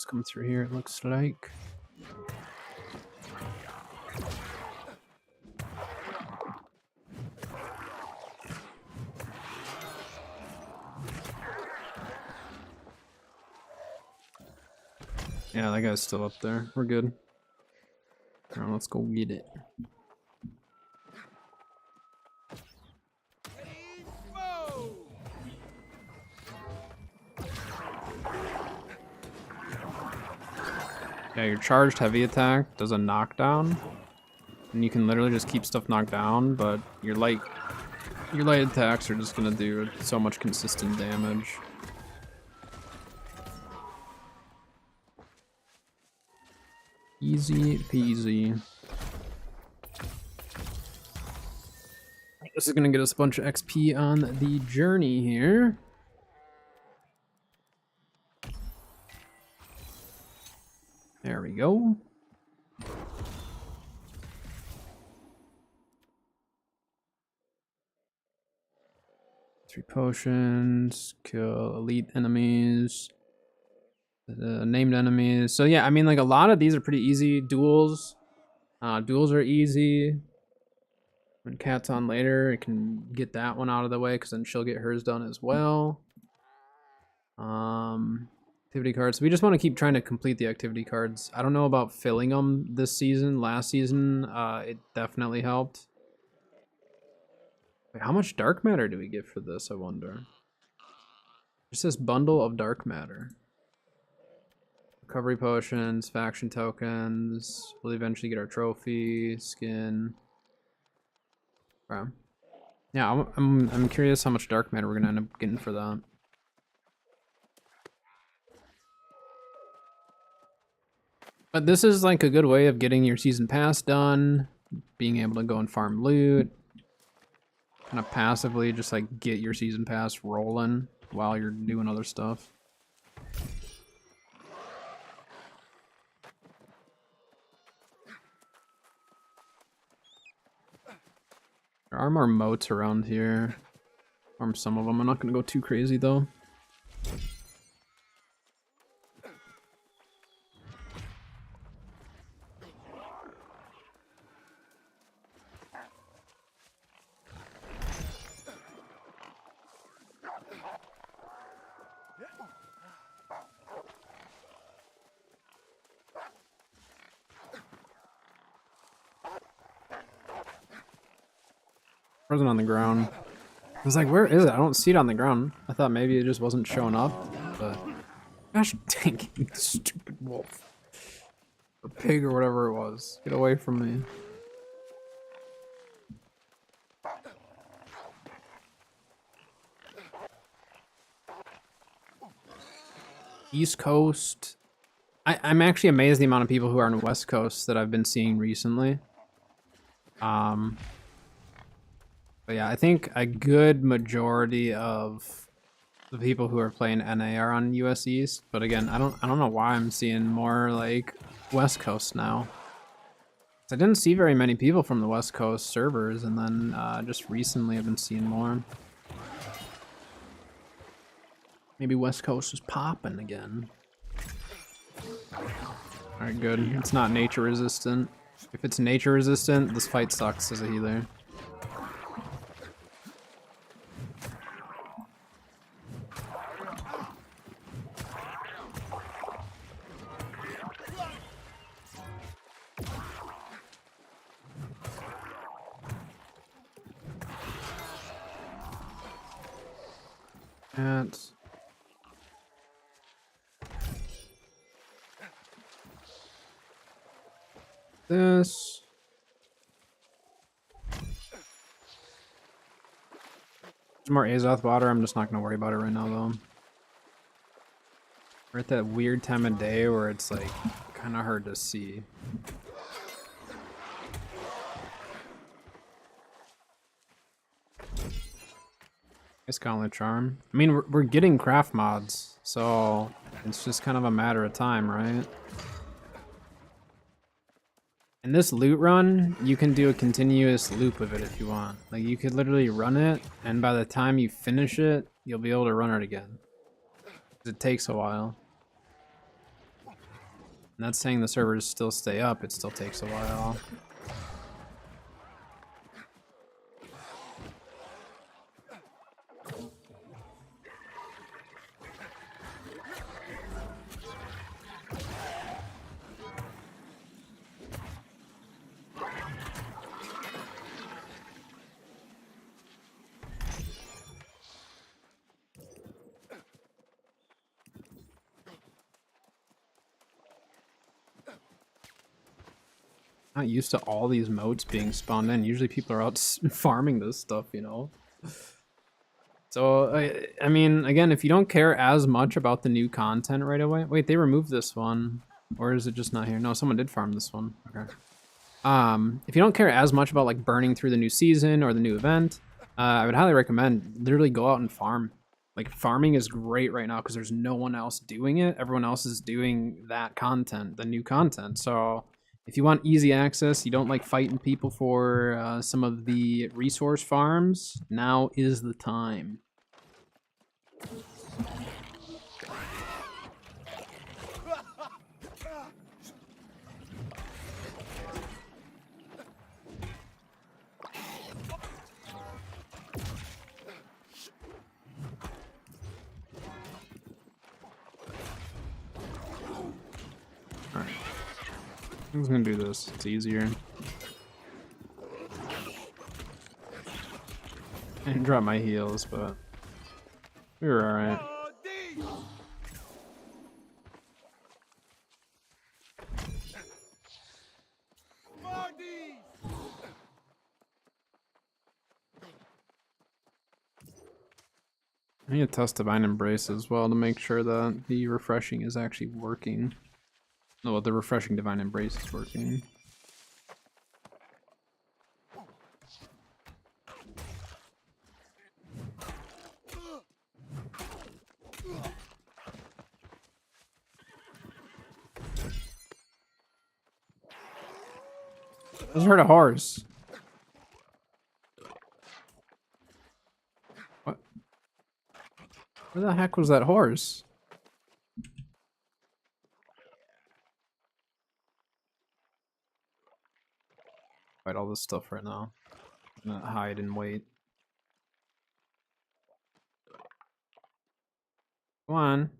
Come through here, it looks like. Yeah, that guy's still up there. We're good. Alright, let's go get it. Yeah, your charged heavy attack does a knockdown, and you can literally just keep stuff knocked down, but your light attacks are just gonna do so much consistent damage. Easy peasy. This is gonna get us a bunch of XP on the journey here. There we go. Three potions, kill elite enemies, named enemies. So yeah, I mean, like a lot of these are pretty easy. Duels are easy. When Cat's on later, it can get that one out of the way because then she'll get hers done as well. Activity cards. So we just want to keep trying to complete the activity cards. I don't know about filling them this season. Last season, it definitely helped. Wait, how much dark matter do we get for this, I wonder? It says bundle of dark matter. Recovery potions, faction tokens. We'll eventually get our trophy, skin. Okay. Yeah, I'm curious how much dark matter we're gonna end up getting for that. But this is like a good way of getting your season pass done, being able to go and farm loot, kind of passively just like get your season pass rolling while you're doing other stuff. There are more moats around here. Farm some of them. I'm not gonna go too crazy though. Wasn't on the ground. I was like, where is it? I don't see it on the ground. I thought maybe it just wasn't showing up, but gosh dang it, stupid wolf. Or pig or whatever it was. Get away from me. East Coast. I'm actually amazed the amount of people who are on the West Coast that I've been seeing recently. But yeah, I think a good majority of the people who are playing NA are on US East. But again, I don't know why I'm seeing more like West Coast now. I didn't see very many people from the West Coast servers, and then just recently I've been seeing more. Maybe West Coast is popping again. Alright, good. It's not nature resistant. If it's nature resistant, this fight sucks as a healer. That's this. There's more Azoth water. I'm just not going to worry about it right now, though. We're at that weird time of day where it's like kind of hard to see. It's Gauntlet Charm. I mean, we're getting craft mods, so it's just kind of a matter of time, right? In this loot run, you can do a continuous loop of it if you want. Like, you could literally run it, and by the time you finish it, you'll be able to run it again. It takes a while. I'm not saying the servers still stay up, it still takes a while. Not used to all these moats being spawned in. Usually people are out farming this stuff, you know? So, I mean, again, if you don't care as much about the new content right away... Wait, they removed this one. Or is it just not here? No, someone did farm this one. Okay. If you don't care as much about, like, burning through the new season or the new event, I would highly recommend literally go out and farm. Like, farming is great right now because there's no one else doing it. Everyone else is doing that content, the new content. So... if you want easy access, you don't like fighting people for some of the resource farms, now is the time. I'm just gonna do this, it's easier. I didn't drop my heals, but we were alright. I need to test Divine Embrace as well to make sure that the refreshing is actually working. No, the refreshing Divine Embrace is working. I just heard a horse. What? Where the heck was that horse? Fight all this stuff right now. I'm gonna hide and wait. Come on.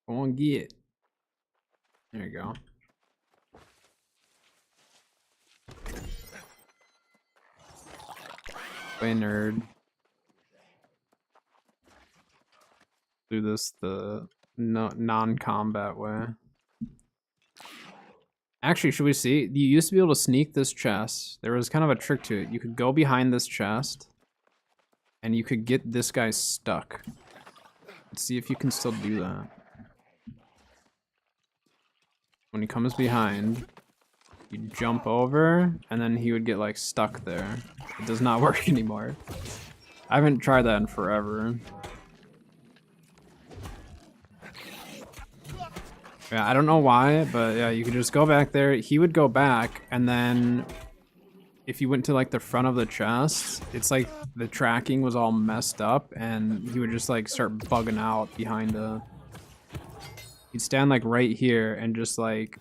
Come on, get. There you go. Way nerd. Do this the non-combat way. Actually, should we see? You used to be able to sneak this chest. There was kind of a trick to it. You could go behind this chest, and you could get this guy stuck. Let's see if you can still do that. When he comes behind, you jump over, and then he would get like stuck there. It does not work anymore. I haven't tried that in forever. Yeah, I don't know why, but yeah, you could just go back there. He would go back, and then if you went to like the front of the chest, it's like the tracking was all messed up, and he would just like start bugging out behind a... He'd stand like right here and just like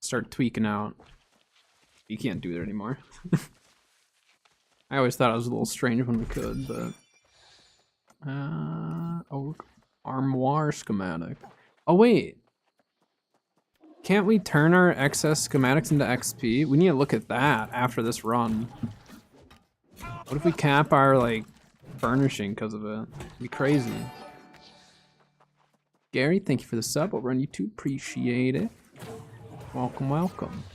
start tweaking out. You can't do that anymore. I always thought it was a little strange when we could, but... oh, armoire schematic. Oh wait! Can't we turn our excess schematics into XP? We need to look at that after this run. What if we cap our, like, furnishing because of it? It'd be crazy. Gary, thank you for the sub. Over on YouTube, appreciate it. Welcome, welcome.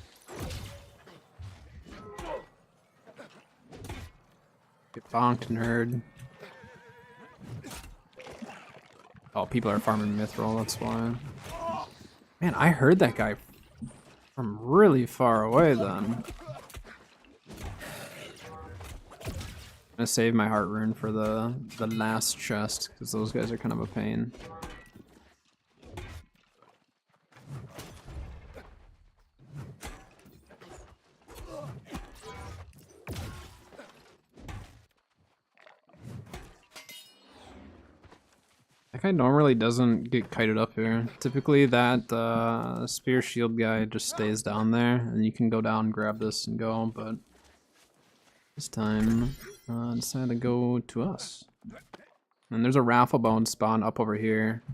Get bonked, nerd. Oh, people are farming mithril, that's why. Man, I heard that guy from really far away then. I'm gonna save my heart rune for the last chest, because those guys are kind of a pain. That guy normally doesn't get kited up here. Typically that spear shield guy just stays down there, and you can go down and grab this and go, but this time I decided to go to us. And there's a raffle bone spawn up over here.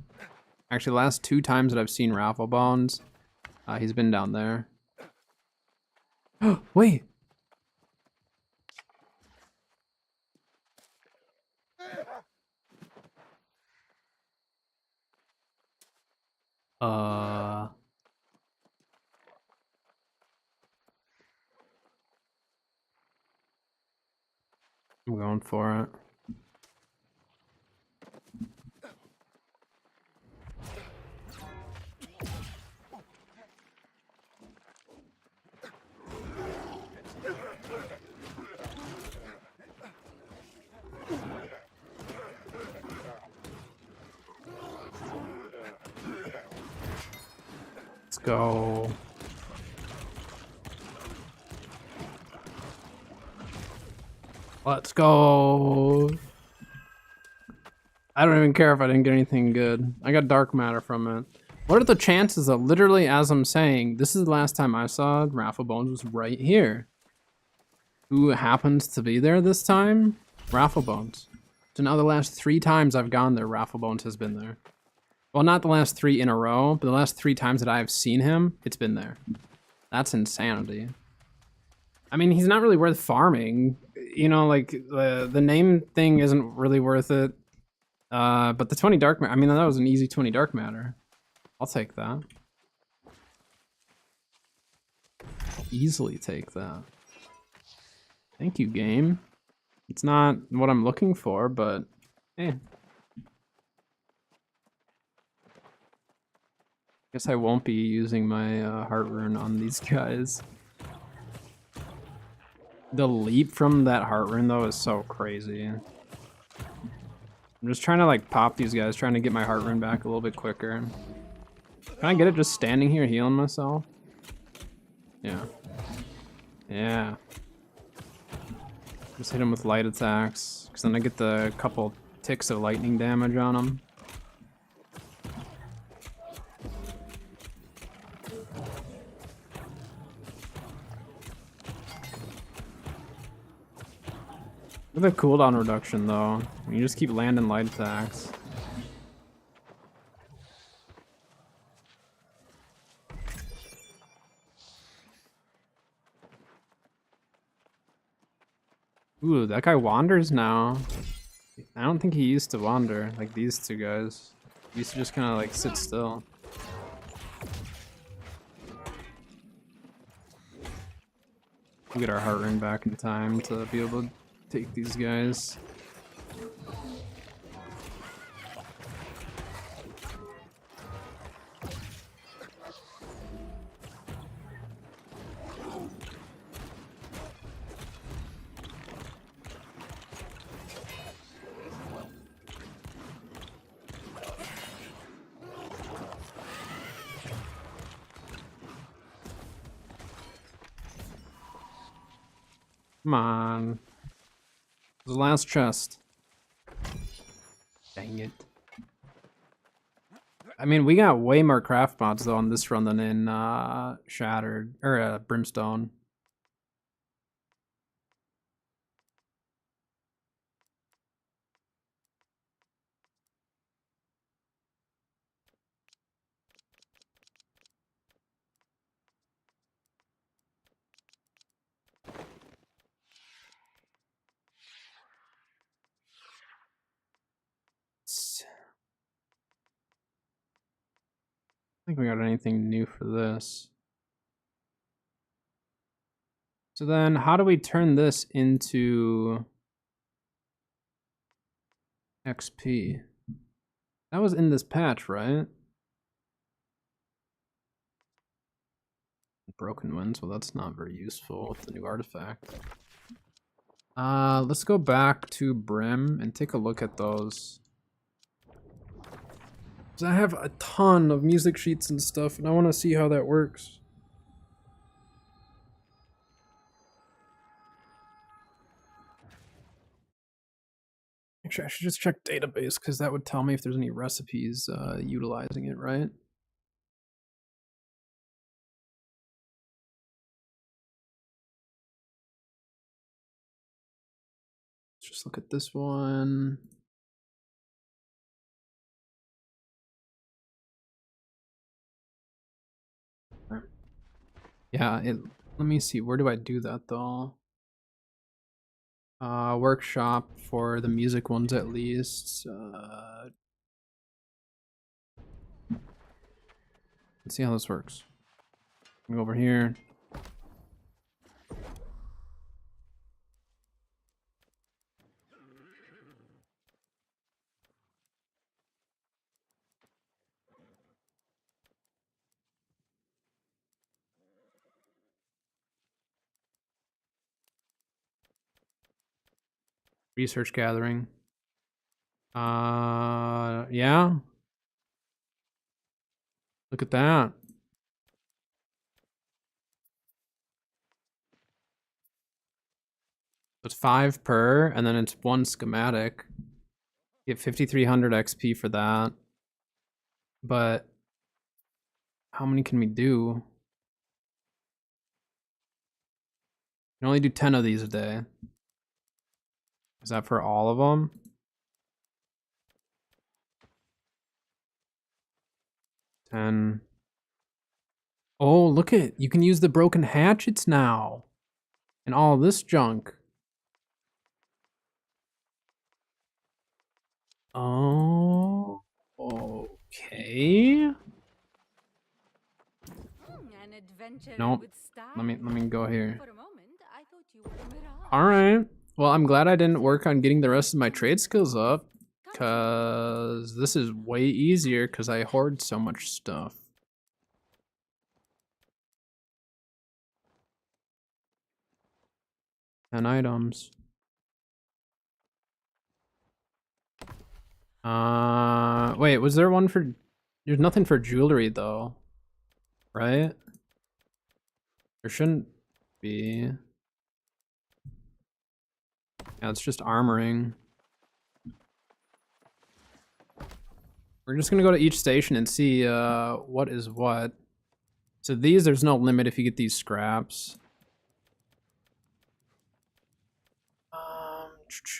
Actually, the last 2 times that I've seen raffle bones, he's been down there. Oh, wait! I'm going for it. Let's go. Let's go. I don't even care if I didn't get anything good. I got dark matter from it. What are the chances that literally, as I'm saying, this is the last time I saw Raffle Bones was right here. Who happens to be there this time? Raffle Bones. So now the last 3 times I've gone there, Raffle Bones has been there. Well, not the last 3 in a row, but the last 3 times that I've seen him, it's been there. That's insanity. I mean, he's not really worth farming. you know, like the name thing isn't really worth it. But the 20 dark matter, I mean, that was an easy 20 dark matter. I'll take that. I'll easily take that. Thank you, game. It's not what I'm looking for, but eh. Guess I won't be using my heart rune on these guys. The leap from that heart rune though is so crazy. I'm just trying to like pop these guys, trying to get my heart rune back a little bit quicker. Can I get it just standing here healing myself? Yeah. Yeah. Just hit him with light attacks, because then I get the couple ticks of lightning damage on him. With a cooldown reduction though, you just keep landing light attacks. Ooh, that guy wanders now. I don't think he used to wander, like these two guys. He used to just kind of like sit still. We'll get our heart rune back in time to be able to take these guys. Come on. The last chest. Dang it. I mean, we got way more craft mods though on this run than in Shattered or Brimstone. I think we got anything new for this. So then how do we turn this into XP? That was in this patch, right? Broken winds, well that's not very useful with the new artifact. Let's go back to Brim and take a look at those. I have a ton of music sheets and stuff, and I want to see how that works. Actually, I should just check database, because that would tell me if there's any recipes utilizing it, right? Let's just look at this one. Yeah, let me see, where do I do that though? Workshop for the music ones at least. Let's see how this works. Go over here. Research gathering. Yeah. Look at that. It's 5 per, and then it's 1 schematic. Get 5,300 XP for that. But how many can we do? We can only do 10 of these a day. Is that for all of them? 10. Oh, look at, you can use the broken hatchets now. And all this junk. Oh, okay. Nope. Let me go here. All right. Well, I'm glad I didn't work on getting the rest of my trade skills up, cause this is way easier because I hoard so much stuff. And items. Wait, was there one for? There's nothing for jewelry though, right? There shouldn't be. Yeah, it's just armoring. We're just gonna go to each station and see what is what. So these, there's no limit if you get these scraps.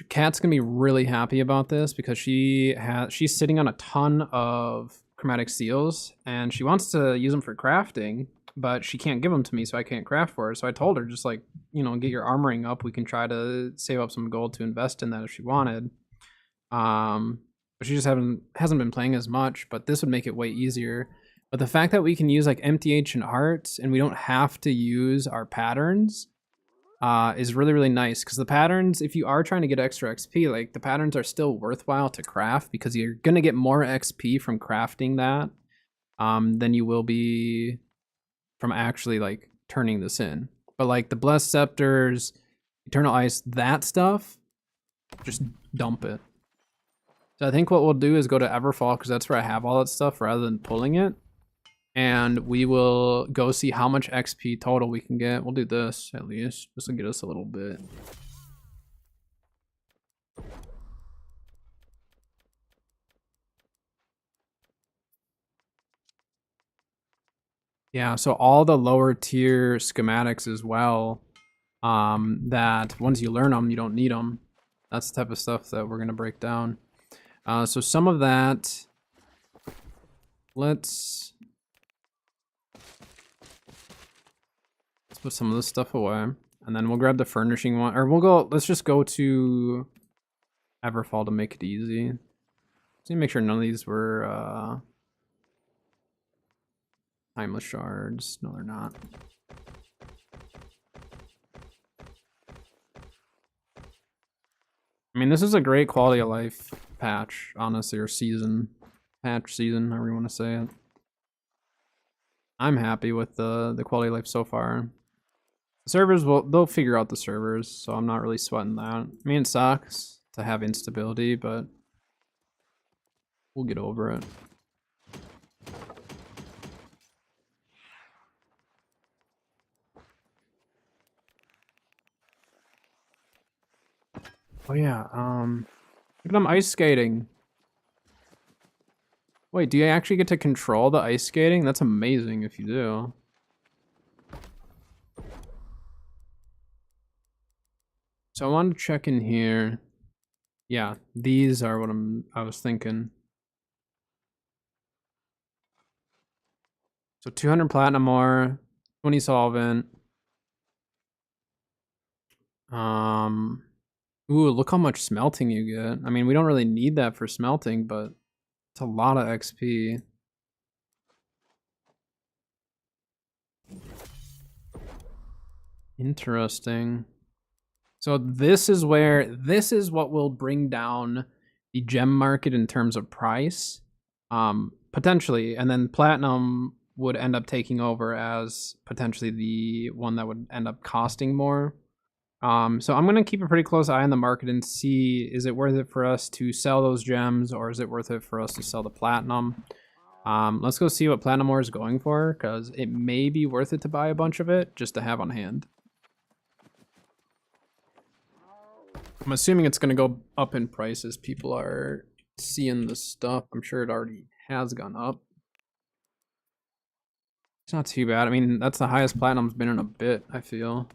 Kat's gonna be really happy about this because she's sitting on a ton of chromatic seals and she wants to use them for crafting, but she can't give them to me, so I can't craft for her. So I told her, just like, you know, get your armoring up. We can try to save up some gold to invest in that if she wanted. But she just hasn't been playing as much. But this would make it way easier. But the fact that we can use like empty ancient hearts and we don't have to use our patterns is really, really nice, because the patterns, if you are trying to get extra XP, like the patterns are still worthwhile to craft because you're gonna get more XP from crafting that than you will be from actually like turning this in. But like the blessed scepters, eternal ice, that stuff, just dump it. So I think what we'll do is go to Everfall, because that's where I have all that stuff, rather than pulling it. And we will go see how much XP total we can get. We'll do this at least. This will get us a little bit. Yeah, so all the lower tier schematics as well, that once you learn them, you don't need them. That's the type of stuff that we're gonna break down. So some of that, let's put some of this stuff away, and then we'll grab the furnishing one, or let's just go to Everfall to make it easy. Just need to make sure none of these were timeless shards. No, they're not. I mean, this is a great quality of life patch, honestly, or patch season, however you want to say it. I'm happy with the quality of life so far. The servers they'll figure out the servers, so I'm not really sweating that. I mean, it sucks to have instability, but we'll get over it. Oh yeah, look at them ice skating. Wait, do you actually get to control the ice skating? That's amazing if you do. So I want to check in here. Yeah, these are what I was thinking. So 200 platinum ore, 20 solvent. Ooh, look how much smelting you get. I mean, we don't really need that for smelting, but it's a lot of XP. Interesting. So this is what will bring down the gem market in terms of price, potentially, and then platinum would end up taking over as potentially the one that would end up costing more. So I'm gonna keep a pretty close eye on the market and see, is it worth it for us to sell those gems, or is it worth it for us to sell the platinum? Let's go see what platinum ore is going for, because it may be worth it to buy a bunch of it just to have on hand. I'm assuming it's gonna go up in price as people are seeing the stuff. I'm sure it already has gone up. It's not too bad. I mean, that's the highest platinum's been in a bit, I feel.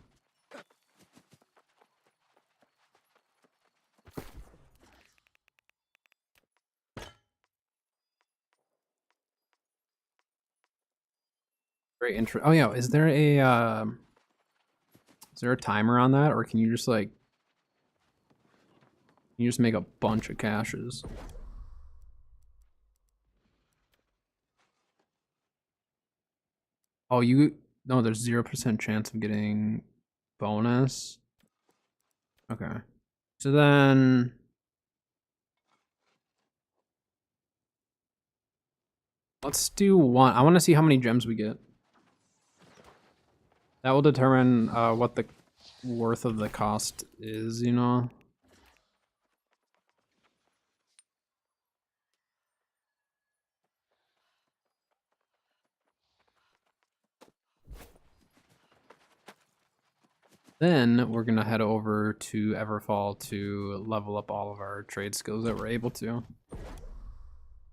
Very interesting. Oh yeah, is there a timer on that, or can you just like make a bunch of caches? Oh, no, there's 0% chance of getting bonus. Okay. So then let's do one. I want to see how many gems we get. That will determine what the worth of the cost is, you know? Then we're gonna head over to Everfall to level up all of our trade skills that we're able to.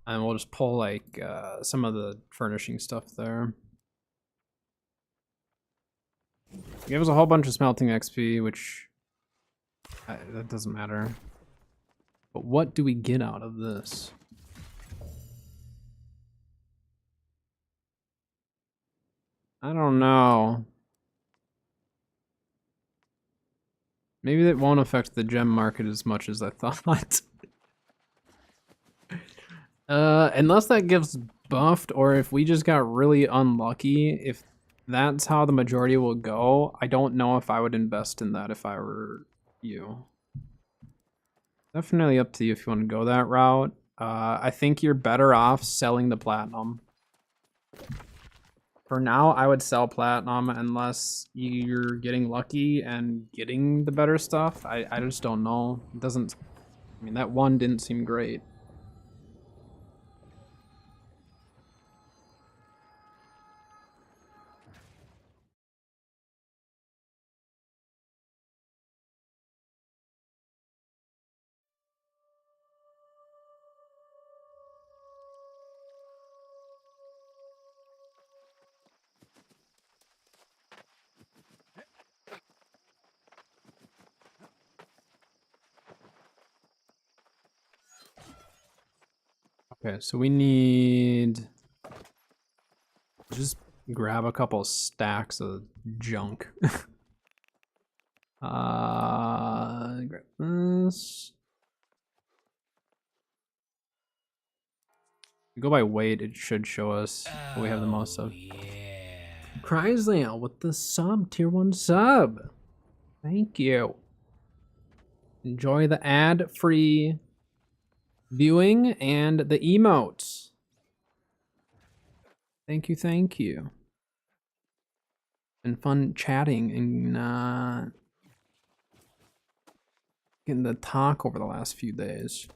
And we'll just pull like some of the furnishing stuff there. Give us a whole bunch of smelting XP, which that doesn't matter. But what do we get out of this? I don't know. Maybe that won't affect the gem market as much as I thought. Unless that gives buffed, or if we just got really unlucky, if that's how the majority will go, I don't know if I would invest in that if I were you. Definitely up to you if you want to go that route. I think you're better off selling the platinum. For now, I would sell platinum unless you're getting lucky and getting the better stuff. I just don't know. It doesn't... I mean, that one didn't seem great. Okay, so we need... just grab a couple stacks of junk. Grab this. If we go by weight, it should show us what we have the most of. Yeah. Chrysale with the sub, tier 1 sub. Thank you. Enjoy the ad-free viewing and the emotes. Thank you, thank you. Been fun chatting and getting to talk over the last few days.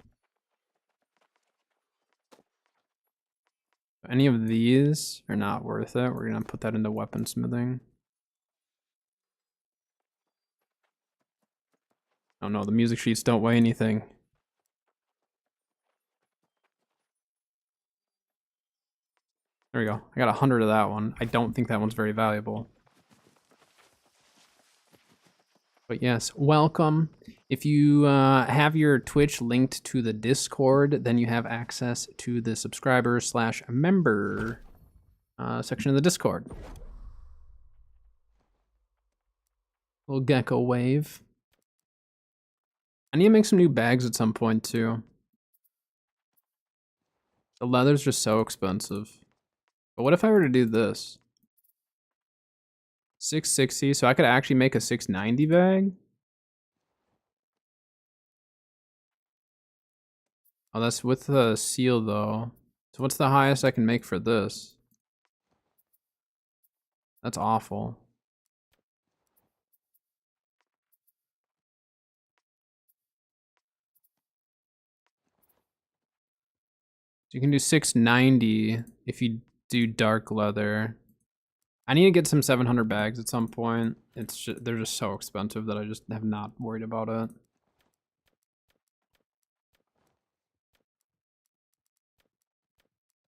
Any of these are not worth it. We're gonna put that into weaponsmithing. Oh no, the music sheets don't weigh anything. There we go. I got 100 of that one. I don't think that one's very valuable. But yes, welcome. If you have your Twitch linked to the Discord, then you have access to the subscriber/member section of the Discord. Little gecko wave. I need to make some new bags at some point too. The leather's just so expensive. But what if I were to do this? 660, so I could actually make a 690 bag? Oh, that's with the seal though. So what's the highest I can make for this? That's awful. So you can do 690 if you do dark leather. I need to get some 700 bags at some point. They're just so expensive that I just have not worried about it.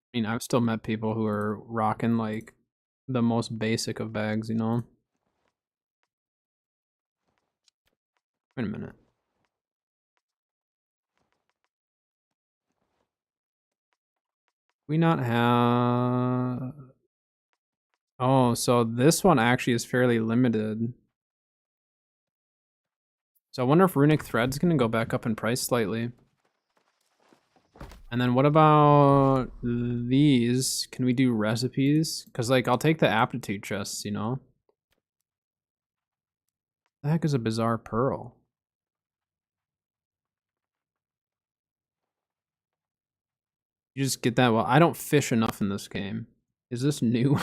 I mean, I've still met people who are rocking like the most basic of bags, you know? Wait a minute. We not have... Oh, so this one actually is fairly limited. So I wonder if runic thread's gonna go back up in price slightly. And then what about these? Can we do recipes? Because, like, I'll take the aptitude chests, you know? The heck is a bizarre pearl? You just get that? Well, I don't fish enough in this game. Is this new?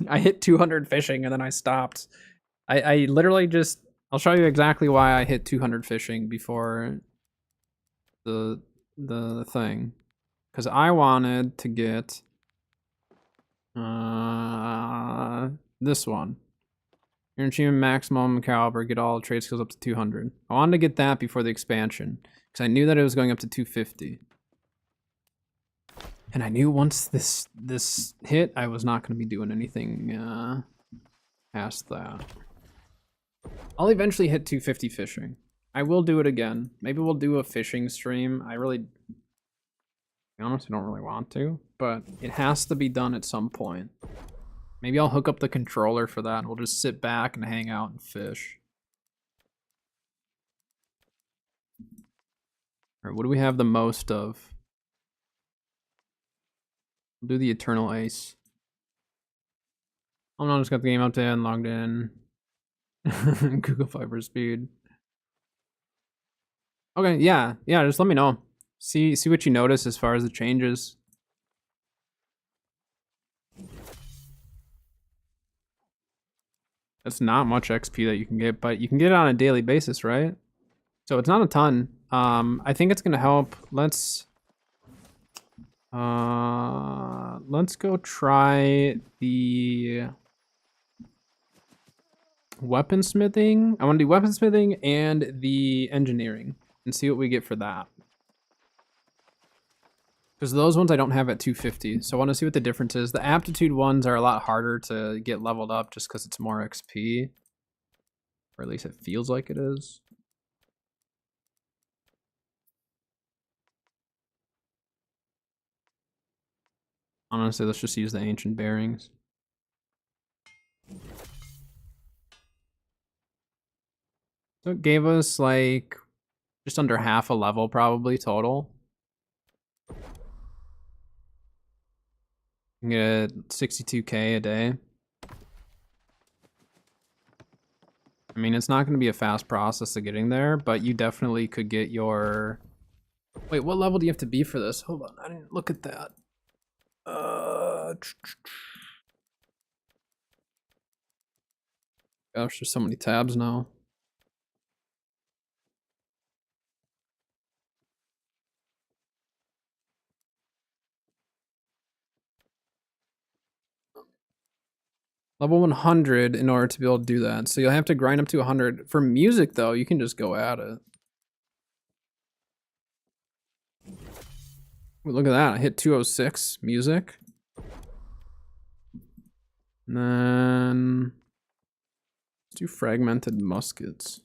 I hit 200 fishing and then I stopped. I literally just... I'll show you exactly why I hit 200 fishing before the thing. Because I wanted to get this one. Your achievement maximum caliber, get all trade skills up to 200. I wanted to get that before the expansion because I knew that it was going up to 250. And I knew once this hit, I was not going to be doing anything past that. I'll eventually hit 250 fishing. I will do it again. Maybe we'll do a fishing stream. I really, to be honest, I don't really want to, but it has to be done at some point. Maybe I'll hook up the controller for that and we'll just sit back and hang out and fish. Alright, what do we have the most of? We'll do the Eternal Ace. Oh no, I just got the game updated and logged in. Google Fiber speed. Okay, yeah, just let me know. See what you notice as far as the changes. That's not much XP that you can get, but you can get it on a daily basis, right? So it's not a ton. I think it's gonna help. Let's go try the weaponsmithing. I want to do weaponsmithing and the engineering and see what we get for that. Because those ones I don't have at 250, so I want to see what the difference is. The aptitude ones are a lot harder to get leveled up just because it's more XP. Or at least it feels like it is. Honestly, let's just use the ancient bearings. So it gave us like just under half a level probably total. You can get 62k a day. I mean, it's not going to be a fast process of getting there, but you definitely could get your... Wait, what level do you have to be for this? Hold on, I didn't look at that. Gosh, there's so many tabs now. Level 100 in order to be able to do that. So you'll have to grind up to 100. For music, though, you can just go at it. Ooh, look at that. I hit 206 music. And then let's do fragmented muskets.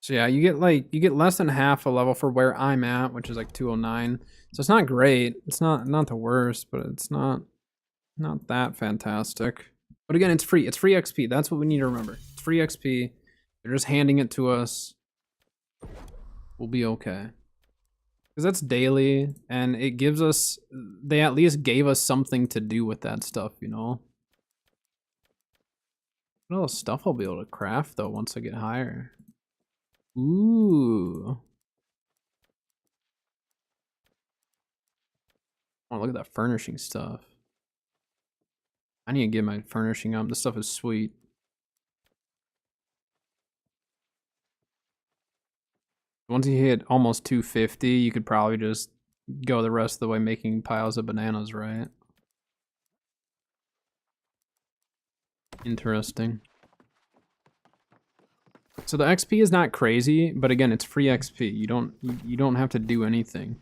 So yeah, you get less than half a level for where I'm at, which is like 209. So it's not great. It's not the worst, but it's not that fantastic. But again, it's free. It's free XP. That's what we need to remember. It's free XP. They're just handing it to us. We'll be okay. Because that's daily, and it gives us... They at least gave us something to do with that stuff, you know? What all the stuff I'll be able to craft, though, once I get higher. Ooh. Oh, look at that furnishing stuff. I need to get my furnishing up. This stuff is sweet. Once you hit almost 250, you could probably just go the rest of the way making piles of bananas, right? Interesting. So the XP is not crazy, but again, it's free XP. You don't have to do anything.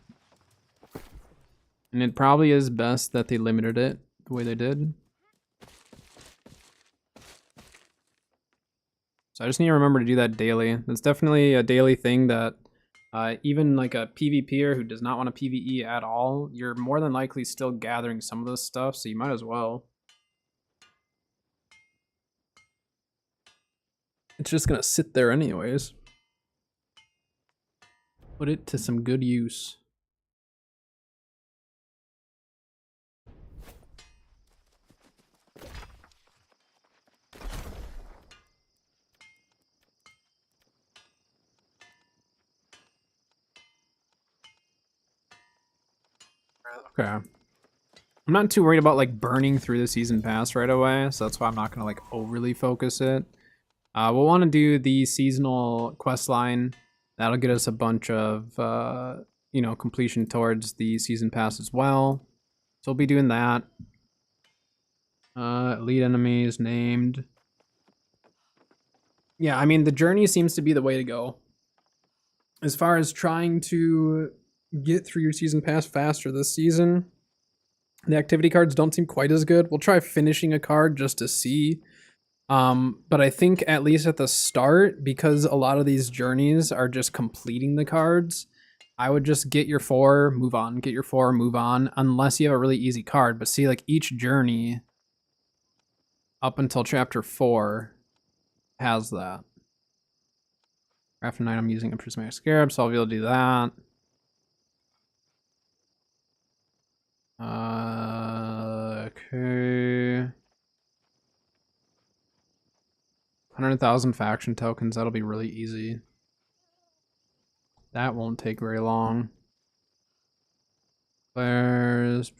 And it probably is best that they limited it the way they did. So I just need to remember to do that daily. That's definitely a daily thing that even like a PvPer who does not want to PvE at all, you're more than likely still gathering some of this stuff, so you might as well. It's just gonna sit there anyways. Put it to some good use. Okay. I'm not too worried about like burning through the season pass right away, so that's why I'm not gonna like overly focus it. We'll want to do the seasonal quest line. That'll get us a bunch of you know, completion towards the season pass as well. So we'll be doing that. Elite enemies named. Yeah, I mean the journey seems to be the way to go. As far as trying to get through your season pass faster this season, the activity cards don't seem quite as good. We'll try finishing a card just to see. But I think at least at the start, because a lot of these journeys are just completing the cards, I would just get your 4, move on, get your 4, move on, unless you have a really easy card. But see, like each journey up until chapter 4 has that. Craft an item using a prismatic scarab, so I'll be able to do that. Okay. 100,000 faction tokens, that'll be really easy. That won't take very long. There's...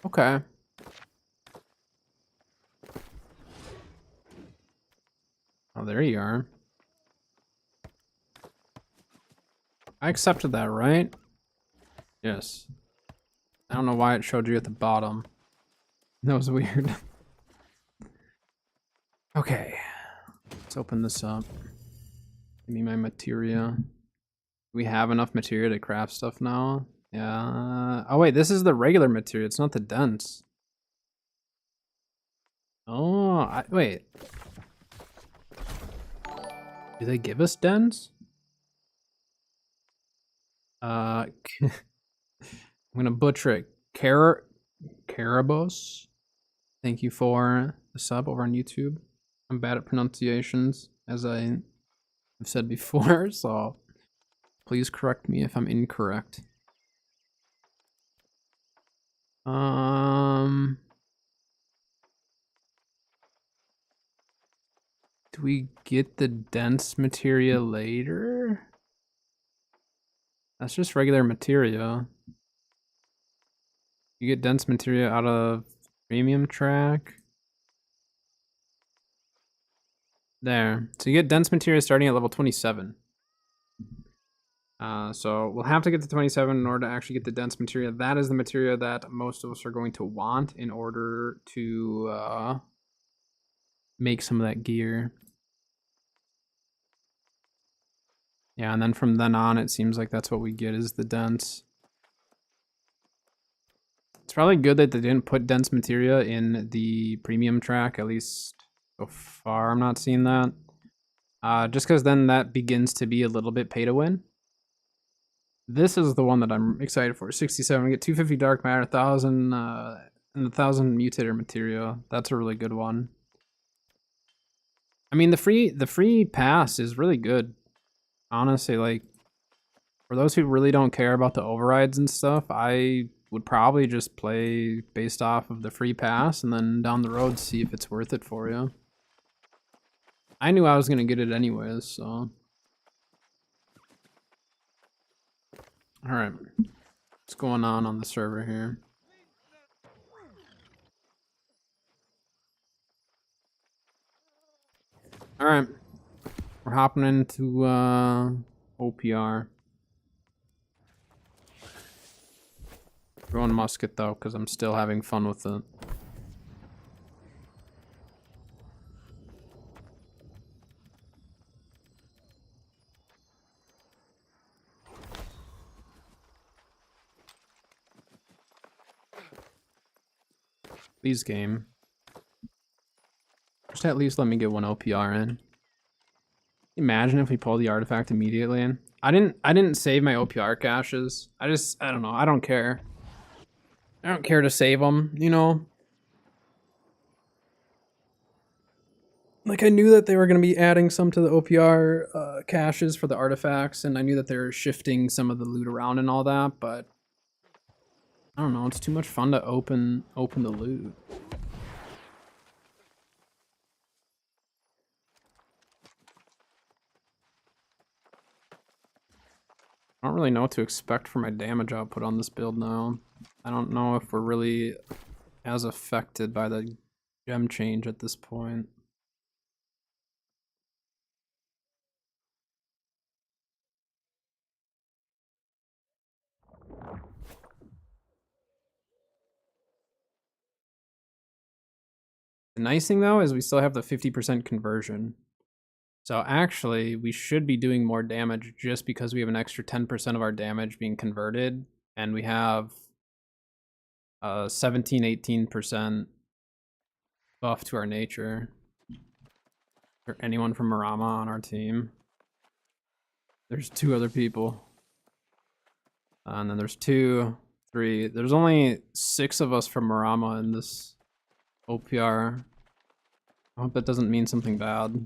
Okay. Oh, there you are. I accepted that, right? Yes. I don't know why it showed you at the bottom. That was weird. Okay. Let's open this up. Give me my materia. We have enough materia to craft stuff now. Yeah. Oh wait, this is the regular materia. It's not the dense. Oh, wait. Do they give us dense? I'm gonna butcher it. Carabos. Thank you for the sub over on YouTube. I'm bad at pronunciations, as I have said before, so please correct me if I'm incorrect. Do we get the dense materia later? That's just regular materia. You get dense materia out of premium track. There. So you get dense materia starting at level 27. So we'll have to get to 27 in order to actually get the dense materia. That is the materia that most of us are going to want in order to make some of that gear. Yeah, and then from then on, it seems like that's what we get is the dense. It's probably good that they didn't put dense materia in the premium track, at least so far I'm not seeing that. Just because then that begins to be a little bit pay to win. This is the one that I'm excited for. 67, we get 250 dark matter, 1,000 and 1,000 mutator material. That's a really good one. I mean, the free pass is really good. Honestly, like for those who really don't care about the overrides and stuff, I would probably just play based off of the free pass and then down the road see if it's worth it for you. I knew I was gonna get it anyways, so. All right, what's going on the server here? All right, we're hopping into OPR. Throwing musket though, because I'm still having fun with it. Please game. Just at least let me get one OPR in. Imagine if we pull the artifact immediately in. I didn't save my OPR caches. I don't know. I don't care. I don't care to save them, you know. Like, I knew that they were going to be adding some to the OPR caches for the artifacts, and I knew that they were shifting some of the loot around and all that, but I don't know, it's too much fun to open the loot. I don't really know what to expect for my damage output on this build now. I don't know if we're really as affected by the gem change at this point. The nice thing though is we still have the 50% conversion. So actually, we should be doing more damage just because we have an extra 10% of our damage being converted, and we have 17-18% buff to our nature. Or anyone from Marama on our team? There's 2 other people. And then there's 2, 3. There's only 6 of us from Marama in this OPR. I hope that doesn't mean something bad.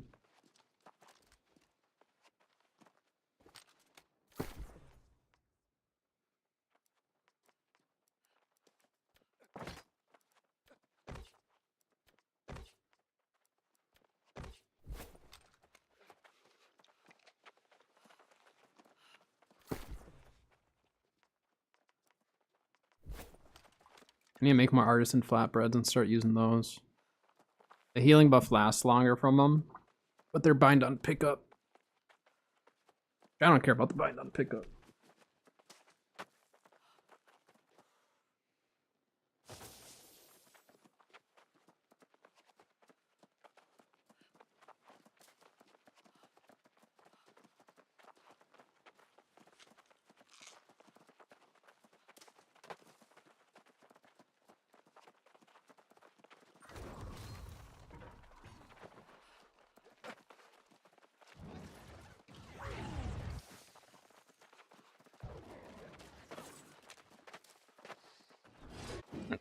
I need to make more artisan flatbreads and start using those. The healing buff lasts longer from them, but they're bind on pickup. I don't care about the bind on pickup.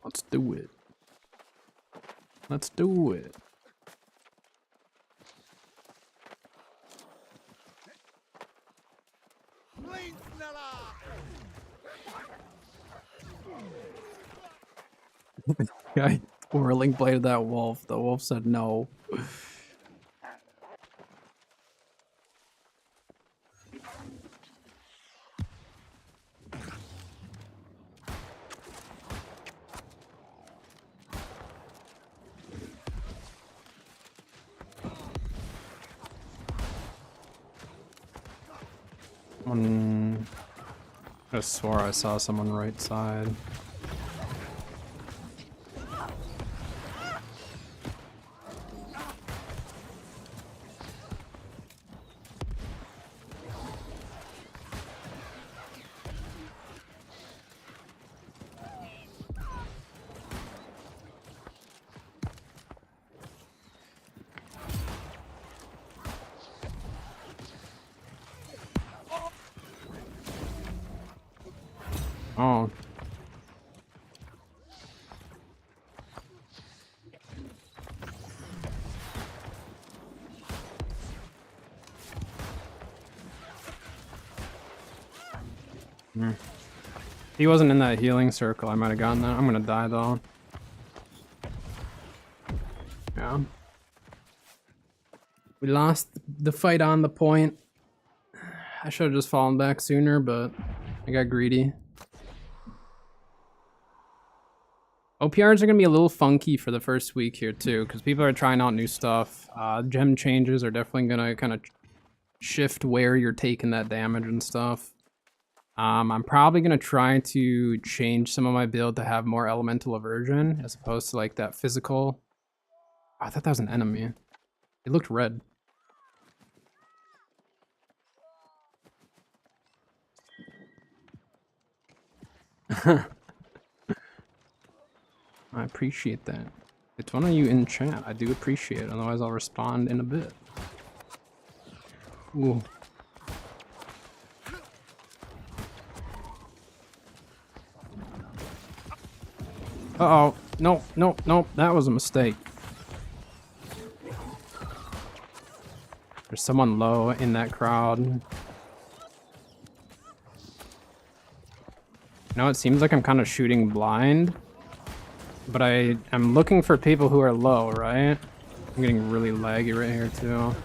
Let's do it. Let's do it. Guy whirling bladed that wolf. The wolf said no. I swore I saw someone right side. Oh. He wasn't in that healing circle. I might have gotten that. I'm gonna die though. Yeah. We lost the fight on the point. I should have just fallen back sooner, but I got greedy. OPRs are going to be a little funky for the first week here too, because people are trying out new stuff. Gem changes are definitely going to kind of shift where you're taking that damage and stuff. I'm probably going to try to change some of my build to have more elemental aversion as opposed to like that physical. Oh, I thought that was an enemy. It looked red. I appreciate that. It's one of you in chat. I do appreciate it. Otherwise, I'll respond in a bit. Ooh. Uh-oh. No, no, no. That was a mistake. There's someone low in that crowd. You know, it seems like I'm kind of shooting blind, but I'm looking for people who are low, right? I'm getting really laggy right here too.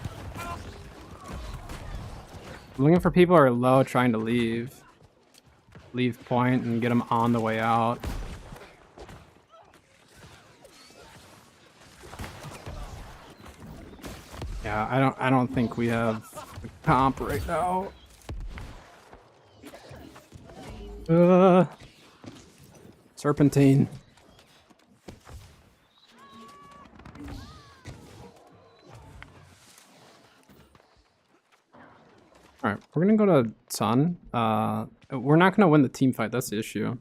I'm looking for people who are low trying to leave point and get them on the way out. Yeah, I don't think we have a comp right now. Serpentine. All right, we're gonna go to Sun. We're not gonna win the team fight. That's the issue.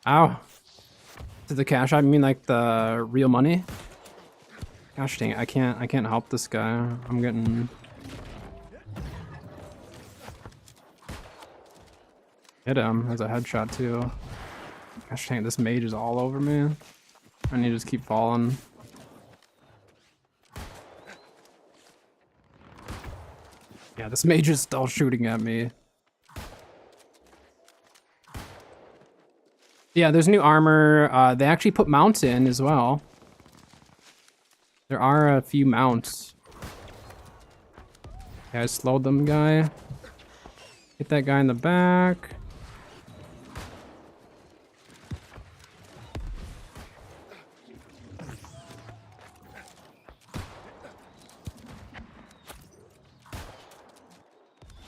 Ow. To the cash, I mean like the real money. Gosh dang it, I can't help this guy. I'm getting hit him as a headshot too. Gosh dang it, this mage is all over me. I need to just keep falling. Yeah, this mage is still shooting at me. Yeah, there's new armor. They actually put mounts in as well. There are a few mounts. Yeah, I slowed them, guy. Hit that guy in the back.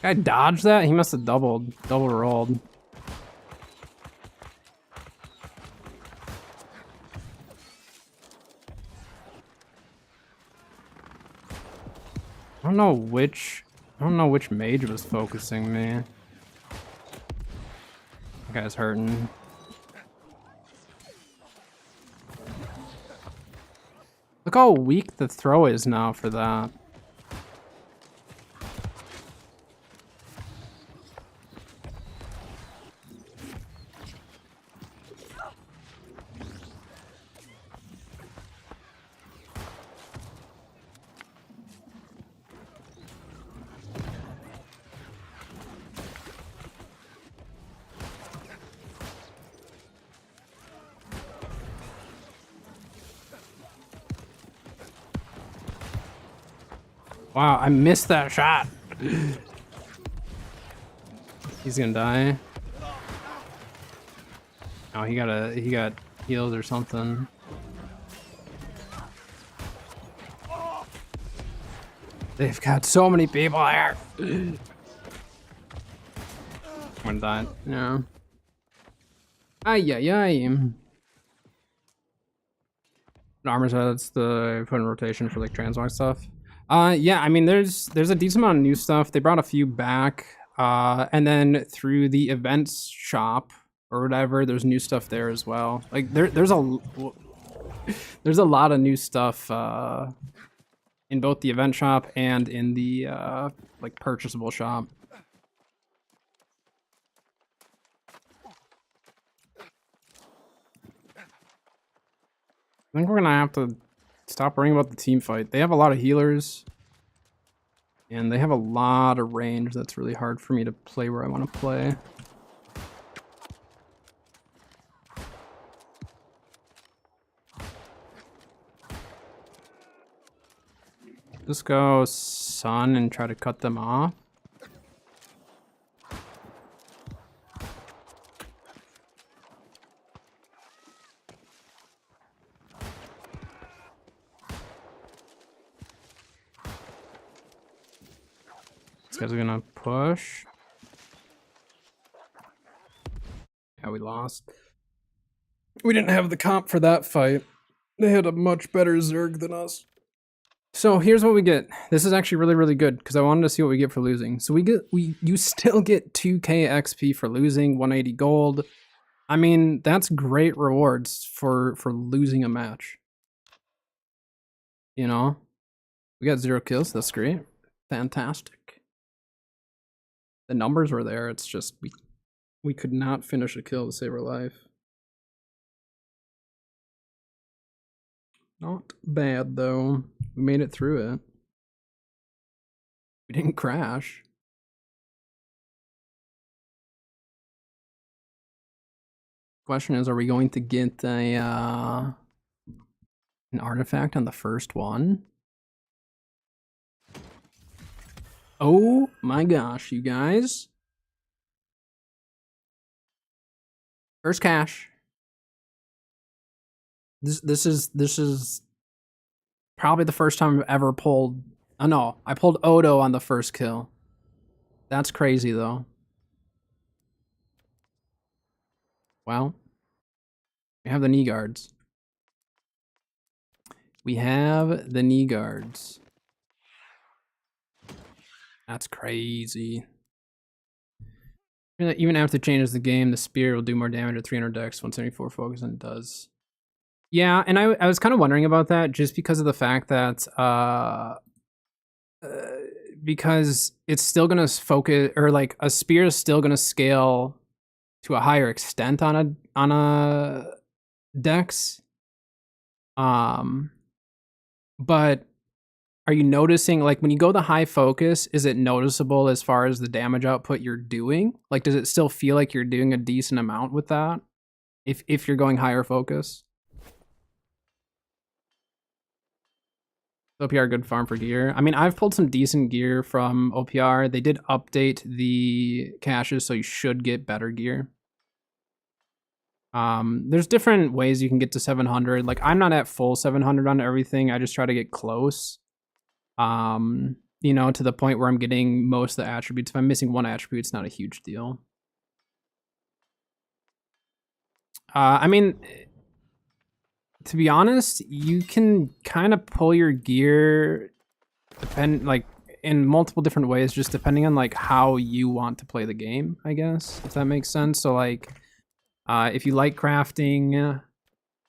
Guy dodged that? He must have double rolled. I don't know which mage was focusing me. That guy's hurting. Look how weak the throw is now for that. Wow, I missed that shot. He's gonna die. Oh, he got healed or something. They've got so many people there. I'm gonna die. No. Ay ay ay. Armor sets the put in rotation for like transmog stuff. Yeah, I mean there's a decent amount of new stuff. They brought a few back. And then through the events shop or whatever, there's new stuff there as well. Like there's a lot of new stuff in both the event shop and in the like purchasable shop. I think we're gonna have to stop worrying about the team fight. They have a lot of healers. And they have a lot of range that's really hard for me to play where I want to play. Just go Sun and try to cut them off. These guys are gonna push. Yeah, we lost. We didn't have the comp for that fight. They had a much better Zerg than us. So here's what we get. This is actually really, really good because I wanted to see what we get for losing. So you still get 2k XP for losing, 180 gold. I mean, that's great rewards for losing a match. You know? We got 0 kills, that's great. Fantastic. The numbers were there. It's just we could not finish a kill to save our life. Not bad though. We made it through it. We didn't crash. Question is, are we going to get a an artifact on the first one? Oh my gosh, you guys. First cash. This is probably the first time I've ever pulled. Oh no, I pulled Odo on the first kill. That's crazy though. Well, we have the knee guards. We have the knee guards. That's crazy. Even after it changes the game, the spear will do more damage at 300 dex, 174 focus, and it does. Yeah, and I was kind of wondering about that just because of the fact that because it's still gonna focus, or like a spear is still gonna scale to a higher extent on a dex. But are you noticing, like, when you go the high focus, is it noticeable as far as the damage output you're doing? Like, does it still feel like you're doing a decent amount with that if you're going higher focus? OPR good farm for gear. I mean, I've pulled some decent gear from OPR. They did update the caches, so you should get better gear. There's different ways you can get to 700. Like, I'm not at full 700 on everything. I just try to get close. You know, to the point where I'm getting most of the attributes. If I'm missing one attribute, it's not a huge deal. I mean, to be honest, you can kind of pull your gear like in multiple different ways, just depending on like how you want to play the game, I guess, if that makes sense. So like, if you like crafting,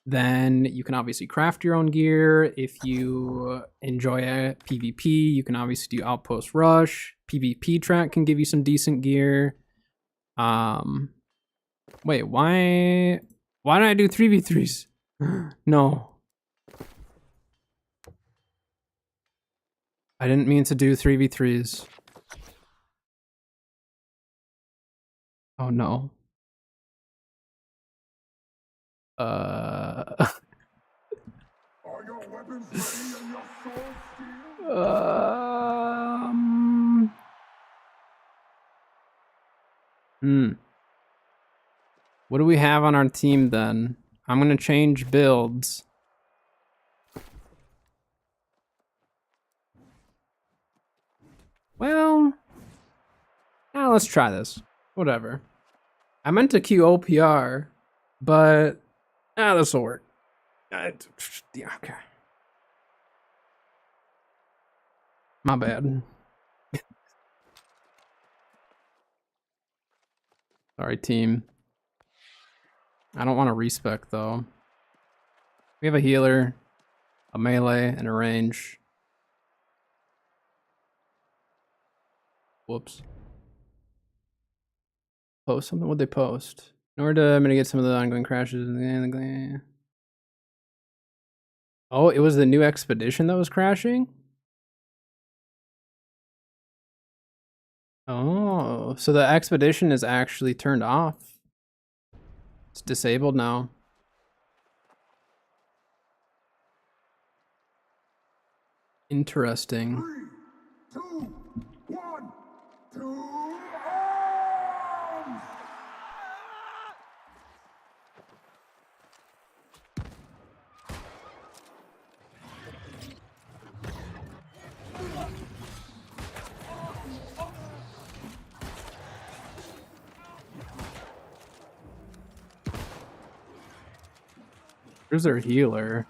then you can obviously craft your own gear. If you enjoy a PvP, you can obviously do Outpost Rush. PvP track can give you some decent gear. Wait, why don't I do 3v3s? No. I didn't mean to do 3v3s. Oh no. Are your weapons ready and your soul What do we have on our team then? I'm gonna change builds. Well, now let's try this. Whatever. I meant to queue OPR, but this will work. Yeah, okay. My bad. Sorry, team. I don't want to respec though. We have a healer, a melee, and a range. Whoops. Post something? What'd they post? In order to mitigate some of the ongoing crashes. Oh, it was the new expedition that was crashing? Oh, so the expedition is actually turned off. It's disabled now. Interesting. 3, 2, 1, 2, arms! Where's their healer?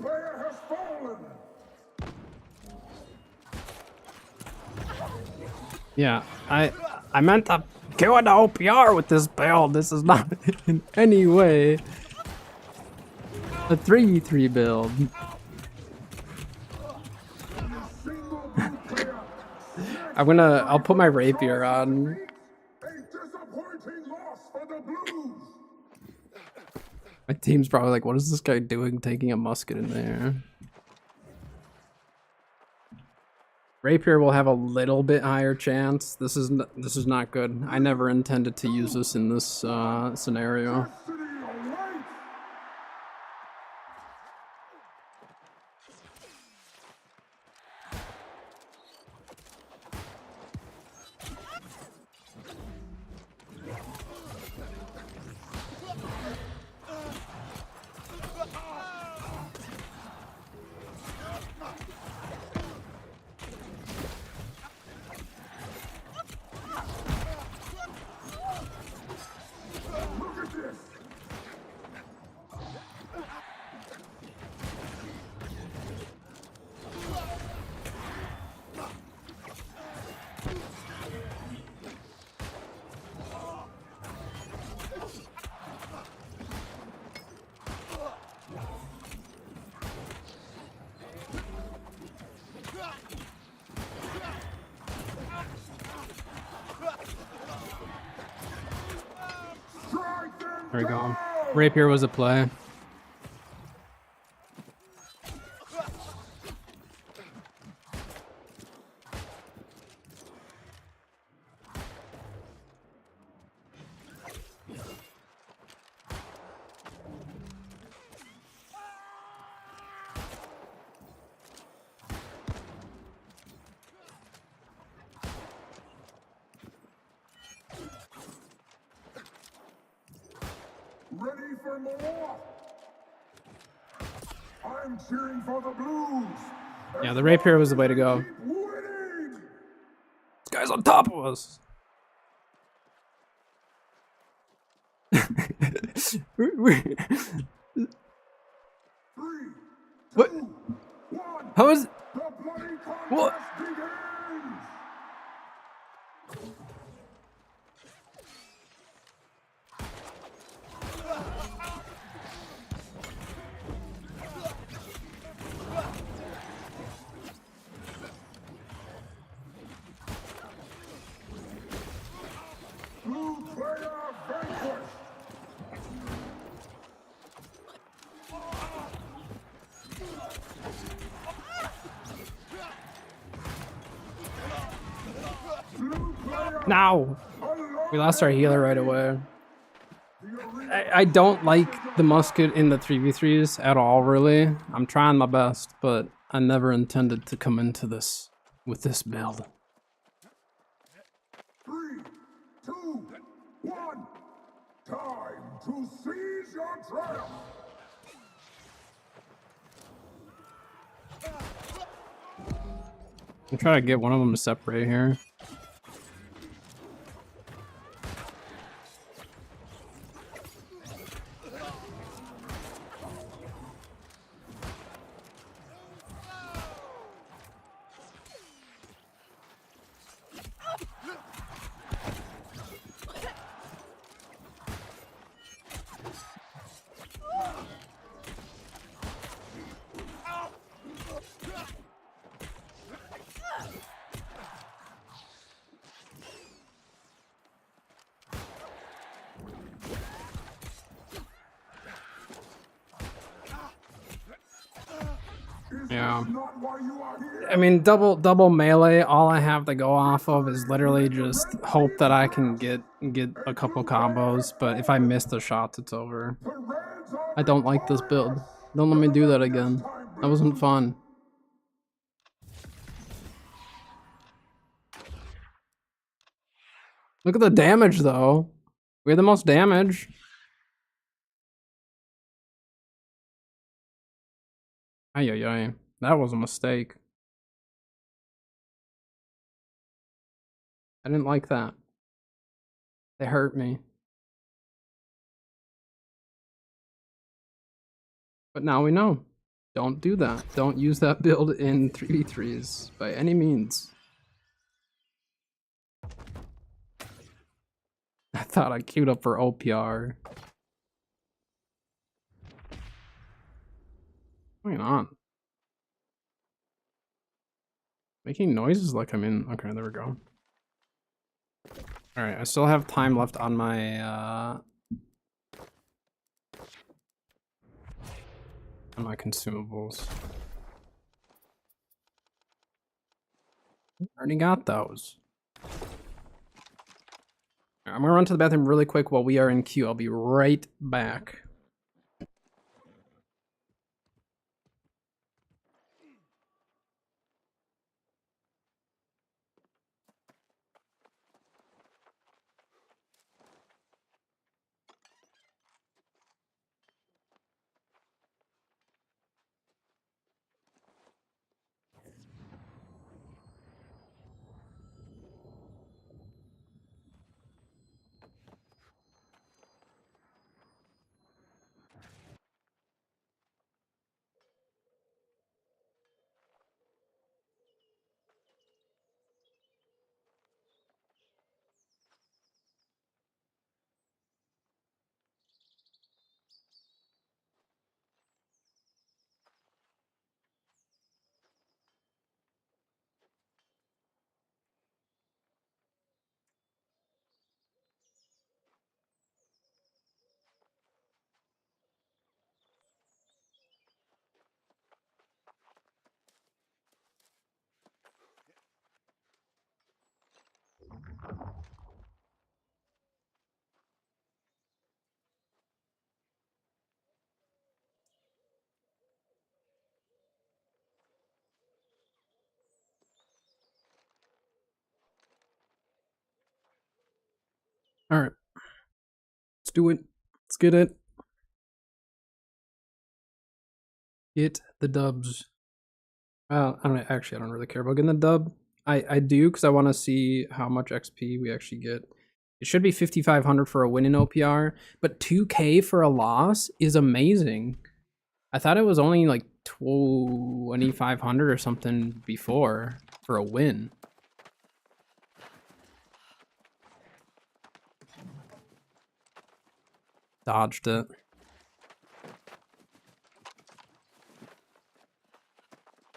player has fallen. Yeah, I meant to kill an OPR with this build. This is not in any way a 3v3 build. I'll put my rapier on. A disappointing loss for the Blues. My team's probably like, what is this guy doing taking a musket in there? Rapier will have a little bit higher chance. This is not good. I never intended to use this in this scenario. There we go. Rapier was a play. Ready for more? I'm cheering for the Blues. Yeah, the rapier was the way to go. Keep winning. This guy's on top of us. Three, What? two, one. How is? The bloody contest What? begins. Blue player vanquished. Blue player Now we lost our healer right away. I don't like the musket in the 3v3s at all, really. I'm trying my best, but I never intended to come into this with this build. 3, 2, 1. Time to seize your triumph. I'm trying to get one of them to separate here. Yeah. Not why you are here. I mean, double melee. All I have to go off of is literally just hope that I can get a couple combos. But if I miss the shots, it's over. The Reds are I don't like this build. Don't let me do that again. That wasn't fun. Look at the damage, though. We had the most damage. Ay, ay, ay. That was a mistake. I didn't like that. They hurt me. But now we know. Don't do that. Don't use that build in 3v3s by any means. I thought I queued up for OPR. What's going on? Making noises like I'm in. Okay, there we go. Alright, I still have time left on my consumables. Already got those. I'm gonna run to the bathroom really quick while we are in queue. I'll be right back. Alright. Let's do it. Let's get it. Get the dubs. Well, I don't really care about getting the dub. I do because I want to see how much XP we actually get. It should be 5,500 for a win in OPR, but 2K for a loss is amazing. I thought it was only like 2,500 or something before for a win. Dodged it.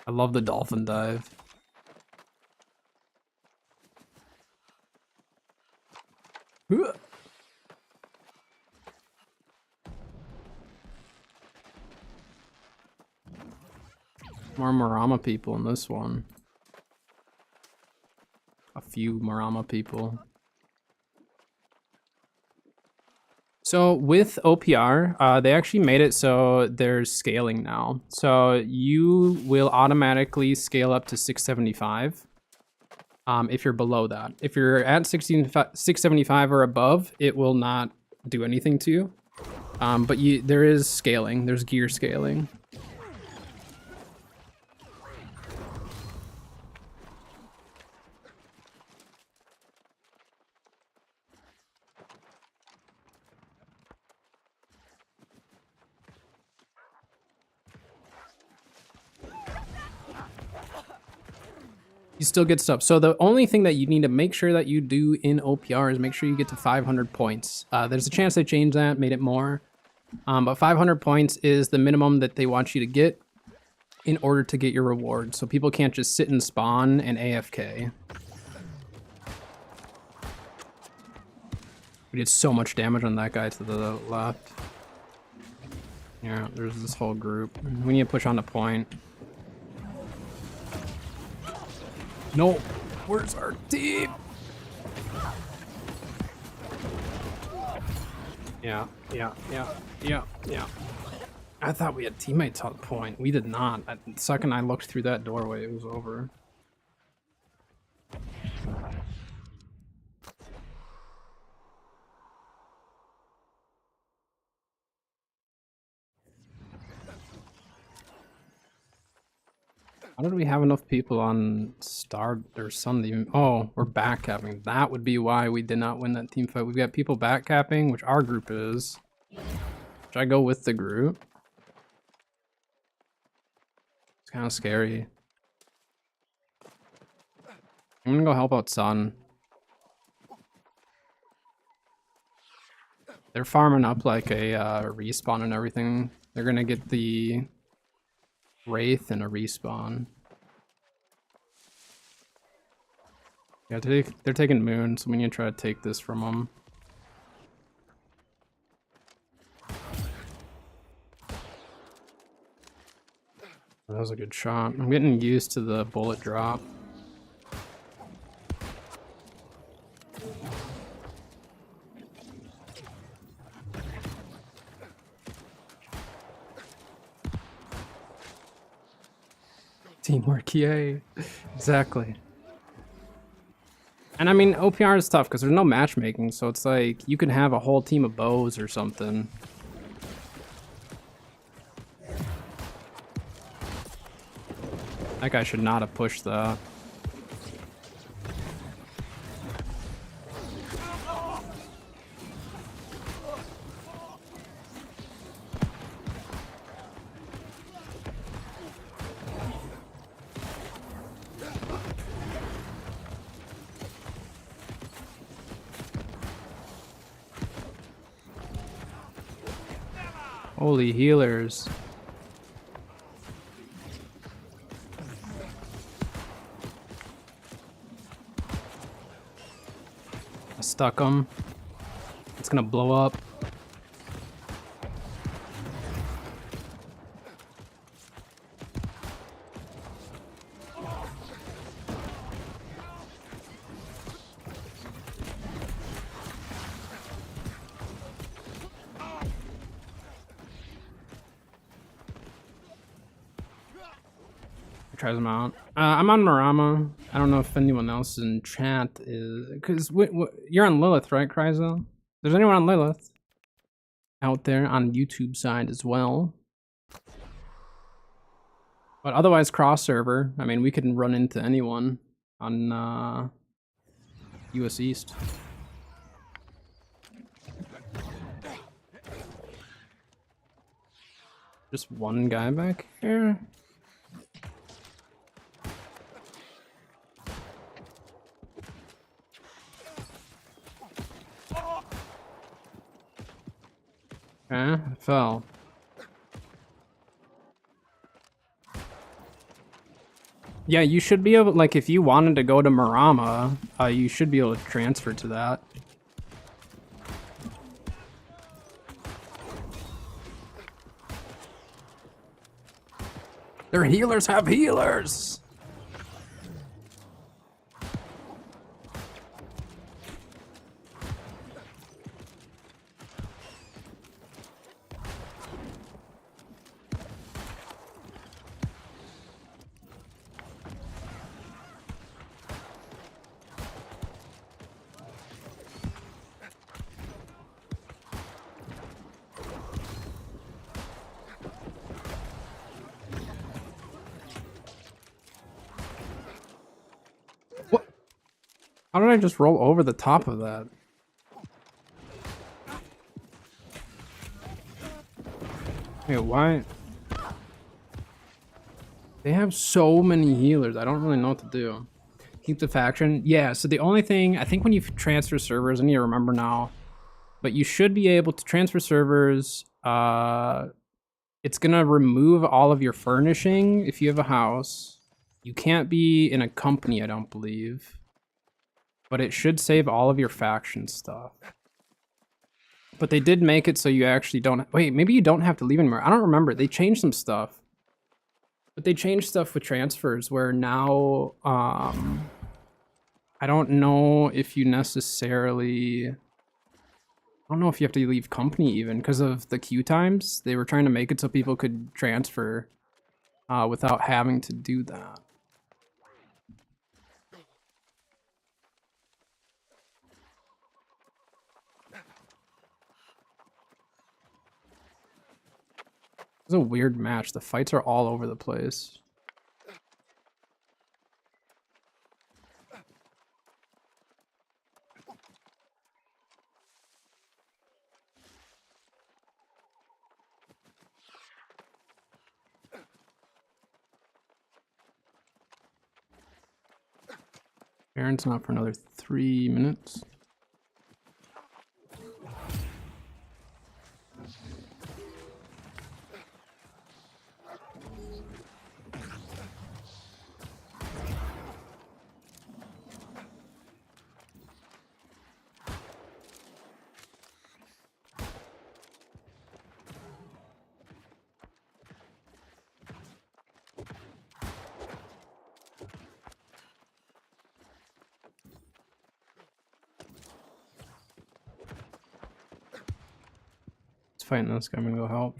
I love the dolphin dive. More Marama people in this one. A few Marama people. So with OPR, they actually made it so there's scaling now. So you will automatically scale up to 675 if you're below that. If you're at 675 or above, it will not do anything to you. But there is scaling. There's gear scaling. You still get stuff. So the only thing that you need to make sure that you do in OPR is make sure you get to 500 points. There's a chance they changed that, made it more. But 500 points is the minimum that they want you to get in order to get your reward. So people can't just sit and spawn and AFK. We did so much damage on that guy to the left. Yeah, there's this whole group. We need to push on the point. No, where's our team? Yeah. I thought we had teammates on the point. We did not. The second I looked through that doorway, it was over. How did we have enough people on Star or Sun? Even oh, we're backcapping. That would be why we did not win that team fight. We've got people backcapping, which our group is. Should I go with the group? It's kind of scary. I'm gonna go help out Sun. They're farming up like a respawn and everything. They're gonna get the Wraith and a respawn. Yeah, they're taking Moon, so we need to try to take this from them. That was a good shot. I'm getting used to the bullet drop. Teamwork, yay. Exactly. And I mean, OPR is tough because there's no matchmaking, so it's like you can have a whole team of bows or something. That guy should not have pushed that. Holy healers. I stuck him. It's gonna blow up. Tries them out. I'm on Marama. I don't know if anyone else in chat is, because you're on Lilith, right, Kryzo? There's anyone on Lilith out there on YouTube side as well. But otherwise, cross server. I mean, we can run into anyone on US East. Just one guy back here. Okay, I fell. Yeah, you should be able, like, if you wanted to go to Marama, you should be able to transfer to that. Their healers have healers! How did I just roll over the top of that? Wait, why? They have so many healers. I don't really know what to do. Keep the faction. Yeah, so the only thing, I think when you transfer servers, I need to remember now, but you should be able to transfer servers. It's going to remove all of your furnishing if you have a house. You can't be in a company, I don't believe. But it should save all of your faction stuff. But they did make it so you actually don't... Wait, maybe you don't have to leave anymore. I don't remember. They changed some stuff. But they changed stuff with transfers where now... I don't know if you necessarily... I don't know if you have to leave company even because of the queue times. They were trying to make it so people could transfer without having to do that. It's a weird match. The fights are all over the place. Baron's not for another 3 minutes. Fighting this guy, I'm gonna go help.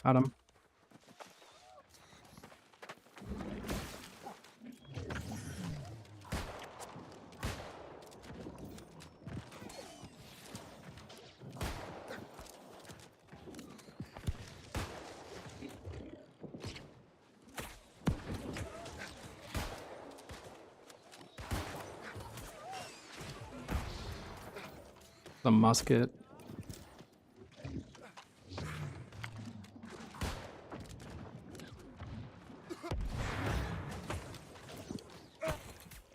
Got him. The musket.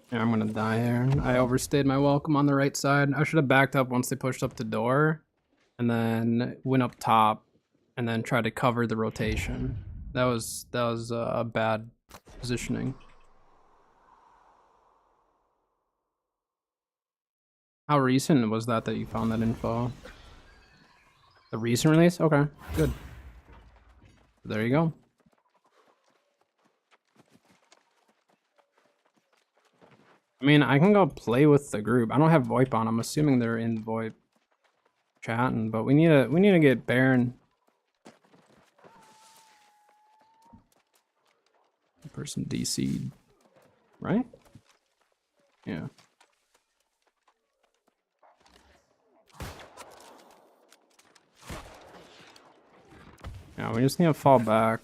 Yeah, I'm gonna die here. I overstayed my welcome on the right side. I should have backed up once they pushed up the door, and then went up top, and then tried to cover the rotation. That was a bad positioning. How recent was that you found that info? The recent release? Okay, good. There you go. I mean, I can go play with the group. I don't have VoIP on. I'm assuming they're in VoIP chatting, but we need to get Baron. Person DC'd, right? Yeah. Yeah, we just need to fall back.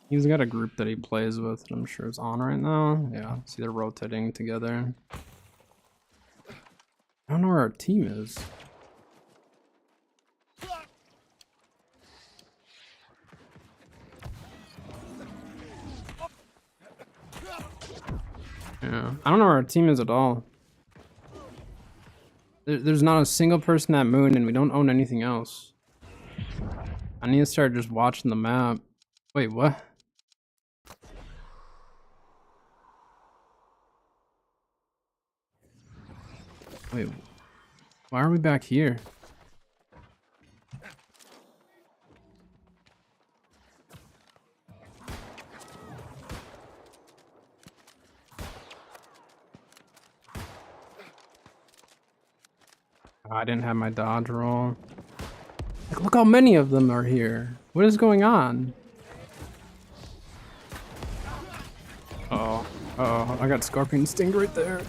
He's got a group that he plays with, I'm sure is on right now. Yeah, see they're rotating together. I don't know where our team is. Yeah, I don't know where our team is at all. There's not a single person at Moon, and we don't own anything else. I need to start just watching the map. Wait, what? Wait, why are we back here? Oh, I didn't have my dodge roll. Like, look how many of them are here. What is going on? Uh oh, I got Scorpion Sting right there.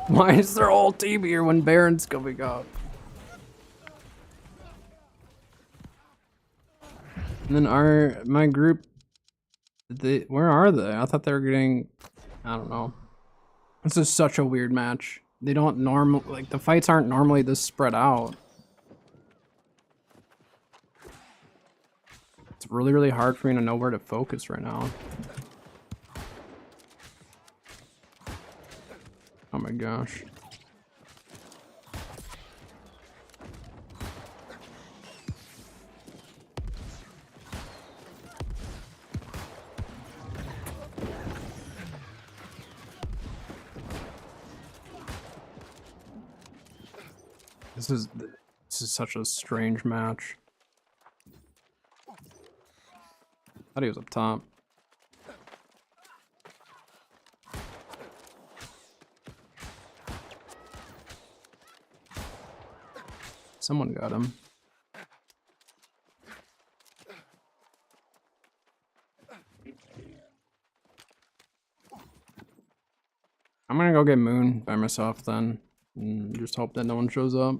Why is their whole team here when Baron's coming up? And then my group, where are they? I thought they were getting, I don't know. This is such a weird match. They don't like the fights aren't normally this spread out. It's really, really hard for me to know where to focus right now. Oh my gosh. This is such a strange match. Thought he was up top. Someone got him. I'm gonna go get Moon by myself then, and just hope that no one shows up.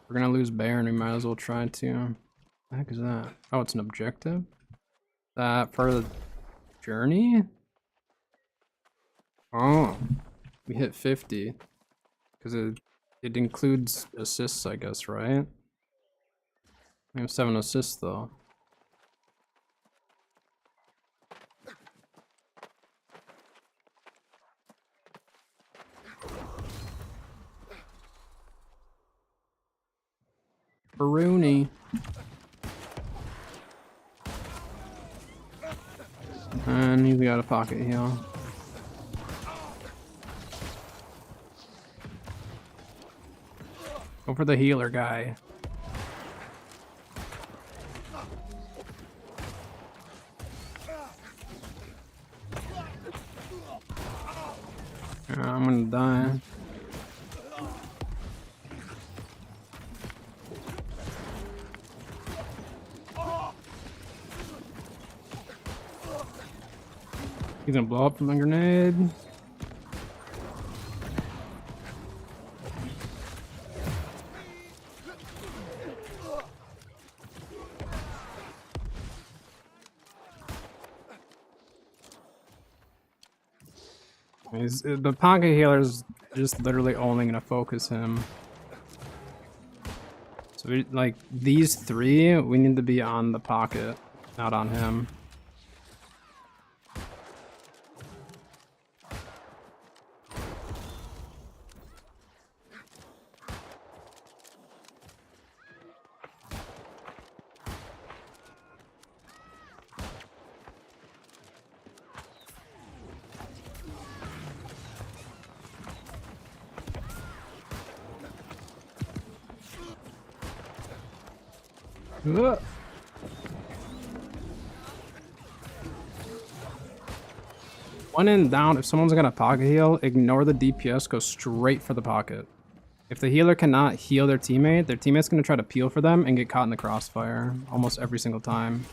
We're gonna lose Baron, we might as well try to. The heck is that? Oh, it's an objective? That for the journey? Oh, we hit 50. Because it includes assists, I guess, right? We have 7 assists, though. Rooney. And we got a pocket heal. Go for the healer guy. I'm gonna die. He's gonna blow up from the grenade. The pocket healer's just literally only gonna focus him. So we, like these 3, we need to be on the pocket, not on him. Ugh. When in down, if someone's gonna pocket heal, ignore the DPS, go straight for the pocket. If the healer cannot heal their teammate's gonna try to peel for them and get caught in the crossfire almost every single time.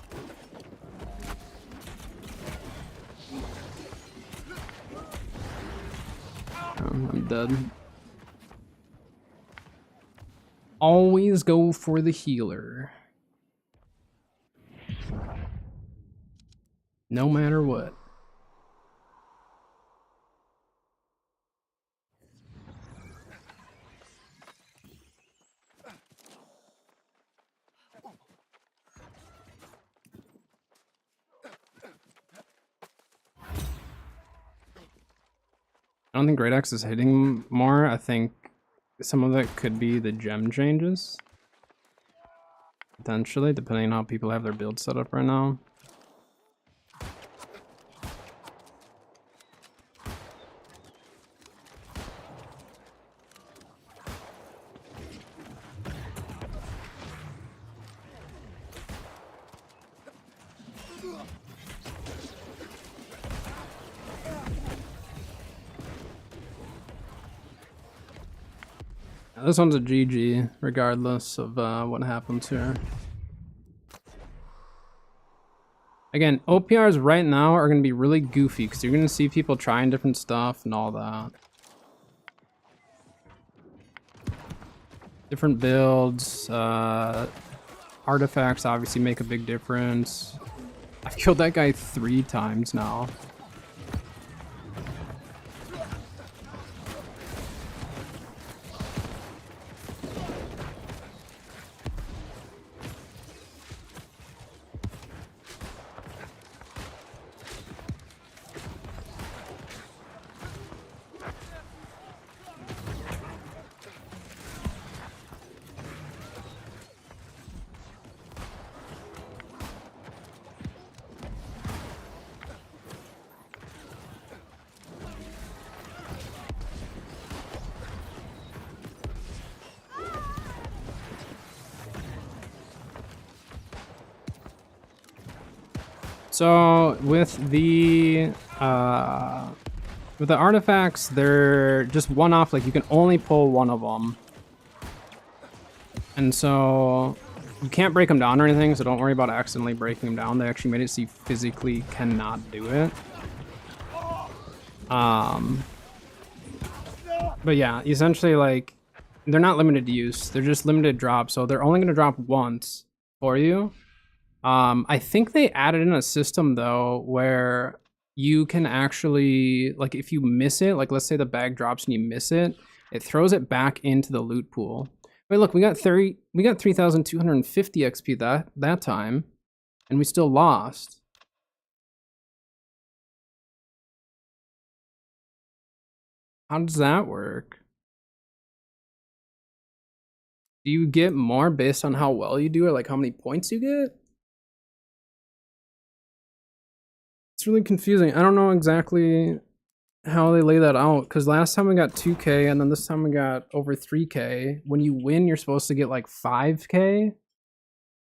I'm dead. Always go for the healer. No matter what. I don't think Great Axe is hitting more. I think some of it could be the gem changes. Potentially, depending on how people have their build set up right now. This one's a GG, regardless of what happens here. Again, OPRs right now are going to be really goofy because you're going to see people trying different stuff and all that. Different builds, artifacts obviously make a big difference. I've killed that guy 3 times now. So with the artifacts, they're just one-off. Like you can only pull one of them, and so you can't break them down or anything. So don't worry about accidentally breaking them down. They actually made it so you physically cannot do it. But yeah, essentially like they're not limited use. They're just limited drop. So they're only gonna drop once. for you. I think they added in a system though where you can actually, like, if you miss it, like let's say the bag drops and you miss it, it throws it back into the loot pool. Wait, look, we got 3,250 XP that time, and we still lost. How does that work? Do you get more based on how well you do, or like how many points you get? It's really confusing. I don't know exactly how they lay that out, because last time we got 2K and then this time we got over 3K. When you win, you're supposed to get like 5K.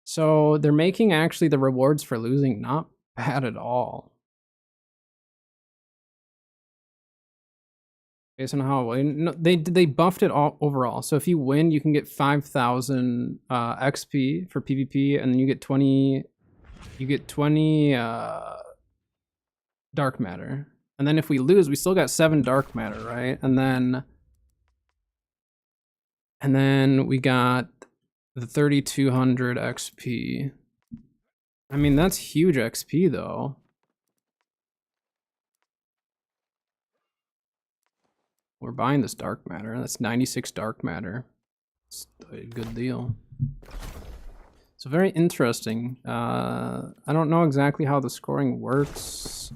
So they're making actually the rewards for losing not bad at all. Based on how no, they buffed it all overall. So if you win, you can get 5,000 XP for PvP, and then you get 20 dark matter. And then if we lose, we still got 7 dark matter, right? And then we got the 3,200 XP. I mean, that's huge XP though. We're buying this dark matter. That's 96 dark matter. It's a good deal. So very interesting. I don't know exactly how the scoring works.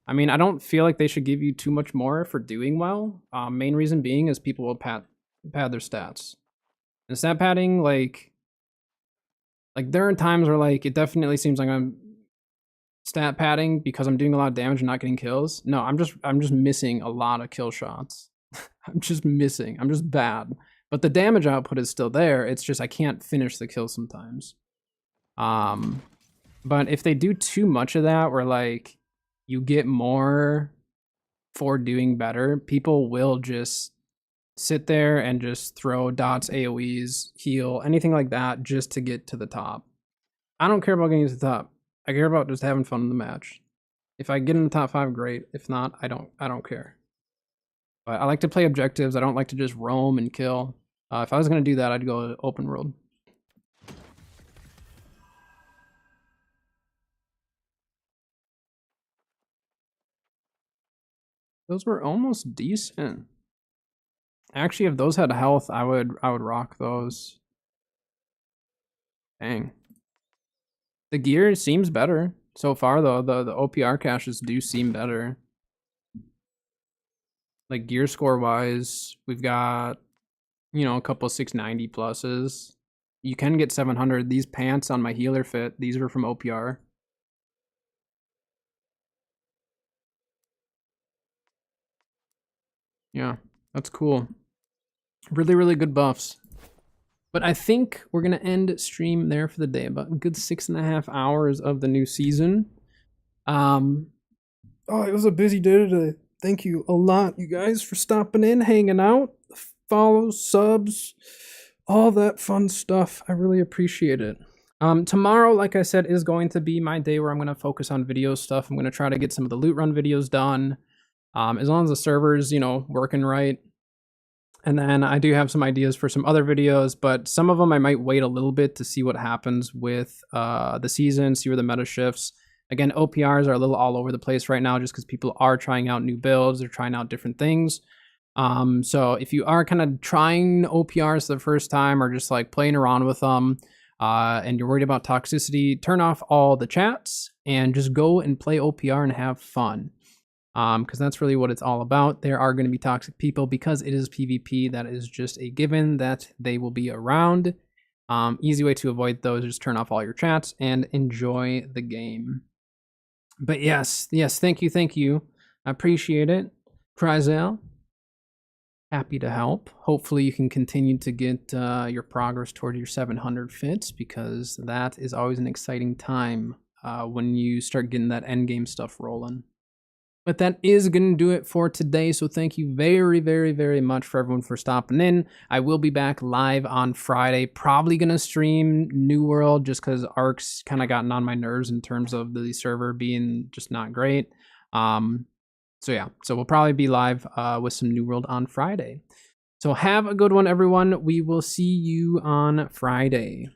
I mean, I don't feel like they should give you too much more for doing well. Main reason being is people will pad their stats. And stat padding, like there are times where like it definitely seems like I'm stat padding because I'm doing a lot of damage and not getting kills. No, I'm just missing a lot of kill shots. I'm just bad. But the damage output is still there. It's just I can't finish the kill sometimes. But if they do too much of that, where like you get more for doing better, people will just sit there and just throw dots, AoEs, heal, anything like that just to get to the top. I don't care about getting to the top. I care about just having fun in the match. If I get in the top 5, great. If not, I don't care. But I like to play objectives. I don't like to just roam and kill. If I was going to do that, I'd go open world. Those were almost decent. Actually, if those had health, I would rock those. Dang. The gear seems better so far though. The OPR caches do seem better. Like gear score wise, we've got, you know, a couple 690 pluses. You can get 700. These pants on my healer fit, these were from OPR. Yeah, that's cool. Really, really good buffs. But I think we're going to end stream there for the day. About a good 6.5 hours of the new season. Oh, it was a busy day today. Thank you a lot, you guys, for stopping in, hanging out, follows, subs, all that fun stuff. I really appreciate it. Tomorrow, like I said, is going to be my day where I'm going to focus on video stuff. I'm going to try to get some of the loot run videos done. As long as the server's, you know, working right. And then I do have some ideas for some other videos, but some of them I might wait a little bit to see what happens with the season, see where the meta shifts. Again, OPRs are a little all over the place right now just because people are trying out new builds. They're trying out different things. So if you are kind of trying OPRs the first time or just like playing around with them and you're worried about toxicity, turn off all the chats and just go and play OPR and have fun. Because that's really what it's all about. There are going to be toxic people because it is PvP. That is just a given that they will be around. Easy way to avoid those is turn off all your chats and enjoy the game. But yes, thank you. I appreciate it. Prizel, happy to help. Hopefully you can continue to get your progress toward your 700 fits, because that is always an exciting time when you start getting that endgame stuff rolling. But that is going to do it for today. So thank you very, very, very much for everyone for stopping in. I will be back live on Friday. Probably going to stream New World just because Ark's kind of gotten on my nerves in terms of the server being just not great. So yeah, so we'll probably be live with some New World on Friday. So have a good one, everyone. We will see you on Friday.